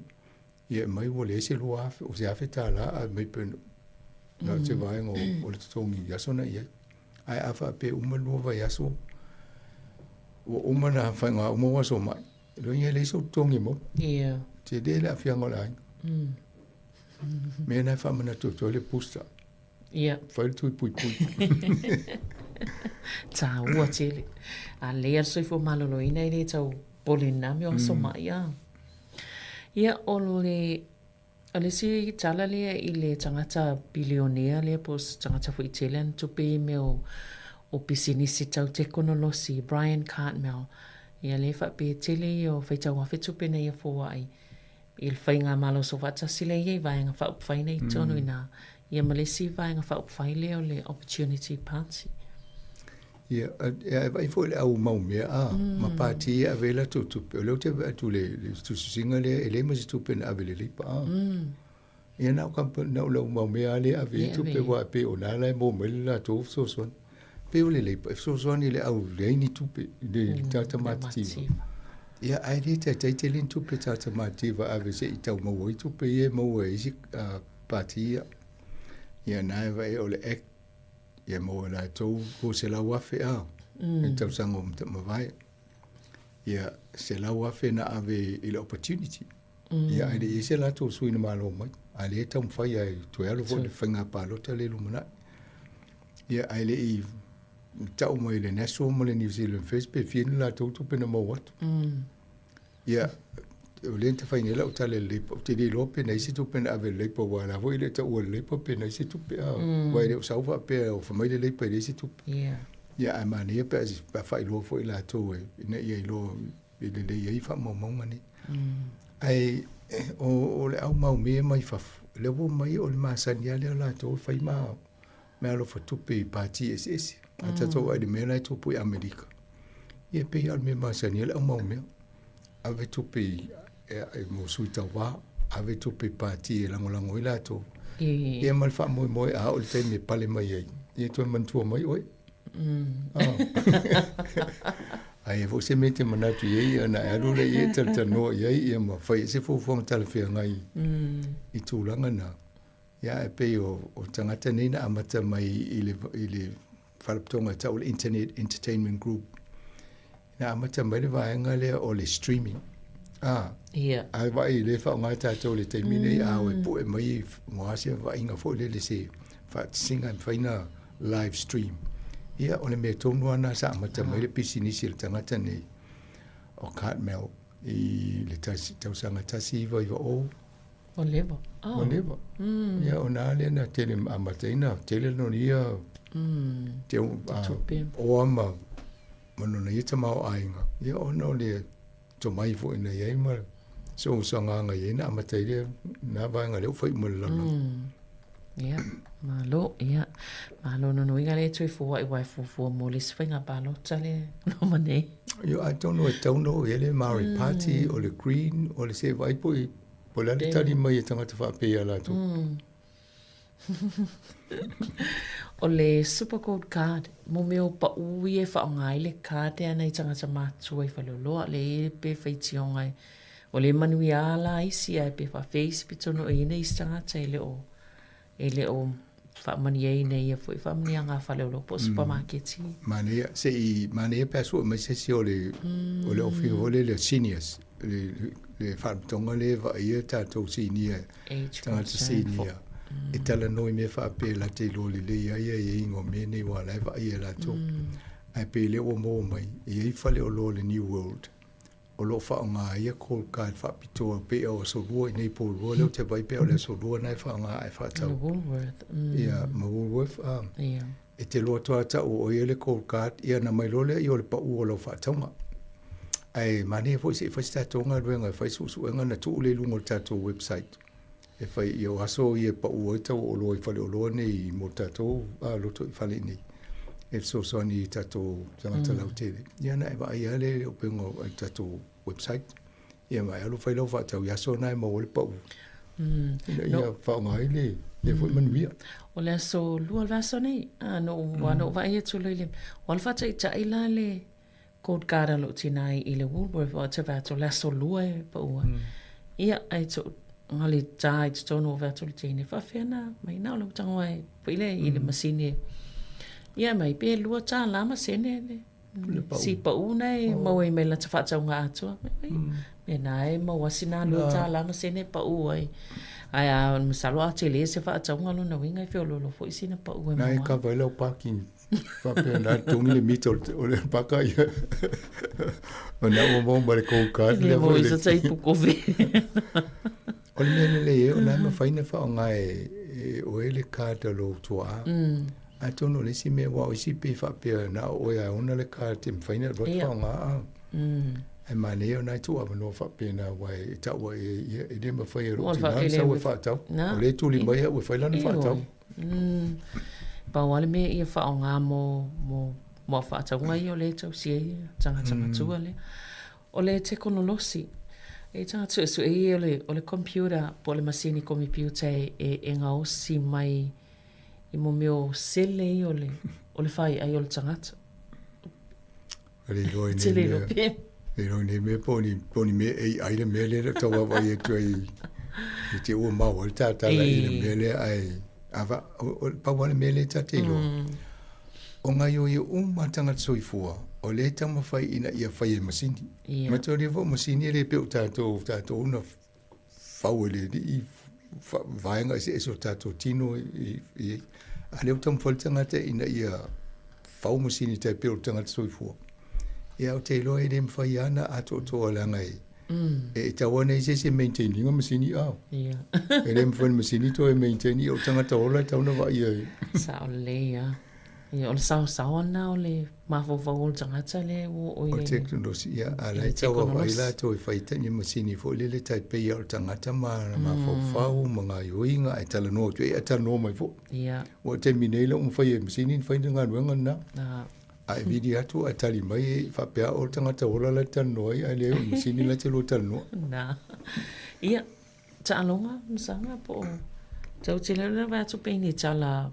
Ia mai wole se lo af o se afeta la a mai pe na se vai ngo o le tongi yaso na ia. Ai afa pe uma lo va yaso. O uma na fa nga uma wa so mai. Lo ia le so tongi mo. Ia. Te de la fia ngola. Me na fa mana to le pusta. Ia. Fa tu pui. Ta ua tele. A lea soi fo malolo ina i le tau polina mi o so mai ia. Ia o le si tala lea i le tangata bilionea lea pos tangata fu i tele an tupe me o pisinisi tau teknolosi Brian Cartmel. Ia le fa pe tele i o fai tau wafe tupe na ia fo ai. Il fai ngā malo so vata sile ia i vai ngā wha upwhai nei tonu ina. Ia malesi vai ngā wha upwhai leo le Opportunity Party. Ia, vai fo le au mau mea ma pati a vela tupe. O leo te atu le tusinga le ele ma si tupe na avele lipa Ia nau kampa nau lau mau mea le ave tupe wa pe o nala mo mele la tō so son. Pe o le lipa, so son i le au leini tupe le tata matitiva. Ia ai le te lin tupe tata matitiva ave se i tau mau i tupe ie mau e isi pati ia. Ia nai vai o le ek ia mo la tau ko se la wafe e tau sango ma vai ia se la wafe na ave i le opportunity ia ai le se la tau suina malo mai ai le tau fai ai tu alo vo le fanga palo te le lumana ia ai le i tau mai le national mo le New Zealand Facebook fin la tau tu pena mo wat ia o le te fai nela o tale le te le lope na isi tupe na ave leipo wala vo ile ta o leipo pe na isi tupe wa ile o sauva pe o famai le leipo isi tupe ia a mani pe as pa fai lo fo ila to e na ia lo ile le ia fa mo mo mani ai o le au mau me mai fa le vo mai o le masania le la to fai ma me lo fa tupe parti ss ata to ai me na to pu America ia pe al me masania le au mau me ave tupe e mo suita wa ave tupe parti e lango i lato e mal fa mo a o te me pale mai ai e to man tu mai oi ai vo se mete manatu ye na ero le ye tel no ye e ma fa se fo tal fe ngai i tu langa na ya e pe o tangata nei na amata mai ile falptonga ta o internet entertainment group na amata mai le vaenga le o le streaming ai vai le fa ngai ta to le te mine a o po e mai mo asia vai nga fo le se fa singa faina live stream ia o le me tonu ana sa amata mai le pisini sil tangata nei o Cartmel i le tau sanga tasi vai o levo ia o na le na tele amata ina tele no ia te o ama mano na ita mau ainga ia o no le to mai fo ina ia ma so sanga nga ia na matai le na va nga le foi mo la ia malo no inga le tu fo ai fo mo le sfinga palo tale no mane yo I don't know ele Maori party o le green o le se vai poi pola le tani mai tanga te fa pe ala tu o le super code card mo meo pa ui e wha ngai le card e anai tangata mātua i whaloloa le pe whaitiongai o le manui ala isi ai pe wha face pitono e ina isi tangata e le o wha mani e ina ia fo i wha mani a ngā whalolo po supermarketi mane pe asu mai se si o le ofi o le seniors le whatonga le wa ia tātou senior tangata senior e tala noi me fa pe la te lo le ia e ingo me nei wa lai va ia la to ai pe le o mo mai e fale o lo le new world o lo fa nga ia call card fa pito pe o so lo nei po lo le te vai pe o le so lo nei fa nga ai fa ta ia ma Woolworth e te lo to ata o ia le call card ia na mai lo le i o le pa u o lo fa tonga ai mani fo se fa sta tonga lo nga fa su nga na tu le lungo ta to website e fai i o aso i e pa ua i tau o loa i whale o loa nei mo tatou a loto i whale nei. E so so ni tatou tangata lau tele. Ia na e wa ai ale o pengo i tatou website. Ia mai alu whai lau whatau i aso na e maua le pa ua. Ia whao ngai le, le fwoi manuia. O le aso lua le aso nei, no wano wa ia tu le wal whata i ta ila le code card alo tinai i le Woolworth o te vato le aso lua e pa ua. Ia ai tu ngali tai tu tono vato le tine whawhena mai nao lau tango ai pile i le masine. Ia mai pe lua ta lama sene le si pa una e mau e me la te whata unga atua. Me nai mau asina lua ta lama sene pa ua ai. Ai a masalo a tele se whata unga luna winga i whio lolo fo isina pa ua mau. Nai ka wailau parking. Whapea nā tungi le mita o le paka ia. O nā ua mau mare kou kāti. Le mo isa tai puko ve. O le mene le e o nā ma whaina wha o ngā e o e le kāta lo tua. A tono le si mea wa o isi pe whapea nā o e a ona le kāta me whaina rot wha o ngā a. E mane o nā tu awa no whapea nā wai e tau wa e le ma whai e roti nā sa ue whatau. O le tuli mai a ue whailana whatau. Pa wale me ia whao ngā mo whaataunga i o le tau sia i tangata matua le. O le teknolosi. E tangata su e o le computer po le masini computer e ngā osi mai i mo meo sele i o le whai ai o le tangata. E roi ne me poni me e aile me le tawa wai e tui i te ua mau o le tātala i le me le ai. Ava pa wale mele ta telo. O ngai o i matanga soifua. O le tama fai ina ia fai e masini. Ma to le vo masini le pe tato una fauele i vaenga e so tato tino i ale utam foltanga te ina ia fau masini te pe tanga soifua. Ia o te lo e le fai ana ato to la ngai. E tawana i se maintaining a masini au. Ia. E le mwhan masini to e maintaini o tangata ola tauna wa ia. Sao le ia. Ia o le sao na o le mawhawhau o le tangata le o ile. O teknolosi ia. A lai tawa waila to e whaitani masini fo le taipei o le tangata ma mawhawhau mga yoinga e tala no tu e tala no mai fo. Ia. O te minela umwhai e masini whaita ngā nuenga na. Ai vidi atu a tali mai whapea o tangata ola la tanoi ai leo masini la te lo tanoi. Nā. Ia, ta alonga msanga po. Tau te lera watu peini tala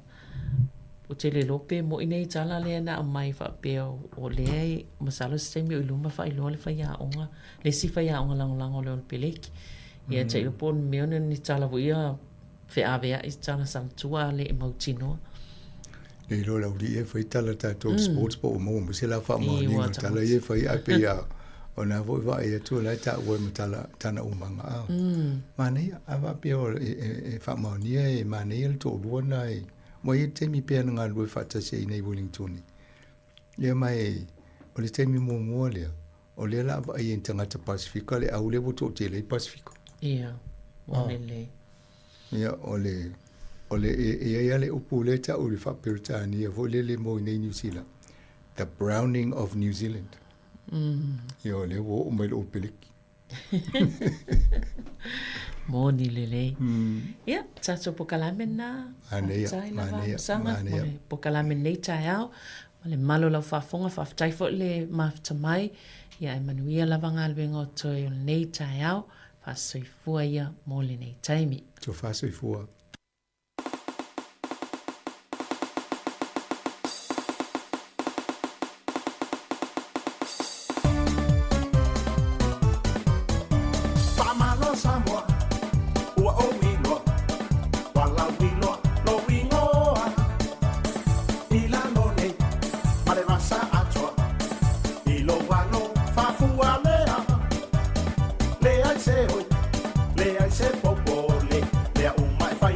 o te le lope mo inei tala lea na mai whapea o lea masala sistemi o iluma wha iloa le whaiaonga. Le si whaiaonga langolango leo le peleki. Ia te ilopo meona ni tala wuia wheawea i tala santua le mautinoa. E lo la uri e fai tala tātou sports po o mo se la wha mo ni tala e fai ape ia o nā voi wa e atua lai tā ua ma tala tana umanga au. Mānei awa pe o e wha mo ni e mānei al tō rua nai mo e temi pēr ngā lue whata se i nei Wellingtoni. Lea mai o le temi mō mua lea o lea la wa e en tangata Pasifika le au le wo tō te lei Pasifika. Ia, wane le. Ia o le ole e ale upule ta uri fa Britania vo le mo nei New Zealand. The browning of New Zealand. Yo le wo mai o peliki. Moni lele. Ia, tato pokalame na. Anea. Pokalame nei tai au. Le malo la fafonga fa tai fo le maftamai. Ia Emanuia lavanga alwengo to nei tai au. Fa soifua ia mo le nei taimi. To fa soifua. Le ai se popo le a umai fai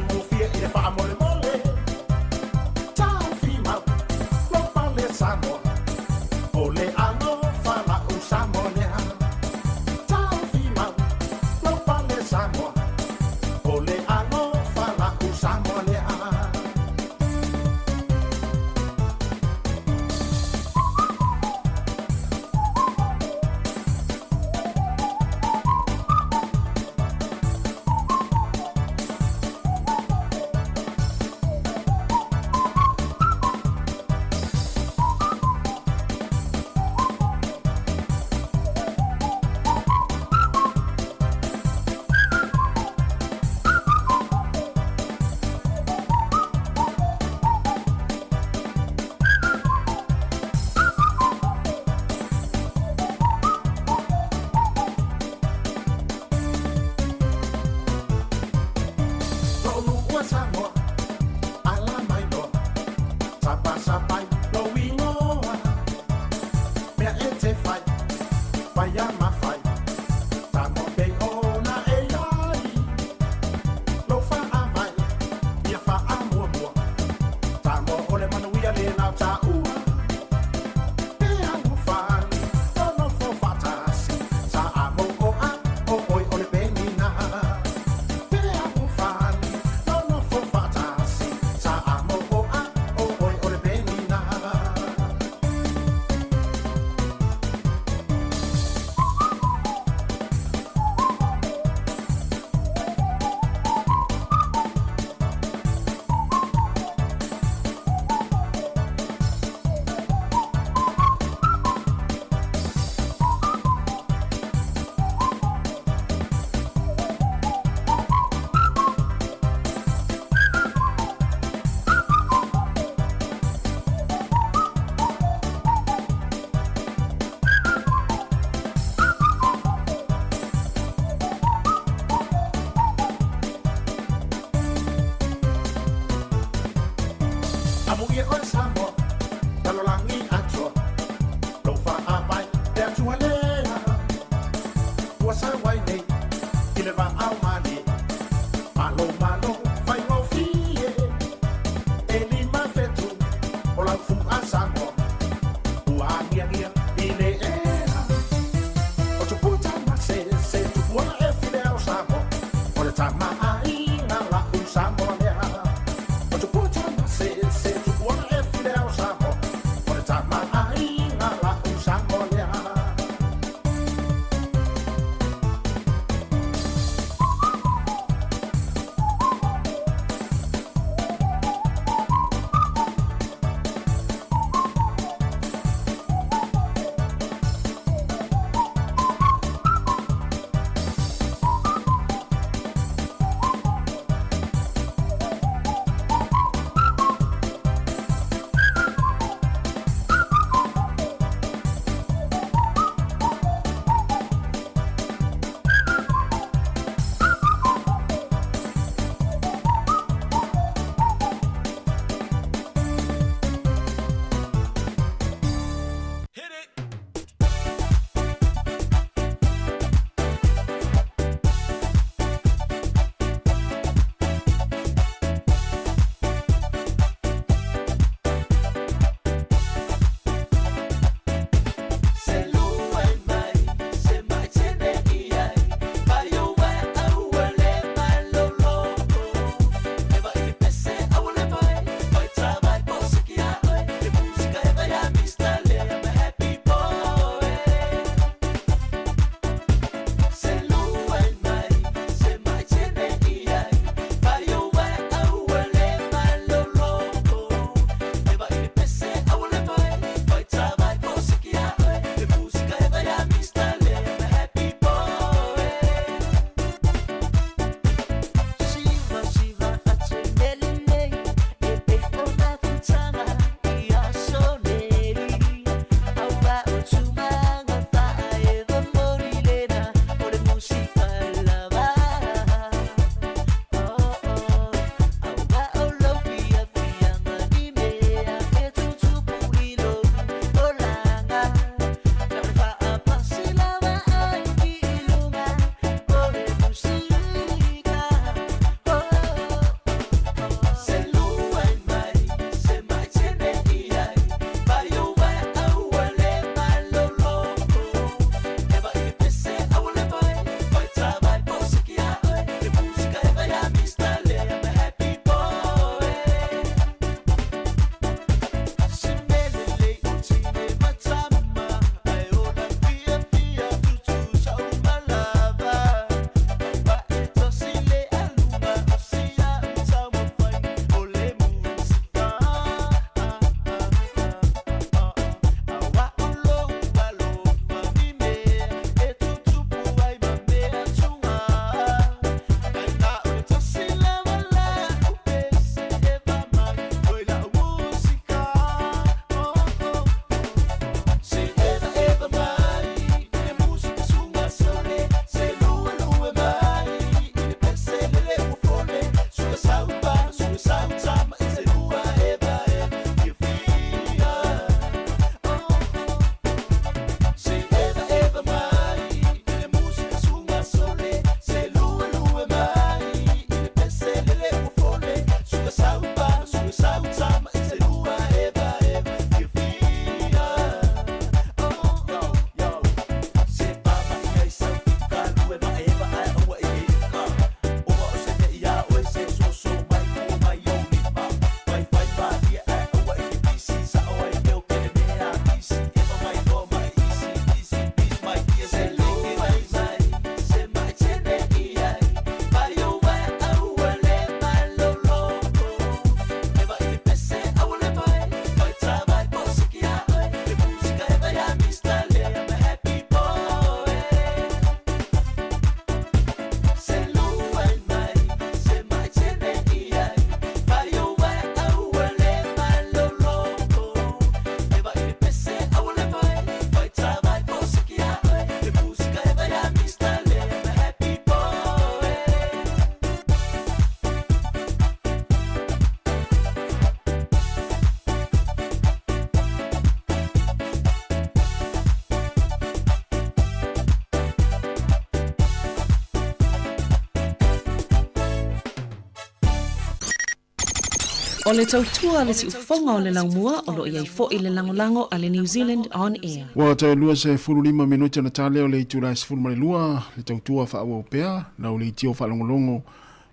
O le tautua le si ufonga o le laumua o lo iai fo i le langolango a le New Zealand On Air. Wa te lua se fulu lima minuta na tale o le itura se fulu lua le tautua fa au pea na o le itio fa longolongo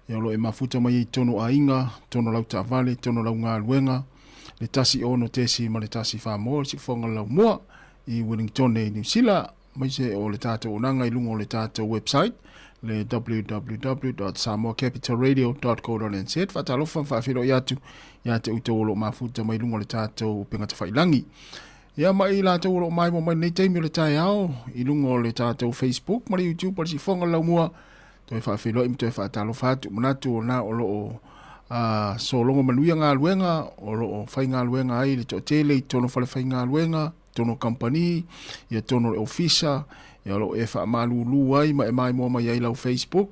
ia lo e mafuta mai tono a inga, tono lau ta vale, tono lau ngā luenga, le tasi ono tesi ma le tasi Sāmoa si ufonga laumua i Wellington e New Zealand mai se o le tātou onanga i lungo o le tātou website le www.samoacapitalradio.co.nz whatalofa whawhiro i atu ia te utolo mafuta mai lungo le tātou pengata whailangi. Ia mai la tātou lo mai mo mai nei teimi o le tai ao i lungo le tātou Facebook ma le YouTube si fonga laumua toi whawhiro i mtoi whatalofa atu manatu o na o lo so longo manuia ngā luenga o lo whai ngā luenga ai le to tele i tono whale whai ngā luenga tono company ia tono le ofisa ia lo e wha malulu ai ma e mai mua mai ai lau Facebook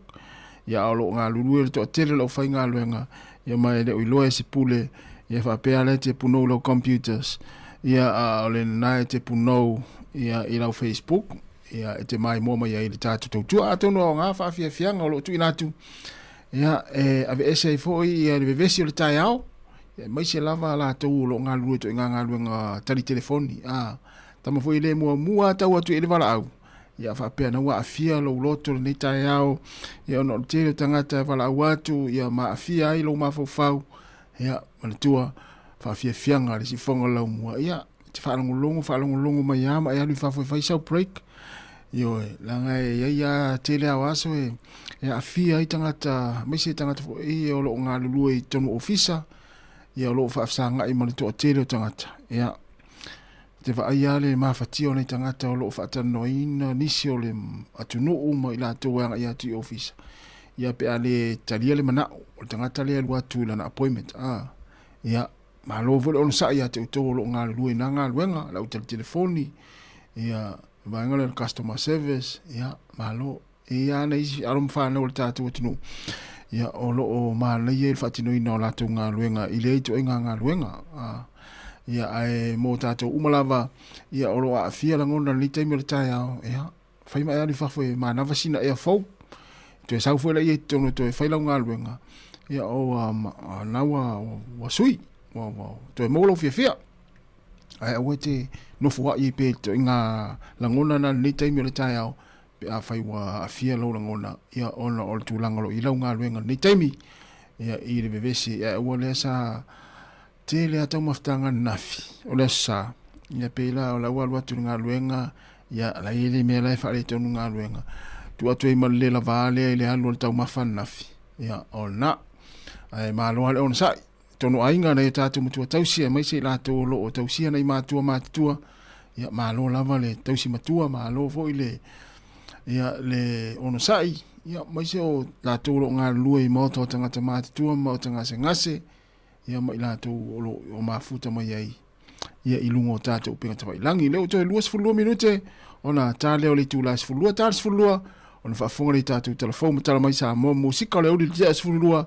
ia lo ngā lulu e to tele lau whai ngā luenga ia mai le uiloa e se pule ia wha pēa le te punou lau computers ia o le nai te punou ia i lau Facebook ia e te mai mua mai ai le tātu tautua a tono o ngā wha fianga o lo tu inatu ia ave ese i foi ia le vevesi o le tai au ia mai se lava la tau lo ngā lulu to ngā luenga tali telefoni tama foi le mua tau atu e le wala au ia whapea na wa afia lo loto le tai au ia ono te tangata wala au atu ia ma afia ai lo mafau ia manatua whafia fianga le si fonga lau mua ia te whalongolongo mai ama ia lui whafoi sau break io langa ia tele au aso ia afia ai tangata mai se tangata i o lo ngā lulu i tonu ofisa ia lo whaafsanga i manatua tele tangata ia te whaia le mawhatio nei tangata o lo whaatanoina nisi o le atunuu ma i la tōanga i atu i ofisa. Ia pe a le talia le manao, o tangata le alua atu i lana appointment. Ia, ma lo vole ono sa ia te utou lo ngā lue na ngā luenga, la utali telefoni, ia, vaenga le customer service, ia, ma lo, ia na isi arom whana o le tātou atunu. Ia, o lo o ma na ia il whaatinoina o la tō ngā luenga, i le eito e ngā luenga, ia ai mo tato umalava ia oro a fia la ngona ni taimi le tai ao ia fai mai ali fa foi ma na vasina ia fo to sa foi la ia tono to fai la nga luenga ia o na wa sui wa to mo lo fia ai o te no fo ia pe to nga la ngona na ni taimi le tai ao pe a fai wa fia lo la ngona ia ona o tu langalo i la nga luenga ni taimi ia i le bevesi ia o le sa te le atau maftanga nafi o le sa ia peila o la ua tu ngā luenga ia la ili mea lai whaare tonu ngā luenga tu atu e male la vale i le alu le tau mafan nafi ia o na ai māloa le ona sai tonu ainga na e tātou matua tausia mai se la tō lo o tausia na i mātua ia māloa lava le tausi matua māloa fo i le ia le ona sai ia mai se o la tō lo ngā lua i mauta o tangata mātua mauta ngase ngase ia mai la tu o mafuta mai ai ia ilungo tata o penga tawai langi leo to 2 minute ona ta leo le tu la 2 ona fa fonga le tata o telefone tala mai sa mo musika leo le 2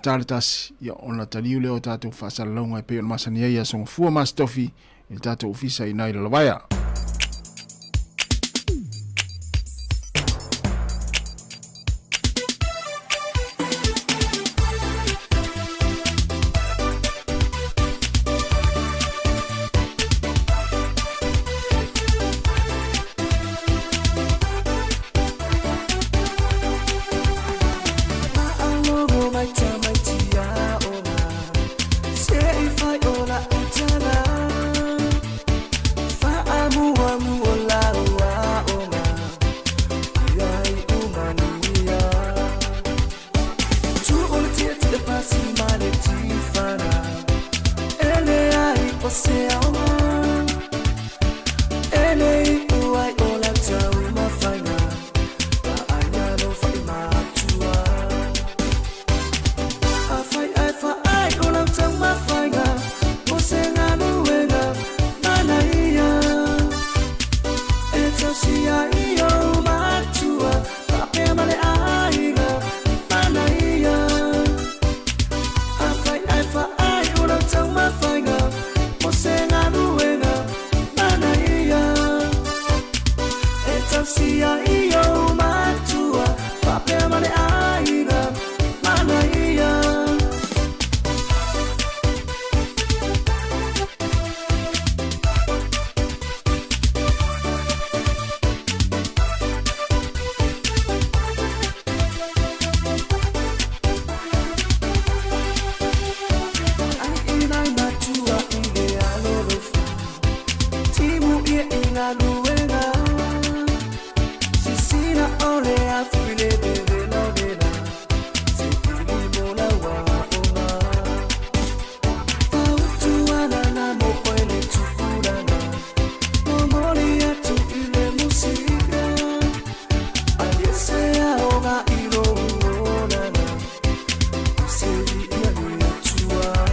ta le tas ia ona taliu leo tata o fa sala longa pe ona masani ia son fu mas tofi il tata ofisa ina ile lawaya Fa na luenga sisina ole afile bebe lodela sikili mola wa ona pautuana na mokwele tukurana momoli ya tu ile musika aliyesea oga ilo uonana useli ya luyatua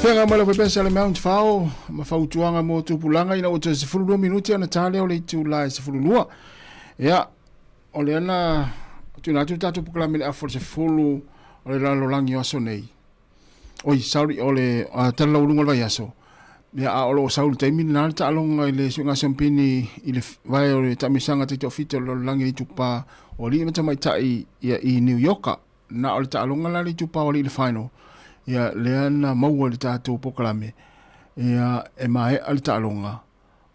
Whawhenga mala whepesa le Mount Whao, ma whautuanga mō tūpulanga ina o te 12 minuti ana tāle o le itu lai 12. Ia, o le ana, tūna tūtātu pukalame le afo le 10 o le lalo langi o aso nei. Oi, sauri o le tala urunga vai aso. Ia, o lo sauri taimini nāle ta alonga i le suinga sampini i le vai o le tamisanga te tōwhite o le lalo langi i tūpā o li imata mai tai i New York. Na o le ta alonga la li tūpā o li le final. Ia leana maua le tātou pokalame ia e mai ali tālonga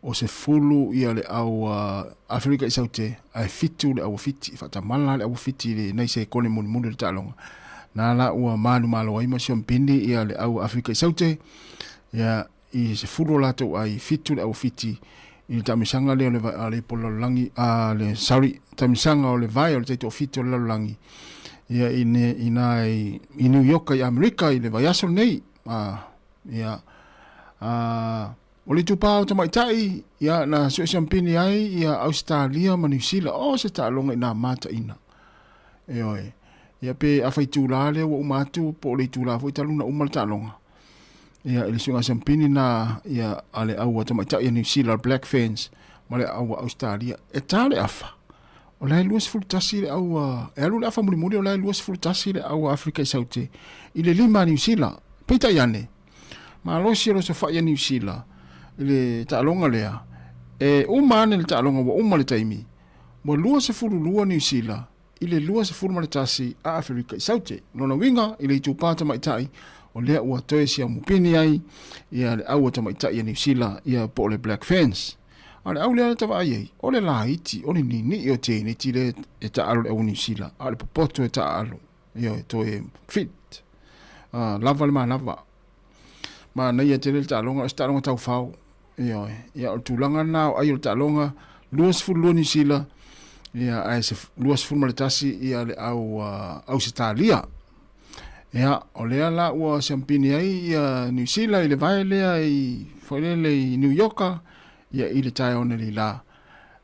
o se fulu ia le au Afrika i saute ai fitu le au fiti fata mala le au fiti le nei se kone muni muni le tālonga na la ua manu malo ai masio mpindi ia le au Afrika i saute ia i se fulu lato ai fitu le au fiti i tamisanga le le polo langi le sauri tamisanga o le vai o le taito fiti o le langi ia i New York i Amerika i le vaiaso nei ia o le tupā o tamaitai ia na sue champini ai ia Australia ma New Zealand o se tālonga i nā mata ina e oe ia pe a whaitu la le o umatu po le tu la fo taluna umal tālonga ia i sunga champini na ia ale au o tamaitai i New Zealand Black Ferns ma le au Australia e tāle afa o lai luas fultasi le au e alu le afa mulimuri o lai luas fultasi le au Afrika i saute i le 5 New Zealand peita iane ma alosi alo se whaia New Zealand i le ta'alonga lea e umane le ta'alonga wa uma le taimi mo lua se fulu lua New Zealand i le lua se fulu ma le tasi a Afrika i saute nona winga i le tupata maitai o lea ua toe si a mupini ai ia le au ta maitai i New Zealand ia po le Black Ferns ale au lea tawa ai o le laiti o le nini i o te ni ti le e ta'alo le au New Zealand ale popoto e ta'alo ia to e fit lava le manava ma nei e te le ta'alonga o ta'alonga tau whao ia o tūlanga nao ai o ta'alonga luas fulu New Zealand ia ai se luas fulu maletasi ia le au se tālia ia o lea la ua champini ai ia New Zealand i le vai lea i whailele i New York ia i le tae ona li la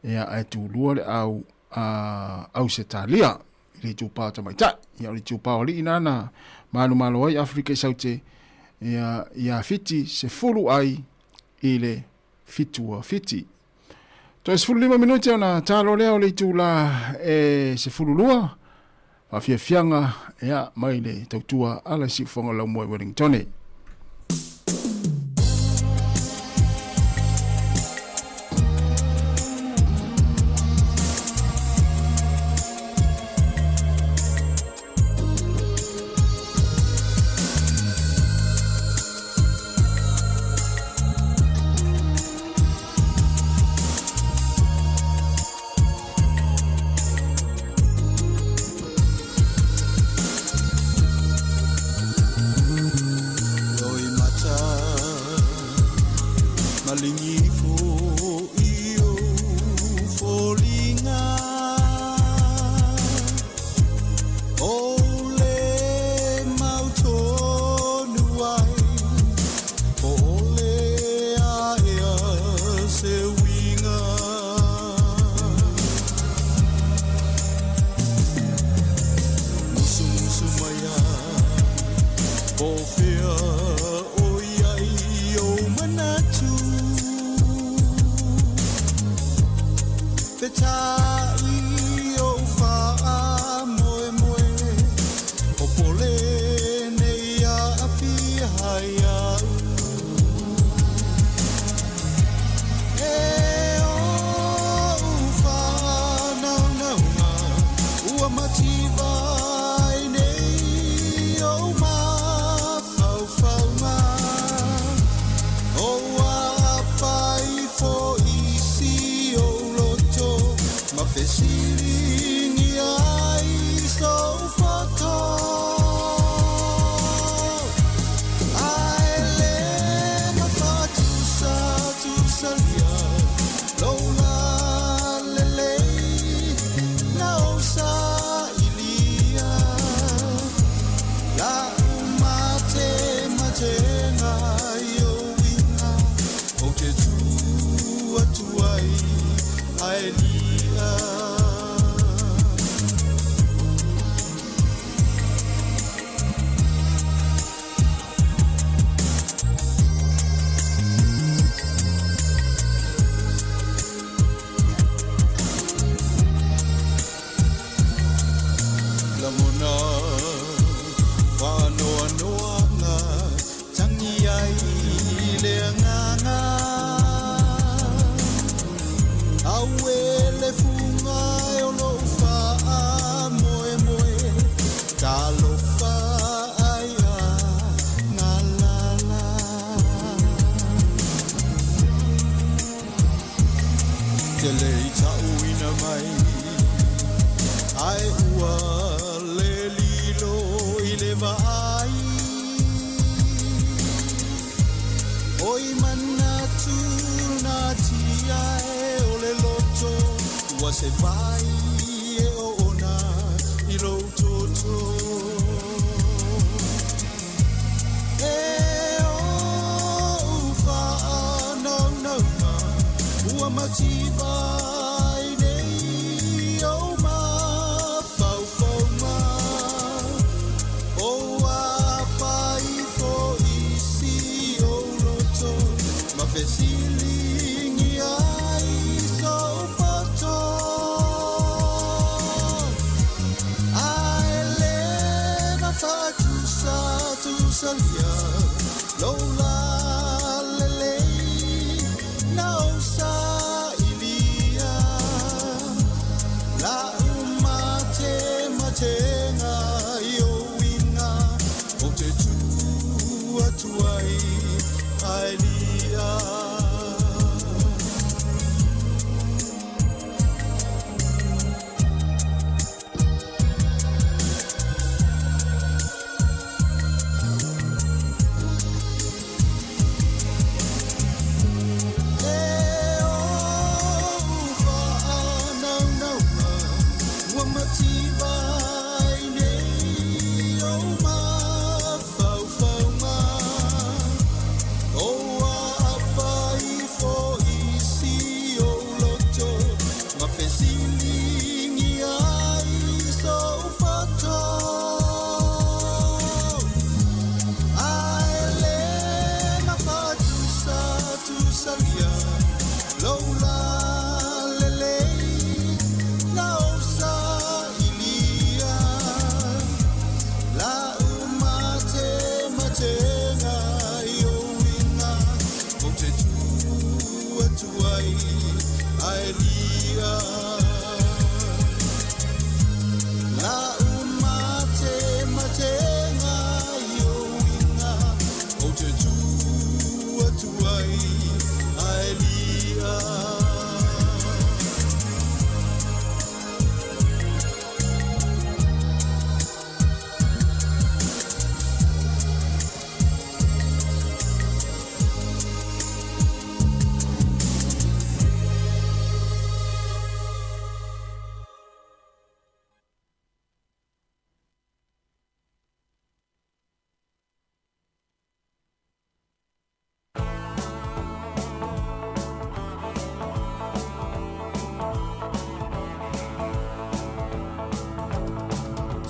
ia ai tūlua le au se tālia i le tūpā tamaitai ia o le tūpā o li inana manu malo ai Afrika i saute ia fiti se fulu ai i le fitua fiti to se fulu 5 minuti ona talo leo le tūla e se fulu lua fa fianga ia mai le tautua ala si fonga lau moe Wellington tai o wha moe moe o pole nei a afi hai au e o wha nau nau ngā ua mati vai nei o ma fau fau ngā o a pai fo isi o loto ma fesiringi ai so foto ai le ma fatu sa tu salia lola lele na o sa ilia la mate mate na yo winga o te tu atuai ai lia la mona wanoa noa ngā tangi ai le nganga au e le funga e o lo wha moe moe ta lo wha ai a ngā lala te le i tau ina mai ai ua le lilo i le vai oi manatu na tia e o le loto ua se vai e o ona i lo toto e o ufa nau nau ma ua mati vai nei o ma fau fau ma o a pai fo isi o loto ma fesilingi ai so foto ai le ma fatu sa tu salia lola lele na o sa ilia la umate mate nga yo winga o te tu atuai ai lia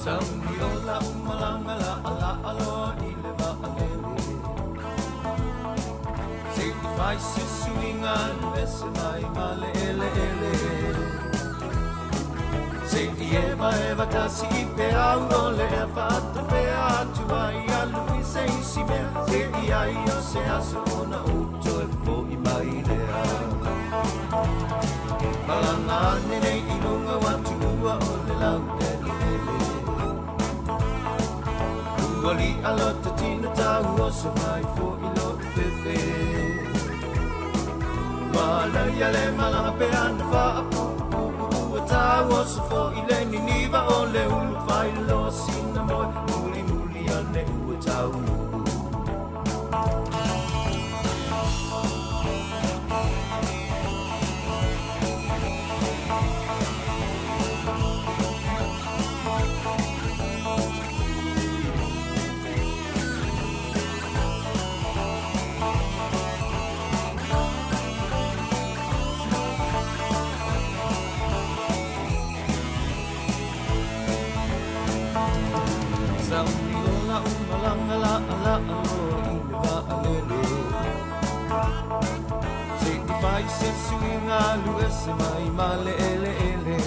Samiola umalanga la ala alo ileva alele. Sei fai se suinga vese mai male ele ele. Se ie mai vatasi I pe au o le e whata pe atu ai alu I se isi mea Se I ai o se aso o na uto e po I mai lea Malanga nene I lunga watu ua o le lau tele ele Uali alota tina tau o se mai fo I lo fefe Mala ia le malanga pe ana whaapu Tau o se fo I le niniva o le ulu whai lo sina moi Muli muli ane ua tau Se suinga lue se mai male ele ele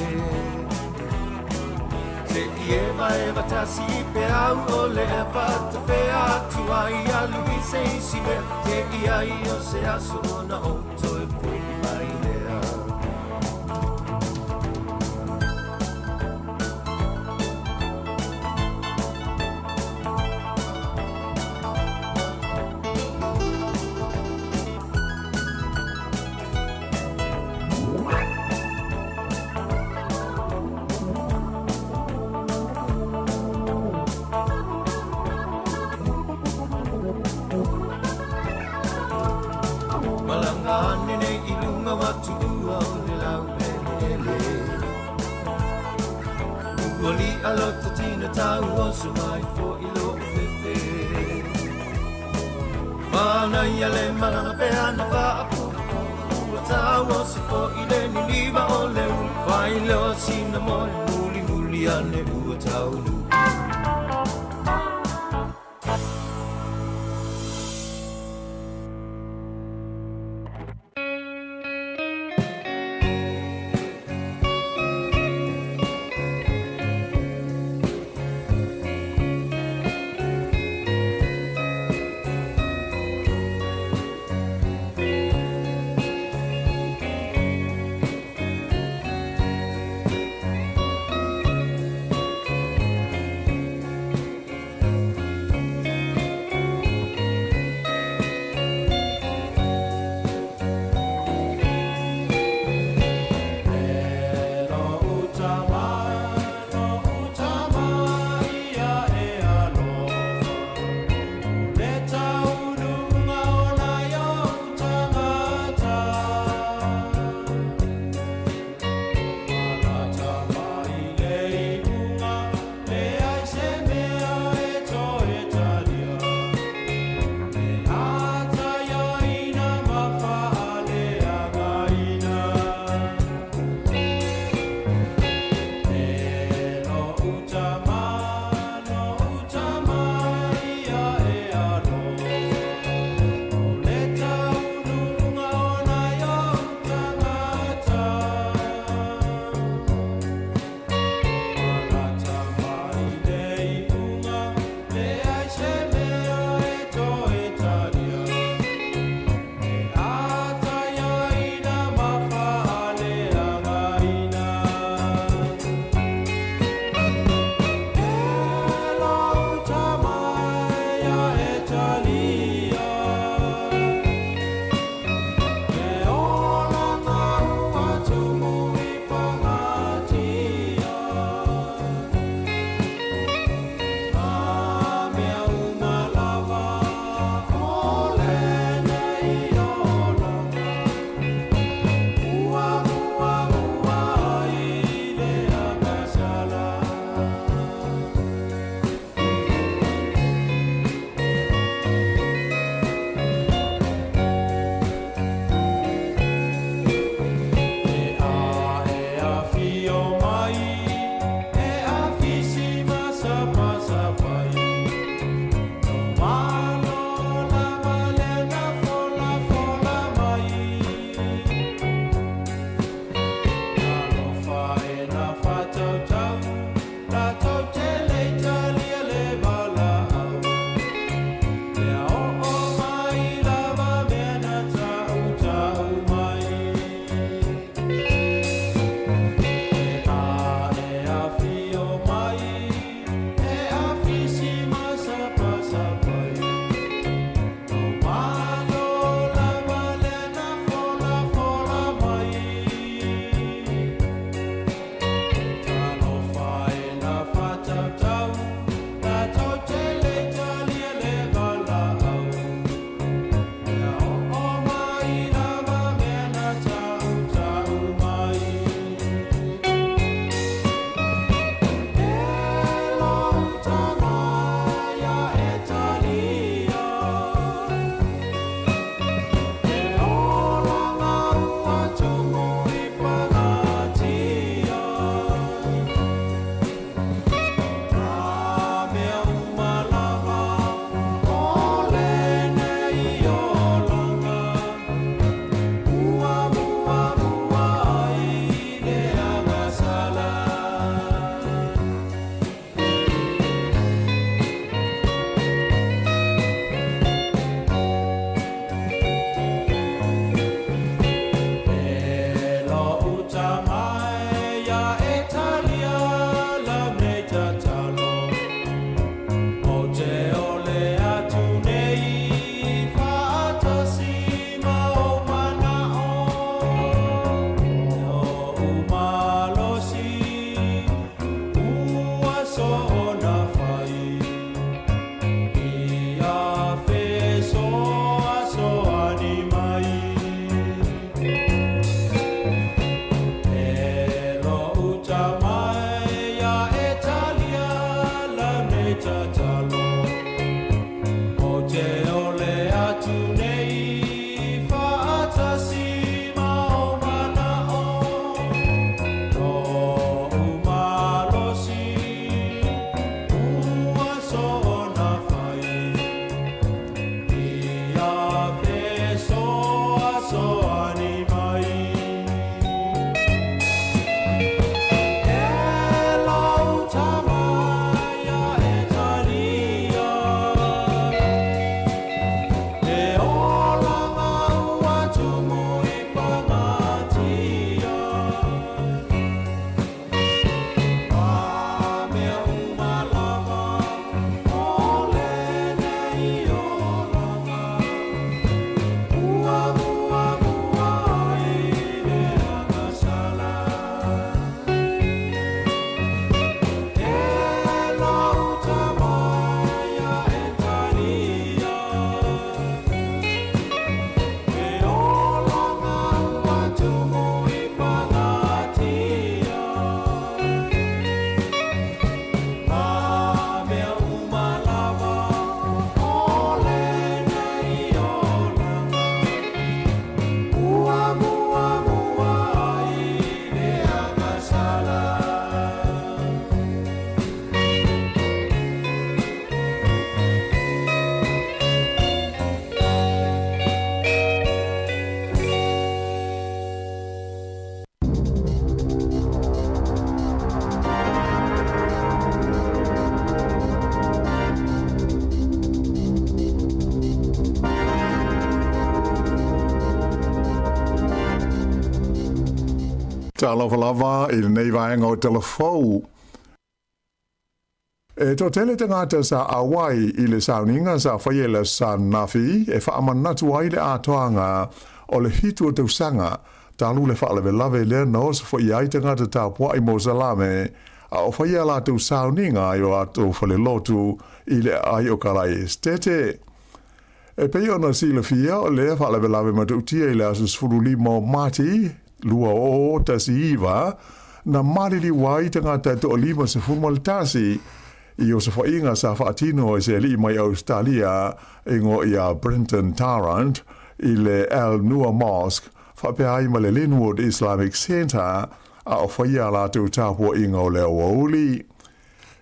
Se ie mai vatasi pe au o le vata pe atu ai alu I se isi me Te ia I o se aso na oto e pui mai lea Alota tina tau o se mai fo I lo fefe Mana ia le malanga pe ana whaapu Ua tau o se fo I le niniva o le ulu Whai leo sina moe muli muli ane ua tau lu talofa lava i le nei vaenga o telefou. E to tele te ngata sa awai i le sauninga sa whaiela sa nafi e whaamanatu ai le atoanga o le hitu o tausanga talu le whaalewe lave le nos fo i ai te ngata ta pua i Mosalame a o whaiela tau sauninga i o ato whale lotu i le ai o karai estete. E pei ona sila fia o le whaalewe lave matautia i le asus furuli mo mati lua o tasi iwa na marili wai te ngata to o lima se fumal tasi i o se whainga sa whaatino e se li mai Australia ingo i a Brenton Tarrant i le Al Noor Mosque whapea i ma le Linwood Islamic Centre a o whaia la tau tāpua ingo le awauli.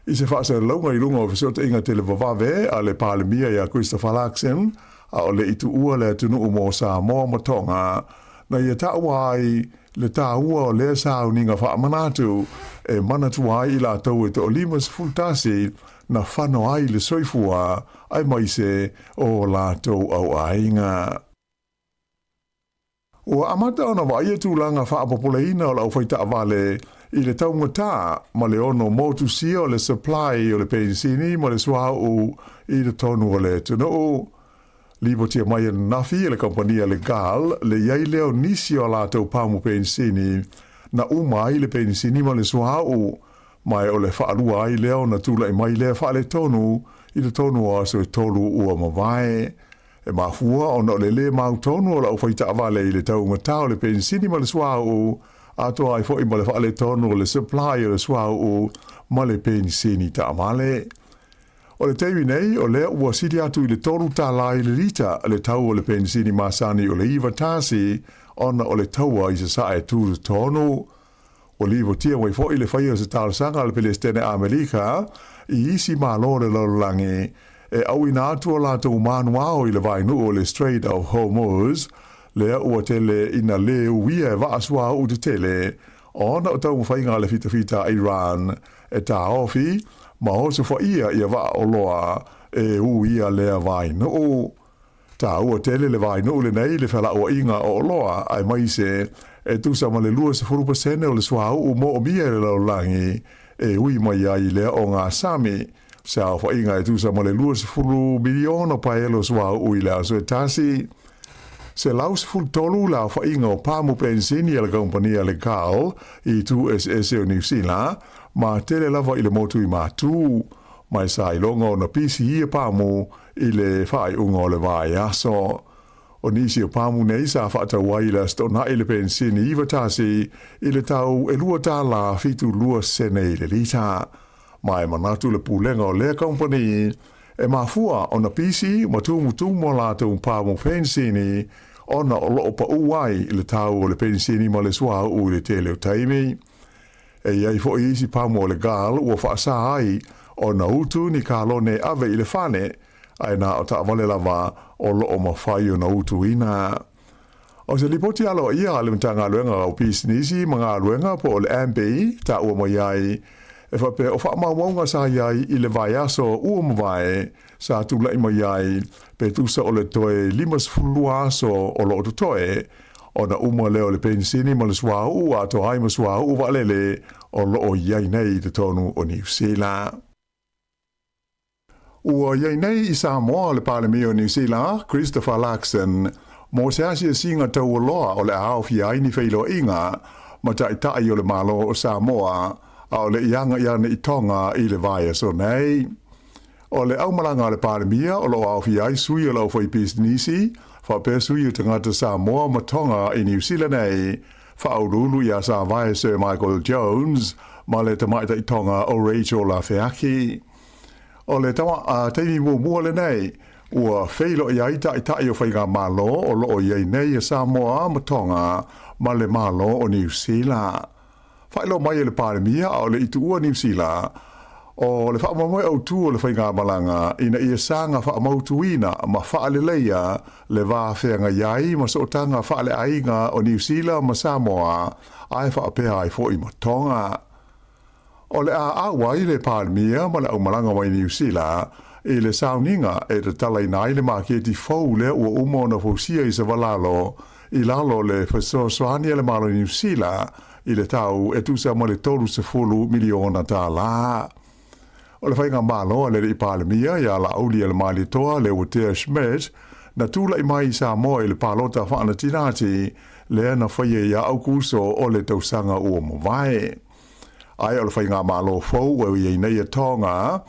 I se whaasa launga i lunga o fisota inga te le vavave a le palemia i a Christopher Luxon a o le itu ua le tunu umo Sāmoa matonga na i a taua ai le tāua o le sauninga whaamanatu e manatua ai la tau e te o limas fultasi na whano ai le soifua ai maise o la tau au ainga. Ua amata ona vai e tūlanga whaapopoleina o lau whaita avale i le taunga tā ma le ono motu sia o le supply o le pensini ma le suau i le tonu o le tunu. Libo tia mai nafi le kompania legal le iai leo nisi o la tau pamu pensini na umai le pensini ma le suau mai o le whaalua ai leo na tula i mai lea whaale tonu i le tonu o aso e tolu ua mawai. E mahua o na le mau tonu o la ufaita avale i le taunga tau le pensini ma le suau ato ai fo i ma le whaale tonu o le supply o le suau ma le pensini ta amale. O le tewi nei o lea ua siri atu i le toru tā lai le rita le tau o le pensini masani o le iwa tāsi ona o le taua i se sae tūru tonu. O livo tia wai fo i le whaia se tālasanga le Pelestene Amerika i isi malo le lololangi e au ina atu o la tau manuao i le vainu o le Strait of Hormuz lea ua tele ina le uia e vaasua u te tele ona o tau mwhainga le fita Iran e tā ofi ma o se whaia ia wa o loa e ia lea vainu o. Tā ua tele le vainu le nei le whala o inga o loa ai mai se e tusa ma le lua se 4% o le suau o mo o mia le laulangi e ui mai ai lea o ngā Sami. Sa o whainga e tusa ma le lua se 4 miliona pa e lo suau ui lea so e tasi. Se lau se ful tolu la whainga o pamu pensini ala kompania le kao i tu SS o New Zealand ma tele lava i le motu i mātū, mai sa i longa o na pisi i pamu i le whai unga o le vai aso. O nisi o pamu nei sa whata waila stona i le pensini i watasi i le tau e lua tā la fitu lua sene i le lita. Mai manatu le pulenga o le company e mafua o na pisi ma tūmutu mo la tau pamu pensini ona o loo pa uai i le tau o le pensini ma le sua u le tele o taimi. E iai fo isi pamu o le gal ua whaasa ai o na utu ni kalone ave i le whane ai na o ta avale lava o loo mawhai o na utu ina. O se lipoti alo ia ale mtanga luenga o pisnisi mga luenga po o le ambi ta ua mo iai e whape o whaamawaunga sa iai i le vai aso ua mawai sa tula i mo iai pe tusa o le toe 5 aso o lo toe o na uma leo le pensini ma le suau a to ai ma suau valele o lo o iai nei te tonu o New Zealand. Ua iai nei i Sāmoa le palemia o New Zealand, Christopher Luxon, mo se asia singa tau loa o le ao fi ai ni feilo inga, ma tai tai o le malo o Sāmoa, a o le ianga iana i tonga i le vai so nei. O le aumalanga le palemia o lo ao fi ai sui o lau fai pisnisi, fa pesui o tangata Sāmoa ma tonga i New Zealand nei, fa aurulu ia sa vai Sir Michael Jones, ma le tamaita i tonga o Rachel Lafeaki. O le tawa teimi mua le nei, ua feilo i aita i tai o whaiga malo o loo iei nei e Sāmoa ma tonga ma le malo o New Zealand. Whailo mai e le palemia o le itu ua New Zealand, o le whaamamoe au tū o le whainga malanga ina ia sanga whaamautuina ma whaaleleia le wāwhenga iai ma sotanga whaale ainga o New Zealand ma Sāmoa ai whaapea ai fo i matonga. O le a awa i le palemia ma le au malanga mai New Zealand i le sauninga e te talai nai le maketi fau le ua umo na fausia i sa walalo i lalo le whasosoani le malo New Zealand i le tau e tusa ma le tolu se fulu miliona tā la. O le whainga māloa le i pālemia ia la auli le maali toa le Watea Schmidt na tūla i mai Sāmoa i le pālota whaana tirati le ana whaia ia au kuso o le tausanga ua mawai. Ai o le whainga māloa fau e i nei e tonga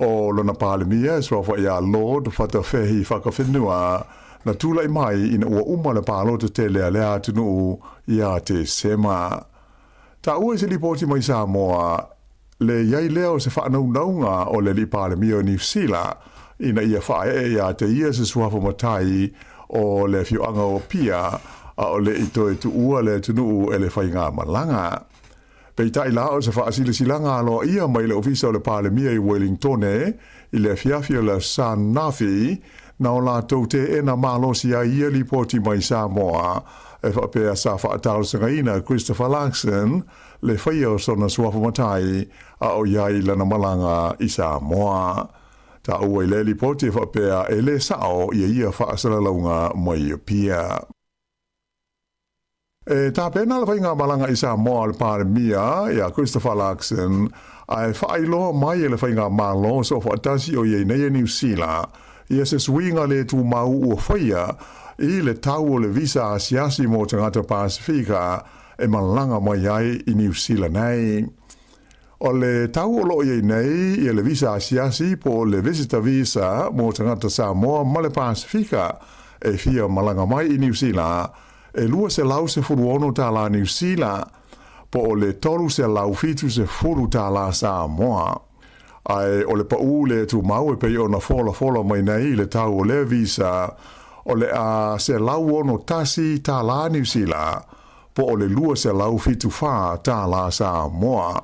o lona pālemia e swafa ia Lord whatawhehi whakawhenua na tūla i mai ina ua uma le pālota te lea lea tunu ia te sema. Ta ua se lipoti mai Sāmoa le iai leo se whaanaunga o le li pālemia o New Zealand ina ia whae ia te ia se swafa matai o le whioanga o pia a o le itoe tu ua le tunu e le whainga malanga. Pei tai la o se whaasile silanga alo ia mai le ofisa o le pālemia i Wellington i le fiafia le San Nafi na o la taute e na malosi a ia li poti mai Sāmoa e whapea sa whaatalo sangaina Christopher Larkson le whaia o sona swafa matai a o iai lana malanga i Sāmoa. Ta ua i le li poti e whapea e le sao ia whaasalaunga mai pia. E tā pēnā le whainga malanga i Sāmoa le pālemia ia Christopher Larkson ai whaailoa mai e le whainga malo so whaatasi o iei nei New Zealand ia se swinga le tu mau ua whaia i le tau o le visa asiasi mo tangata Pasifika e malanga mai ai i New Zealand nei. O le tau o loo iei nei i le visa asiasi po le visitor visa mo tangata Sāmoa ma le Pasifika e fia malanga mai i New Zealand e lua se lau se furu ono tā la New Zealand po o le tolu se lau fitu se furu tā la Sāmoa. Ai o le pau le tu mau e pei ona fola mai nei le tau o le visa o le a se lau ono tasi tā la New Zealand po o le lua se lau fitu wha tā la Sāmoa.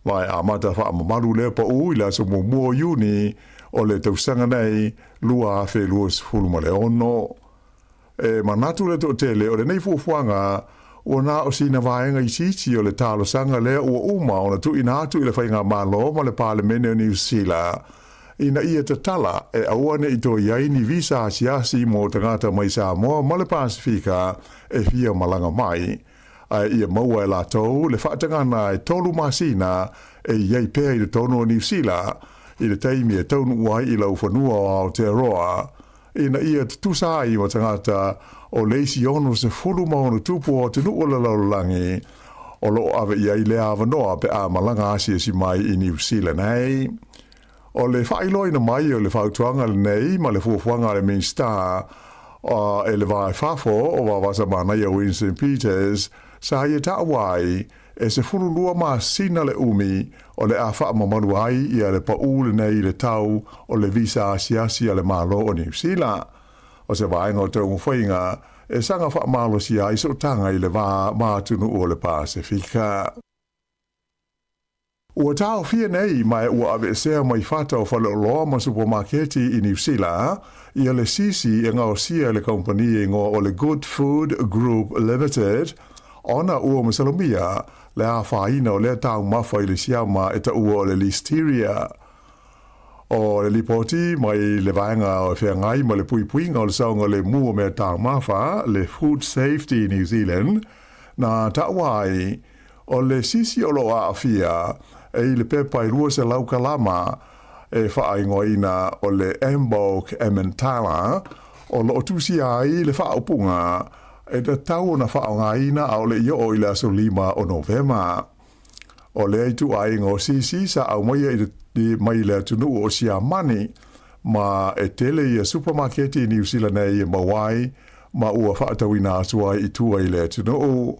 Vai a mata wha mamaru le pau i la se mua uni o le tausanga nei lua a fe lua se furu ma le ono. E manatu le to tele o le nei fuafuanga o na o sina vaenga i siti o le talo sanga le o uma o na tu inatu i le whainga malo ma le Parliament o New Zealand ina ia te tala e awane i to iai ni visa asiasi mo tangata mai Sāmoa ma le Pasifika e fia malanga mai ai ia maua e la tau le whaatangana e tolu masina e iai pēr i le tono o New Zealand i le teimi e taunu uai i lau whanua o Aotearoa ina ia tusai wa tangata o leisi ono se fulu maunu tupu o tunu o la laulangi o lo ave ia i le avanoa pe a malanga asia si mai i New Zealand nei. O le whailoina mai o le whautuanga le nei ma le fuafuanga le Minster e le vai fafo o wawasa mana i a Winston Peters sa ia taawai e se fulu lua ma sina le umi o le a wha mamanu ai i a le paule nei le tau o le visa asiasi a le malo o New Zealand. O se vaenga o taungu whainga e sanga wha malo si ai so tanga i le vā mātunu o le Pasifika. Ua tau fia nei mai ua ave sea mai whata o whale o loa ma supermarketi i New Zealand i a le sisi e ngā o sia le kompanie ngō o le Good Food Group Limited ona ua masalomia le a whaina o le tau mawha i le siama e ta ua o le listeria. O le lipoti mai le vaenga o whia ngai ma le puipuinga o le saunga le mua mea tau mawha le Food Safety New Zealand na ta wai o le sisi o loa a whia e le pepa i rua se laukalama e whaingoina o le Embok Emmentaler o lo tusi ai le whaopunga e da tau na whaongaina au le io i le aso 5 o Novema. O le aitu ai ngō sisi sa au maia i mai le tunu o sia mani ma e tele i a supermarketi New Zealand nei e mawai ma ua whaatawina asua i tua i le tunu o.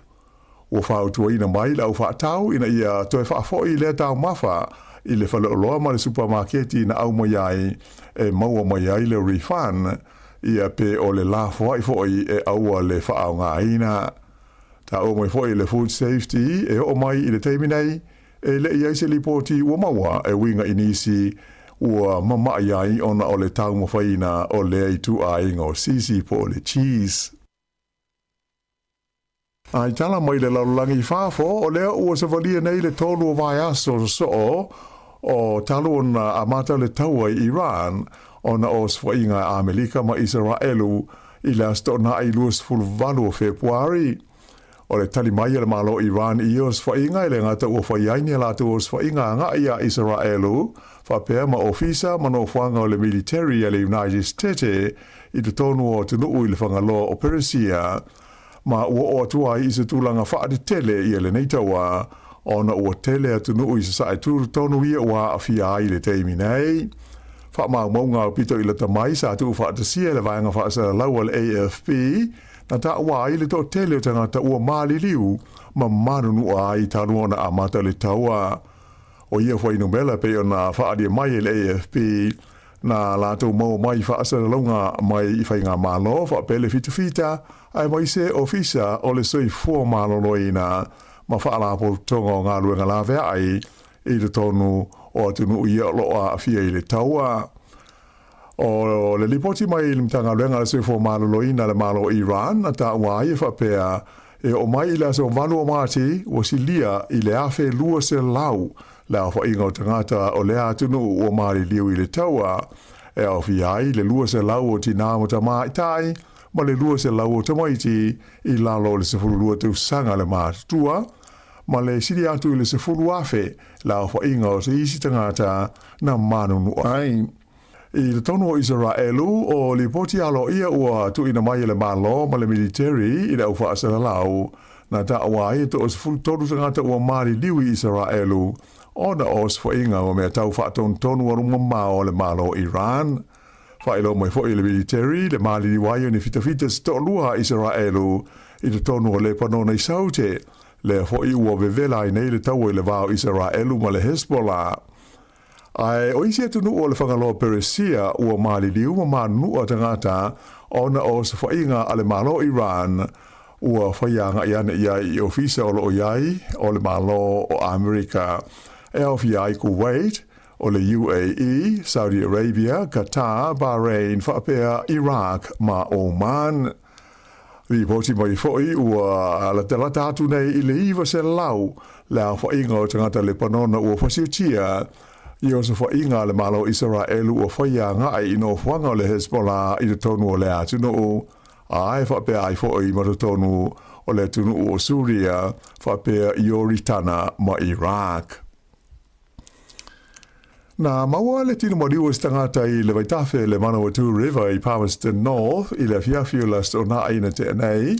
Ua whautua ina mai lau whaatau ina ia toi whaafoi le tau mawha i le whaleoloa ma le supermarketi na au mai ai e maua mai ai le refund ia pe o le la foi e aua le whaaunga ina. Ta o mai foi le food safety e o mai i le teimi nei e le iai se lipoti ua maua e winga inisi ua mama iai ona o le tau mawhaina o le aitu a ingo sisi po le cheese. Ai tala mai le laulangi whafo o lea ua sa valia nei le tolu o vai aso so o talu ona amata le taua i Iran ona o swainga a Amerika ma Israelu i la stona ai luas fulvalu o Februari. O le tali mai le malo Iran i os whainga i le ngata ua whaiaini la tu os whainga nga ia Israelu, whapea ma ofisa mano whanga o le military a le United States i te tonu o te nuu i le whangaloa o Perisia, ma ua o atua i se tūlanga whaade tele i le neitaua, ona ua tele atu nuu i se sae tonu ia ua a fia i le teimi nei. Wha maunga o pito i le tamai sa tu whaatasia le vaenga whaasara lau al AFP, na ta ua i le to tele o tangata ua maali liu, ma manu nua i tanu ona a mata le taua. O ia whai numela pe o na whaadia mai le AFP, na lato mau mai whaasara launga mai i whai ngā malo, whaapele fita, ai mai se ofisa o le soi fua malo loina, ma whaalapo tonga o ngā ruenga lawe ai, i le tonu o atunu ia loa a fia i le taua. O le lipoti mai i le mtanga ruenga le soi fua malo loina le malo Iran, na ta ua ai whapea, e o mai i le aso valu o mati, o si lia i le afe lua se lau, le a whainga o tangata o le atunu o maari liu i le taua, e au fiai le lua se lau o tina mo ta maa itai, ma le lua se lau o tamaiti i lalo le sefuru lua te usanga le mātua, ma le siri atu i le sefuru afe, la o whainga o se isi tangata na manunu ai. I le tono o Israelu o li poti alo ia ua tu ina mai le malo ma le military i le au whaasara lau, na ta awai to o sefuru toru tangata ua maari liu i Israelu, ona os whainga o mea tau whaaton tonu arunga mao le malo Iran. Whaelo mai fo i le military, le maali ni waio ni fita sto lua Israelu, i le tonu o le panona i saute, le fo i ua vevela i nei le tau i le vao Israelu ma le Hezbollah. Ai o isi atu nuu o le whangaloa Perisia ua maali liu ma manu a tangata, ona os whainga a le malo Iran, ua whaianga iana ia i ofisa o lo iai o le malo o Amerika. E au fiai Kuwait, o le UAE, Saudi Arabia, Qatar, Bahrain, whaapea Iraq ma Oman. Ripoti mai foi ua la telata atu nei i le iwa se lau, le a whainga o tangata le panona ua whasiutia, i o se whainga le malo Israelu ua whaia ngai ino whanga o le Hezbollah i le tonu o le atunu, ai whaapea ai foi ma le tonu o le tunu o Suria, whaapea i Oritana ma Iraq. Na maua le tino maliu is tangata i le waitafe le Manawatu River i Palmerston North i le fiafiulas o na aina te nei,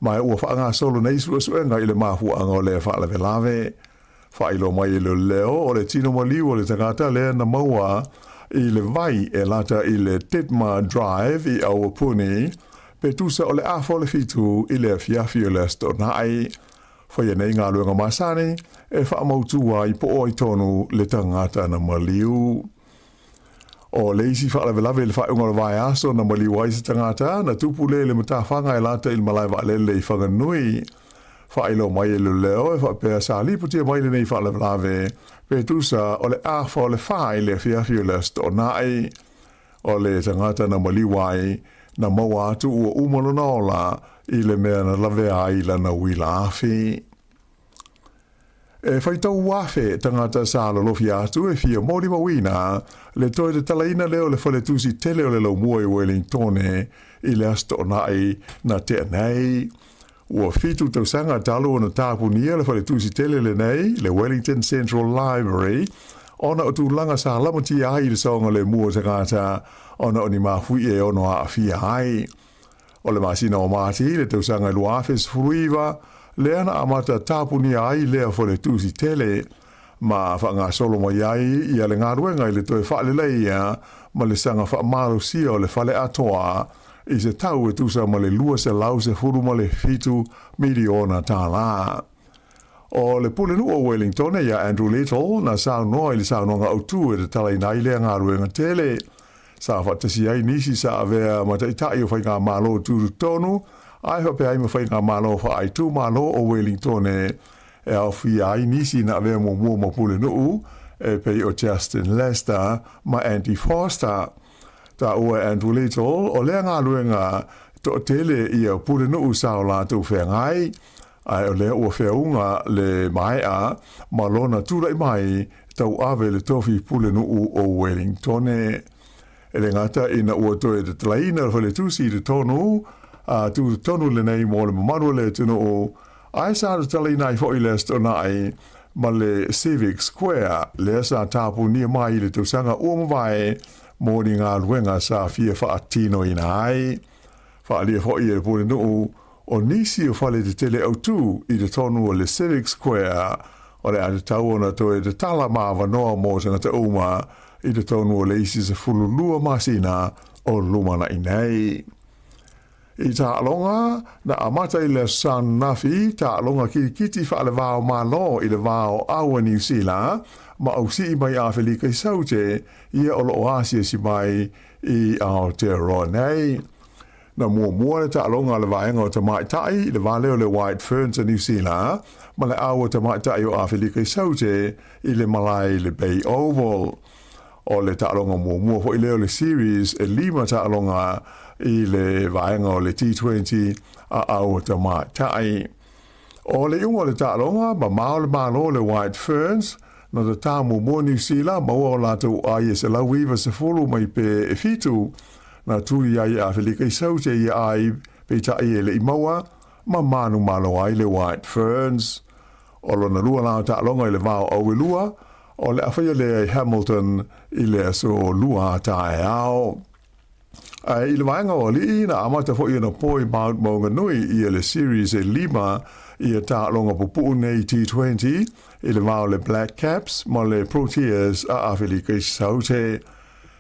mai ua whaanga solo nei suenga i le mahuanga o le whaalavelave. Whailo mai i le leo o le tino maliu o le tangata le na maua i le vai e lata i le Titma Drive i Awapuni, pe tusa o le afo le fitu i le fiafiulas o na ai. Whaia nei ngā luenga masani, e whaamautua i po oi tonu le tangata na maliu. O leisi whaalawelawe le whaunga le vai aso na maliu ai se tangata, na tupu le matawhanga e lata il malai waalele i whanganui. Whailo mai e leo e whapea sa liputia mai le nei whaalawelawe, pe tusa o le awha o le whai le fiafiulas o nai, o le tangata na maliu ai, na maua atu ua umalona ola, i le mea na lawe ai lana wila afi. E whaitau wafe tangata sa lolofi atu e fia mori mawina le toi te talaina leo le whale tusi tele o le lau mua i Wellingtone i le asto nai na te nei. Ua fitu tau sanga talu o na tāpunia le whale tusi tele le nei le Wellington Central Library ona o tūlanga sa lamati ai le saonga le mua tangata ona o ni mafui e ono a fia ai. O le masina o mati le tau sanga luafes furuiva le ana amata tāpuni ai lea fole tusi tele, ma whaanga solo mai ai i ale ngā ruenga i le toe whaale leia, ma le sanga whaamaro sia o le whale atoa, i se tau e tusa ma le lua se lau se furu ma le fitu miliona tāla. O le pule nu o Wellington ia Andrew Little na sao noa i le sao noa ngā autu e te tala i nai lea ngā ruenga tele, sa whatasi ai nisi sa avea ma taitai o whai ngā malo tūru tonu, ai hope ai ma whai ngā malo wha ai tū malo o Wellington e au whi ai nisi na avea mo mua ma pule nuu, e pei o Justin Lester ma Andy Foster. Ta ua Andrew Little o lea ngā luenga to tele i au pule nuu sao la tū whengai, ai o lea ua wheunga le mai a ma lona tūrai mai tau ave le tofi pule nuu o Wellington e le ngata ina ua toe te talaina le whale tusi te tonu, tu tonu le nei mo le mamaru le tunu o Ai sa tali nai fo i le stona ai ma le Civic Square le sa tapu ni mai le tusanga vai mo ni ngā luenga sa fia fa atino ina ai. Fa alia fo i le pule nuu o nisi o fale te tele au tu i te tonu o le Civic Square o le ate tau ona toe te tala mawa noa mo sanga te uma i te tonu o le isi se fulu lua masina o lumana inei. I ta alonga na amata i le San Nafi ta alonga ki kiti fa le vao malo i le vao awa New Zealand ma au si mai a felika i saute ia o lo asia si mai i Aotearoa nei. Na mua le ta alonga le vaenga o te mai tai le valeo le White Ferns a New Zealand ma le awa te mai tai o a felika i saute i le malai le Bay Oval. O le ta alonga mua fo i leo le series e lima ta alonga i le vaenga o le T20 a au te mai tai. O le unga le ta alonga ma mao le malo le White Ferns na te tā mua New Zealand ma ua o lātou ai e se lau iwa se fulu mai pe e fitu na tūri ai a felika i saute i ai pe ta i e le i maua ma manu malo ai le White Ferns. O lona lua lao ta alonga i le vao au e lua o le awhia le Hamilton i le so lua ta e ao. I le vaenga o li na amata fo i na poi Mount Maunganui i le series e lima i a ta longa pupu nei T20 i le vao le Black Caps ma le Proteas a awhilika i saute.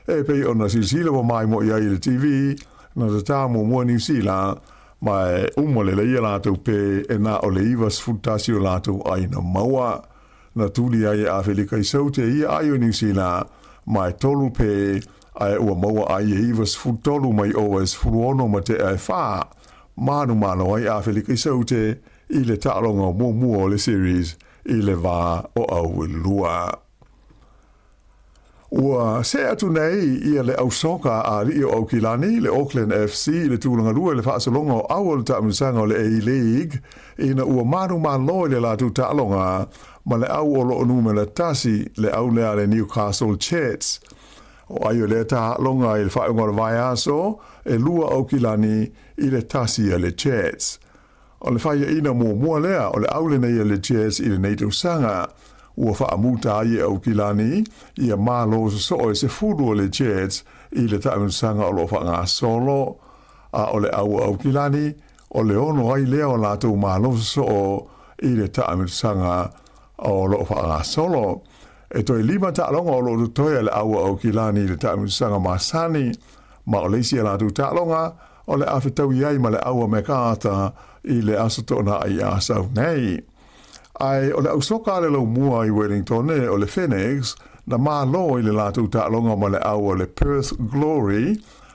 E pei ona silsila wa mai mo i ai le TV na te tā mua New Zealand mai umole le ia lātou pe e na o le ivas futasi o lātou ai na maua. Na tūli ai a awhilika i saute i ai o New Zealand mai tolu pe ai ua maua ai e ivas futolu mai o es furuono ma te ai wha. Manu ai a awhilika i saute i le ta'alonga mua o le series i le wā o au lua. Ua se atu nei i le au soka a li o Aukilani, le Auckland FC, le tūlanga lua le whaasalonga o awal ta'amusanga o le A-League, ina ua manu loi le lātu ta'alonga, ma le au o lo numera tasi le au lea le Newcastle Chats. O aio le ta'alonga i le whaunga vai aso, e lua Aukilani i le tasi a le Chats. O le whaia ina mua lea, o le au le nei a le Chats i le neitau sanga, ua whaamuta ai au kilani, ia mālo so e se furu o le Jets i le taunsanga o lo whanga solo, a o le au kilani, o le ono ai leo lātou mālo so i le taunsanga o lo whanga solo. E toi lima ta'alonga o lo toia le au kilani i le taunsanga masani, ma o leisi lātou ta'alonga, o le awhetau iai ma le au mekata i le asatona ai asau nei. Ai o le ausoka le lau mua i Wellington o le Phoenix na mālo i le lātou ta'alonga ma le au o le Perth Glory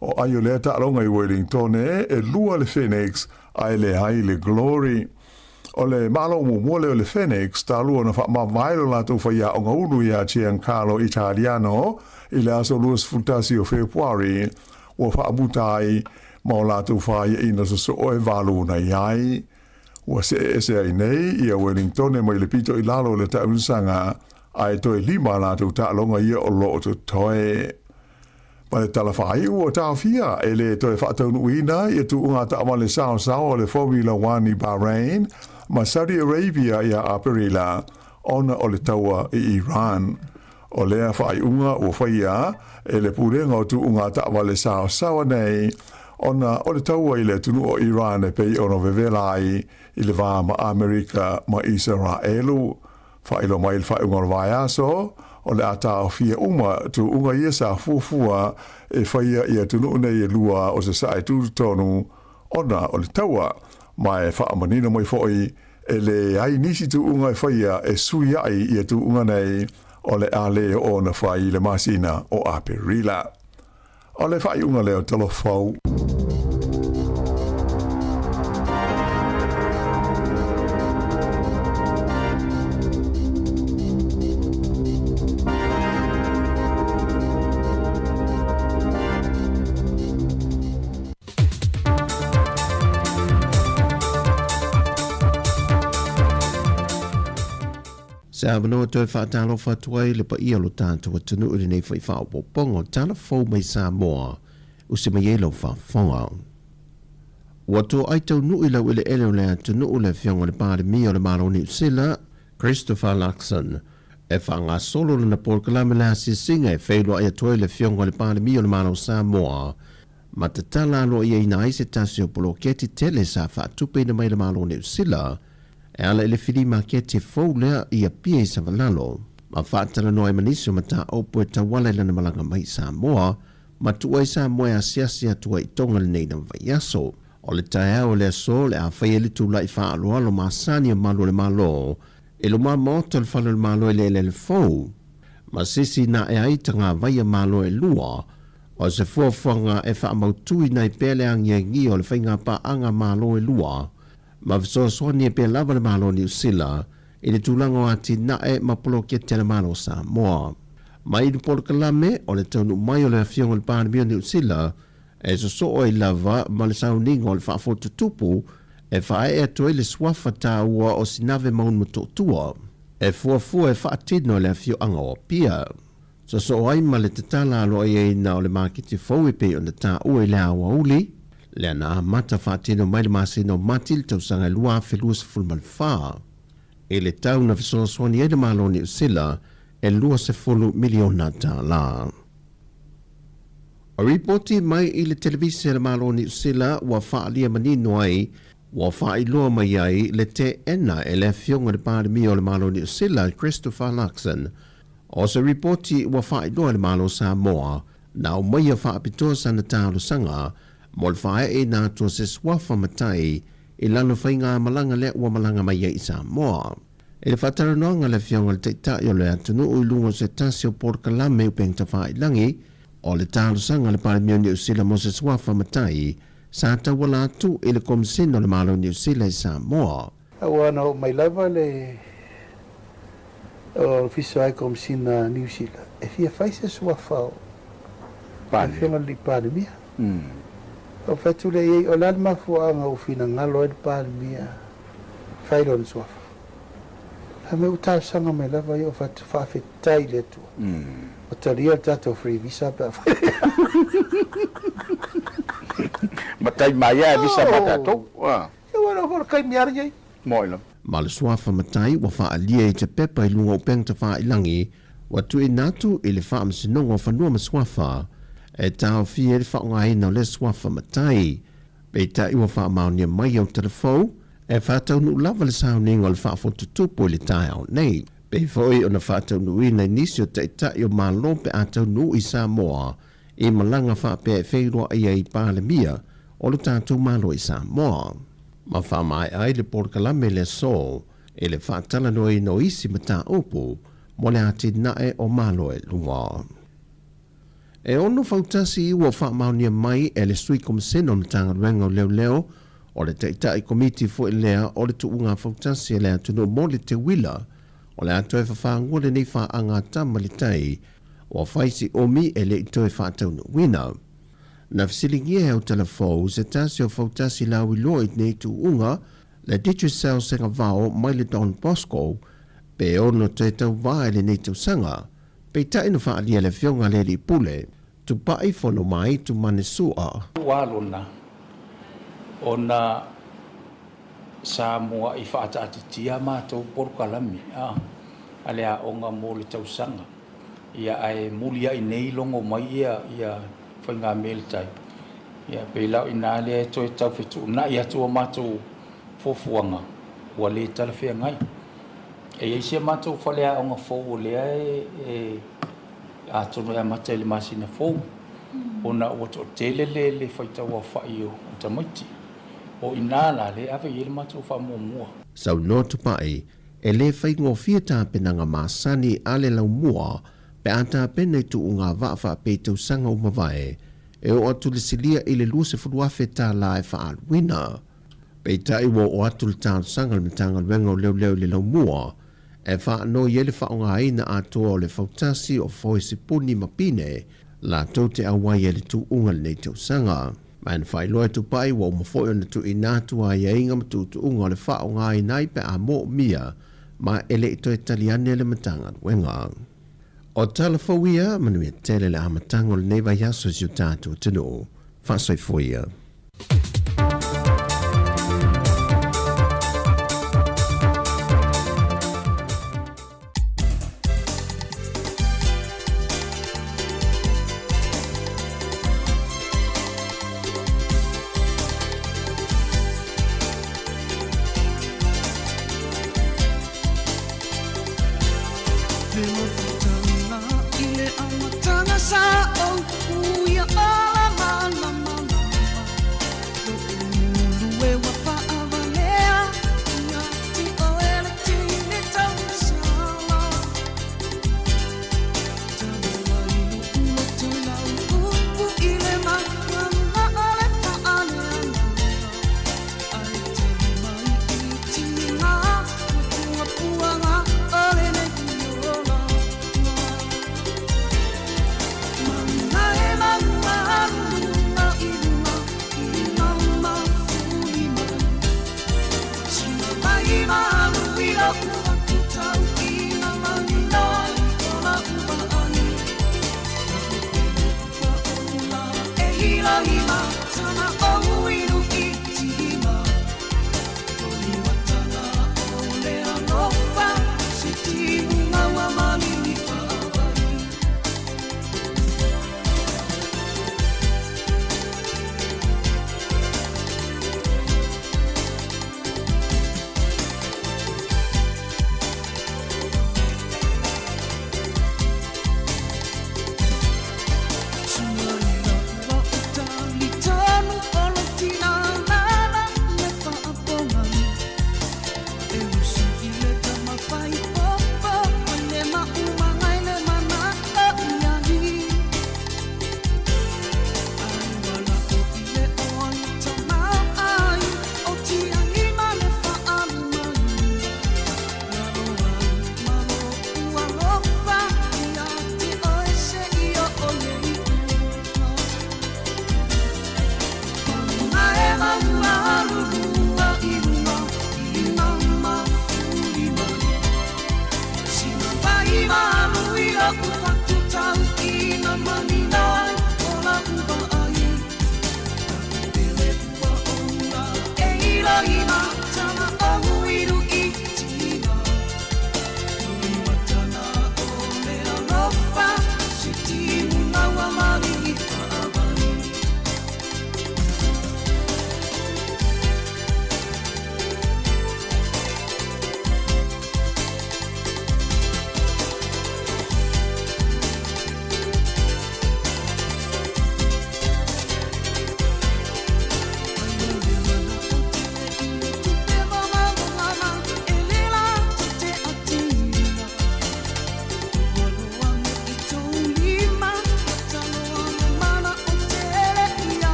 o ai o le ta'alonga i Wellington e lua le Phoenix ai le Glory. O le mālo mua le o le Phoenix ta lua na whaamawailo lātou whaia o ngaunu i a Giancarlo Italiano i le aso luas futasi o Februari o whaamuta ai ma o lātou whaia ina so e walu na iai. Ua se ai nei i a Wellington e mai le pito i lalo le taunsanga ai toi lima lātou ta'alonga ia o lo o to toe. Ma le talawhai ua tāwhia e le toi whaataunu ina i tu unga ta'ama le sao le Formula 1 i Bahrain ma Saudi Arabia i a Aperila ona o le taua i Iran. O lea whai unga ua whaia e le purenga o tu unga ta'ama le sao nei ona o le taua i le tunu o Iran e pei ono vevelai i le vā ma Amerika ma Israelu. Whailo mai le whaunga vai aso, o le ata o fia tu unga ia sa fuafua e whaia ia tunu nei e lua o se sae tūtonu ona o le taua. Mai whaamanina mai foi e le ai nisi tu unga e whaia e sui ai ia tu unga nei o le ale o na whai le masina o Aperila. O le whaiunga leo telefau. Sa manoa toi whaatalo whatuai le pa ia lo tātua tunu uri nei whai whao pongo tala fau mai Sāmoa u se mai elo whafonga. Wato ai tau nui lau ele ele o le tunu o le fionga le pāre mi o le maro New Zealand, Christopher Luxon, e whanga solo na porkalame la sisinga e whailua ia toi le fionga le pāre mi o le maro Sāmoa, ma te tala alo ia ina aise tasi o polo keti tele sa whaatupe na mai le maro New Zealand, e ala ele whiri ma keti fau lea ia pia i sa valalo, ma whaatala noa e manisio ma ta opo e tawala ilana malanga mai Sāmoa, ma tua i Sāmoa a siasia tua i tonga le neina vaiaso. O le tae o le so le a whaia li tūla i wha aloa lo maasani o malo le malo, e lo maa moto le whalo le malo e le fau. Ma sisi na e aita ngā vaia malo e lua, o se fuafuanga e wha mautui na i pele angia ngi o le whainga pa anga malo e lua, ma visoa soani e pele lava le malo New Zealand, e le tūlango ati na e mapolo kia tele malo Sāmoa. Ma i polo kalame o le taunu mai o le fionga le pānamio New Zealand, e so o i lava ma le sauninga o le whaafotu tupu e whae e toi le swafa tā ua o sinave maun matotua e fuafua e whaatino le fio anga o pia. So ai ma le tatala alo e ina o le makiti fau e pe o na tā ua i le awa uli le ana mata whaatino mai le masino mati le tausanga lua whelua sa fulmal wha. E le tau na visoa swani e le malo New Zealand e lua se fulu miliona tā la. A reporti mai i le televisi le malo New Zealand wa whaalia manino ai wa whaailoa mai ai le te ena e le fionga le pāre mi o le malo New Zealand Christopher Luxon. O se reporti wa whaailoa le malo Sāmoa na o mai a whaapitoa sana tālo sanga mo le whae e nā tua se swafa matai i lano whainga malanga le ua malanga mai i Sāmoa. E le whataranoanga le fionga le teitai o le atunu ui lungo se tasi o porkalame upengta whaailangi o le talo sanga le pare mio New Zealand mo se swafa matai sa tawala atu i le komisino le malo New Zealand i Sāmoa. Awana o mai lava le o fiso ai komisina New Zealand. E fia faise swafa o pane. E fionga li pare mia. O fatu le iei o lalma fuanga o fina ngalo e pare mia. Failon swafa. Hame uta sanga mai lava i o fatu whawhetai le tua. O taria tato free visa pa. Matai mai e visa pa tato. E wana hor kai miar jai. Moilo. Ma le swafa matai wa whaalia i te pepa i lunga o pengta whaailangi wa tu i natu i le whaamasinonga o whanua ma swafa e tau fie le whaonga ina o le swafa matai. Peita i wa whaamaunia mai au telefou e whaatau nu lava le sauninga o le whaafotutupu i le tae au nei. Pei foi o na whaatau nui na nisi o teitai o malo pe atau nui Sāmoa i malanga whape e wheiroa ia i pāle mia o le tātou malo i Sāmoa. Ma whamai ai le porkalame le so e le whaatala noi no isi mata opu mo le ati nae o malo e lunga. E ono whautasi i ua whaamaunia mai e le sui komiseno na tangaruenga o leo leo o le teitai komiti fo i lea o le tuunga whautasi e lea tunu mo le te wila o le atoe whawhangua le nei whaanga tamalitai o whaisi omi e le itoe whaataunu wina. Na fisilingia au telefou se tasi o whautasi lau i loa i nei tuunga le Digicel senga vao mai le Don Bosco pe ono te tau vae le nei tausanga pe taino whaalia le fionga le li pule tu pai fono mai tu manesua. Walona ona Sāmoa i whaataatitia mātou porukalami. Alea onga mō le tausanga. Ia ai mulia i nei longo mai ia whainga meletai. Ia peilau i nā lea e toi tau whetu. Nā ia tua mātou fofuanga. Ua le tala whea ngai. E eisia mātou whalea onga fōu lea e atono ea matai le masina fōu. Ona ua to tele le whaitaua whai o tamaiti. O inala le ave yele matu fa mua. Sau no tupai e le whaingo fia tā penanga masani ale lau mua pe ata pene tu unga wafa pe tau sanga o mawae e o atu le silia i le luse furuafe tā la e wha wina. Pe tai wo o atu le tā sanga le tanga wenga o leo le lau mua e wha no yele wha unga aina atua o le whautasi o foi se puni mapine la tau te awai e le tu unga le nei tau sanga. Man fai loe tu pai wa umafoi ona tu inatua ia inga matu tu unga le wha o ngai nai pe a mo mia ma ele ito e taliane le matanga wenga. O talafau ia manu e tele le amatanga o le neiva yaso si o tātou tino. Whasoi fuia.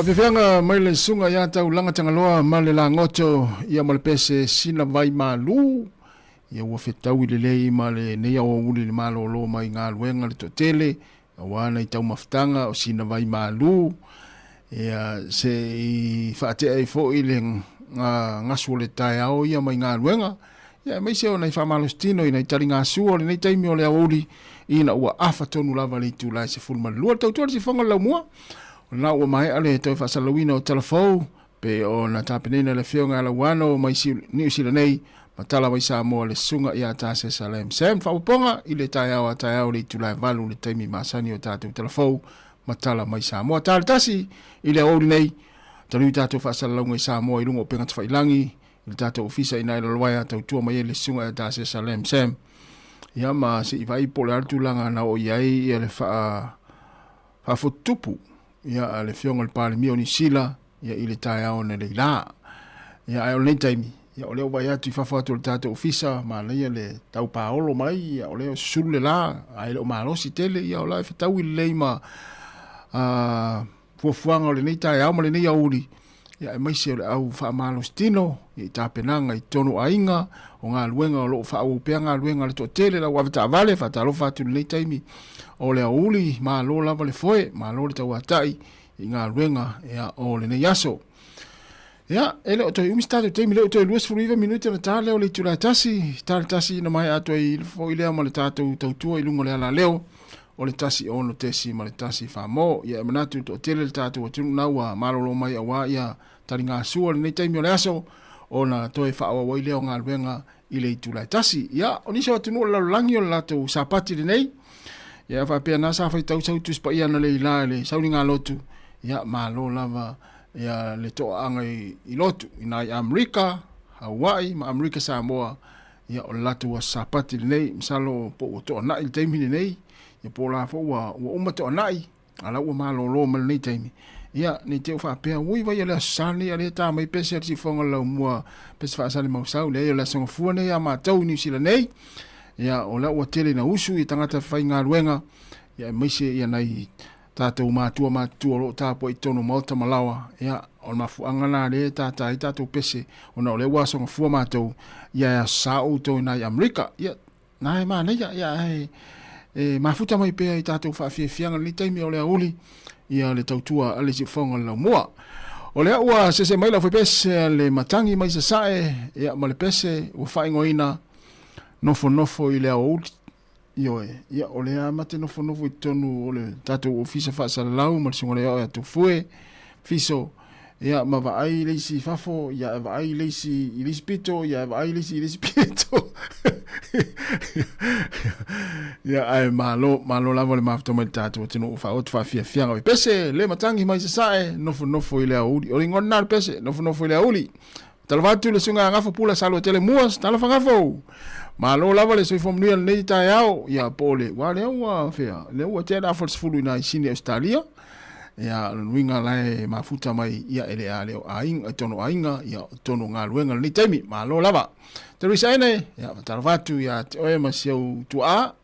Whawhiwhianga mai le sunga ia tau langa tangaloa ma le la ngoto ia ma le pese sina vai malu ia ua whetau i le lei ma le nea o uli le malo lo mai ngā luenga le totele wana i tau maftanga o sina vai malu ia se i whaatea i fo i le ngasu le tai au ia mai ngā luenga ia mai se o nei whamalostino i nei tari ngā sua le nei taimi o le auli ina ua afa tonu lava le tu lai se fulma lua tau tuari se whanga lau mua na ua mai ale toi whasalawina o telefou pe o na tapenina le whionga ala wano mai New Zealand nei matala mai Sāmoa le sunga i a tāse Salem Sam whapuponga i le tai au le tulai valu le taimi masani o tātou telefou matala mai Sāmoa tāle tasi i le auri nei tanui tātou whasalawinga i Sāmoa i rungo penga tawhailangi i le tātou ofisa i nai lalwaya tau tua mai le sunga i a tāse Salem Sam ia ma se i vai pole altulanga na o iai i le whafotupu ia le fionga le pale mio ni sila ia ile tai au ne leila ia ai le taimi ia ole o vai atu fafato le tato ofisa ma le le tau paolo mai ia ole sulle la ai le malo si tele ia ola fa tau le ma fuanga le nei tai au ma le nei auri ia mai se le au fa malo stino i tapenanga i tonu ainga o ngā luenga o lo fa au pe ngā luenga le to tele la wa ta vale fa ta lo fa tu le taimi o le auli ma lo lava le foe ma lo le tau atai i ngā ruenga ea o le nei aso Ya, ele o toi umistado te mile o toi luas furiva minuta na tale o le tula tasi na mai ato i fo ile mo le tatou tautua i lungo le ala leo o le tasi ono tesi ma le tasi famo ia manatu to tele le tatou tu na wa malolo mai awa ia taringa sua le nei mi le aso ona toi fa wa ile o ngalwenga i le tula tasi ia oni so tunu la langi o lato sapati le nei ia fa pe na sa fa tau sau tu spa ia na le ila le saulinga lotu ia malo lava ia le to anga i lotu ina i Amerika, Hawaii, ma Amerika Sāmoa, ia o latu wa sapati nei, misalo po o to nai teimi nei, ia po la fo wa uma to nai, ala ua malolo ma nei teimi. Ia ni te fa pe ui vai le sani ale ta mai pese si fonga la mua pese fa sani mau sau le la songa fu nei ama tau ni sila nei. Ia o la ua tele na usu i tangata fai ngā ruenga, ia meise ia nei tātou mātua lo tāpo i tono mauta malawa ia o mafuanga nā re tātou pese o na o le wasonga fua mātou ia sa o tō nai Amerika ia nai māne ia mafuta mai pēa i tātou whawhiawhianga ni taimi o le auli ia le tautua ale si whaunga lau mua o le ua se mai lau pese le matangi mai sa sae ia ma le pese ua whaingoina nofo i le auli ia o le amate nofo i tonu o le tatou ofisa whaasalau ma le sunga le au tu fue fiso ia ma vaai leisi fafo ia vaai leisi i lispito ia vaai leisi i lispito ia ai malo lava le mafto mai tatou tino fa o fa fianga o pese le matangi mai sae nofo i le auli o le ngona pese nofo i le auli talvatu le sunga ngafo pula salo tele muas talafa ngafo malo lava le soifo mnuia nei tai au ia pole wale ua fea le ua te da force fulu na sini Australia ia luinga lai mafuta mai ia ele ale o ainga tono ainga ia tono nga luenga nei taimi malo lava terisa ene ia tarvatu ia oe masiau tua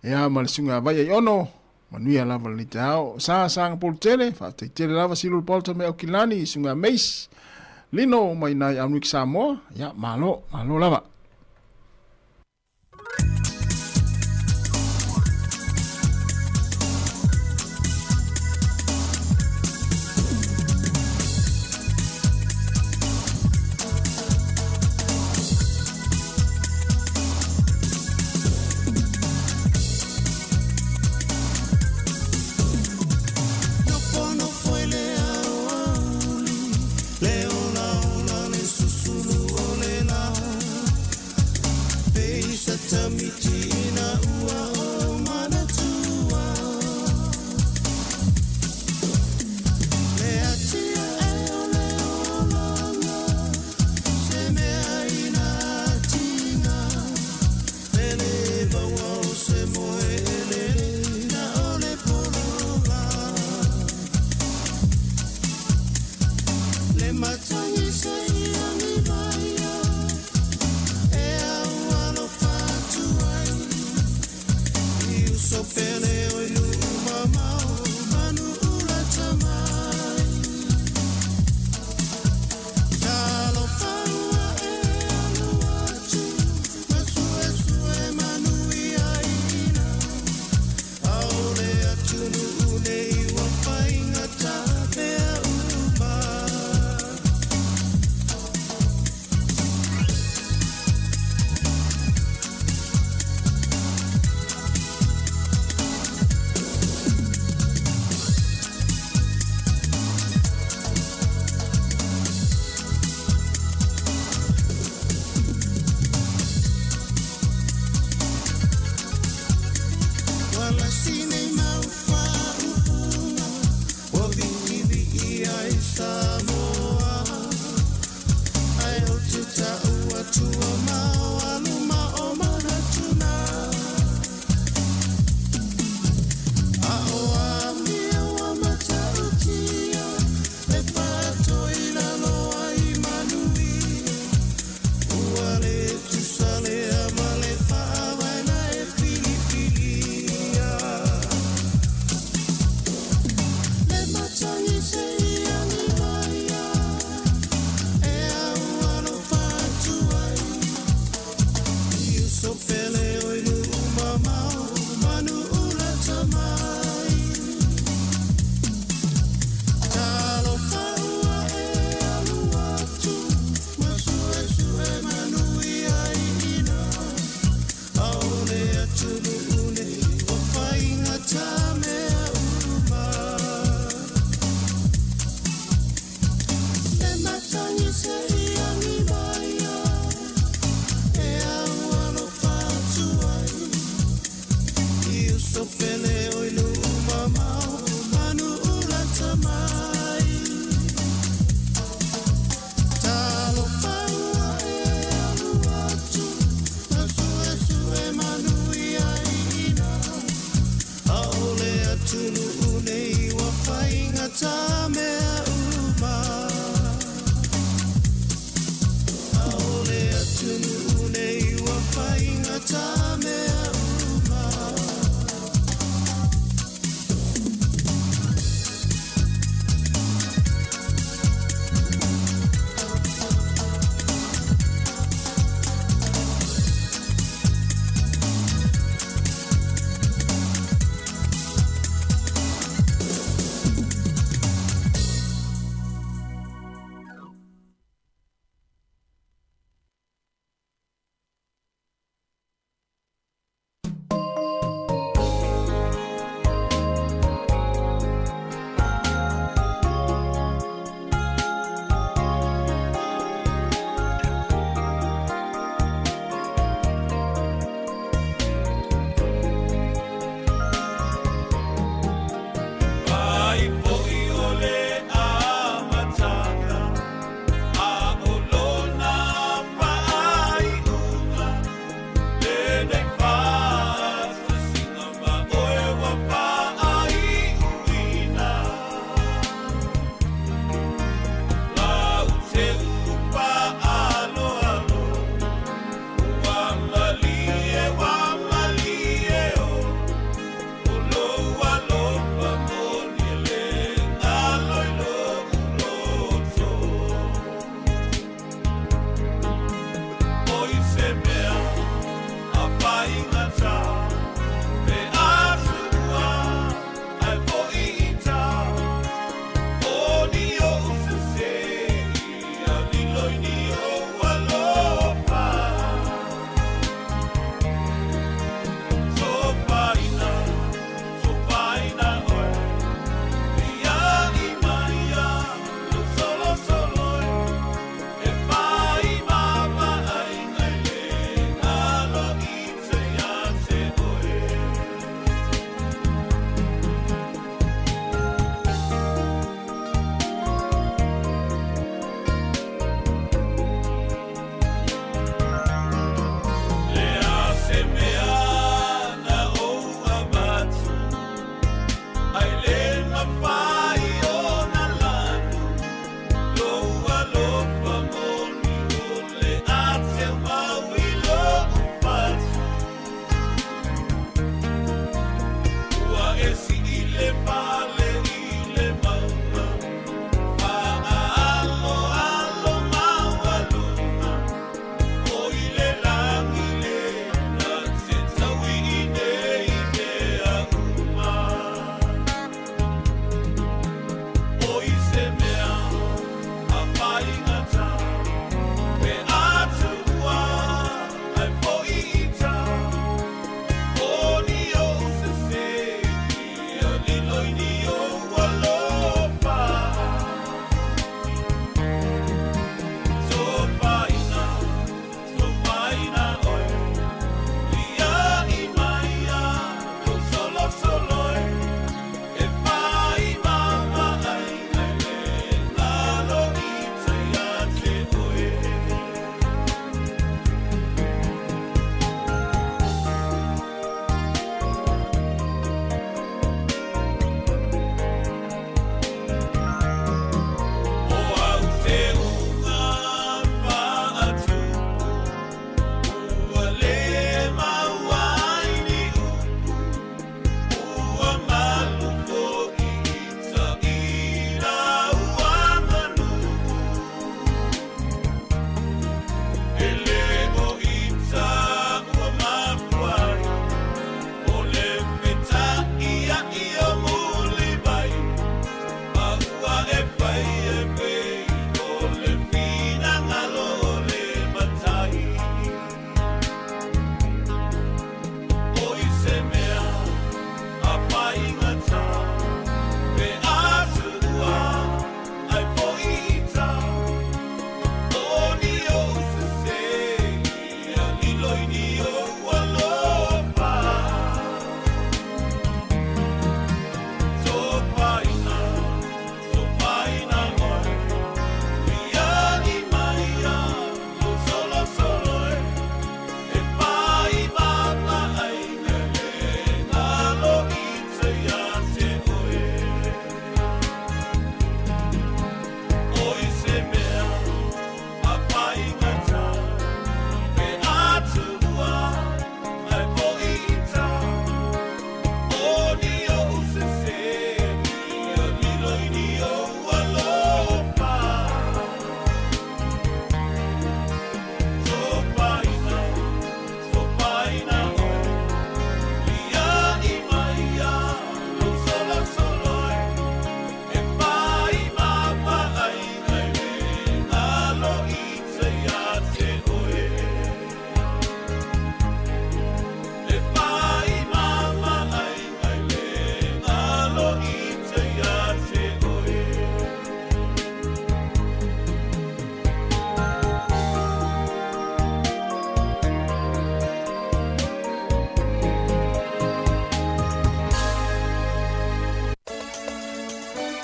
ia malsunga vai ono manuia lava le tao sa pol tele fa te tele lava silul polta me okilani sunga meis lino mai nai Amerika Sāmoa ia malo lava Matani say,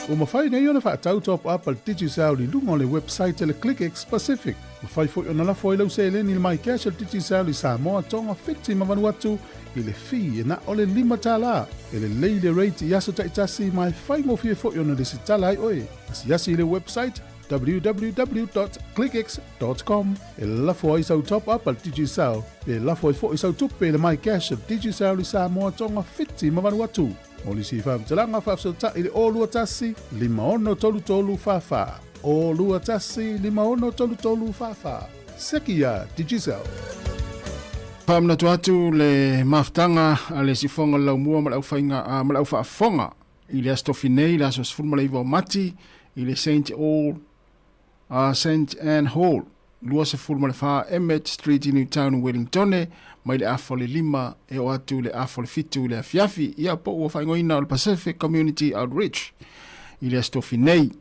O mawhai nei ona whaatau top up al Digicel li lunga o le website le ClickX Pacific. Mawhai fo ona lafo i lau se le ni le mai cash al Digicel li Sāmoa tonga whiti mawanu atu i le fi e na o le 5 tala. E le leile rate i aso taitasi mai whai mo fie fo ona le sitala ai oe. Asi i le website www.clickx.com. E lafo ai sau top up al Digicel. E lafo ai fo i sau tupe le mai cash al Digicel li Sāmoa tonga whiti mawanu atu. O li si whamtalanga whafsota i le olua tasi, 5 whawha. Olua tasi, 5 whawha. Seki a Digicel. Pamna tu atu le maftanga a le sifonga lau mua ma lau whainga ma lau whaafonga i le astofinei la sos fulma le iwa mati i le St. Anne Hall. Lua se fulma le wha Emmett Street i Newtown Wellingtone mai le afo le 5 e o atu le afo le 7 le afiafi ia po ua whaingoina o le Pacific Community Outreach i le astofinei.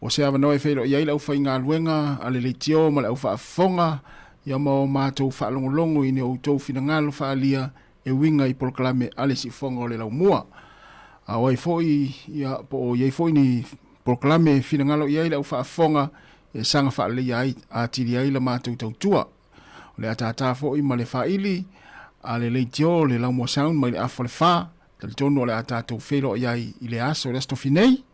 O se awa noe whairo iai lau whainga luenga a le leitio ma lau whaafonga ia mao mātou whaalongolongo i ne o tau finangalo whaalia e winga i polkalame ale si fonga o le lau mua. A wai foi ia po iai foi ni polkalame finangalo iai lau whaafonga e sanga whaale iai a tiri ai la mātou tautua. O le atata foi ma le whaili a le leitio le lau mua sound mai le afo le wha tali tono le atatou whero iai i le aso le astofinei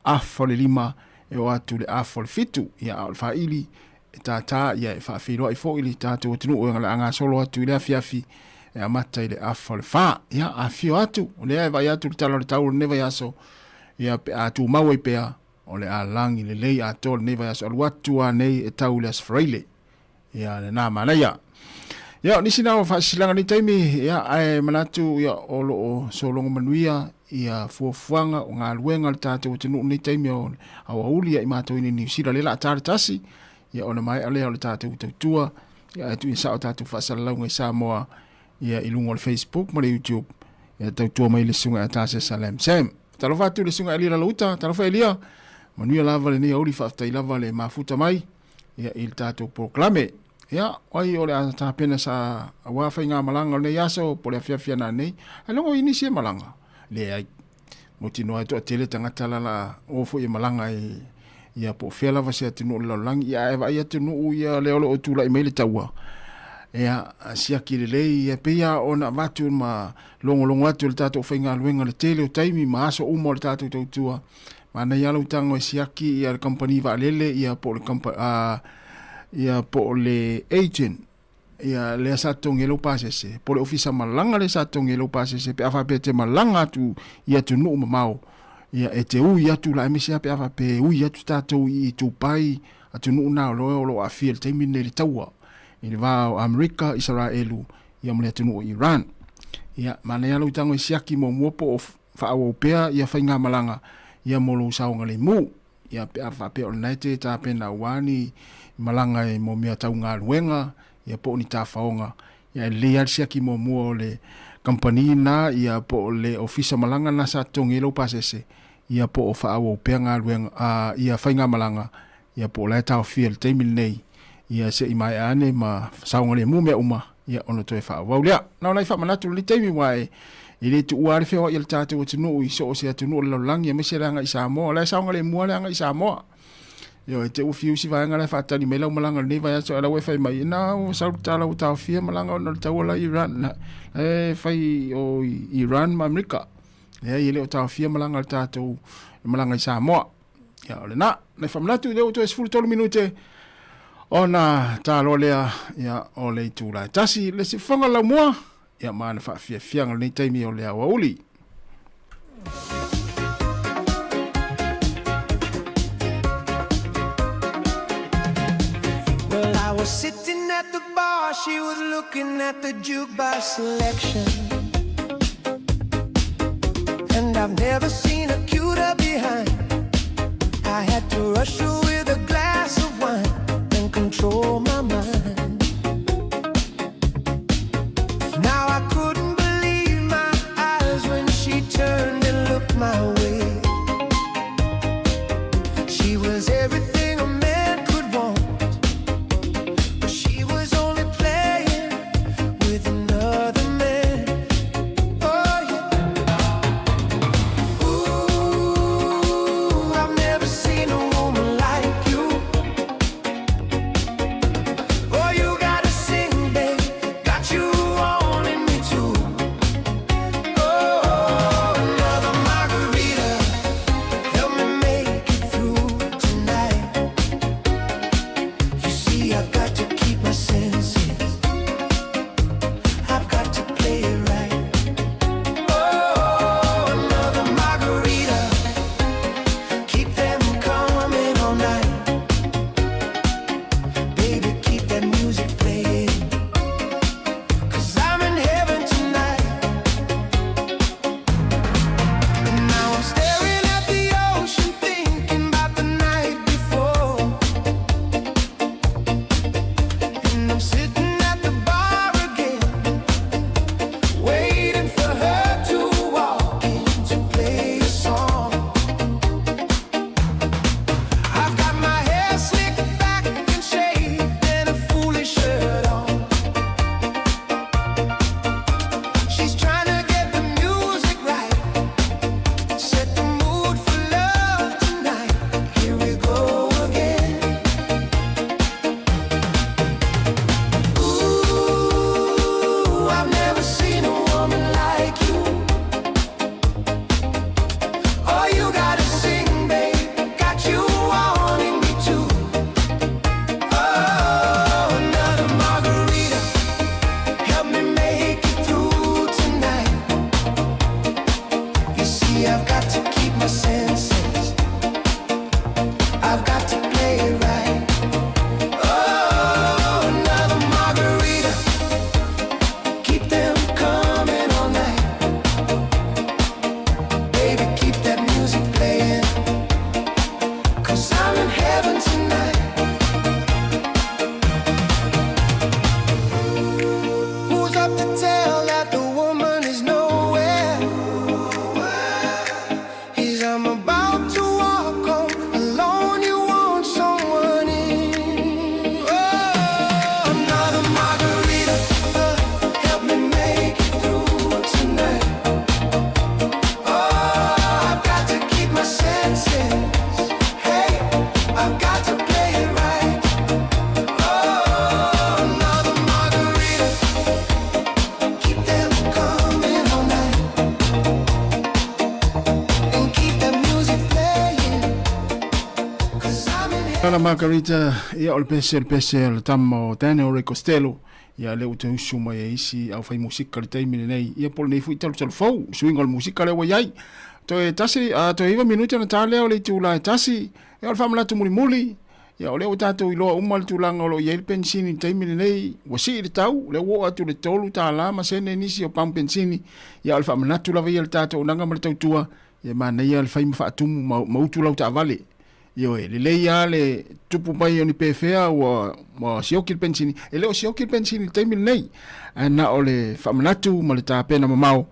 afo le 5 e o atu le afo le 7 ia o le whaili e tata ia e whaafiro i fo ili tātou atinu o ngala anga solo atu i le afiafi e amata i le afo le wha ia a fio atu o le vai atu le talo le tau le neva yaso ia pe atu maua i pea o le alangi le lei ato le neva yaso alu atu a nei e tau le asfreile ia le nā mana ia ia nisi nā o whaasilanga ni taimi ia ai manatu ia o lo o solongo manuia ia fuafuanga o ngā luenga le tātou atinu ni taimi o awauli ia i mātou ini New Zealand le la atare tasi ia ona mai ale o le tātou tautua ia atu i sao tātou whaasalau ngai Sāmoa ia i lungo le Facebook ma le YouTube ia tautua mai le sunga a tāse Salem Sam talo whātu le sunga elia lauta talo wha elia manuia lava le nei auri whaftai lava le mafuta mai ia i le tātou proklame ia oi o le tāpena sa awawhai ngā malanga o nei aso po le awhiawhia nā nei alongo inisi e malanga le ai mo tino ai to atele tangata la ofo i malanga ia po fela va se tino la lang ia e va ia tino ia le o tu la email taua ia sia ki le ia pe ia ona vatu ma longo atu le tato whainga luenga le tele o taimi ma aso umo le tato tautua ma na ia lau tango sia ki ia le company va lele ia po le ia po le agent ia le satong elo pasese po le ofisa malanga le satong elo pasese pe afa pe te malanga tu ia tu no mau ia e te ui atu la emisia pe afa pe ui atu tatou i tu pai atu no na lo a feel te mine le taua i le vao Amerika Israelu ia mole atu no Iran ia mana ia lo tango siaki mo mopo fa au pea ia fainga malanga ia molo saunga le mu ia pe afa pe onite ta pe na wani malanga e mo mea taunga luenga ia po ni tafaonga ia le arsia ki mo le company na ia po le ofisa malanga na sa tongelo pasese ia po fa au penga luenga ia fainga malanga ia po la ta fiel temil nei ia se i mai ane ma saunga le mu me uma ia ono to fa wa lia na na fa manatu le temi wai ile tu uare fe o il tatu o tunu i so se tunu lo lang ia me se ranga i Sāmoa la saunga le mu ranga i Sāmoa yo te ufiu si vai ngala fata ni mela malanga ni vai so ala we fai mai na sa tala uta fia malanga no tawala Iran fai o Iran ma Amerika ya ile uta fia malanga tato malanga Sāmoa ya ole na famla tu de to es full tolo minute ona talo lea ya ole tu la tasi le si fonga la mo ya man fa fia ni taimi o le wa uli Sitting at the bar, she was looking at the jukebox selection. And I've never seen a cuter behind. I had to rush her with a glass of wine and control my mind. Now I couldn't believe my eyes when she turned and looked my way. She was everything a man could want. Ala Margarita, ia o le pese le tamo Daniel Ray Costello, ia le uta usu mai e isi au fai musika le taimine nei, ia pole nei fui talu fau, suinga le musika le wa iai. To e tasi, to e iwa minuta na tale o le tula e tasi, ia o le whamalatu muli, ia o le o tato i loa umal tulanga o lo iai le pensini taimine nei, wasi i le tau, le wo atu le tolu ta alama sene nisi o pam pensini, ia o le whamalatu lava ia le tato o nanga ma le tautua, ia mana ia le whaima whaatumu mautu lau ta avale. Yo le leia le tupu mai oni PFA wa sioki pensini ele o sioki pensini taimi nei ana ole famanatu ma le tapena mamao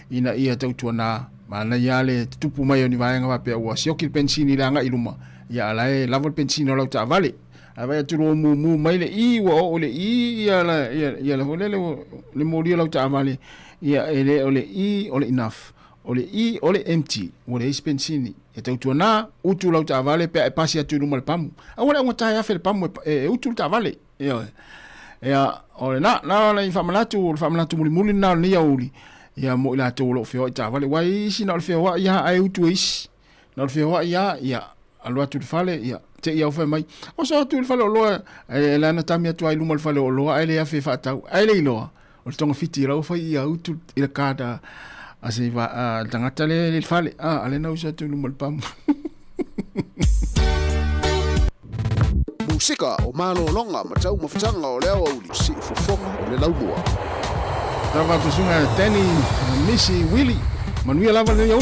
ina ia tautua na mana ia le tupu mai oni vaenga va pe wa sioki pensini langa iluma ia la e level pensini lo ta vale ava tu mu mai le I wa ole I ia la le mori lo ta vale ia ele ole I ole enough ole I ole empty ole pensini e tautua nā, utu lau ta vale, pe e pasi atu luma le pamu. A wale ngā tae afe le pamu e utu ta vale. Ea, ole nā la i whamanatu muli nā ni auli. Ia mo ila tau lo feo i ta vale. Wai isi na le feo wa ia ai utu isi. Na le feo wa ia alu atu le fale, ia te ia ufe mai. O sa atu le fale o loa, e lana tami atu ai luma le fale o loa, ai le afe whaatau, ai le iloa. O le tonga fiti rau fai ia utu i le kāta. Ase va tangata le fale ale na usa tu mal pam musika o malo longa ma tau ma fitanga o leo uli si fofo le laumua tava tu sunga Danny Missy Willie manuia lava le yo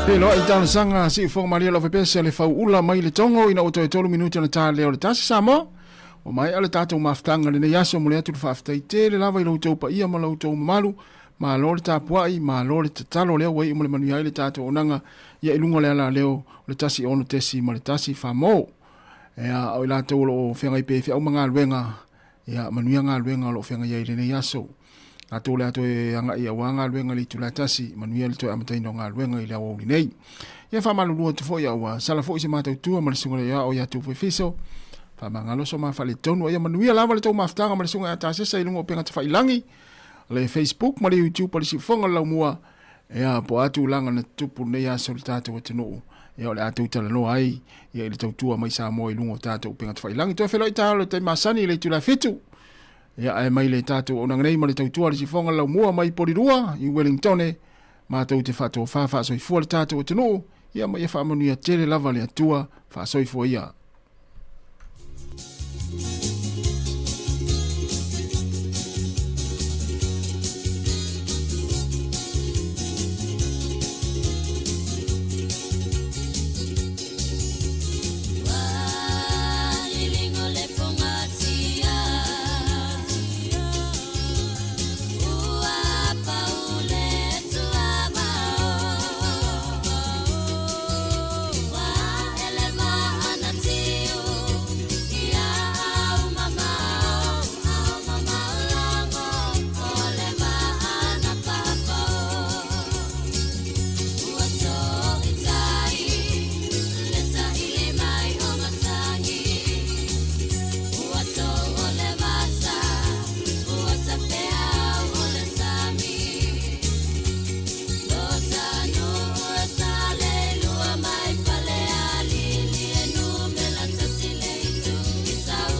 Pelo ai tala sanga si fo Maria lo pese le fa ula mai le tongo ina o to 3 minuti na tale o le tasi Sāmoa. O mai ale tatou maftanga le yaso mo le atu fa aftai te le lava i lo to pa ia mo lo to malu ma lo le tapuai ma lo le tatalo le wei mo le manu le tatou onanga ia ilunga le ala leo le tasi ono tesi mo le tasi fa mo. Ea o la to lo fenga i pe fi au manga luenga ia manu nga luenga lo fenga ia le yaso. Ato le ato e anga ia wanga luenga li tula tasi manuia le to amatai no nga luenga i le au ni nei. Ia fa malu lu to fo ia wa sala fo se mata tu ma le sunga ia o ia tu fo fiso. Fa mangalo so ma fa le tonu ia manuia lava le to maftanga ma le sunga ta se sai lungo penga te fa ilangi. Le Facebook ma le YouTube pa le si fonga la mua. Ia po atu langa na tupu nei a soltato o tenu. Ia le atu tala no ai ia le tautua mai Sāmoa i lungo tato penga te fa ilangi. To felo i talo te masani le tula fitu. Ia ai mai le tatou o nangrei ma le tautua le sifonga lau mua mai porirua i Wellington ma tau te whato whawha soi fua le tatou o tenu ia mai e wha manuia tele lava le atua wha soi fua ia